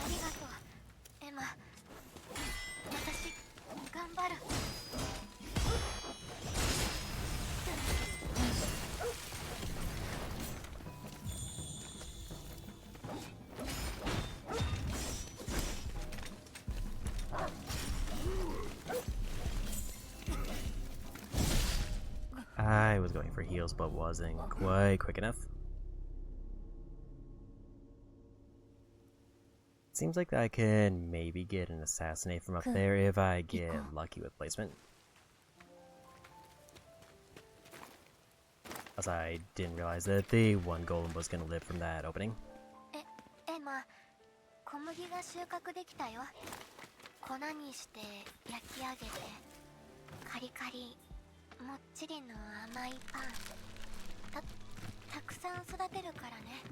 S5: りがとう。エマ、私頑張る。
S1: for heals, but wasn't quite quick enough. Seems like I can maybe get an assassinate from up there if I get lucky with placement. As I didn't realize that the one golem was going to live from that opening.
S5: エマ、小麦が収穫できたよ。粉にして焼き上げて、カリカリ、もっちりの甘いパン。たくさん育てるからね。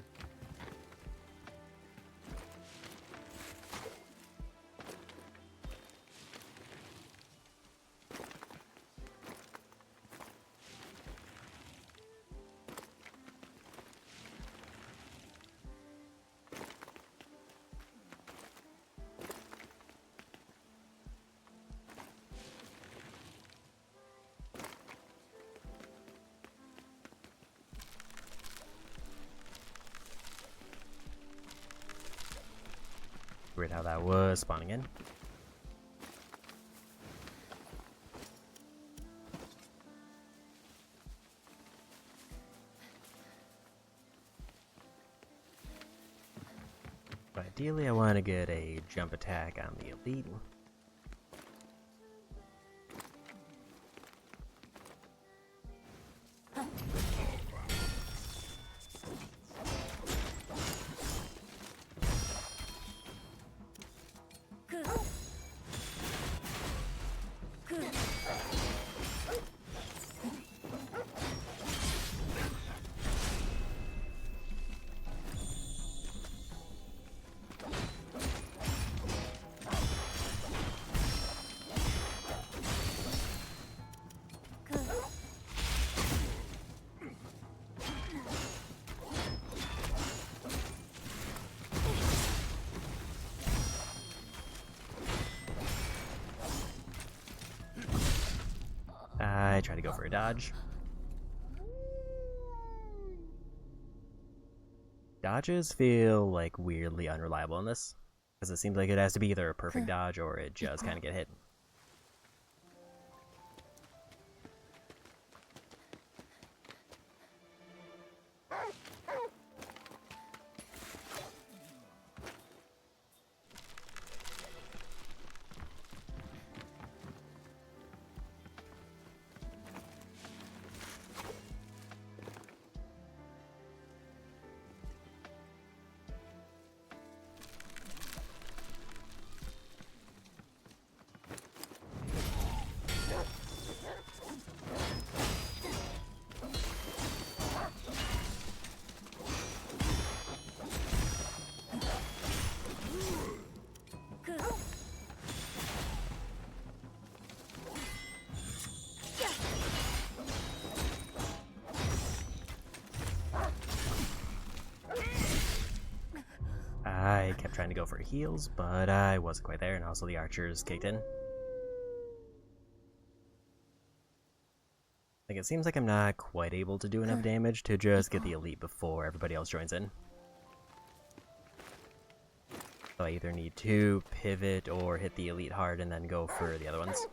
S1: Weird how that was spawning in. But ideally I want to get a jump attack on the elite. I try to go for a dodge. Dodges feel like weirdly unreliable in this, because it seems like it has to be either a perfect dodge or it just kind of get hit. I kept trying to go for heals, but I wasn't quite there, and also the archers kicked in. Like, it seems like I'm not quite able to do enough damage to just get the elite before everybody else joins in. So I either need to pivot or hit the elite hard and then go for the other ones.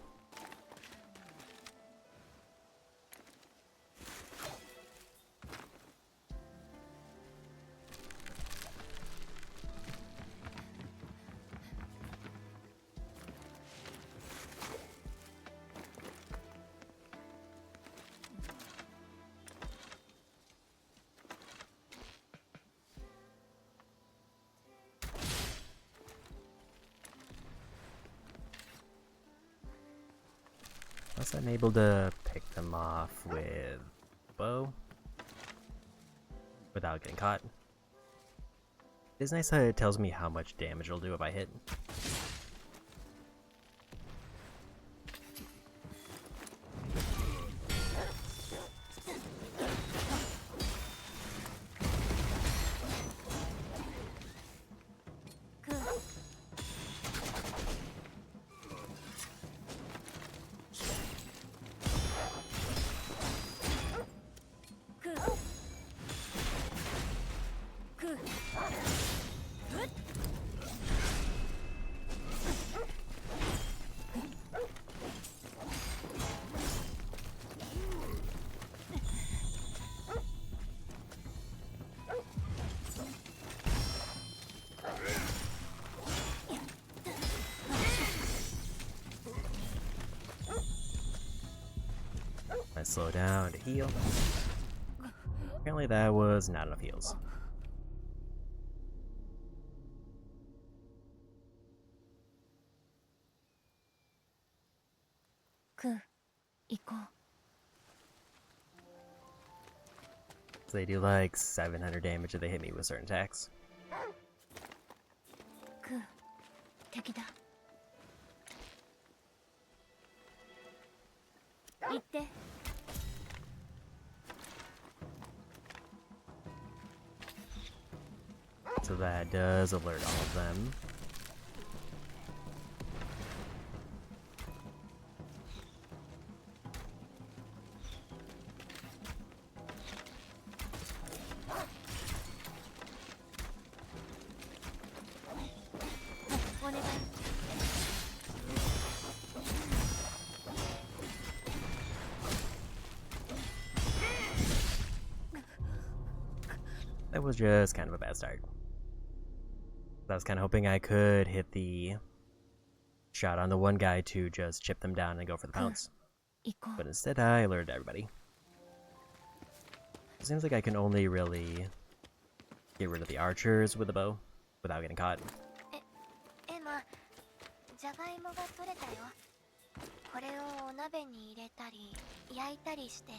S1: Plus I'm able to pick them off with bow without getting caught. It's nice that it tells me how much damage it'll do if I hit. slow down to heal. Apparently that was not enough heals.
S8: クー、行こう。
S1: So they do like 700 damage if they hit me with certain attacks.
S8: クー、敵だ。行って。
S1: So that does alert all of them. That was just kind of a bad start. I was kind of hoping I could hit the shot on the one guy to just chip them down and go for the pounce. But instead I alerted everybody. It seems like I can only really get rid of the archers with a bow without getting caught.
S5: エマ、じゃがいもが取れたよ。これをお鍋に入れたり焼いたりして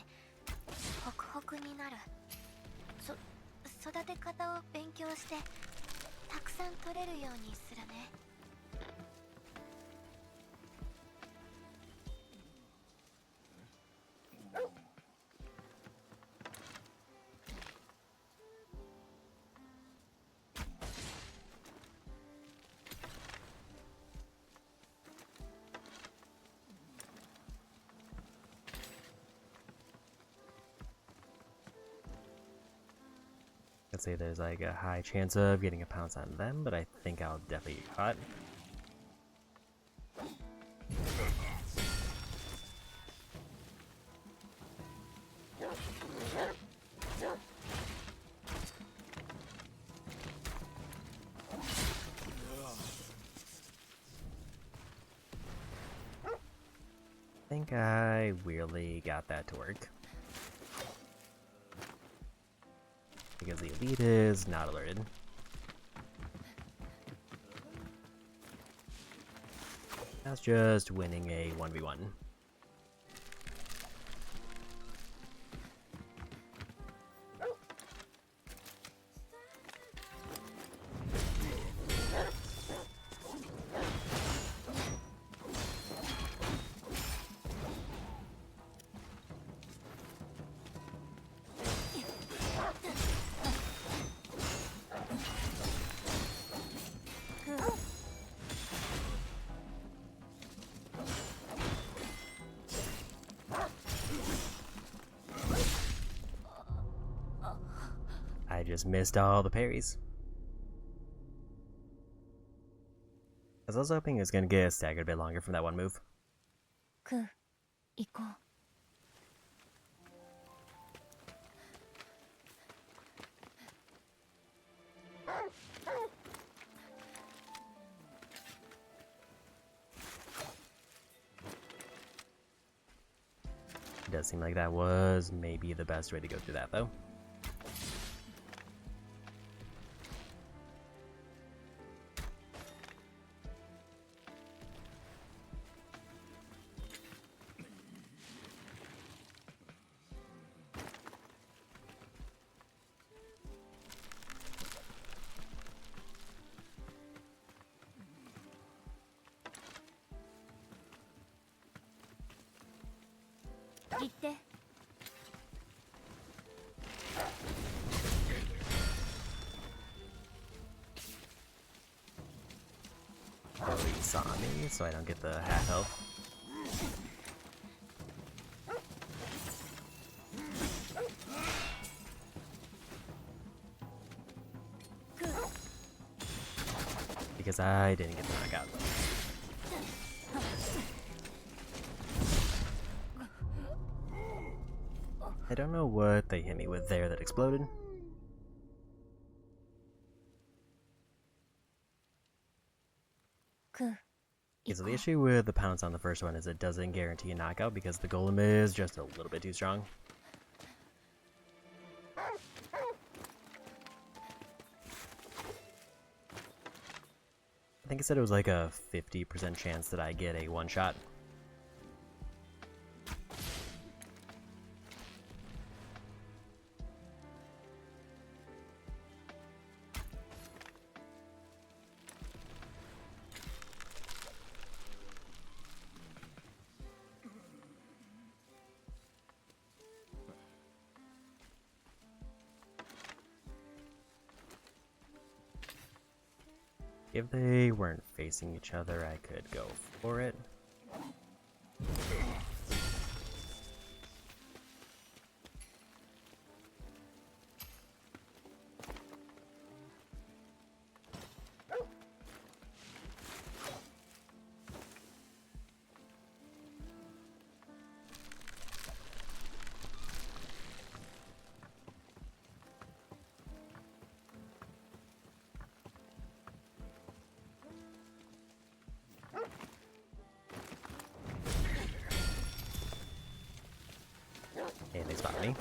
S5: ホクホクになる。育て方を勉強してたくさん取れるようにするね。
S1: I'd say there's like a high chance of getting a pounce on them, but I think I'll definitely get caught. I think I weirdly got that to work. Because the elite is not alerted. That's just winning a 1v1. I just missed all the parries. I was also hoping it was going to get staggered a bit longer from that one move.
S8: クー、行こう。
S1: It does seem like that was maybe the best way to go through that, though. Oh, he saw me, so I don't get the half health. Because I didn't get the knockout. I don't know what they hit me with there that exploded. Okay, so the issue with the pounce on the first one is it doesn't guarantee a knockout because the golem is just a little bit too strong. I think it said it was like a 50% chance that I get a one-shot. If they weren't facing each other, I could go for it. And they spot me.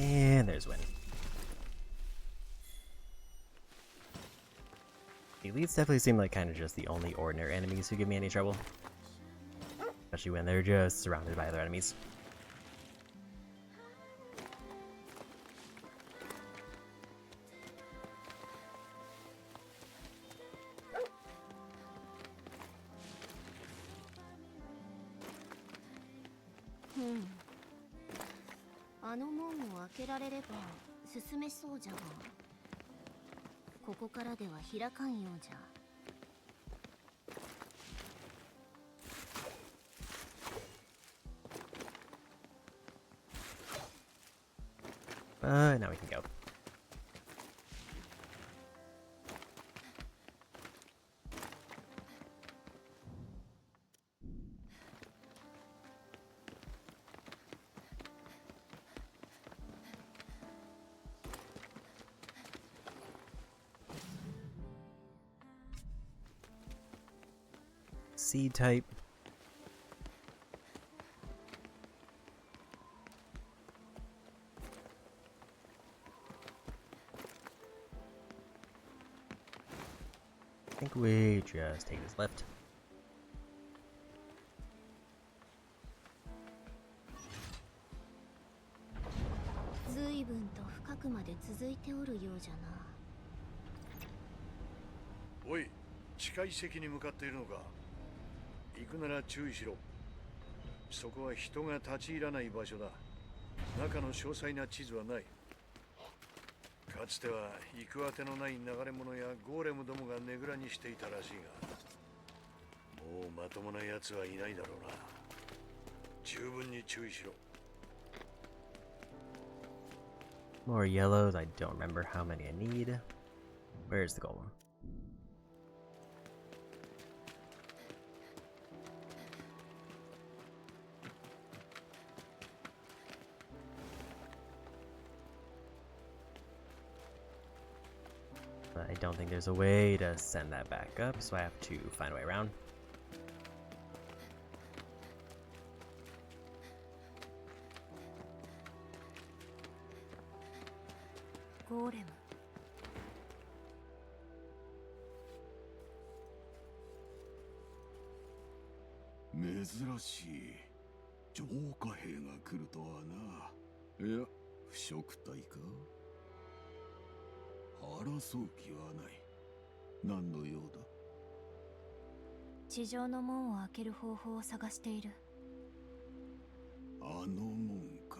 S1: And there's win. The elites definitely seem like kind of just the only ordinary enemies who give me any trouble. Especially when they're just surrounded by other enemies.
S2: Hmm. あの門を開けられれば進めそうじゃが、ここからでは開かんようじゃ。
S1: Now we can go. C type. I think we just take this left.
S2: 随分と深くまで続いておるようじゃな。
S3: おい、近い席に向かっているのか。行くなら注意しろ。そこは人が立ち入らない場所だ。中の詳細な地図はない。かつては行くあてのない流れ者やゴーレムどもがねぐらにしていたらしいが、もうまともな奴はいないだろうな。十分に注意しろ。
S1: More yellows. I don't remember how many I need. Where's the golem? But I don't think there's a way to send that back up, so I have to find a way around.
S8: Golem.
S7: 珍しい浄化兵が来るとはな。いや、不食体か。争う気はない。何の用だ。
S8: 地上の門を開ける方法を探している。
S7: あの門か。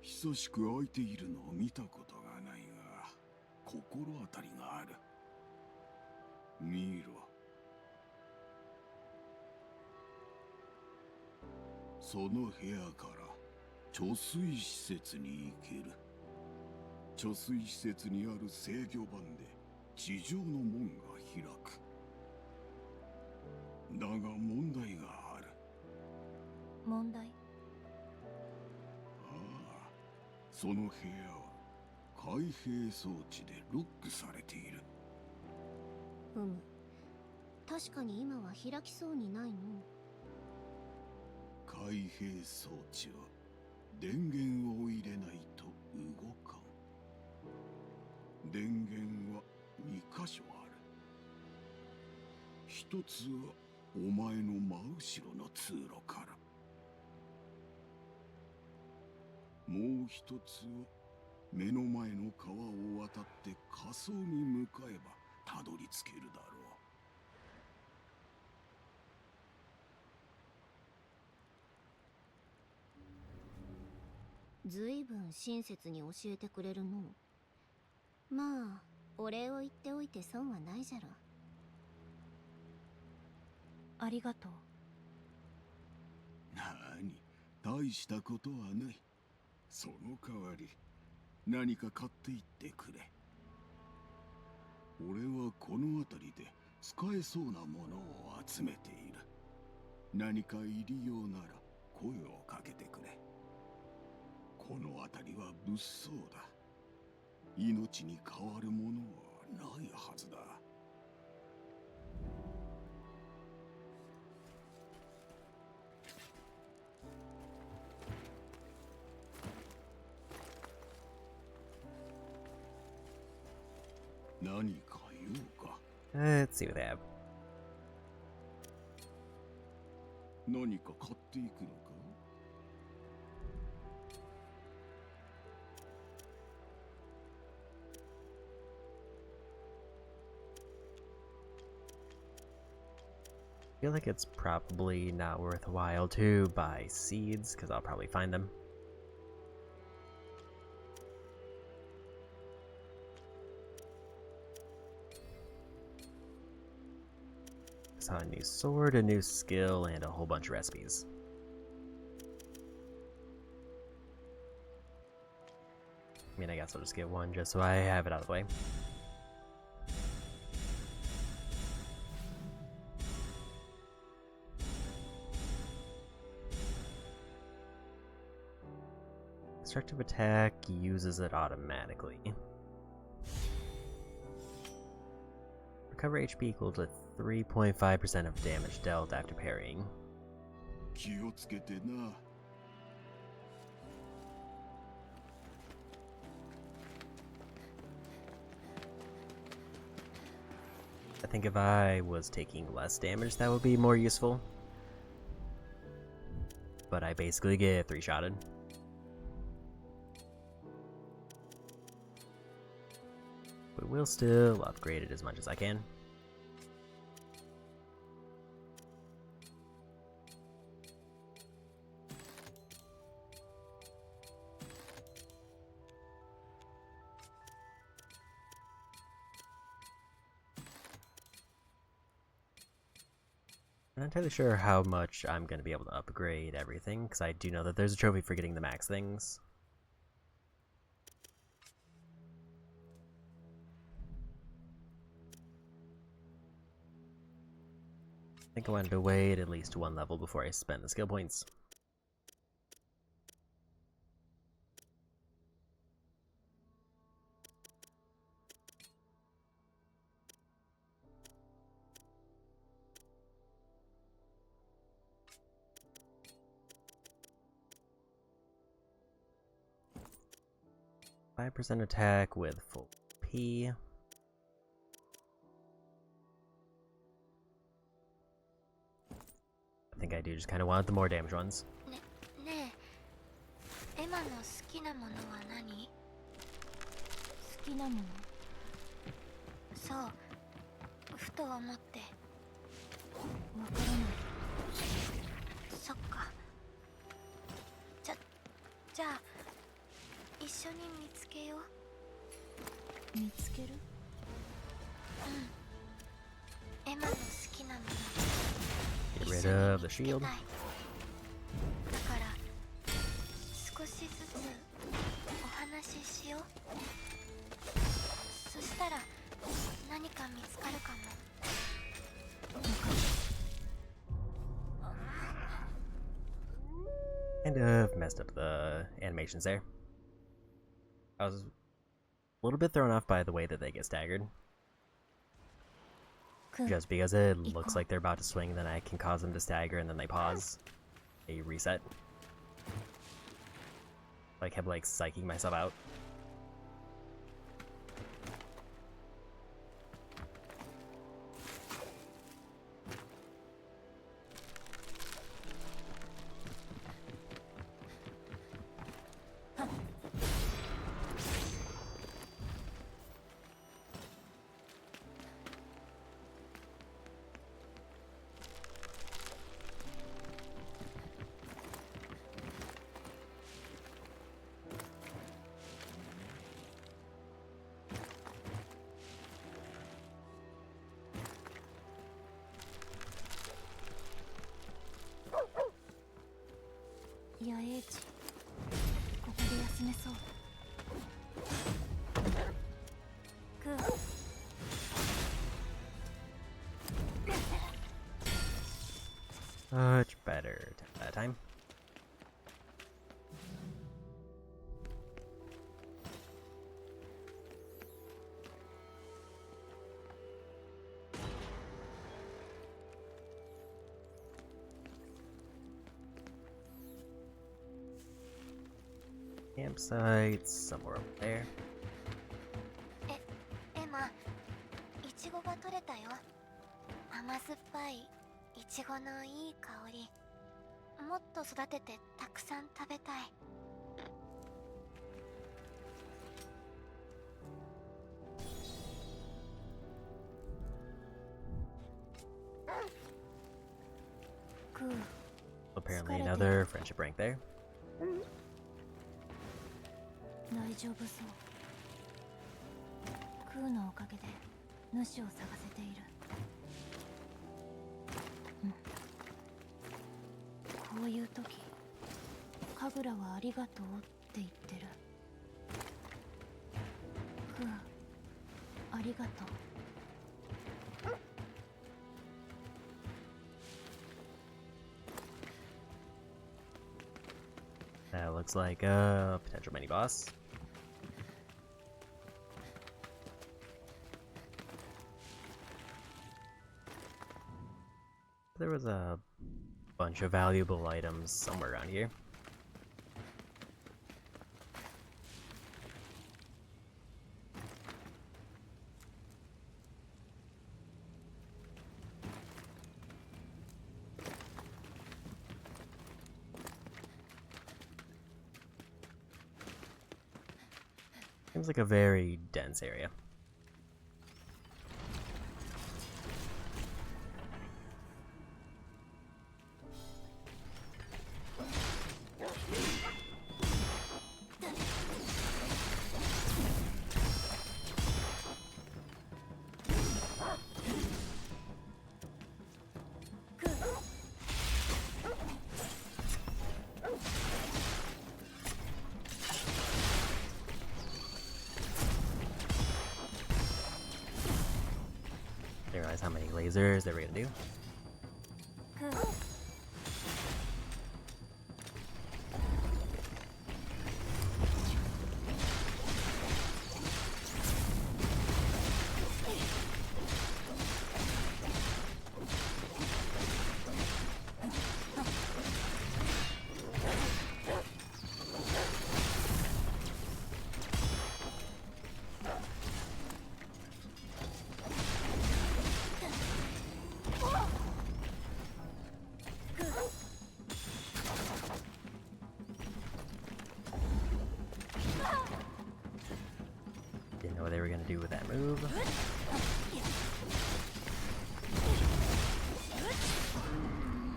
S7: 久しく開いているのを見たことがないが、心当たりがある。見ろ。その部屋から貯水施設に行ける。貯水施設にある制御盤で地上の門が開く。だが問題がある。
S8: 問題？
S7: ああ、その部屋は開閉装置でロックされている。
S2: 確かに今は開きそうにないの。
S7: 開閉装置は電源を入れないと動かん。電源は2箇所ある。一つはお前の真後ろの通路から、もう一つは目の前の川を渡って下層に向かえばたどり着けるだろう。
S2: ずいぶん親切に教えてくれるの。まあお礼を言っておいて損はないじゃろ。
S8: ありがとう。
S7: なに、大したことはない。その代わり何か買っていってくれ。俺はこの辺りで使えそうなものを集めている。何か入りようなら声をかけてくれ。この辺りは物騒だ。命に代わるものはないはずだ。何か用か。
S1: Let's see what they have.
S7: 何か買っていくのか。
S1: I feel like it's probably not worthwhile to buy seeds, because I'll probably find them. Saw a new sword, a new skill, and a whole bunch of recipes. I mean, I guess I'll just get one just so I have it out of the way. Destructive attack uses it automatically. Recover HP equal to 3.5% of damage dealt after parrying.
S7: 気をつけてな。
S1: I think if I was taking less damage, that would be more useful. But I basically get 3-shotted. But we'll still upgrade it as much as I can. I'm not entirely sure how much I'm going to be able to upgrade everything, because I do know that there's a trophy for getting the max things. I think I wanted to wait at least one level before I spend the skill points. %5 attack with full P. I do just kind of want the more damage ones.
S5: ねえ、エマの好きなものは何？
S8: 好きなもの？
S5: そう、ふと思って。
S8: わからない。
S5: そっか。じゃあ一緒に見つけよう。
S8: 見つける？
S5: うん。エマの好きなもの。
S1: Get rid of the shield.
S5: だから少しずつお話ししよう。そしたら何か見つかるかも。
S1: Kind of messed up the animations there. I was a little bit thrown off by the way that they get staggered. Just because it looks like they're about to swing, then I can cause them to stagger and then they pause. They reset. I kept like psyching myself out.
S8: 野営地、ここで休めそう。グー。
S1: Much better that time. Campsite somewhere over there.
S5: エマ、イチゴが取れたよ。甘酸っぱいイチゴのいい香り。もっと育ててたくさん食べたい。
S1: Apparently another friendship rank there.
S8: 大丈夫そう。クーのおかげで主を探せている。こういう時、神楽はありがとうって言ってる。クー、ありがとう。
S1: That looks like a potential mini boss. There was a bunch of valuable items somewhere around here. Seems like a very dense area. Didn't realize how many lasers they were gonna do.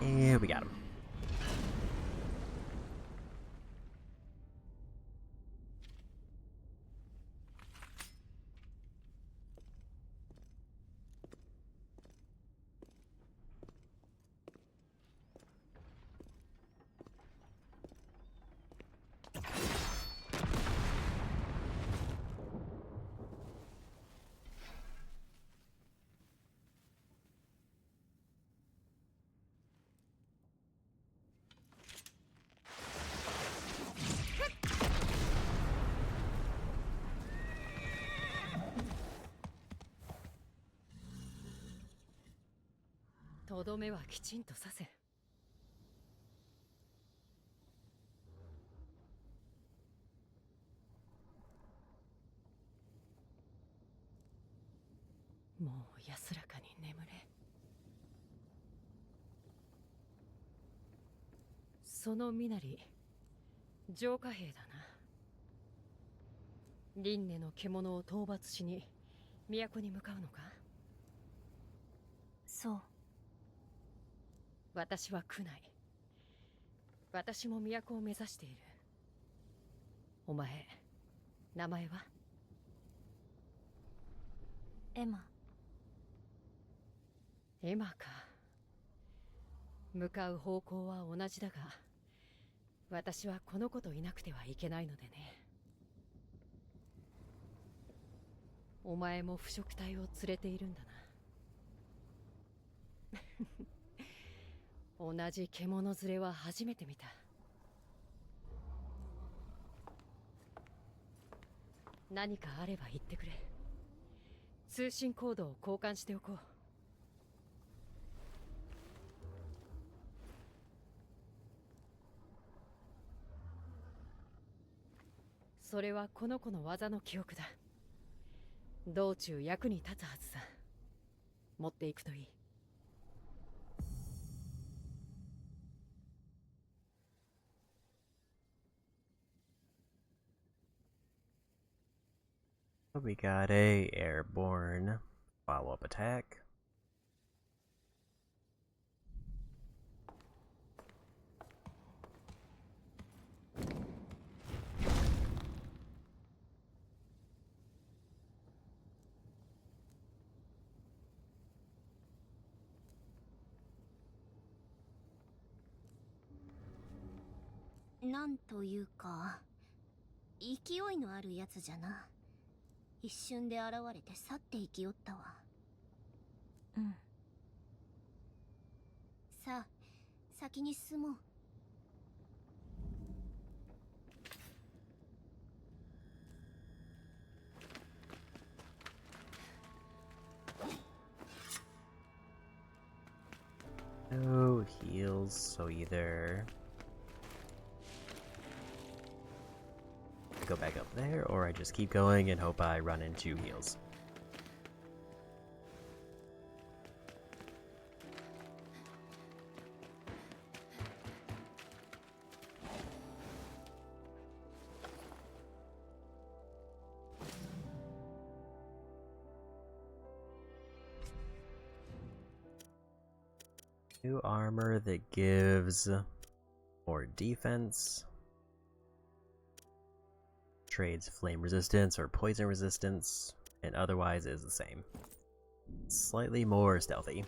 S1: And we got him.
S12: とどめはきちんとさせ。もう安らかに眠れ。その身なり浄化兵だな。輪廻の獣を討伐しに都に向かうのか。
S8: そう。
S12: 私は来ない。私も都を目指している。お前、名前は？
S8: エマ。
S12: エマか。向かう方向は同じだが、私はこの子といなくてはいけないのでね。お前も腐食体を連れているんだな。同じ獣連れは初めて見た。何かあれば言ってくれ。通信コードを交換しておこう。それはこの子の技の記憶だ。道中役に立つはずさ。持っていくといい。
S1: We got a airborne follow-up attack.
S2: なんというか、勢いのあるやつじゃな。一瞬で現れて去っていきよったわ。
S8: うん。
S2: さあ、先に進もう。
S1: No heals, so either I go back up there, or I just keep going and hope I run into heals. New armor that gives more defense. Trades flame resistance or poison resistance, and otherwise is the same. Slightly more stealthy.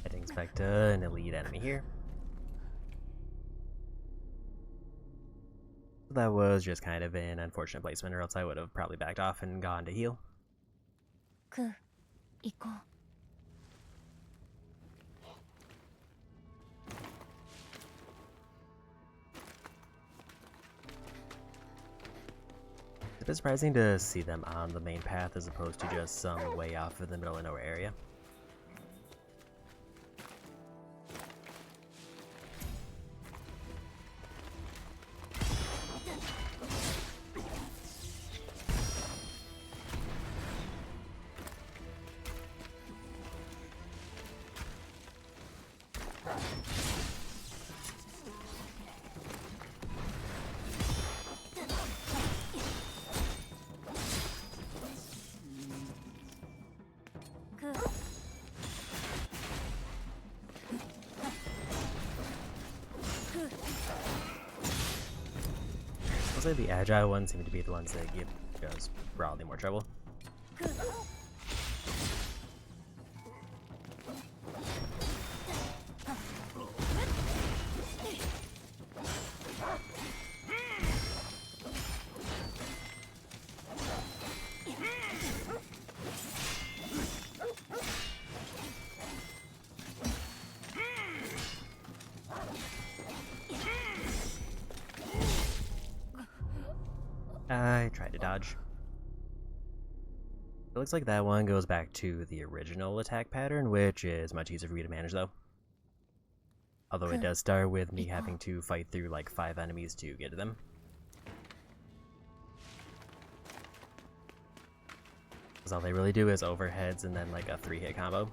S1: Heading back to an elite enemy here. That was just kind of an unfortunate placement, or else I would have probably backed off and gone to heal.
S8: クー行こう。
S1: It's a bit surprising to see them on the main path as opposed to just some way off in the middle of nowhere area. I'll say the agile ones seem to be the ones that give just broadly more trouble. I tried to dodge. It looks like that one goes back to the original attack pattern, which is much easier for me to manage though. Although it does start with me having to fight through like 5 enemies to get to them. Because all they really do is overheads and then like a 3-hit combo.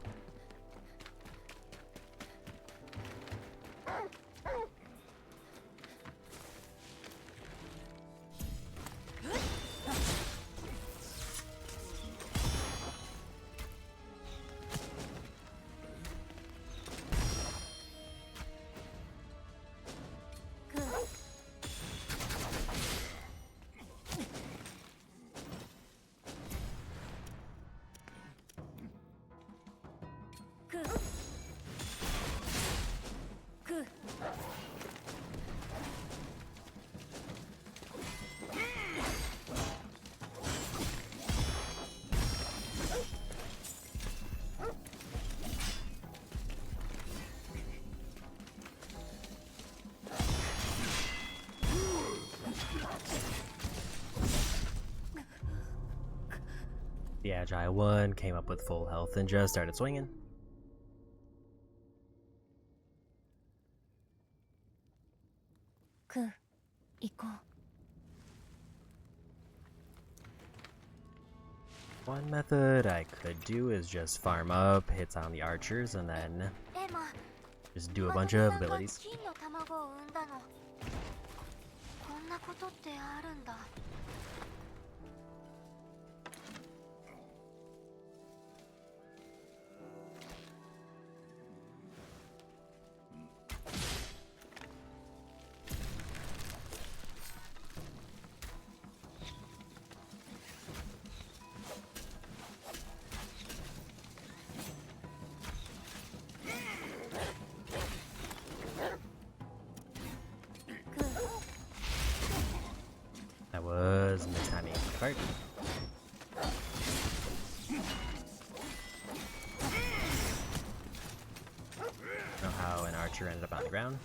S1: The agile one came up with full health and just started swinging. One method I could do is just farm up hits on the archers and then just do a bunch of abilities.
S5: こんなことってあるんだ。
S1: That was mistiming the part. Don't know how an archer ended up on the ground.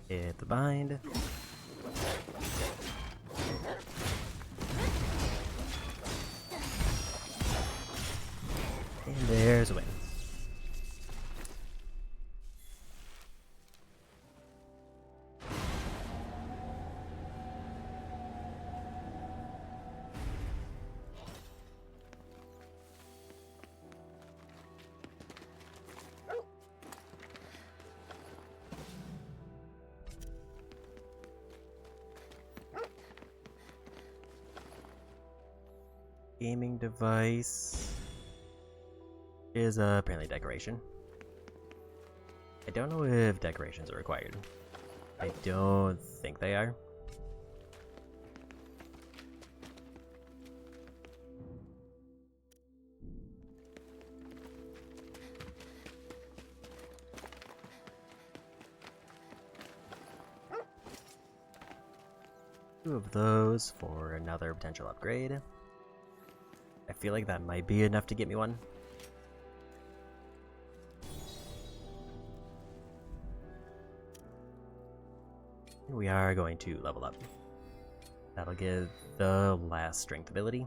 S1: Hit the bind. And there's a win. Gaming device is apparently decoration. I don't know if decorations are required. I don't think they are. Two of those for another potential upgrade. I feel like that might be enough to get me one. We are going to level up. That'll give the last strength ability.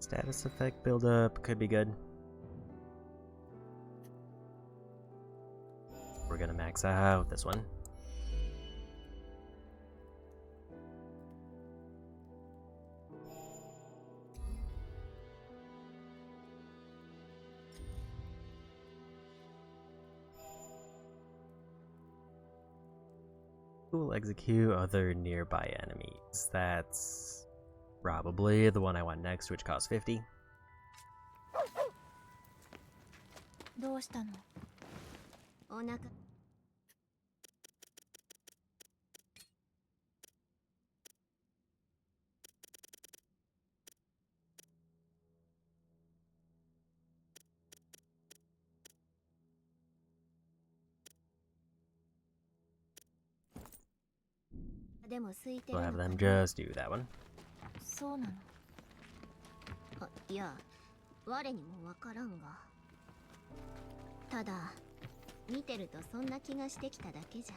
S1: Status effect buildup could be good. We're gonna max out this one. We'll execute other nearby enemies. That's probably the one I want next, which costs 50.
S8: どうしたの？
S2: お腹。でも空いて
S1: We'll
S2: る
S1: have
S2: のか
S1: them
S2: な。
S1: just do that one.
S8: そうなの。
S2: あ、いや、我にもわからんが。ただ、見てるとそんな気がしてきただけじゃ。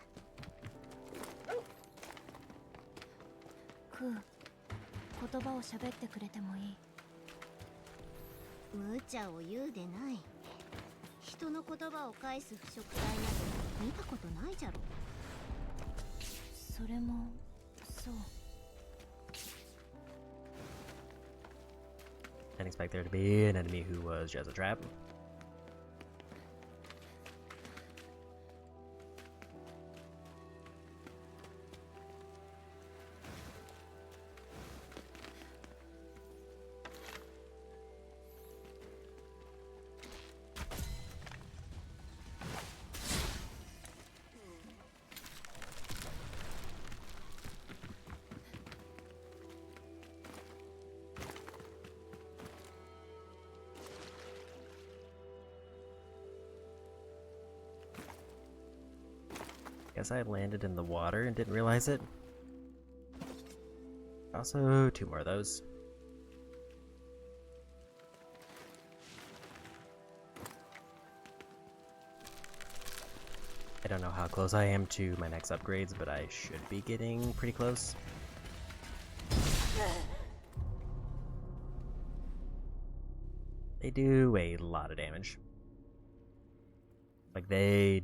S8: クー、言葉を喋ってくれてもいい？
S2: 無茶を言うでない。人の言葉を返す腐食体など見たことないじゃろ。
S8: それもそう。
S1: Didn't expect there to be an enemy who was just a trap. Guess I landed in the water and didn't realize it. Also, 2 more of those. I don't know how close I am to my next upgrades, but I should be getting pretty close. They do a lot of damage. Like, they...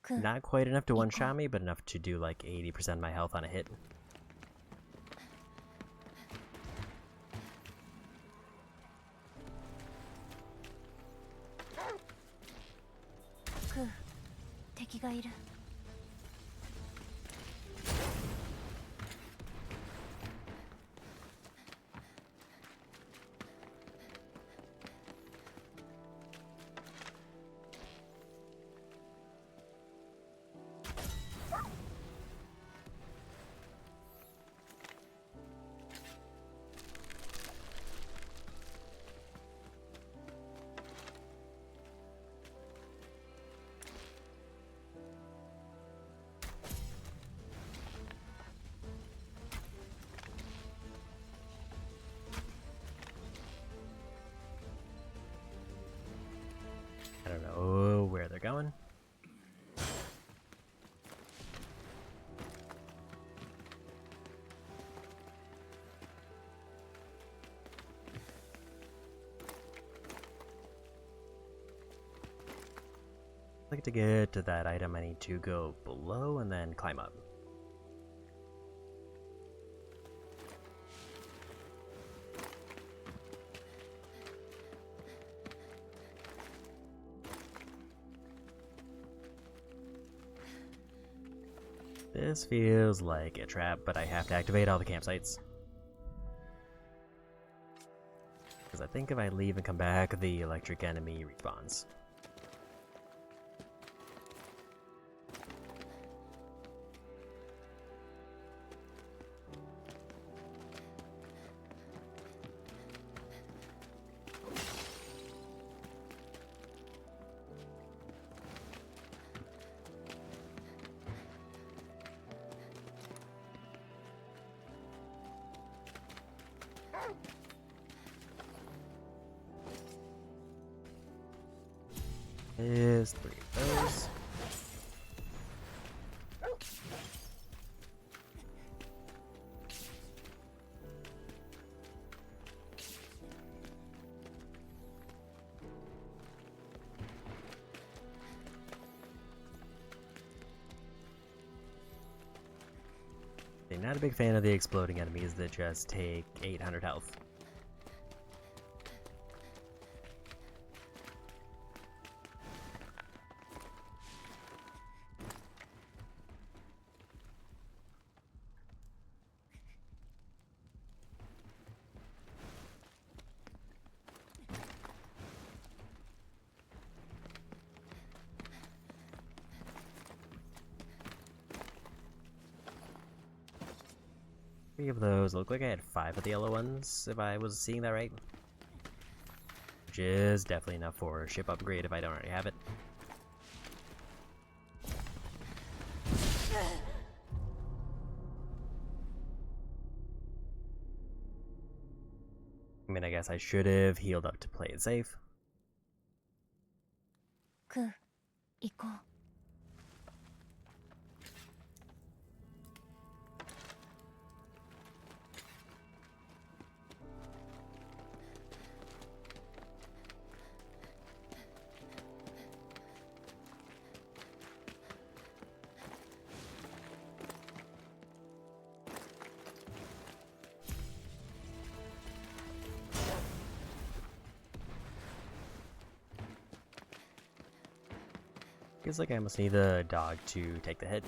S1: Not quite enough to one-shot me, but enough to do like 80% of my health on a hit.
S8: クー、敵がいる。
S1: I don't know where they're going. Like to get to that item, I need to go below and then climb up. This feels like a trap, but I have to activate all the campsites. Because I think if I leave and come back, the electric enemy respawns. Is 3 of those. I'm not a big fan of the exploding enemies that just take 800 health. Three of those. Look like I had 5 of the yellow ones, if I was seeing that right. Which is definitely enough for a ship upgrade if I don't already have it. I mean, I guess I should have healed up to play it safe.
S8: クー、行こう。
S1: Feels like I almost need the dog to take the hit.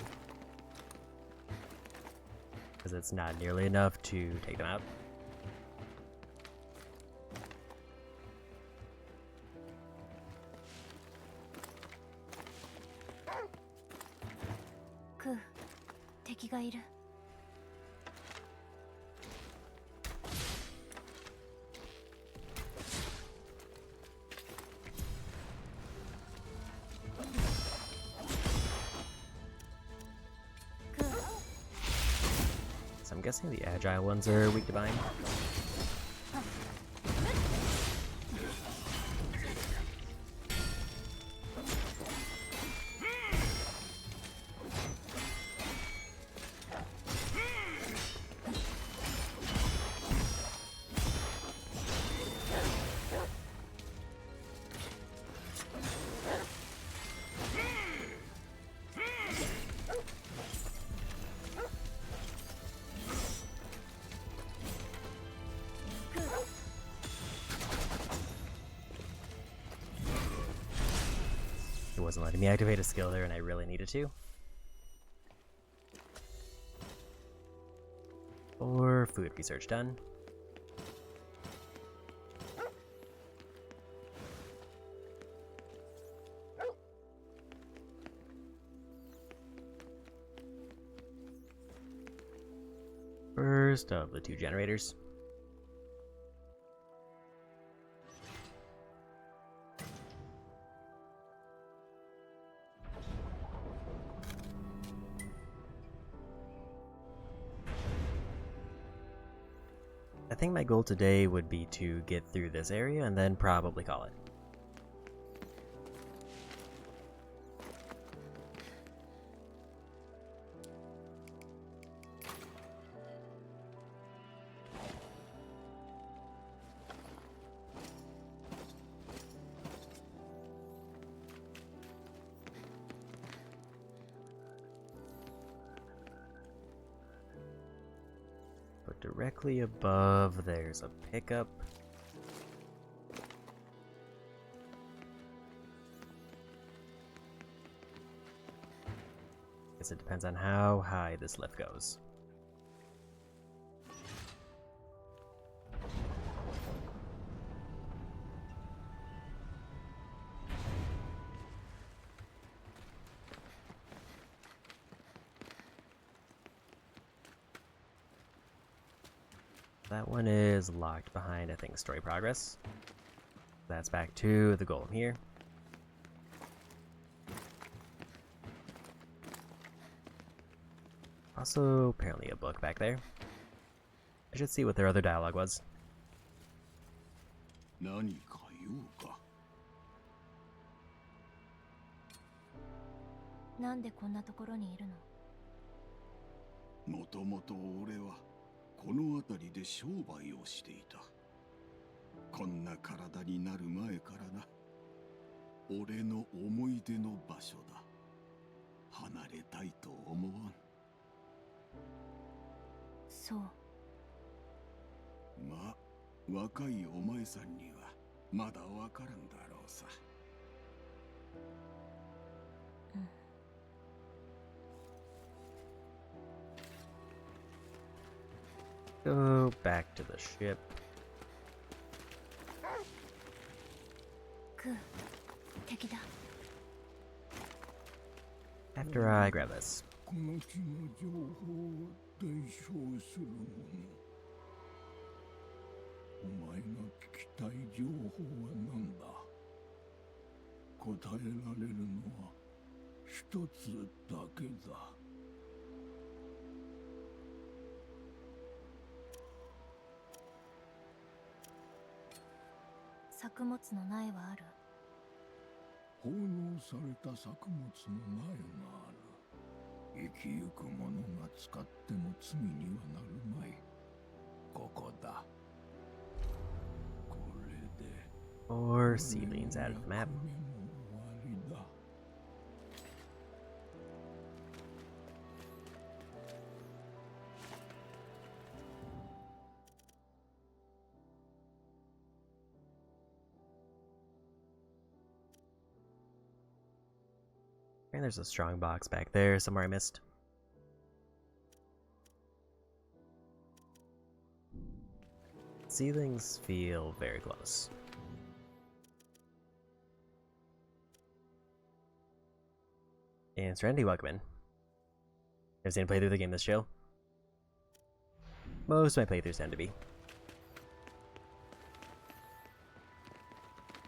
S1: Because it's not nearly enough to take them out.
S8: Ku, 敵がいる。
S1: So I'm guessing the agile ones are weak to bind. It wasn't letting me activate a skill there and I really needed to. Or food research done. First of the 2 generators. I think my goal today would be to get through this area and then probably call it. directly above, there's a pickup. Guess it depends on how high this lift goes. That one is locked behind, I think, story progress. That's back to the golem here. Also, apparently a book back there. I should see what their other dialogue was.
S7: 何か言うか。
S8: なんでこんなところにいるの？
S7: もともと俺はこの辺りで商売をしていた。こんな体になる前からな。俺の思い出の場所だ。離れたいと思わん。
S8: そう。
S7: まあ、若いお前さんにはまだわからんだろうさ。
S1: Go back to the ship.
S8: クー、敵だ。
S1: After I grab this.
S7: この地の情報を伝承するもの。お前が聞きたい情報は何だ？答えられるのは一つだけだ。
S8: 作物の苗はある？
S7: 奉納された作物の苗がある。生きゆく者が使っても罪にはなるまい。ここだ。これで
S1: Or seedlings out of the map.
S7: 終わりだ。
S1: And there's a strong box back there somewhere I missed. Ceilings feel very close. And Serenity, welcome in. Ever seen a playthrough of the game this chill? Most of my playthroughs tend to be.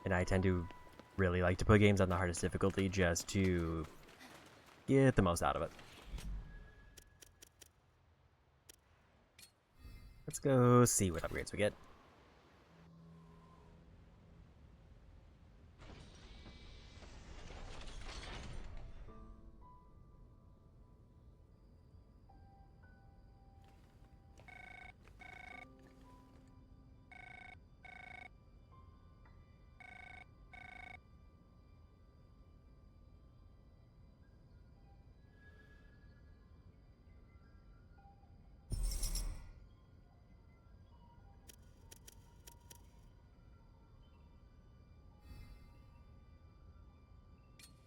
S1: And I tend to really like to put games on the hardest difficulty just to get the most out of it. Let's go see what upgrades we get.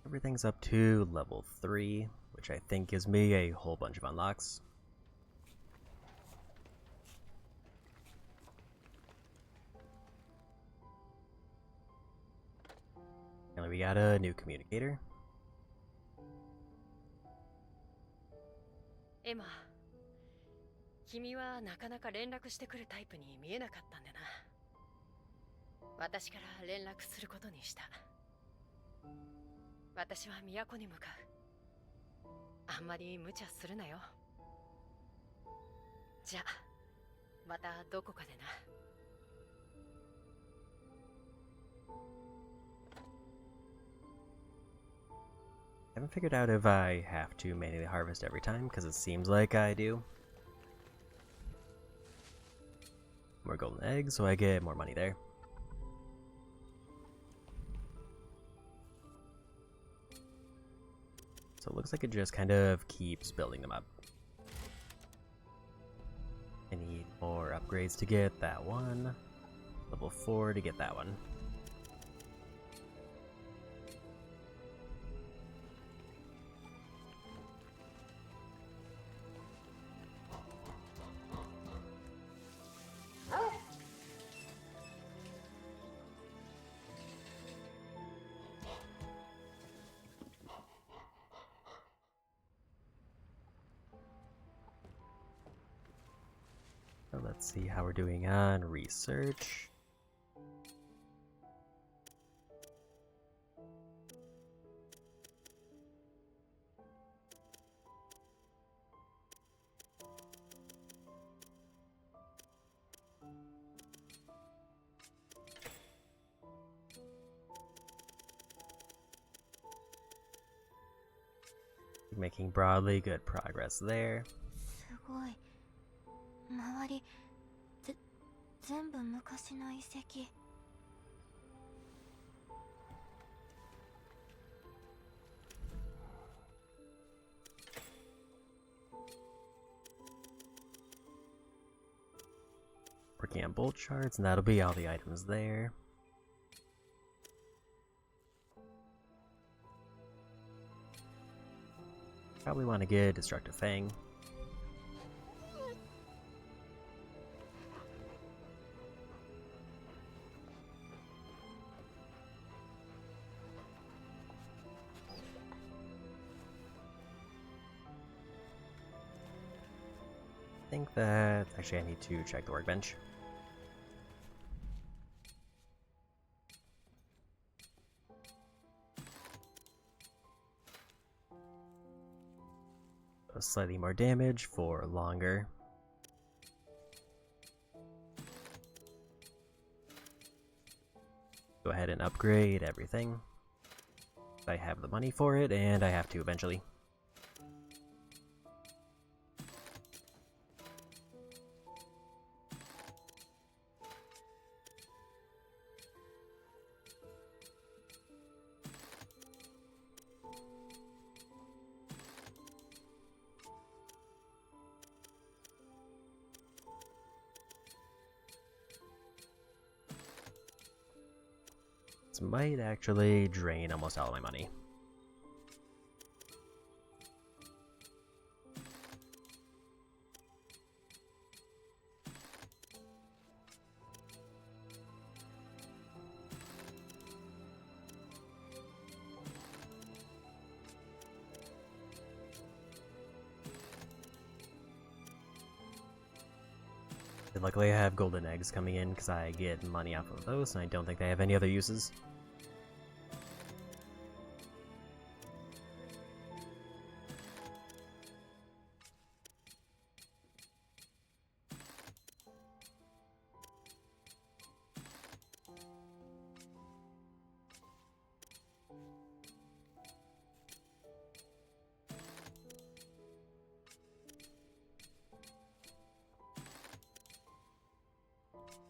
S1: Everything's up to level 3, which I think gives me a whole bunch of unlocks. And we got a new communicator.
S12: エマ、君はなかなか連絡してくるタイプに見えなかったんだな。私から連絡することにした。私は都に向かう。あんまり無茶するなよ。じゃあ、またどこかでな。
S1: I haven't figured out if I have to manually harvest every time, because it seems like I do. More golden eggs, so I get more money there. So it looks like it just kind of keeps building them up. I need More upgrades to get that one. Level 4 to get that one. So let's see how we're doing on research. Making broadly good progress there.
S5: すごい。周り全部昔の遺跡。
S1: Working on bolt charts, and that'll be all the items there. Probably want to get Destructive Fang. I think that... Actually, I need to check the workbench. Slightly more damage for longer. Go ahead and upgrade everything. I have the money for it, and I have to eventually. This might actually drain almost all of my money. And luckily I have golden eggs coming in because I get money off of those, and I don't think they have any other uses.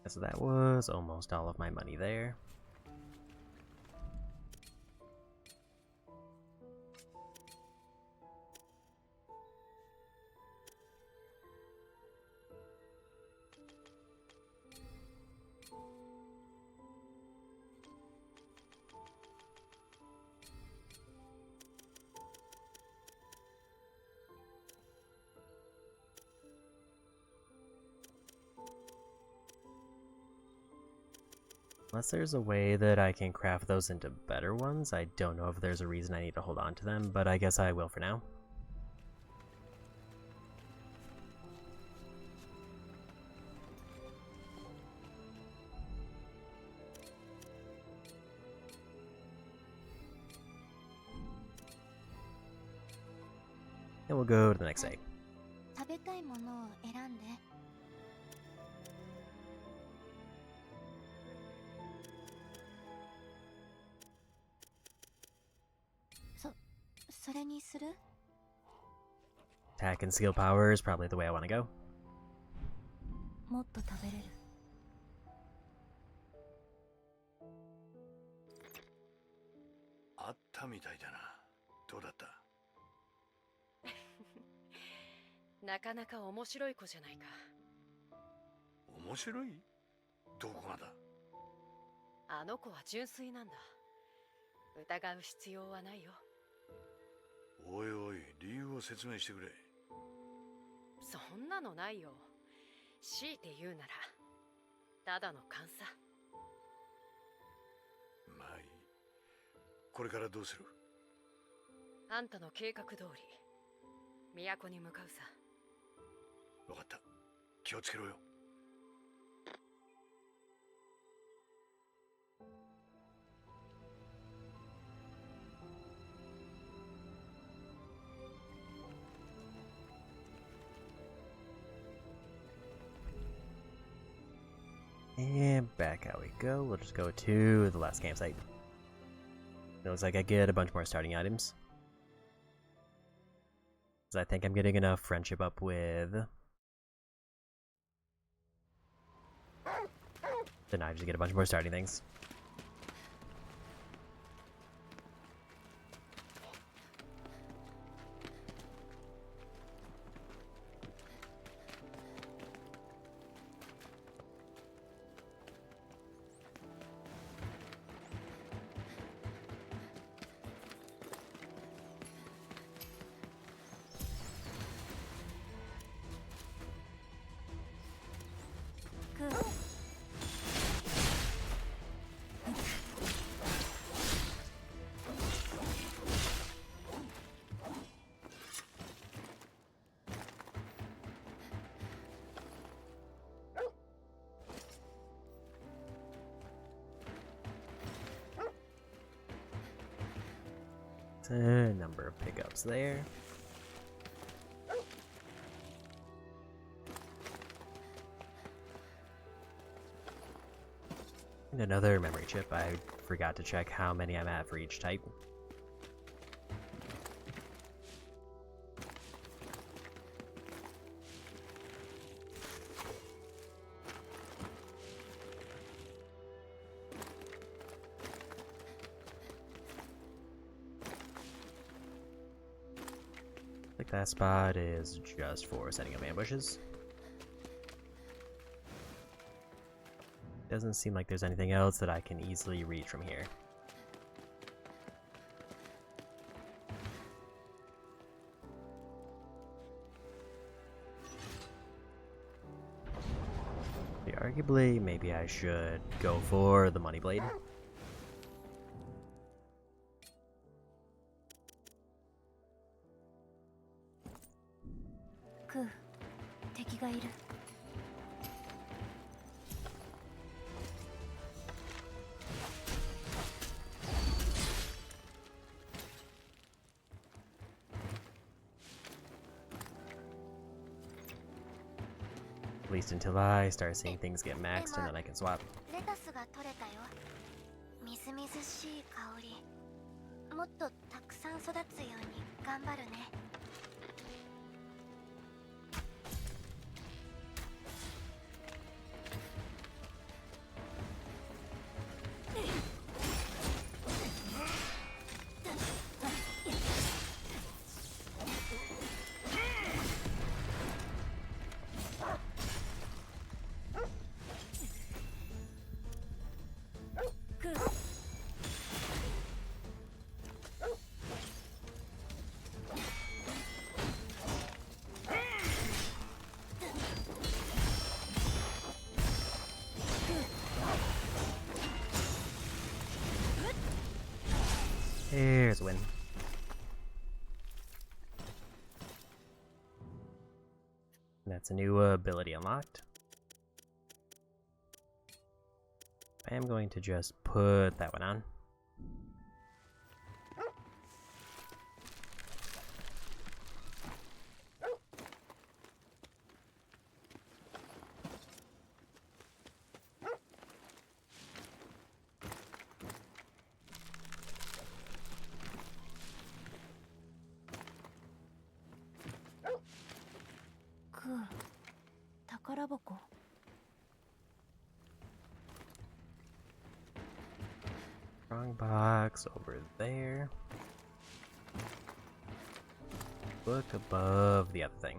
S1: So that was almost all of my money there. Unless there's a way that I can craft those into better ones, I don't know if there's a reason I need to hold on to them, but I guess I will for now. And we'll go to the next day.
S5: 食べたいものを選んで。それにする?
S1: Attack and skill power is probably the way I want to go.
S8: もっと食べれる。
S3: あったみたいだな。どうだった？
S12: なかなか面白い子じゃないか。
S3: 面白い？どこがだ？
S12: あの子は純粋なんだ。疑う必要はないよ。
S3: おいおい、理由を説明してくれ。
S12: そんなのないよ。強いて言うならただの勘さ。
S3: まあいい。これからどうする？
S12: あんたの計画通り都に向かうさ。
S3: 分かった。気をつけろよ。
S1: And back out we go. We'll just go to the last campsite. It looks like I get a bunch more starting items. So I think I'm getting enough friendship up with... Then I just get a bunch more starting things. A number of pickups there. And another memory chip. I forgot to check how many I'm at for each type. Like that spot is just for setting up ambushes. Doesn't seem like there's anything else that I can easily reach from here. Arguably, maybe I should go for the money blade.
S8: 敵がいる。
S1: At least until I start seeing things get maxed and then I can swap.
S5: レタスが取れたよ。みずみずしい香り。もっとたくさん育つように頑張るね。
S1: Here's a win. That's a new ability unlocked. I am going to just put that one on. Wrong box over there. Book above the other thing.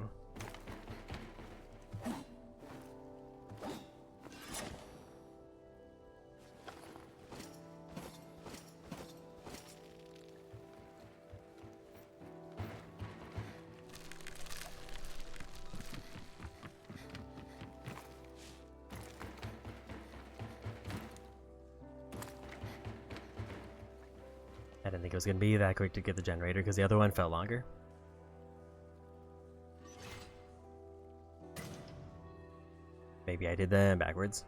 S1: didn't think it was going to be that quick to get the generator because the other one felt longer. Maybe I did them backwards.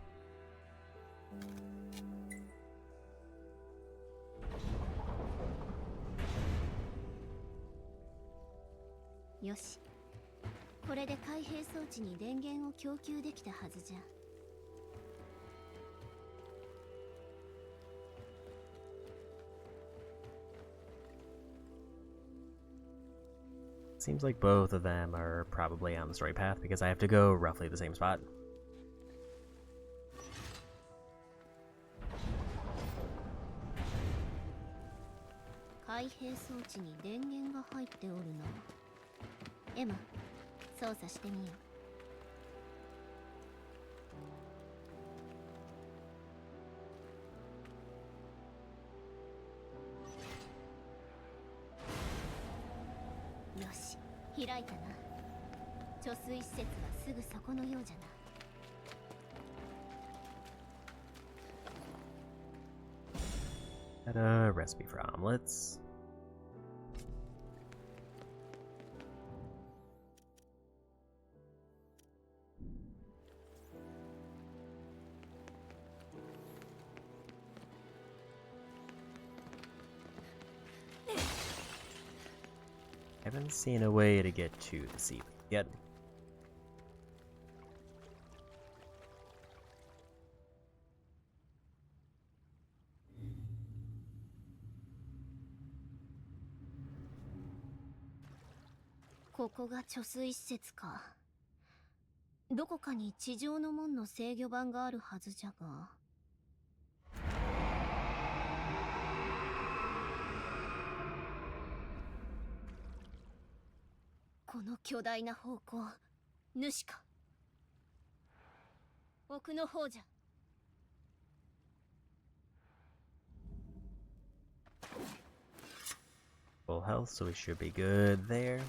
S2: Yoshi. これで開閉装置に電源を供給できたはずじゃ。
S1: Seems like both of them are probably on the story path because I have to go roughly the same spot.
S2: Emma, 操作してみよう。よし、開いたな。貯水施設はすぐそこのようじゃな。
S1: Got a recipe for omelets. Haven't seen a way to get to the sea yet.
S2: This is the貯水施設か。どこかに地上の門の制御盤があるはずじゃが。この巨大な方向、主か。奥の方じゃ。
S1: Full health, so we should be good there.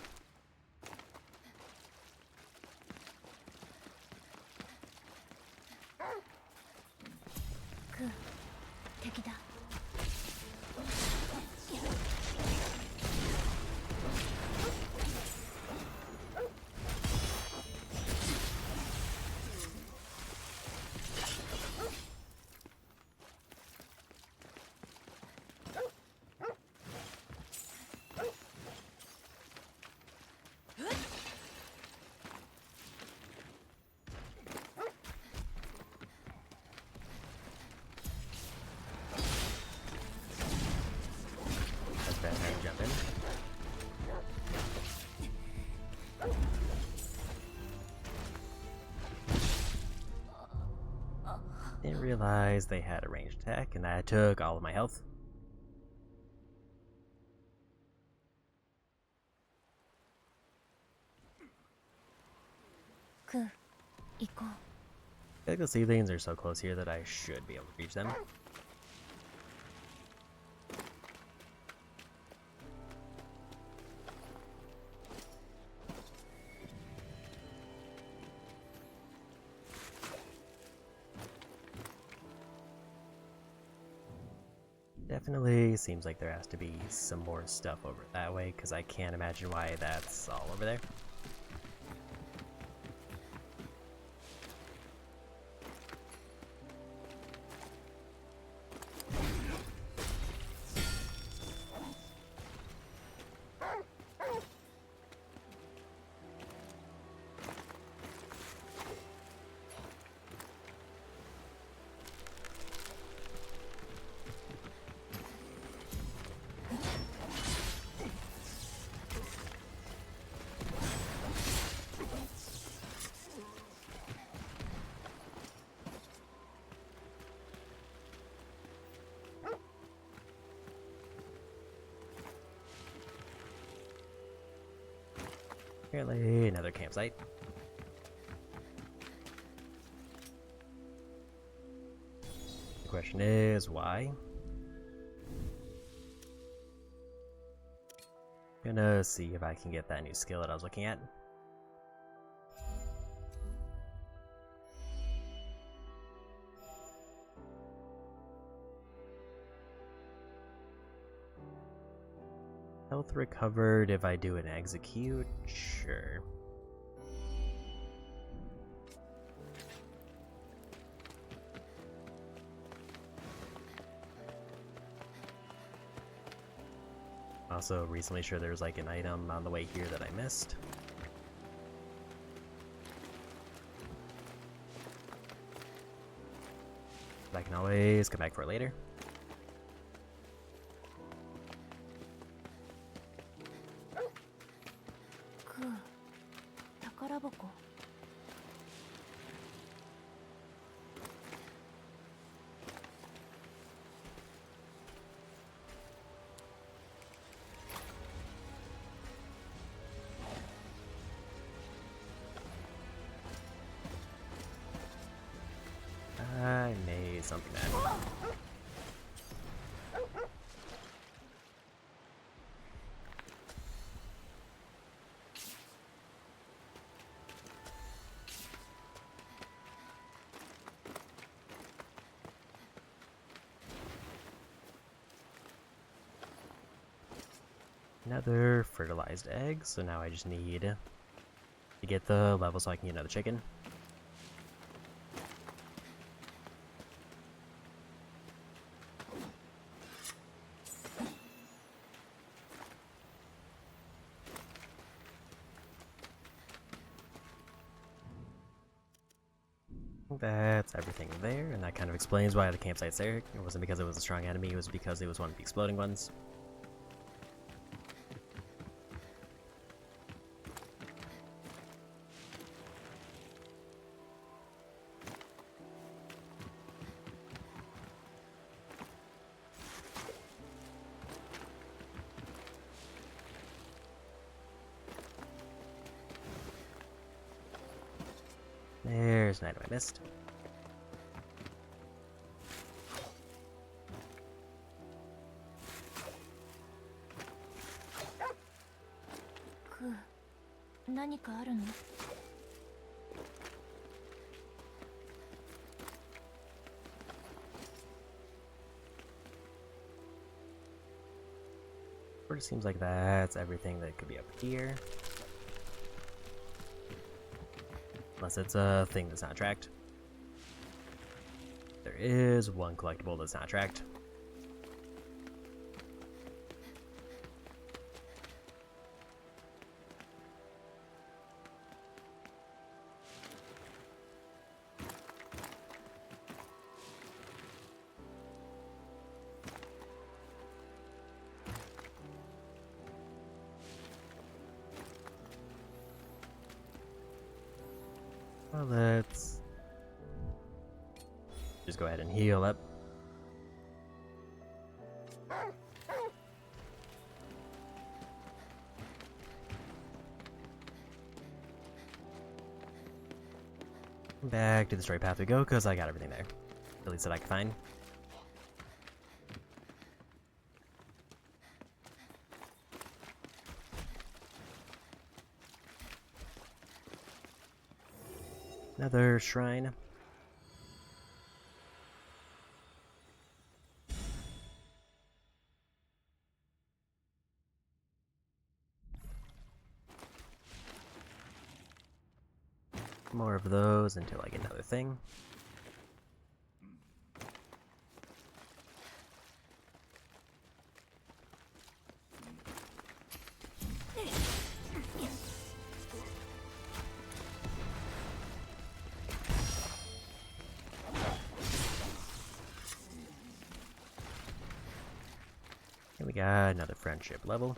S8: Good. 敵だ。
S1: Didn't realize they had a ranged attack, and that took all of my health.
S8: I
S1: feel like the seedlings are so close here that I should be able to reach them. Definitely seems like there has to be some more stuff over that way, because I can't imagine why that's all over there. Apparently another campsite. The question is, why? Gonna see if I can get that new skill that I was looking at. health recovered if I do an execute? Sure. Also, recently sure there was like an item on the way here that I missed. But I can always come back for it later. I made something bad. Another fertilized egg, so now I just need to get the level so I can get another chicken. That's everything there, and that kind of explains why the campsite's there. It wasn't because it was a strong enemy, it was because it was one of the exploding ones. There's an item I missed. Sort of seems like that's everything that could be up here. Unless it's a thing that's not tracked. There is one collectible that's not tracked. Well, let's just go ahead and heal up. Back to the straight path we go, because I got everything there. At least that I can find. Another shrine. More of those until I get another thing. And we got another friendship level.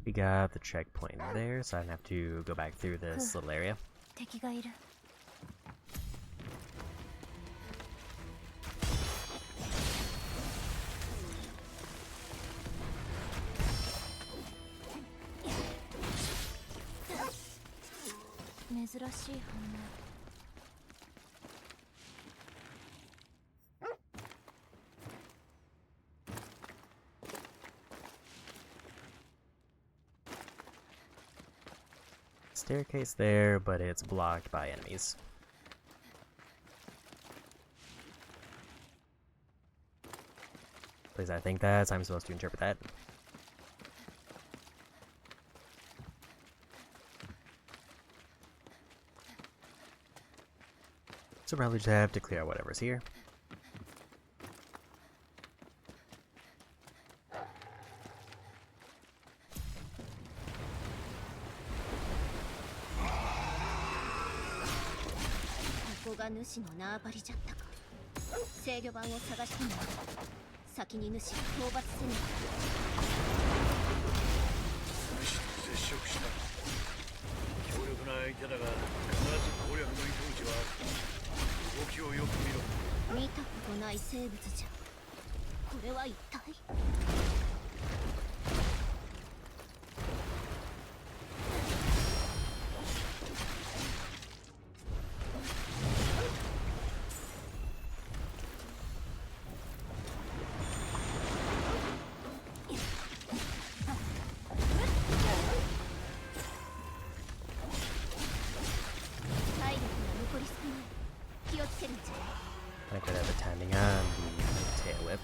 S1: We got the checkpoint there, so I don't have to go back through this little area. Staircase there, but it's blocked by enemies. At least I think that's how I'm supposed to interpret that. So probably just have to clear out whatever's here. I could have the timing on the tail whip.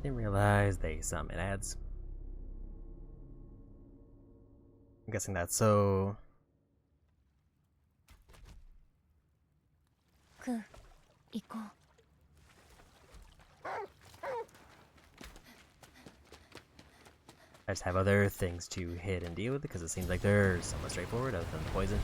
S1: Didn't realize they summon ads. I'm guessing that's so. I just have other things to hit and deal with because it seems like they're somewhat straightforward other than the poison.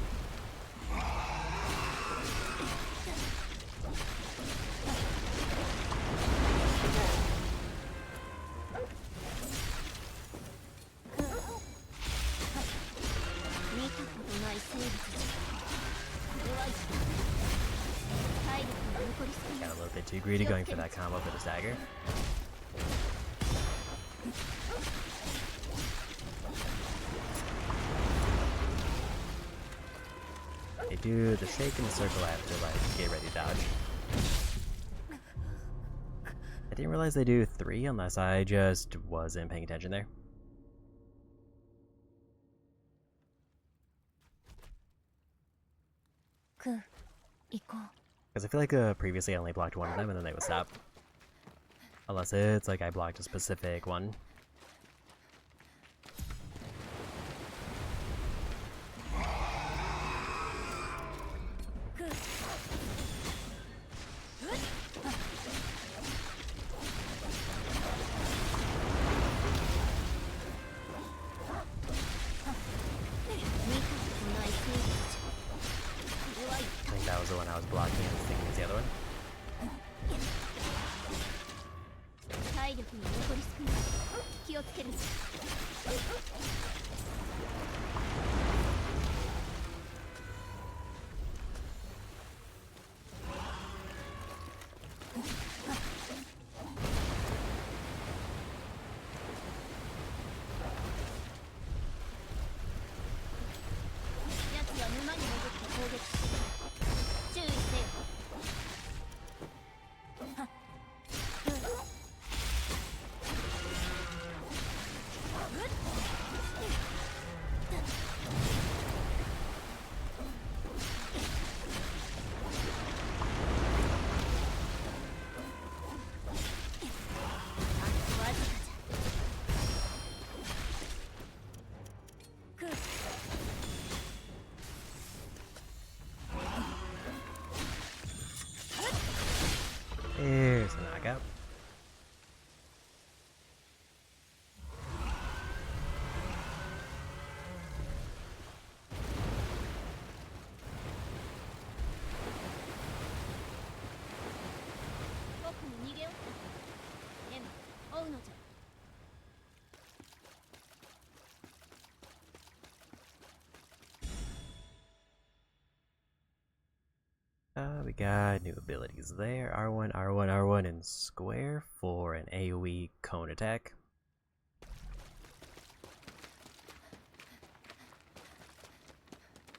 S1: Got a little bit too greedy going for that combo for the stagger. They do the shake and the circle after, like, get ready to dodge. I didn't realize they do 3 unless I just wasn't paying attention there. Because I feel like previously I only blocked one of them and then they would stop. Unless it's like I blocked a specific one. I think that was the one I was blocking and thinking was the other one. Here's the knockout. We got new abilities there. R1, R1, R1, and square for an AoE cone attack.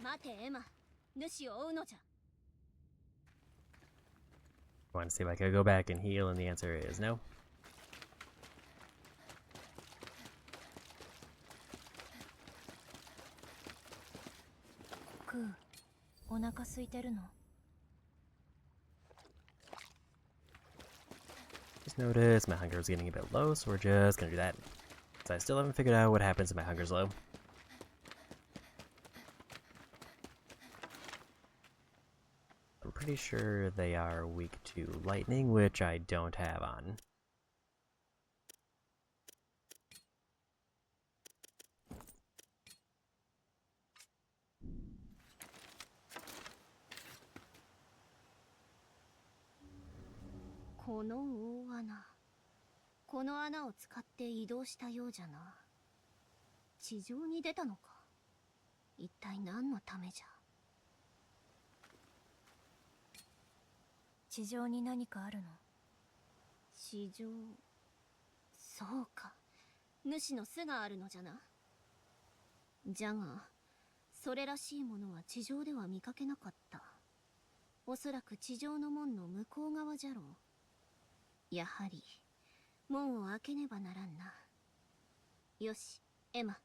S2: 待てエマ、主を追うのじゃ。
S1: I want to see if I could go back and heal, and the answer is no.
S8: クー、お腹空いてるの？
S1: Just noticed my hunger is getting a bit low, so we're just gonna do that. So I still haven't figured out what happens if my hunger's low. I'm pretty sure they are weak to lightning, which I don't have on.
S2: この大穴、この穴を使って移動したようじゃな。地上に出たのか。一体何のためじゃ。
S8: 地上に何かあるの？
S2: 地上、そうか、主の巣があるのじゃな。じゃがそれらしいものは地上では見かけなかった。おそらく地上の門の向こう側じゃろう。やはり門を開けねばならんな。よし、エマ、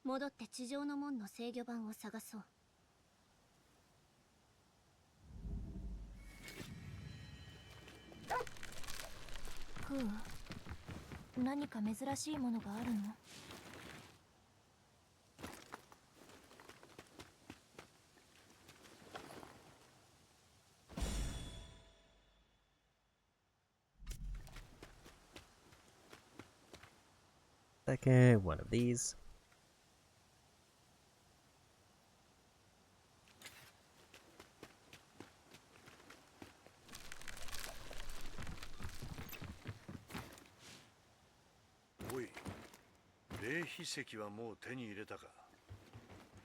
S2: 戻って地上の門の制御盤を探そう。
S8: クー、何か珍しいものがあるの？
S1: Second, one of these.
S3: Oi, 霊秘石はもう手に入れたか。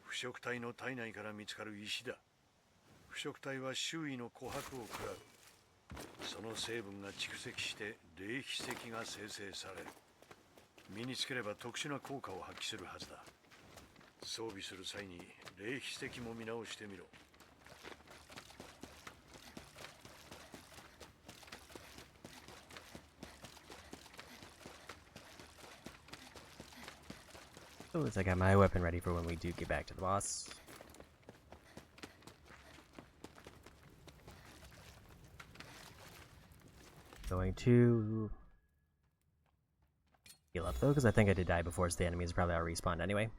S3: 腐食体の体内から見つかる石だ。腐食体は周囲の琥珀を食らう。その成分が蓄積して霊秘石が生成される。身につければ特殊な効果を発揮するはずだ。装備する際に霊秘石も見直してみろ。
S1: Oh, at least I got my weapon ready for when we do get back to the boss. Going to heal up though, because I think I did die before, so the enemies probably all respawned anyway.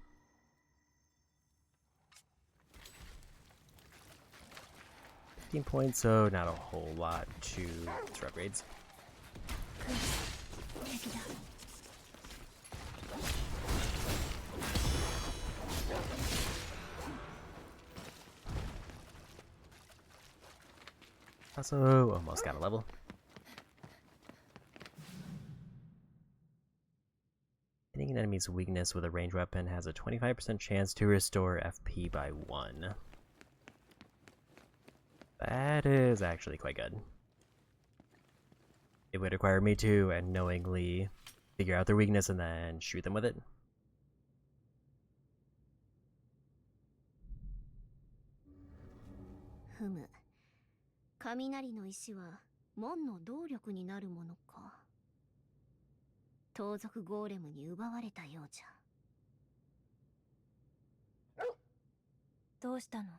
S1: £15, so not a whole lot to throw upgrades. Also, almost got a level. Hitting an enemy's weakness with a ranged weapon has a 25% chance to restore FP by 1. That is actually quite good. It would require me to unknowingly figure out their weakness and then shoot them with it.
S2: Hmm. 雷の石は門の動力になるものか。盗賊ゴーレムに奪われたようじゃ。
S8: どうしたの？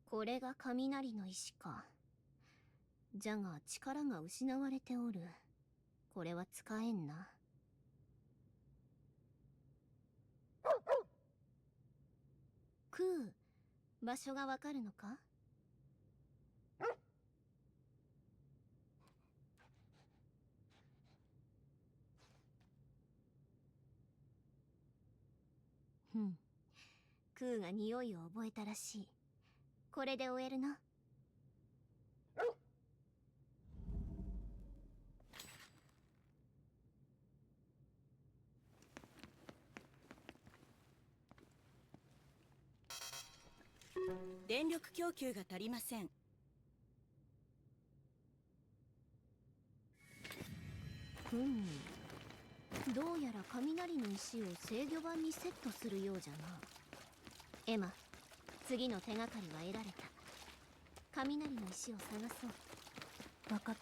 S2: これが雷の石か。じゃが力が失われておる。これは使えんな。クー、場所がわかるのか？ふん。クーが匂いを覚えたらしい。これで終えるな。
S13: 電力供給が足りません。
S2: どうやら雷の石を制御盤にセットするようじゃな。エマ、次の手がかりは得られた。雷の石を探そう。
S8: 分かっ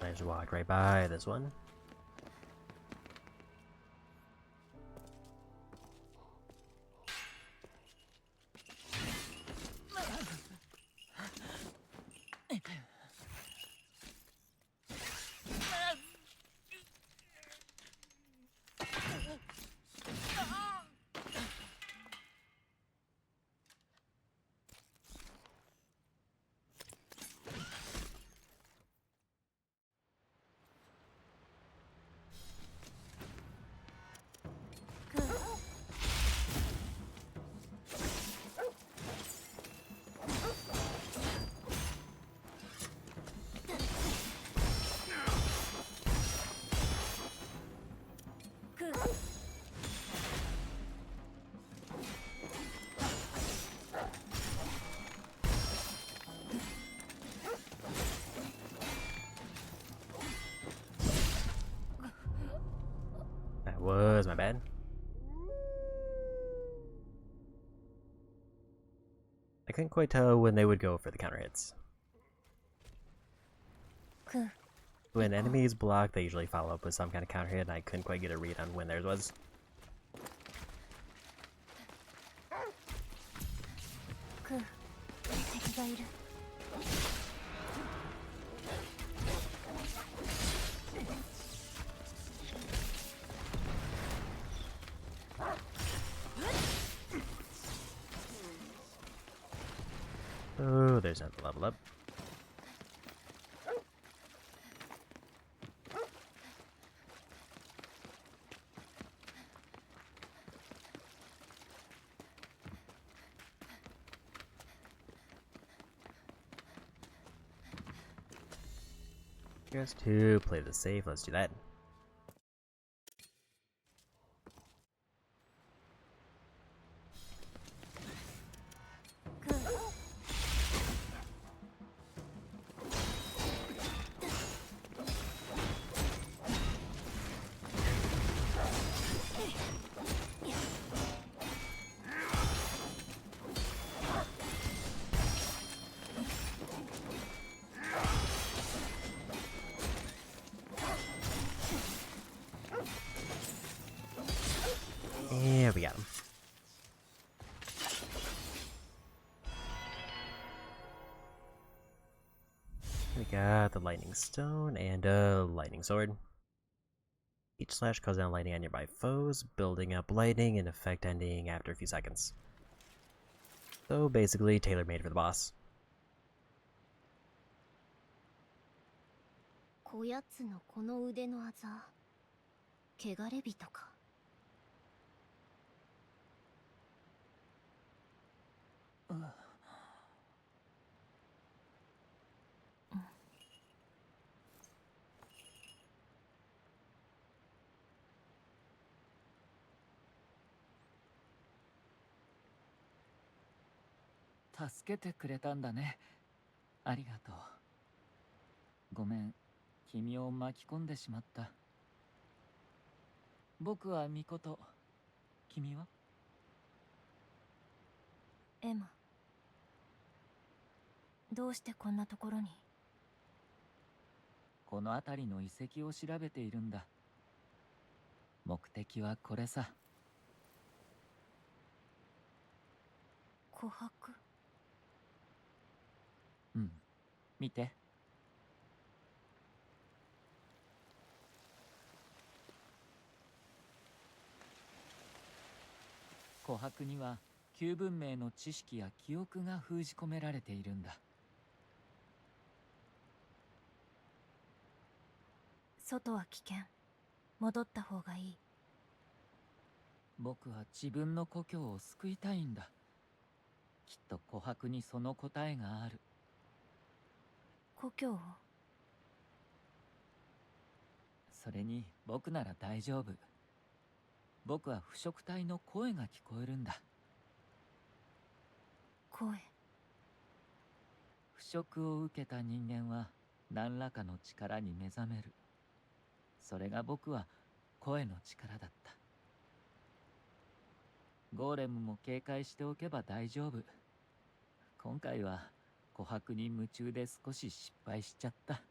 S8: た。
S1: I just walked right by this one. That was my bad. I couldn't quite tell when they would go for the counter hits. When enemies block, they usually follow up with some kind of counter hit, and I couldn't quite get a read on when theirs was. Oh, there's another level up. Just to play the safe, let's do that. Yeah, we got him. We got the lightning stone and a lightning sword. Each slash calls down lightning on nearby foes, building up lightning and effect ending after a few seconds. So basically tailor-made for the boss.
S2: こやつのこの腕のあざ、汚れ人か。
S13: 助けてくれたんだね。ありがとう。ごめん、君を巻き込んでしまった。僕はミコト。君は？
S8: エマ。どうしてこんなところに？
S13: この辺りの遺跡を調べているんだ。目的はこれさ。
S8: 琥珀。
S13: うん、見て。琥珀には旧文明の知識や記憶が封じ込められているんだ。
S8: 外は危険。戻った方がいい。
S13: 僕は自分の故郷を救いたいんだ。きっと琥珀にその答えがある。
S8: 故郷を？
S13: それに僕なら大丈夫。僕は腐食体の声が聞こえるんだ。
S8: 声。
S13: 腐食を受けた人間は何らかの力に目覚める。それが僕は声の力だった。ゴーレムも警戒しておけば大丈夫。今回は琥珀に夢中で少し失敗しちゃった。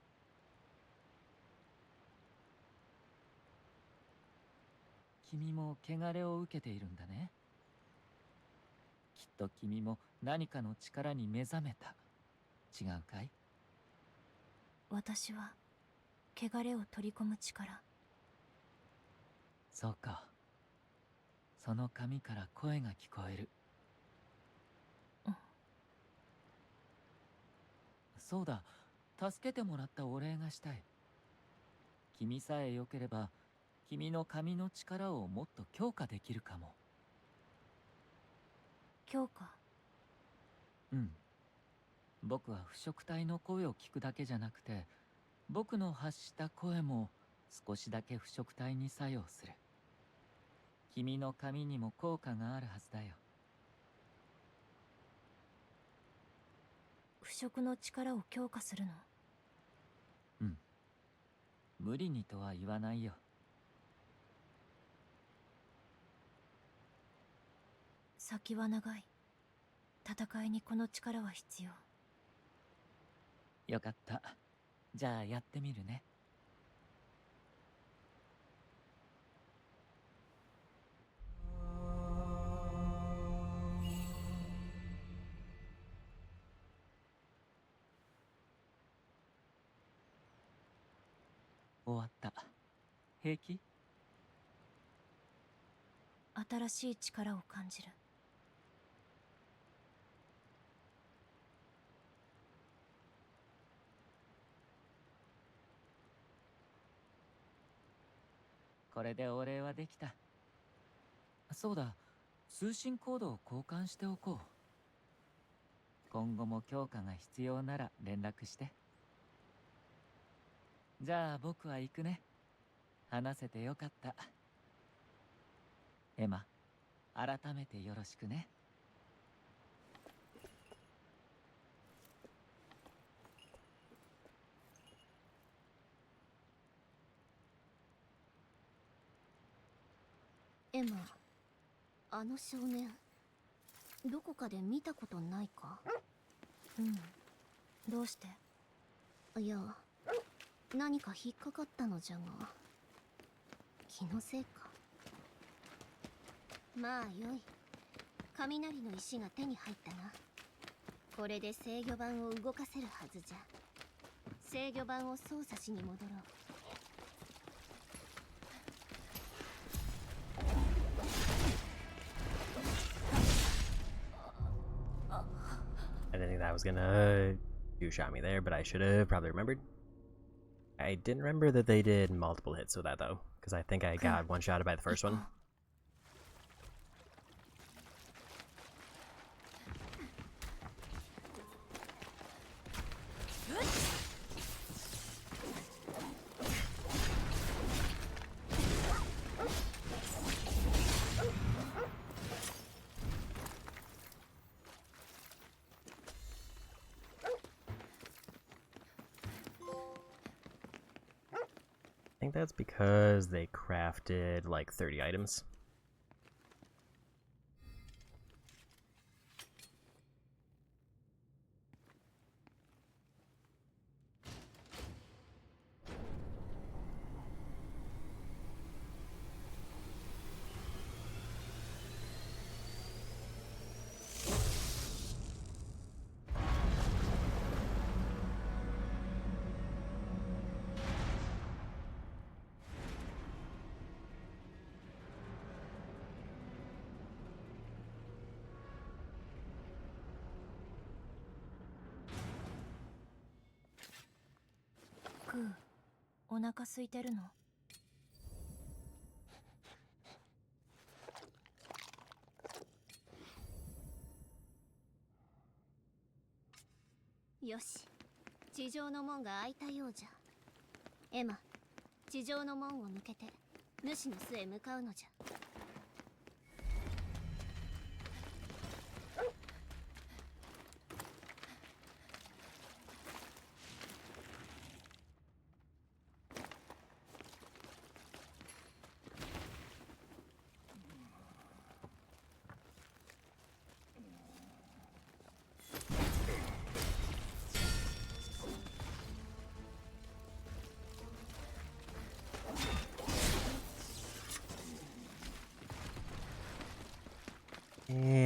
S13: 君も汚れを受けているんだね。きっと君も何かの力に目覚めた。違うかい？
S8: 私は汚れを取り込む力。
S13: そうか。その髪から声が聞こえる。そうだ、助けてもらったお礼がしたい。君さえ良ければ、君の髪の力をもっと強化できるかも。
S8: 強化？
S13: うん。僕は腐食体の声を聞くだけじゃなくて、僕の発した声も少しだけ腐食体に作用する。君の髪にも効果があるはずだよ。
S8: 腐食の力を強化するの？
S13: うん。無理にとは言わないよ。
S8: 先は長い。戦いにこの力は必要。
S13: よかった。じゃあやってみるね。終わった。平気？
S8: 新しい力を感じる。
S13: これでお礼はできた。そうだ、通信コードを交換しておこう。今後も強化が必要なら連絡して。じゃあ僕は行くね。話せてよかった。エマ、改めてよろしくね。
S2: エマ、あの少年どこかで見たことないか？
S8: うん。どうして？
S2: いや、何か引っかかったのじゃが、気のせいか。まあよい。雷の石が手に入ったな。これで制御盤を動かせるはずじゃ。制御盤を操作しに戻ろう。
S1: I didn't think that was gonna do-shot me there, but I should have probably remembered. I didn't remember that they did multiple hits with that though, because I think I got one-shotted by the first one. I think that's because they crafted like 30 items.
S8: クー、お腹空いてるの？
S2: よし、地上の門が開いたようじゃ。エマ、地上の門を抜けて主の巣へ向かうのじゃ。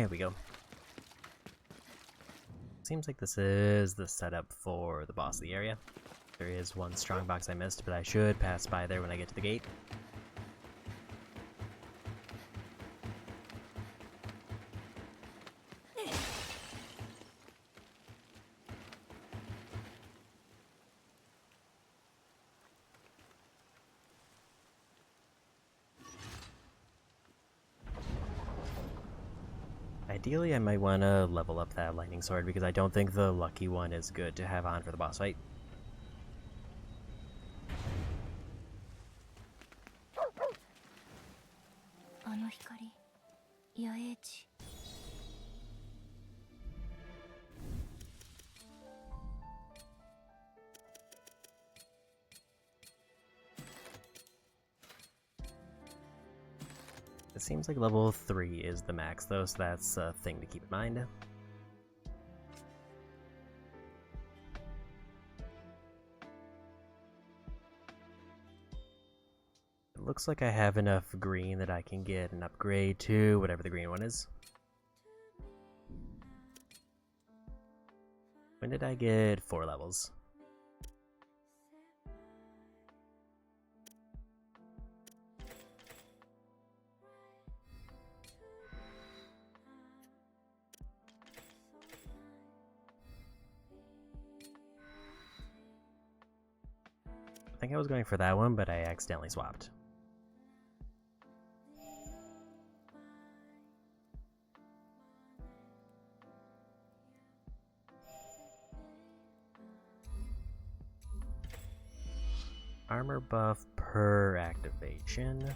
S1: There we go. Seems like this is the setup for the boss of the area. There is one strong box I missed, but I should pass by there when I get to the gate. Ideally, I might want to level up that lightning sword because I don't think the lucky one is good to have on for the boss fight. It seems like level 3 is the max though, so that's a thing to keep in mind. It looks like I have enough green that I can get an upgrade to whatever the green one is. When did I get 4 levels? I think I was going for that one, but I accidentally swapped. Armor buff per activation.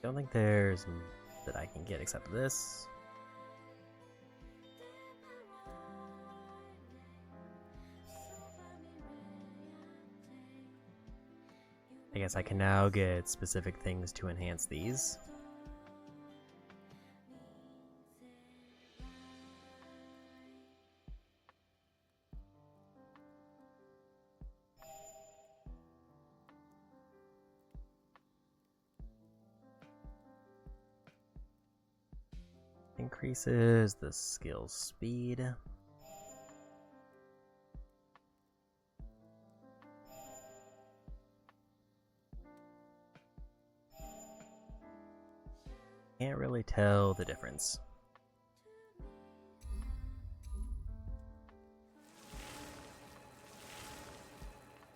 S1: Don't think there's that I can get except this. I guess I can now get specific things to enhance these. Increases the skill speed. Can't really tell the difference.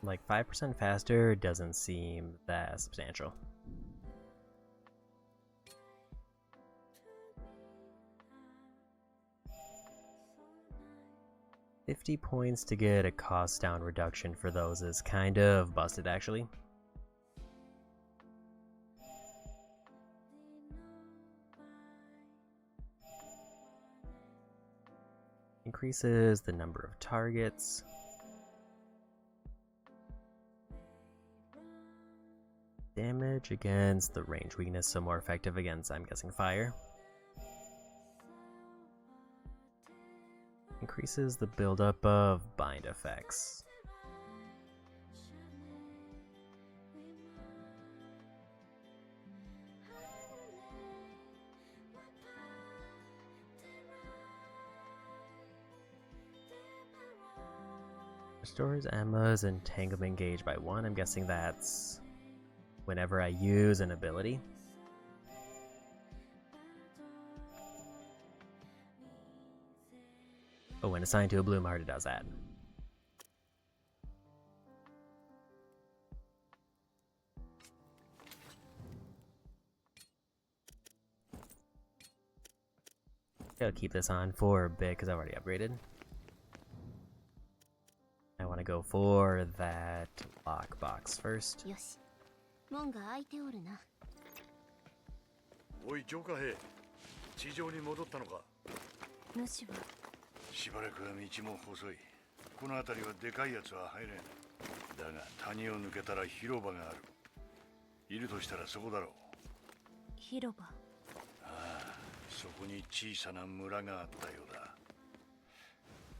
S1: Like 5% faster doesn't seem that substantial. $50 points to get a cost down reduction for those is kind of busted actually. Increases the number of targets. Damage against the range weakness, so more effective against, I'm guessing, fire. Increases the buildup of bind effects. Restores Emma's entanglement gauge by 1. I'm guessing that's whenever I use an ability. Oh, when assigned to a bloom heart, it does that. Gotta keep this on for a bit because I've already upgraded. I want to go for that lockbox first.
S2: 門が開いておるな。
S3: おい、浄化兵、地上に戻ったのか。
S8: 主は
S3: しばらくは道も細い。この辺りはでかいやつは入れん。だが谷を抜けたら広場がある。いるとしたらそこだろう。
S8: 広場。
S3: ああ、そこに小さな村があったようだ。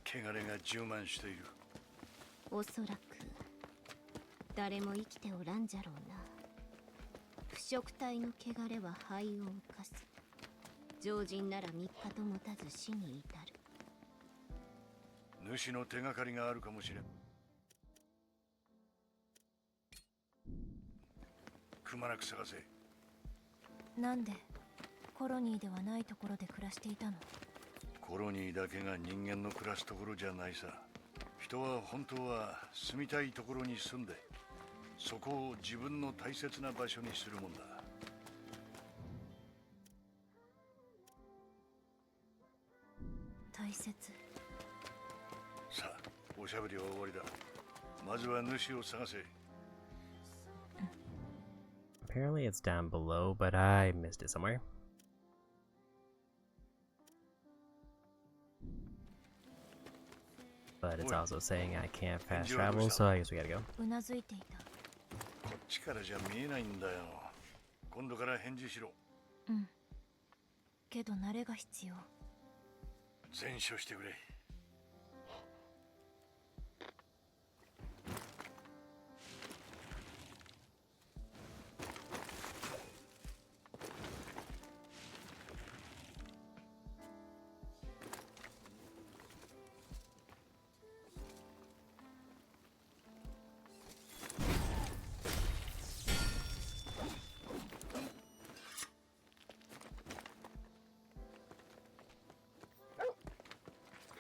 S3: 汚れが充満している。
S2: おそらく誰も生きておらんじゃろうな。腐食体の汚れは肺を浮かす。常人なら3日と持たず死に至る。
S3: 主の手がかりがあるかもしれん。くまなく探せ。
S8: なんでコロニーではないところで暮らしていたの？
S3: コロニーだけが人間の暮らすところじゃないさ。人は本当は住みたいところに住んで、そこを自分の大切な場所にするもんだ。
S8: 大切。
S3: さあ、おしゃべりは終わりだ。まずは主を探せ。
S1: Apparently it's down below, but I missed it somewhere. But it's also saying I can't fast travel, so I guess we gotta go.
S8: うなずいていた。
S3: こっちからじゃ見えないんだよ。今度から返事しろ。
S8: うん。けど慣れが必要。
S3: 全処してくれ。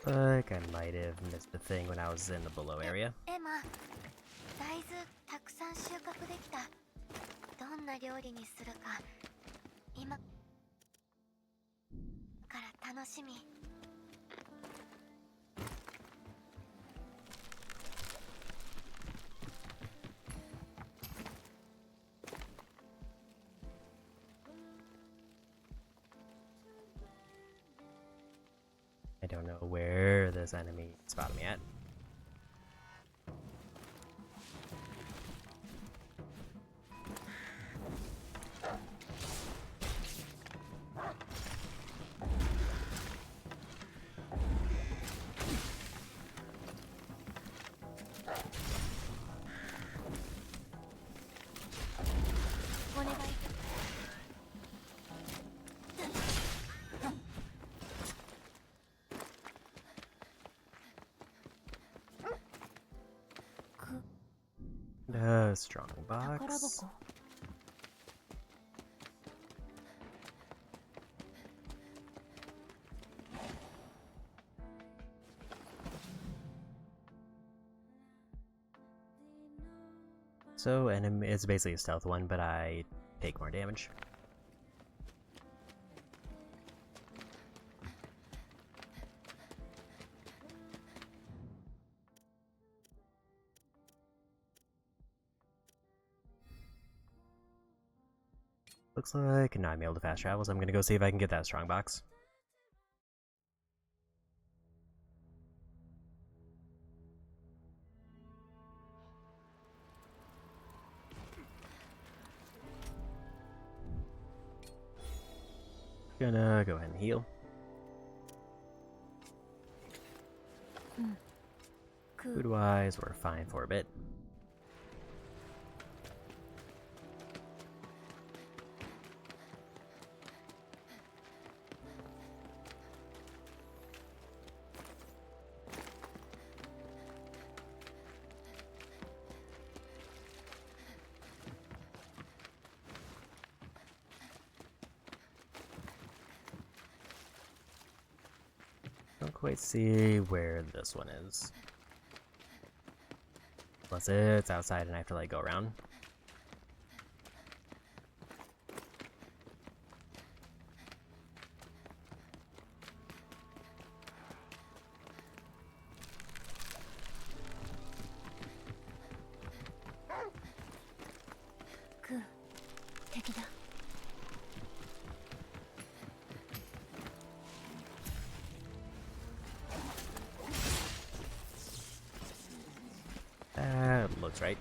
S1: Like I might have missed the thing when I was in the below area.
S5: エマ、大豆たくさん収穫できた。どんな料理にするか今から楽しみ。
S1: I don't know where this enemy spotted me at. Strong box. So, enemy it's basically a stealth one, but I take more damage. Looks like now I'm able to fast travel, so I'm gonna go see if I can get that strong box. Gonna go ahead and heal. Food-wise, we're fine for a bit. Don't quite see where this one is. Unless it's outside and I have to like go around. Looks right.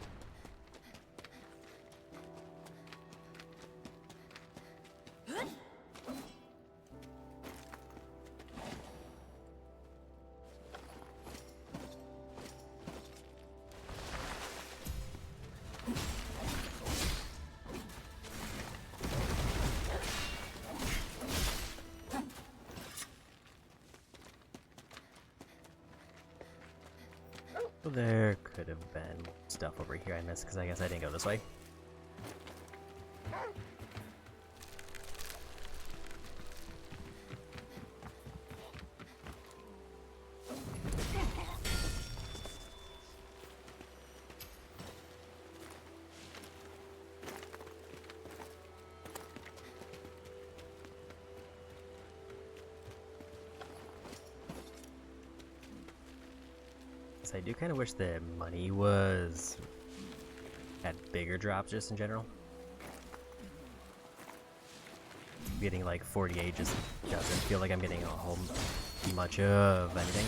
S1: Well, there could have been more stuff over here I missed because I guess I didn't go this way. I do kind of wish the money was had bigger drops just in general. Getting like 48 just doesn't feel like I'm getting a whole much of anything.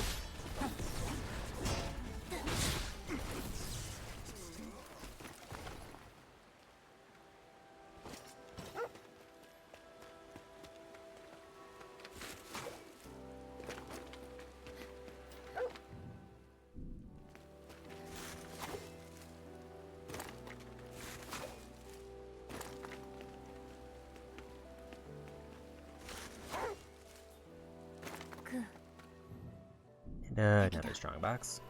S1: And another strong box.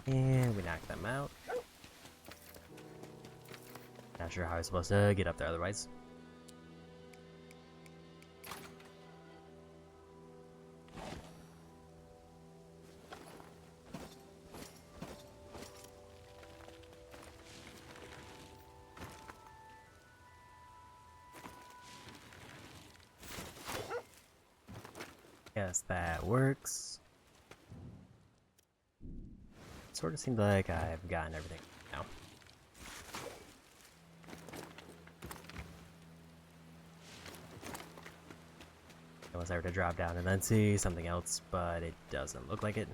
S1: And we knocked them out. Not sure how I'm supposed to get up there otherwise. Guess that works. Sort of seems like I've gotten everything now. Unless I were to drop down and then see something else, but it doesn't look like it.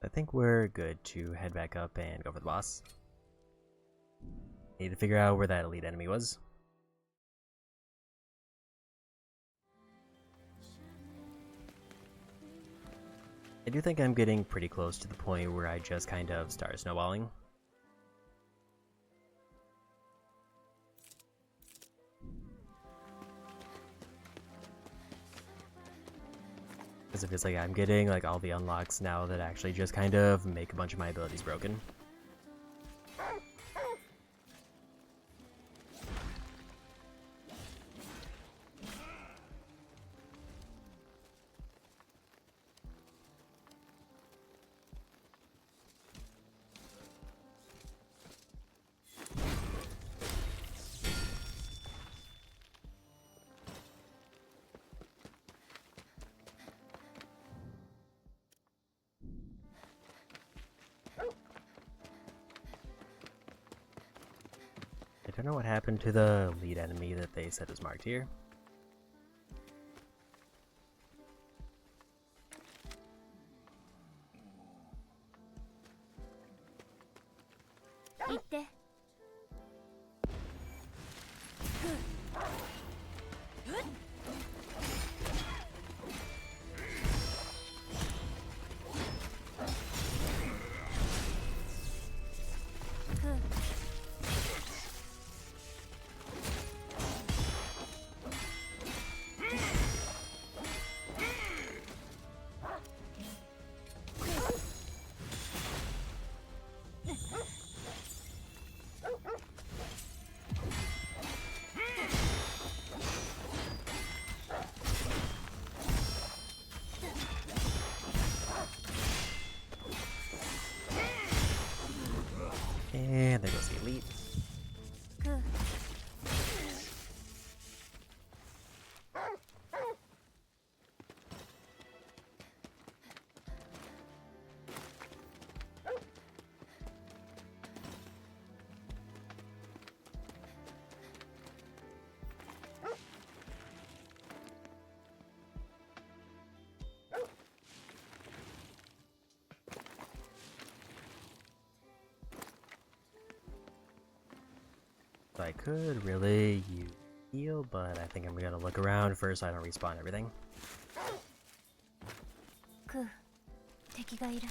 S1: I think we're good to head back up and go for the boss. Need to figure out where that elite enemy was. I do think I'm getting pretty close to the point where I just kind of start snowballing. Because it feels like I'm getting like all the unlocks now that actually just kind of make a bunch of my abilities broken. I don't know what happened to the lead enemy that they said was marked here. And there goes the elite.
S8: Good.
S1: I could really use heal, but I think I'm gonna look around first so I don't respawn everything.
S8: クー、敵がいる。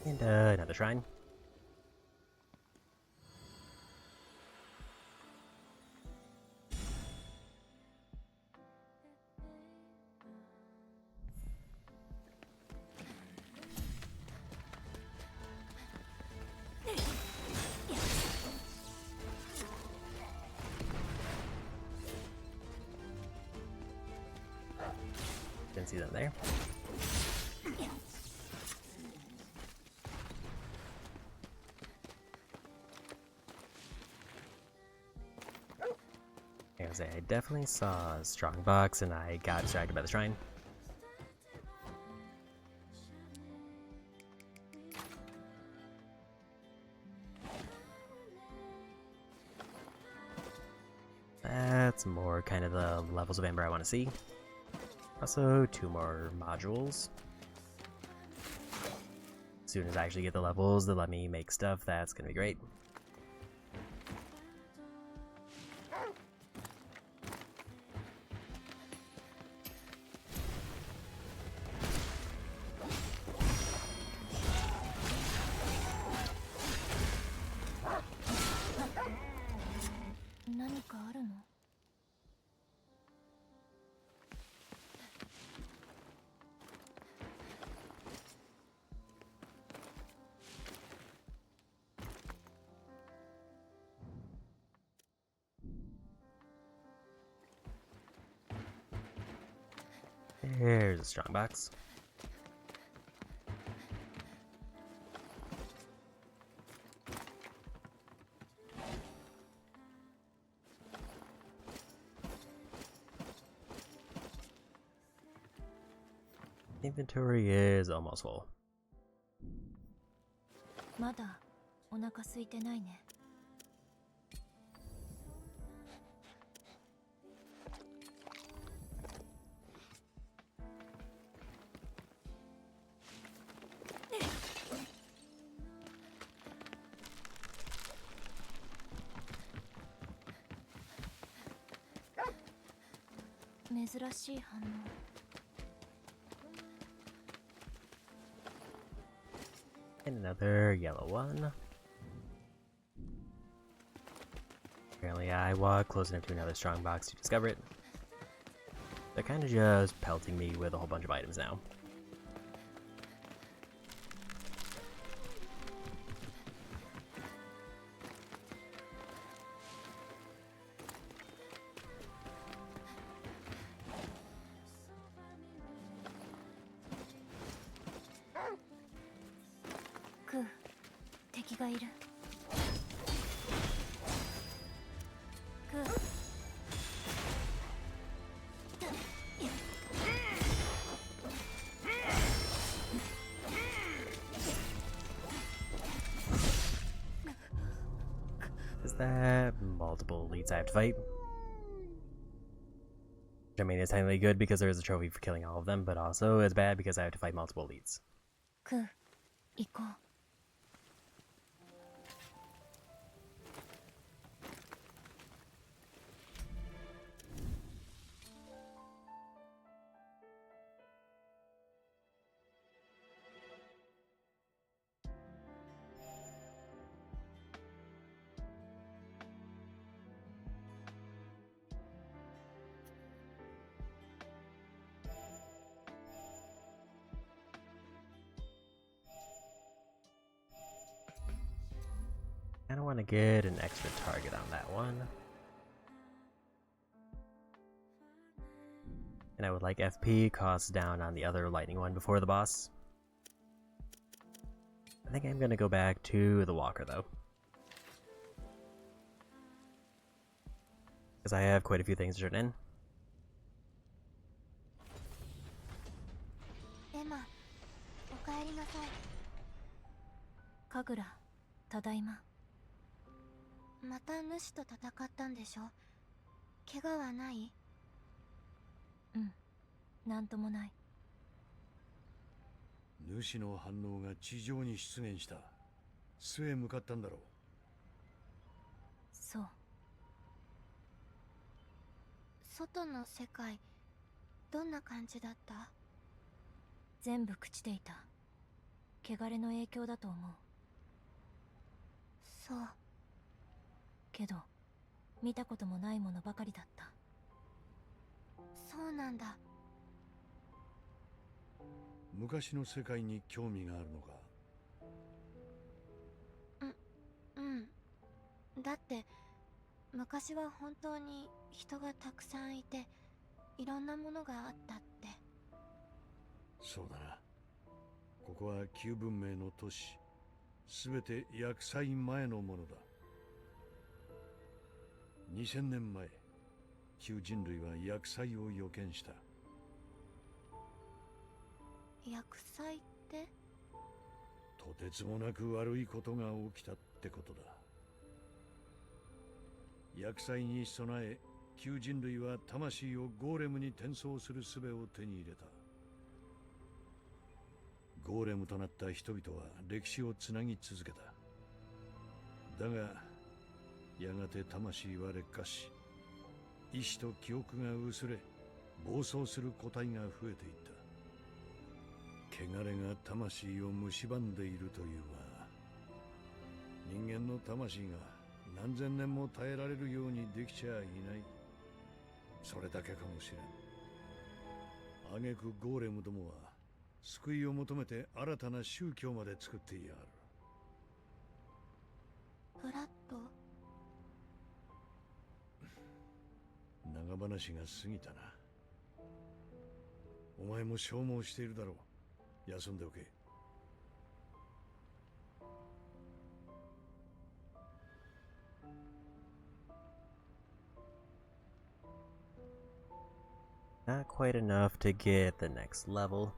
S1: And another shrine. Didn't see them there. I definitely saw a strong box and I got distracted by the shrine. That's more kind of the levels of Amber I want to see. Also, 2 more modules. As soon as I actually get the levels that let me make stuff, that's gonna be great. There's a strong box. Inventory is almost full.
S8: まだお腹空いてないね。珍しい反応。
S1: And another yellow one. Apparently I walk close enough to another strong box to discover it. They're kind of just pelting me with a whole bunch of items now.
S8: Ku, 敵がいる。Ku.
S1: Is that multiple elites I have to fight? Which I mean is technically good because there is a trophy for killing all of them, but also it's bad because I have to fight multiple elites.
S8: Ku, 行こう。
S1: want to get an extra target on that one. And I would like FP costs down on the other lightning one before the boss. I think I'm gonna go back to the walker though, because I have quite a few things to turn in.
S5: エマ、おかえりなさい。
S8: 神楽、ただいま。
S5: また主と戦ったんでしょ？怪我はない？
S8: うん、なんともない。
S3: 主の反応が地上に出現した。巣へ向かったんだろう。
S8: そう。
S5: 外の世界、どんな感じだった？
S8: 全部朽ちていた。汚れの影響だと思う。
S5: そう。
S8: けど、見たこともないものばかりだった。
S5: そうなんだ。
S3: 昔の世界に興味があるのか？
S5: うん。だって、昔は本当に人がたくさんいて、いろんなものがあったって。
S3: そうだな。ここは旧文明の都市。すべて厄災前のものだ。2000年前、旧人類は厄災を予見した。
S5: 厄災って？
S3: とてつもなく悪いことが起きたってことだ。厄災に備え、旧人類は魂をゴーレムに転送する術を手に入れた。ゴーレムとなった人々は歴史をつなぎ続けた。だが、やがて魂は劣化し、意志と記憶が薄れ、暴走する個体が増えていった。汚れが魂を蝕んでいるというが、人間の魂が何千年も耐えられるようにできちゃいない。それだけかもしれん。挙句ゴーレムどもは救いを求めて新たな宗教まで作っていやがる。
S5: フラット？
S3: 長話が過ぎたな。お前も消耗しているだろう。休んでおけ。
S1: Not quite enough to get the next level.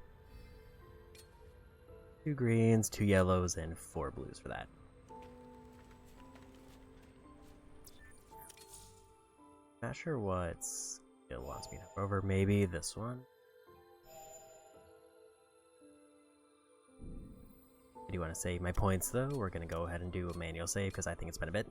S1: 2 greens, 2 yellows, and 4 blues for that. Not sure what skill wants me to go over. Maybe this one. I do want to save my points though. We're going to go ahead and do a manual save because I think it's been a bit.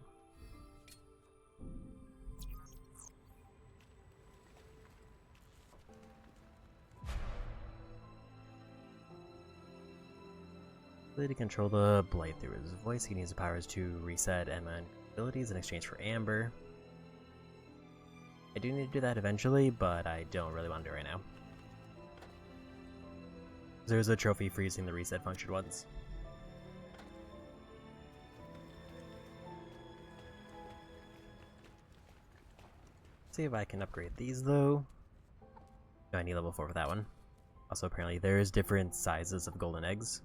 S1: To control the Blight through his voice, he needs the powers to reset Emma abilities in exchange for Amber. I do need to do that eventually, but I don't really want to do it right now. There's a trophy for using the reset function once. See if I can upgrade these though. No, I need level 4 for that one. Also, apparently there's different sizes of golden eggs.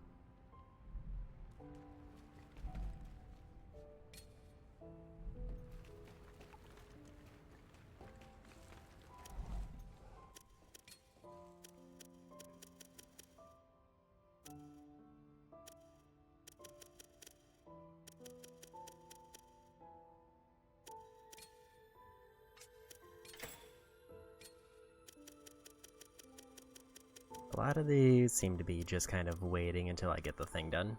S1: A lot of these seem to be just kind of waiting until I get the thing done.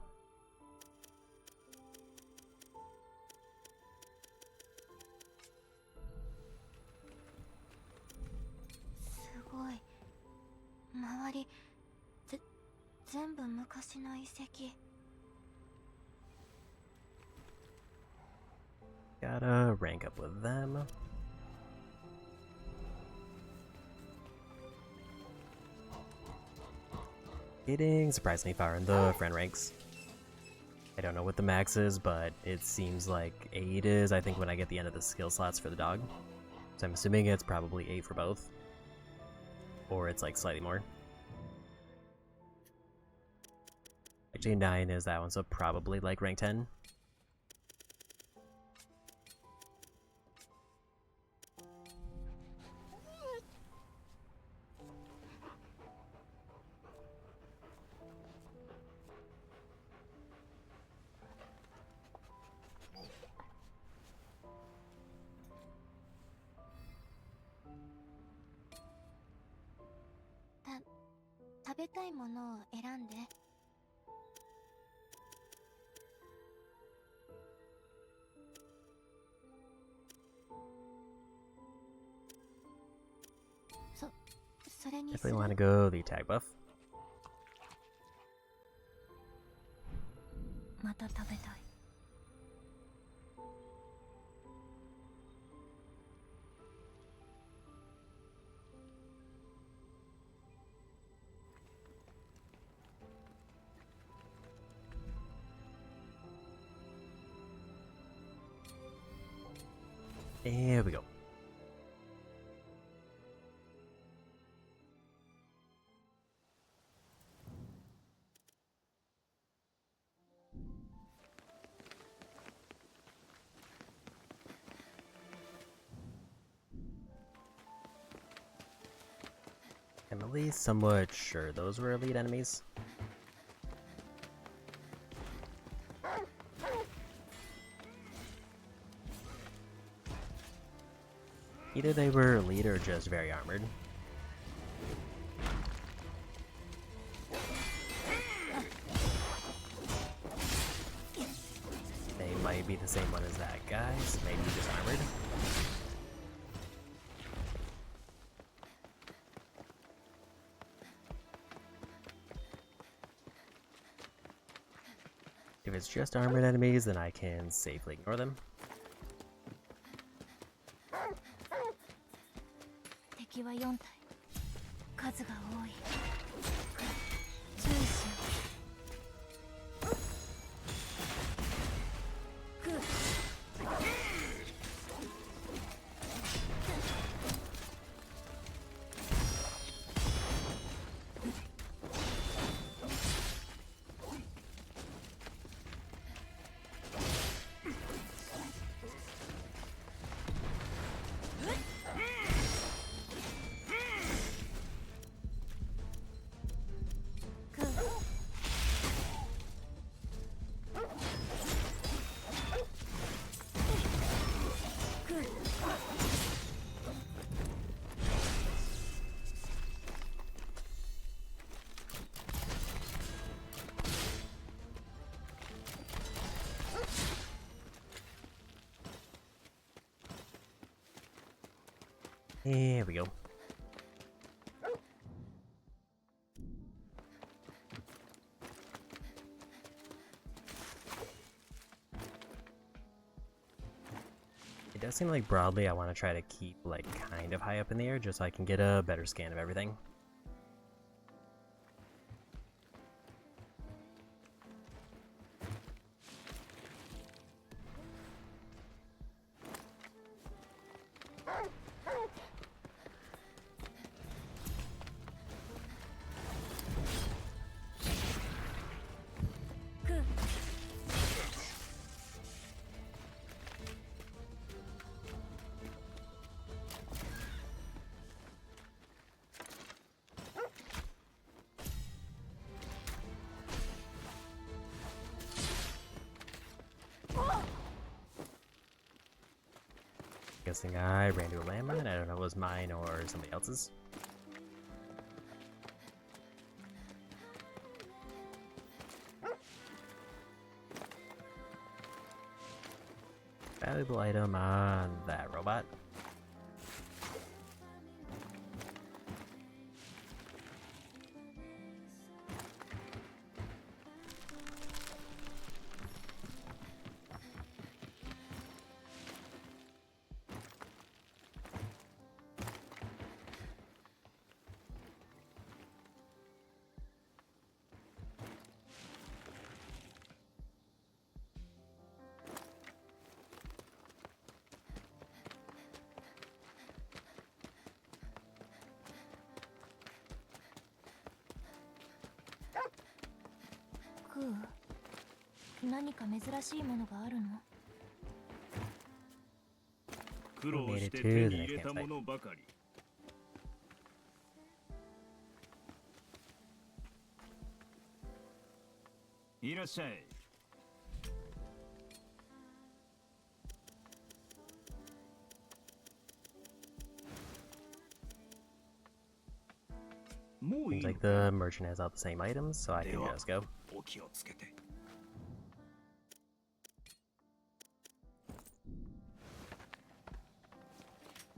S1: Gotta rank up with them. Getting surprisingly far in the friend ranks. I don't know what the max is, but it seems like 8 is, I think, when I get the end of the skill slots for the dog. So I'm assuming it's probably 8 for both. Or it's like slightly more. Actually 9 is that one, so probably like rank 10.
S5: 食べたいものを選んで。それにする。
S1: Definitely want to go the tag buff.
S8: また食べたい。
S1: Here we go. I'm at least somewhat sure those were elite enemies. Either they were elite or just very armored. They might be the same one as that guy, so maybe just armored. If it's just armored enemies, then I can safely ignore them.
S8: 敵は4体。数が多い。注意しよ
S1: う。Here we go. It does seem like broadly I want to try to keep like kind of high up in the air just so I can get a better scan of everything. Guessing I ran into a landmine. I don't know if it was mine or somebody else's. Valuable item on that robot.
S8: 何か珍しいものがあるの？
S9: 苦労して手に入れたものばかり。いらっしゃい。
S1: Seems like the merchant has all the same items, so I can just go.
S9: お気をつけて。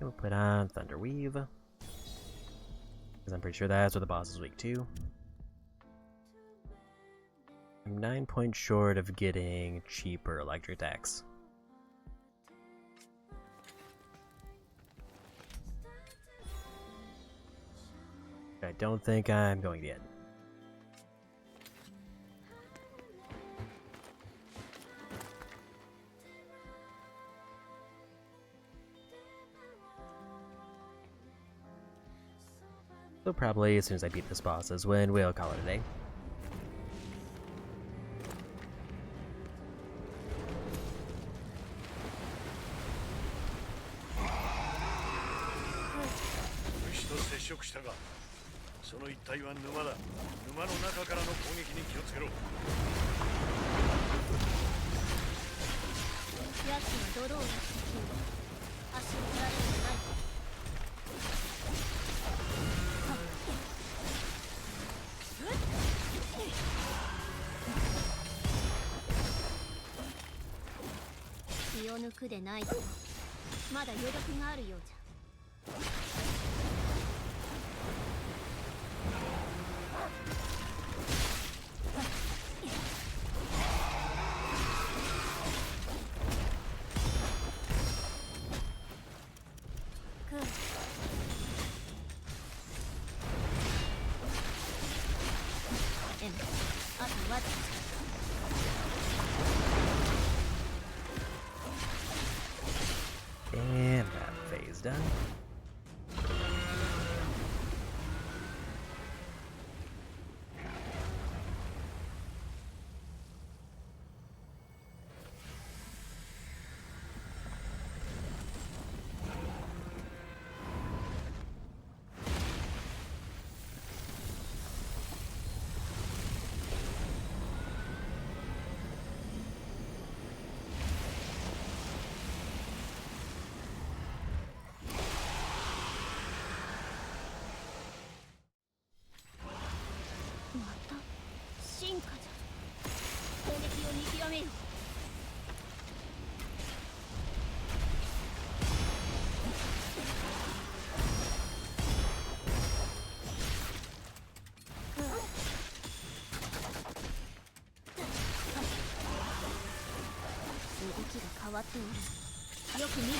S1: We'll put on Thunder Weave, because I'm pretty sure that's what the boss is weak to. I'm 9 points short of getting cheaper electric attacks. I don't think I'm going to get. So probably as soon as I beat this boss is when we'll call it a day.
S2: 気を抜くでないとまだ余力があるようじゃ。あとわずか。
S1: And that phase done.動きが変わっておる。よく見るの。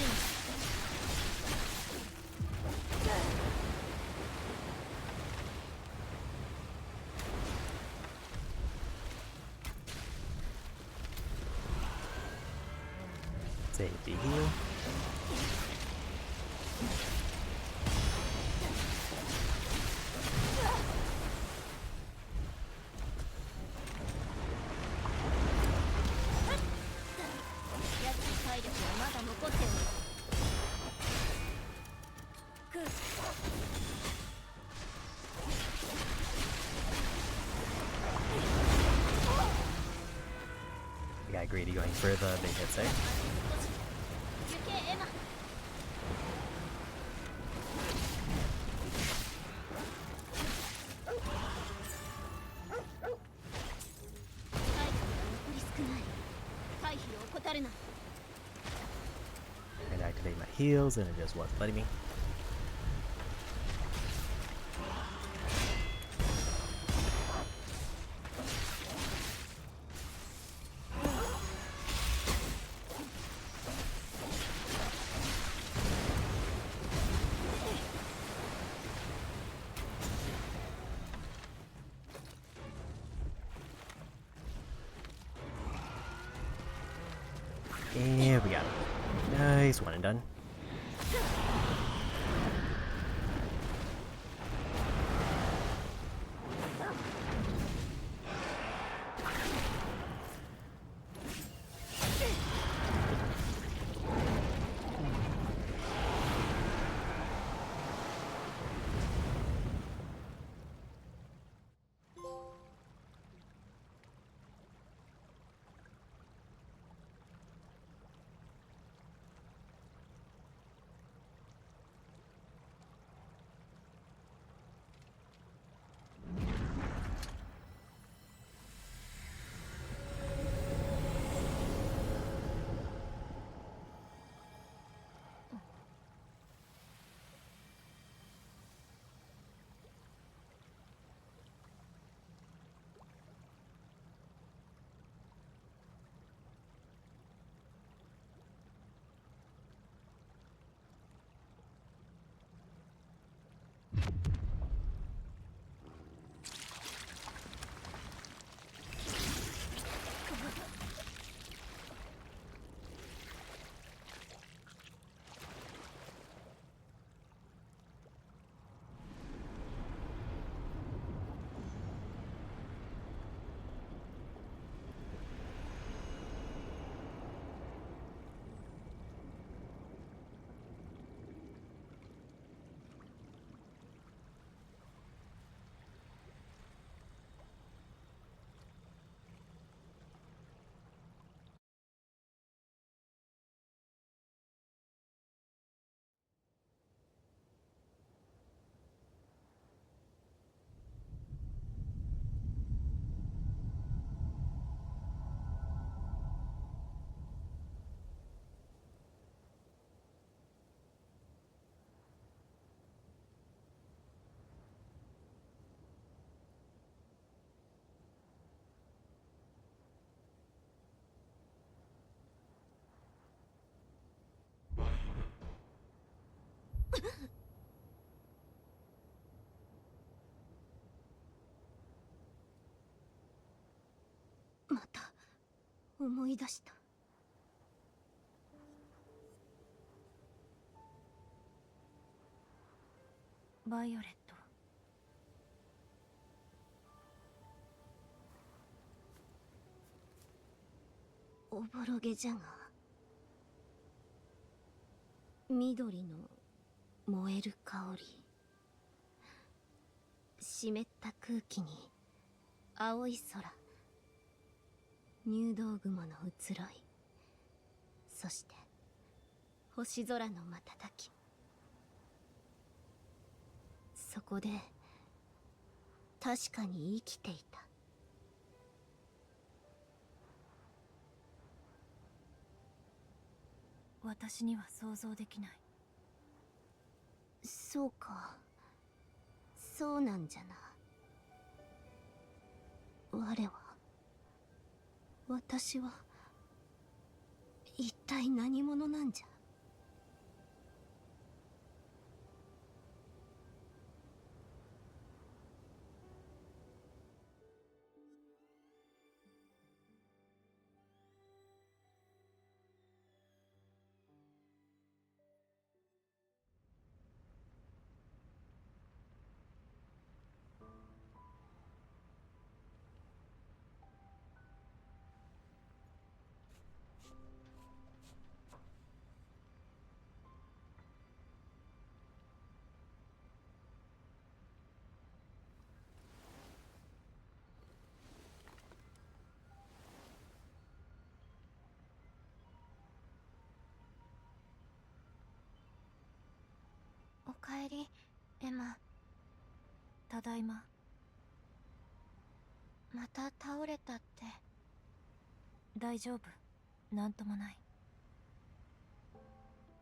S1: Safety heal. I got greedy going for the big hits there. And activate my heals, and it just wasn't letting me. Yeah, we got it. Nice, one and done.
S2: また思い出した。
S8: バイオレット。
S2: おぼろげじゃが、緑の燃える香り、湿った空気に青い空、入道雲の移ろい、そして星空の瞬き。そこで確かに生きていた。
S8: 私には想像できない。
S2: そうか、そうなんじゃな。私は一体何者なんじゃ。
S5: おかえり、エマ。
S8: ただいま。
S5: また倒れたって。
S8: 大丈夫、なんともない。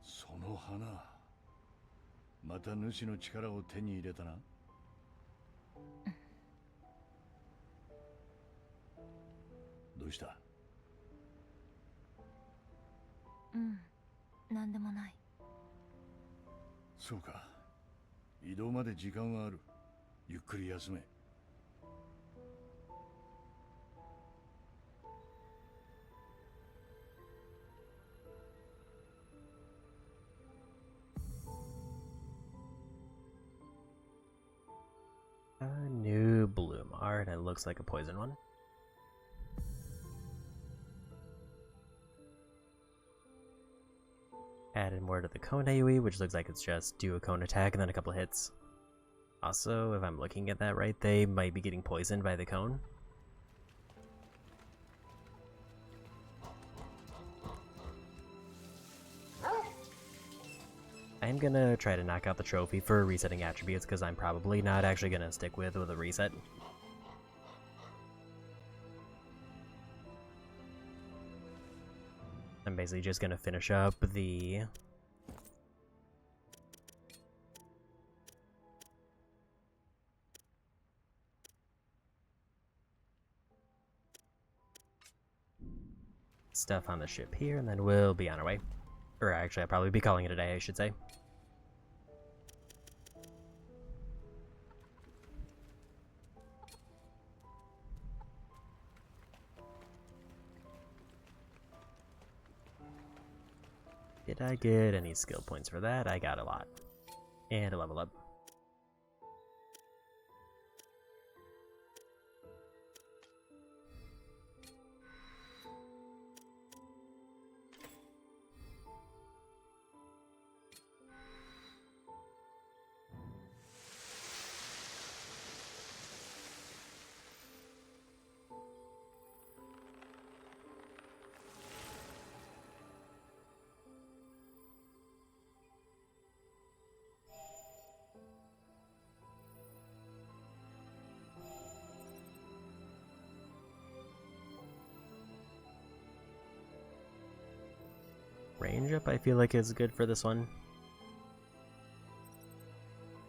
S3: その花、また主の力を手に入れたな。どうした？
S8: うん、なんでもない。
S3: そうか、移動まで時間はある。ゆっくり休め。
S1: A new bloom. Alright, it looks like a poison one. Added more to the cone AoE, which looks like it's just do a cone attack and then a couple hits. Also, if I'm looking at that right, they might be getting poisoned by the cone. I'm gonna try to knock out the trophy for resetting attributes because I'm probably not actually gonna stick with a reset. I'm basically just gonna finish up the stuff on the ship here, and then we'll be on our way. Or actually, I'll probably be calling it a day, I should say. Did I get any skill points for that? I got a lot. And a level up. Range up, I feel like is good for this one.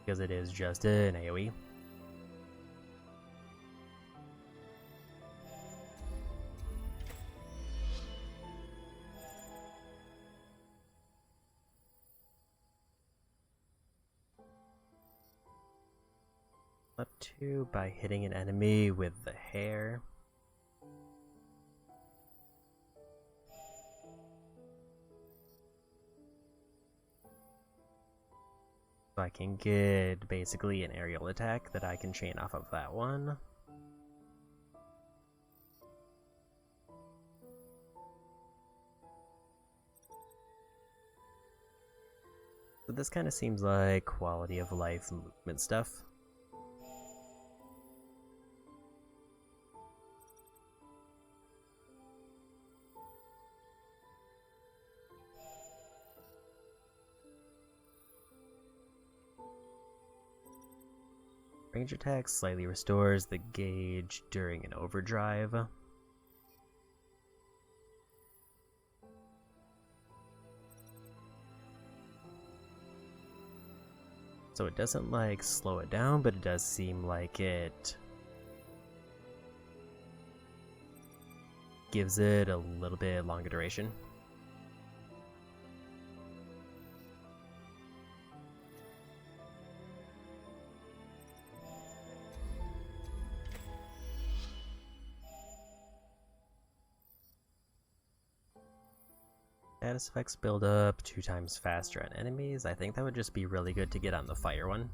S1: Because it is just an AoE. Up 2 by hitting an enemy with the hair. I can get basically an aerial attack that I can chain off of that one. So this kind of seems like quality of life movement stuff. Range attack slightly restores the gauge during an overdrive. So it doesn't like slow it down, but it does seem like it gives it a little bit longer duration. Status effects build up 2 times faster on enemies. I think that would just be really good to get on the fire one.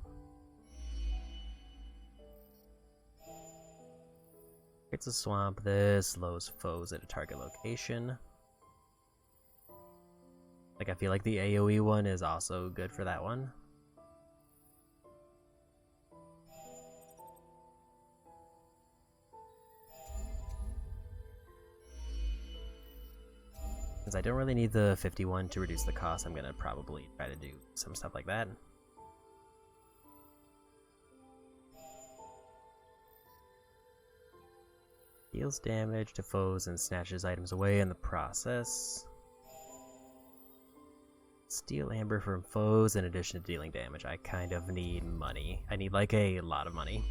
S1: It's a swamp. This slows foes at a target location. Like, I feel like the AoE one is also good for that one. Since I don't really need the 51 to reduce the cost, I'm gonna probably try to do some stuff like that. Deals damage to foes and snatches items away in the process. Steal amber from foes in addition to dealing damage. I kind of need money. I need like a lot of money.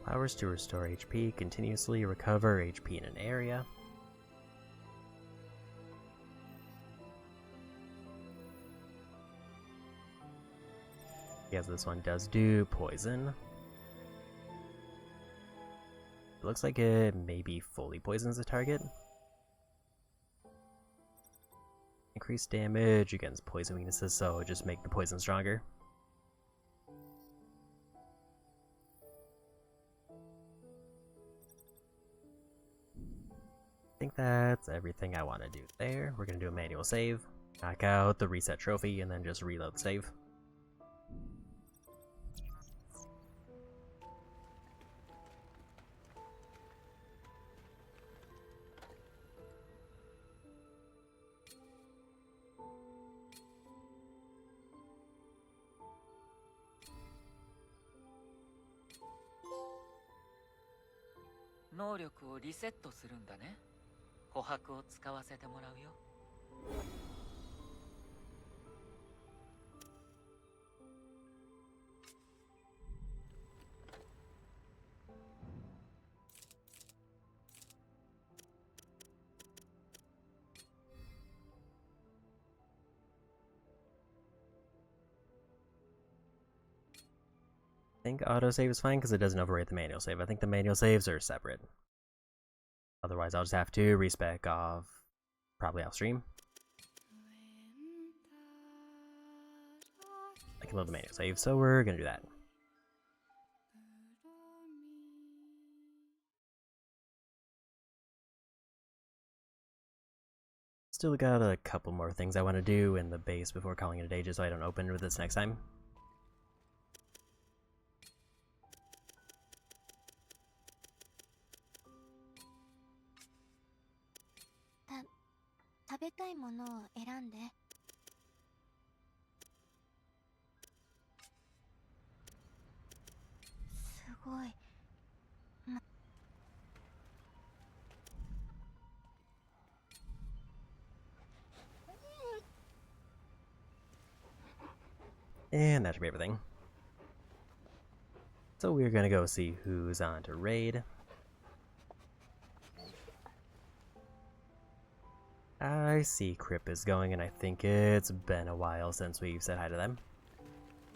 S1: Powers to restore HP, continuously recover HP in an area. Yes, this one does do poison. It looks like it maybe fully poisons the target. Increased damage against poison weaknesses, so just make the poison stronger. I think that's everything I want to do there. We're going to do a manual save, knock out the reset trophy, and then just reload the save.
S13: 能力をリセットするんだね。琥珀を使わせてもらうよ。
S1: I think autosave is fine because it doesn't overrate the manual save. I think the manual saves are separate. Otherwise, I'll just have to respec off, probably off stream. I can load the manual save, so we're gonna do that. Still got a couple more things I want to do in the base before calling it a day, just so I don't open with this next time.
S5: 食べたいものを選んで。すごい。
S1: And that should be everything. So we're gonna go see who's on to raid. I see Crip is going, and I think it's been a while since we've said hi to them.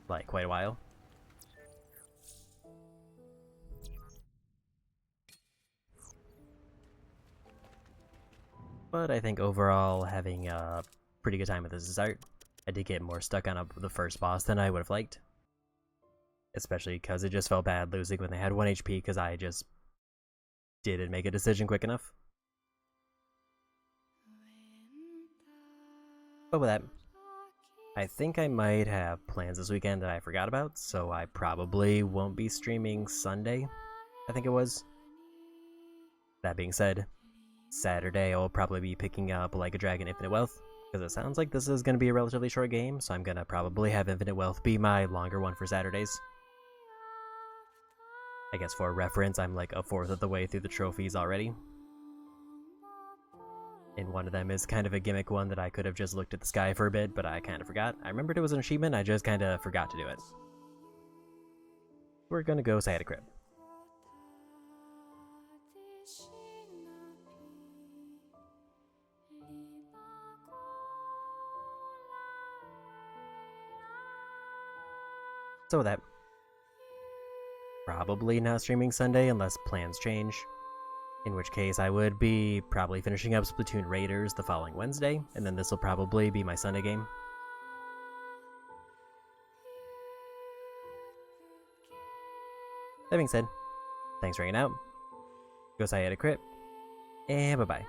S1: Like, quite a while. But I think overall, having a pretty good time with this to start. I did get more stuck on the first boss than I would have liked. Especially because it just felt bad losing when they had 1 HP because I just didn't make a decision quick enough. But with that, I think I might have plans this weekend that I forgot about, so I probably won't be streaming Sunday, I think it was. That being said, Saturday I'll probably be picking up Like a Dragon Infinite Wealth, because it sounds like this is going to be a relatively short game, so I'm going to probably have Infinite Wealth be my longer one for Saturdays. I guess for reference, I'm like a fourth of the way through the trophies already. And one of them is kind of a gimmick one that I could have just looked at the sky for a bit, but I kind of forgot. I remembered it was an achievement, I just kind of forgot to do it. We're gonna go say hi to Crib. So with that, probably not streaming Sunday unless plans change. In which case I would be probably finishing up Splatoon Raiders the following Wednesday, and then this will probably be my Sunday game. That being said, thanks for hanging out. Go say hi to Crit, and bye-bye.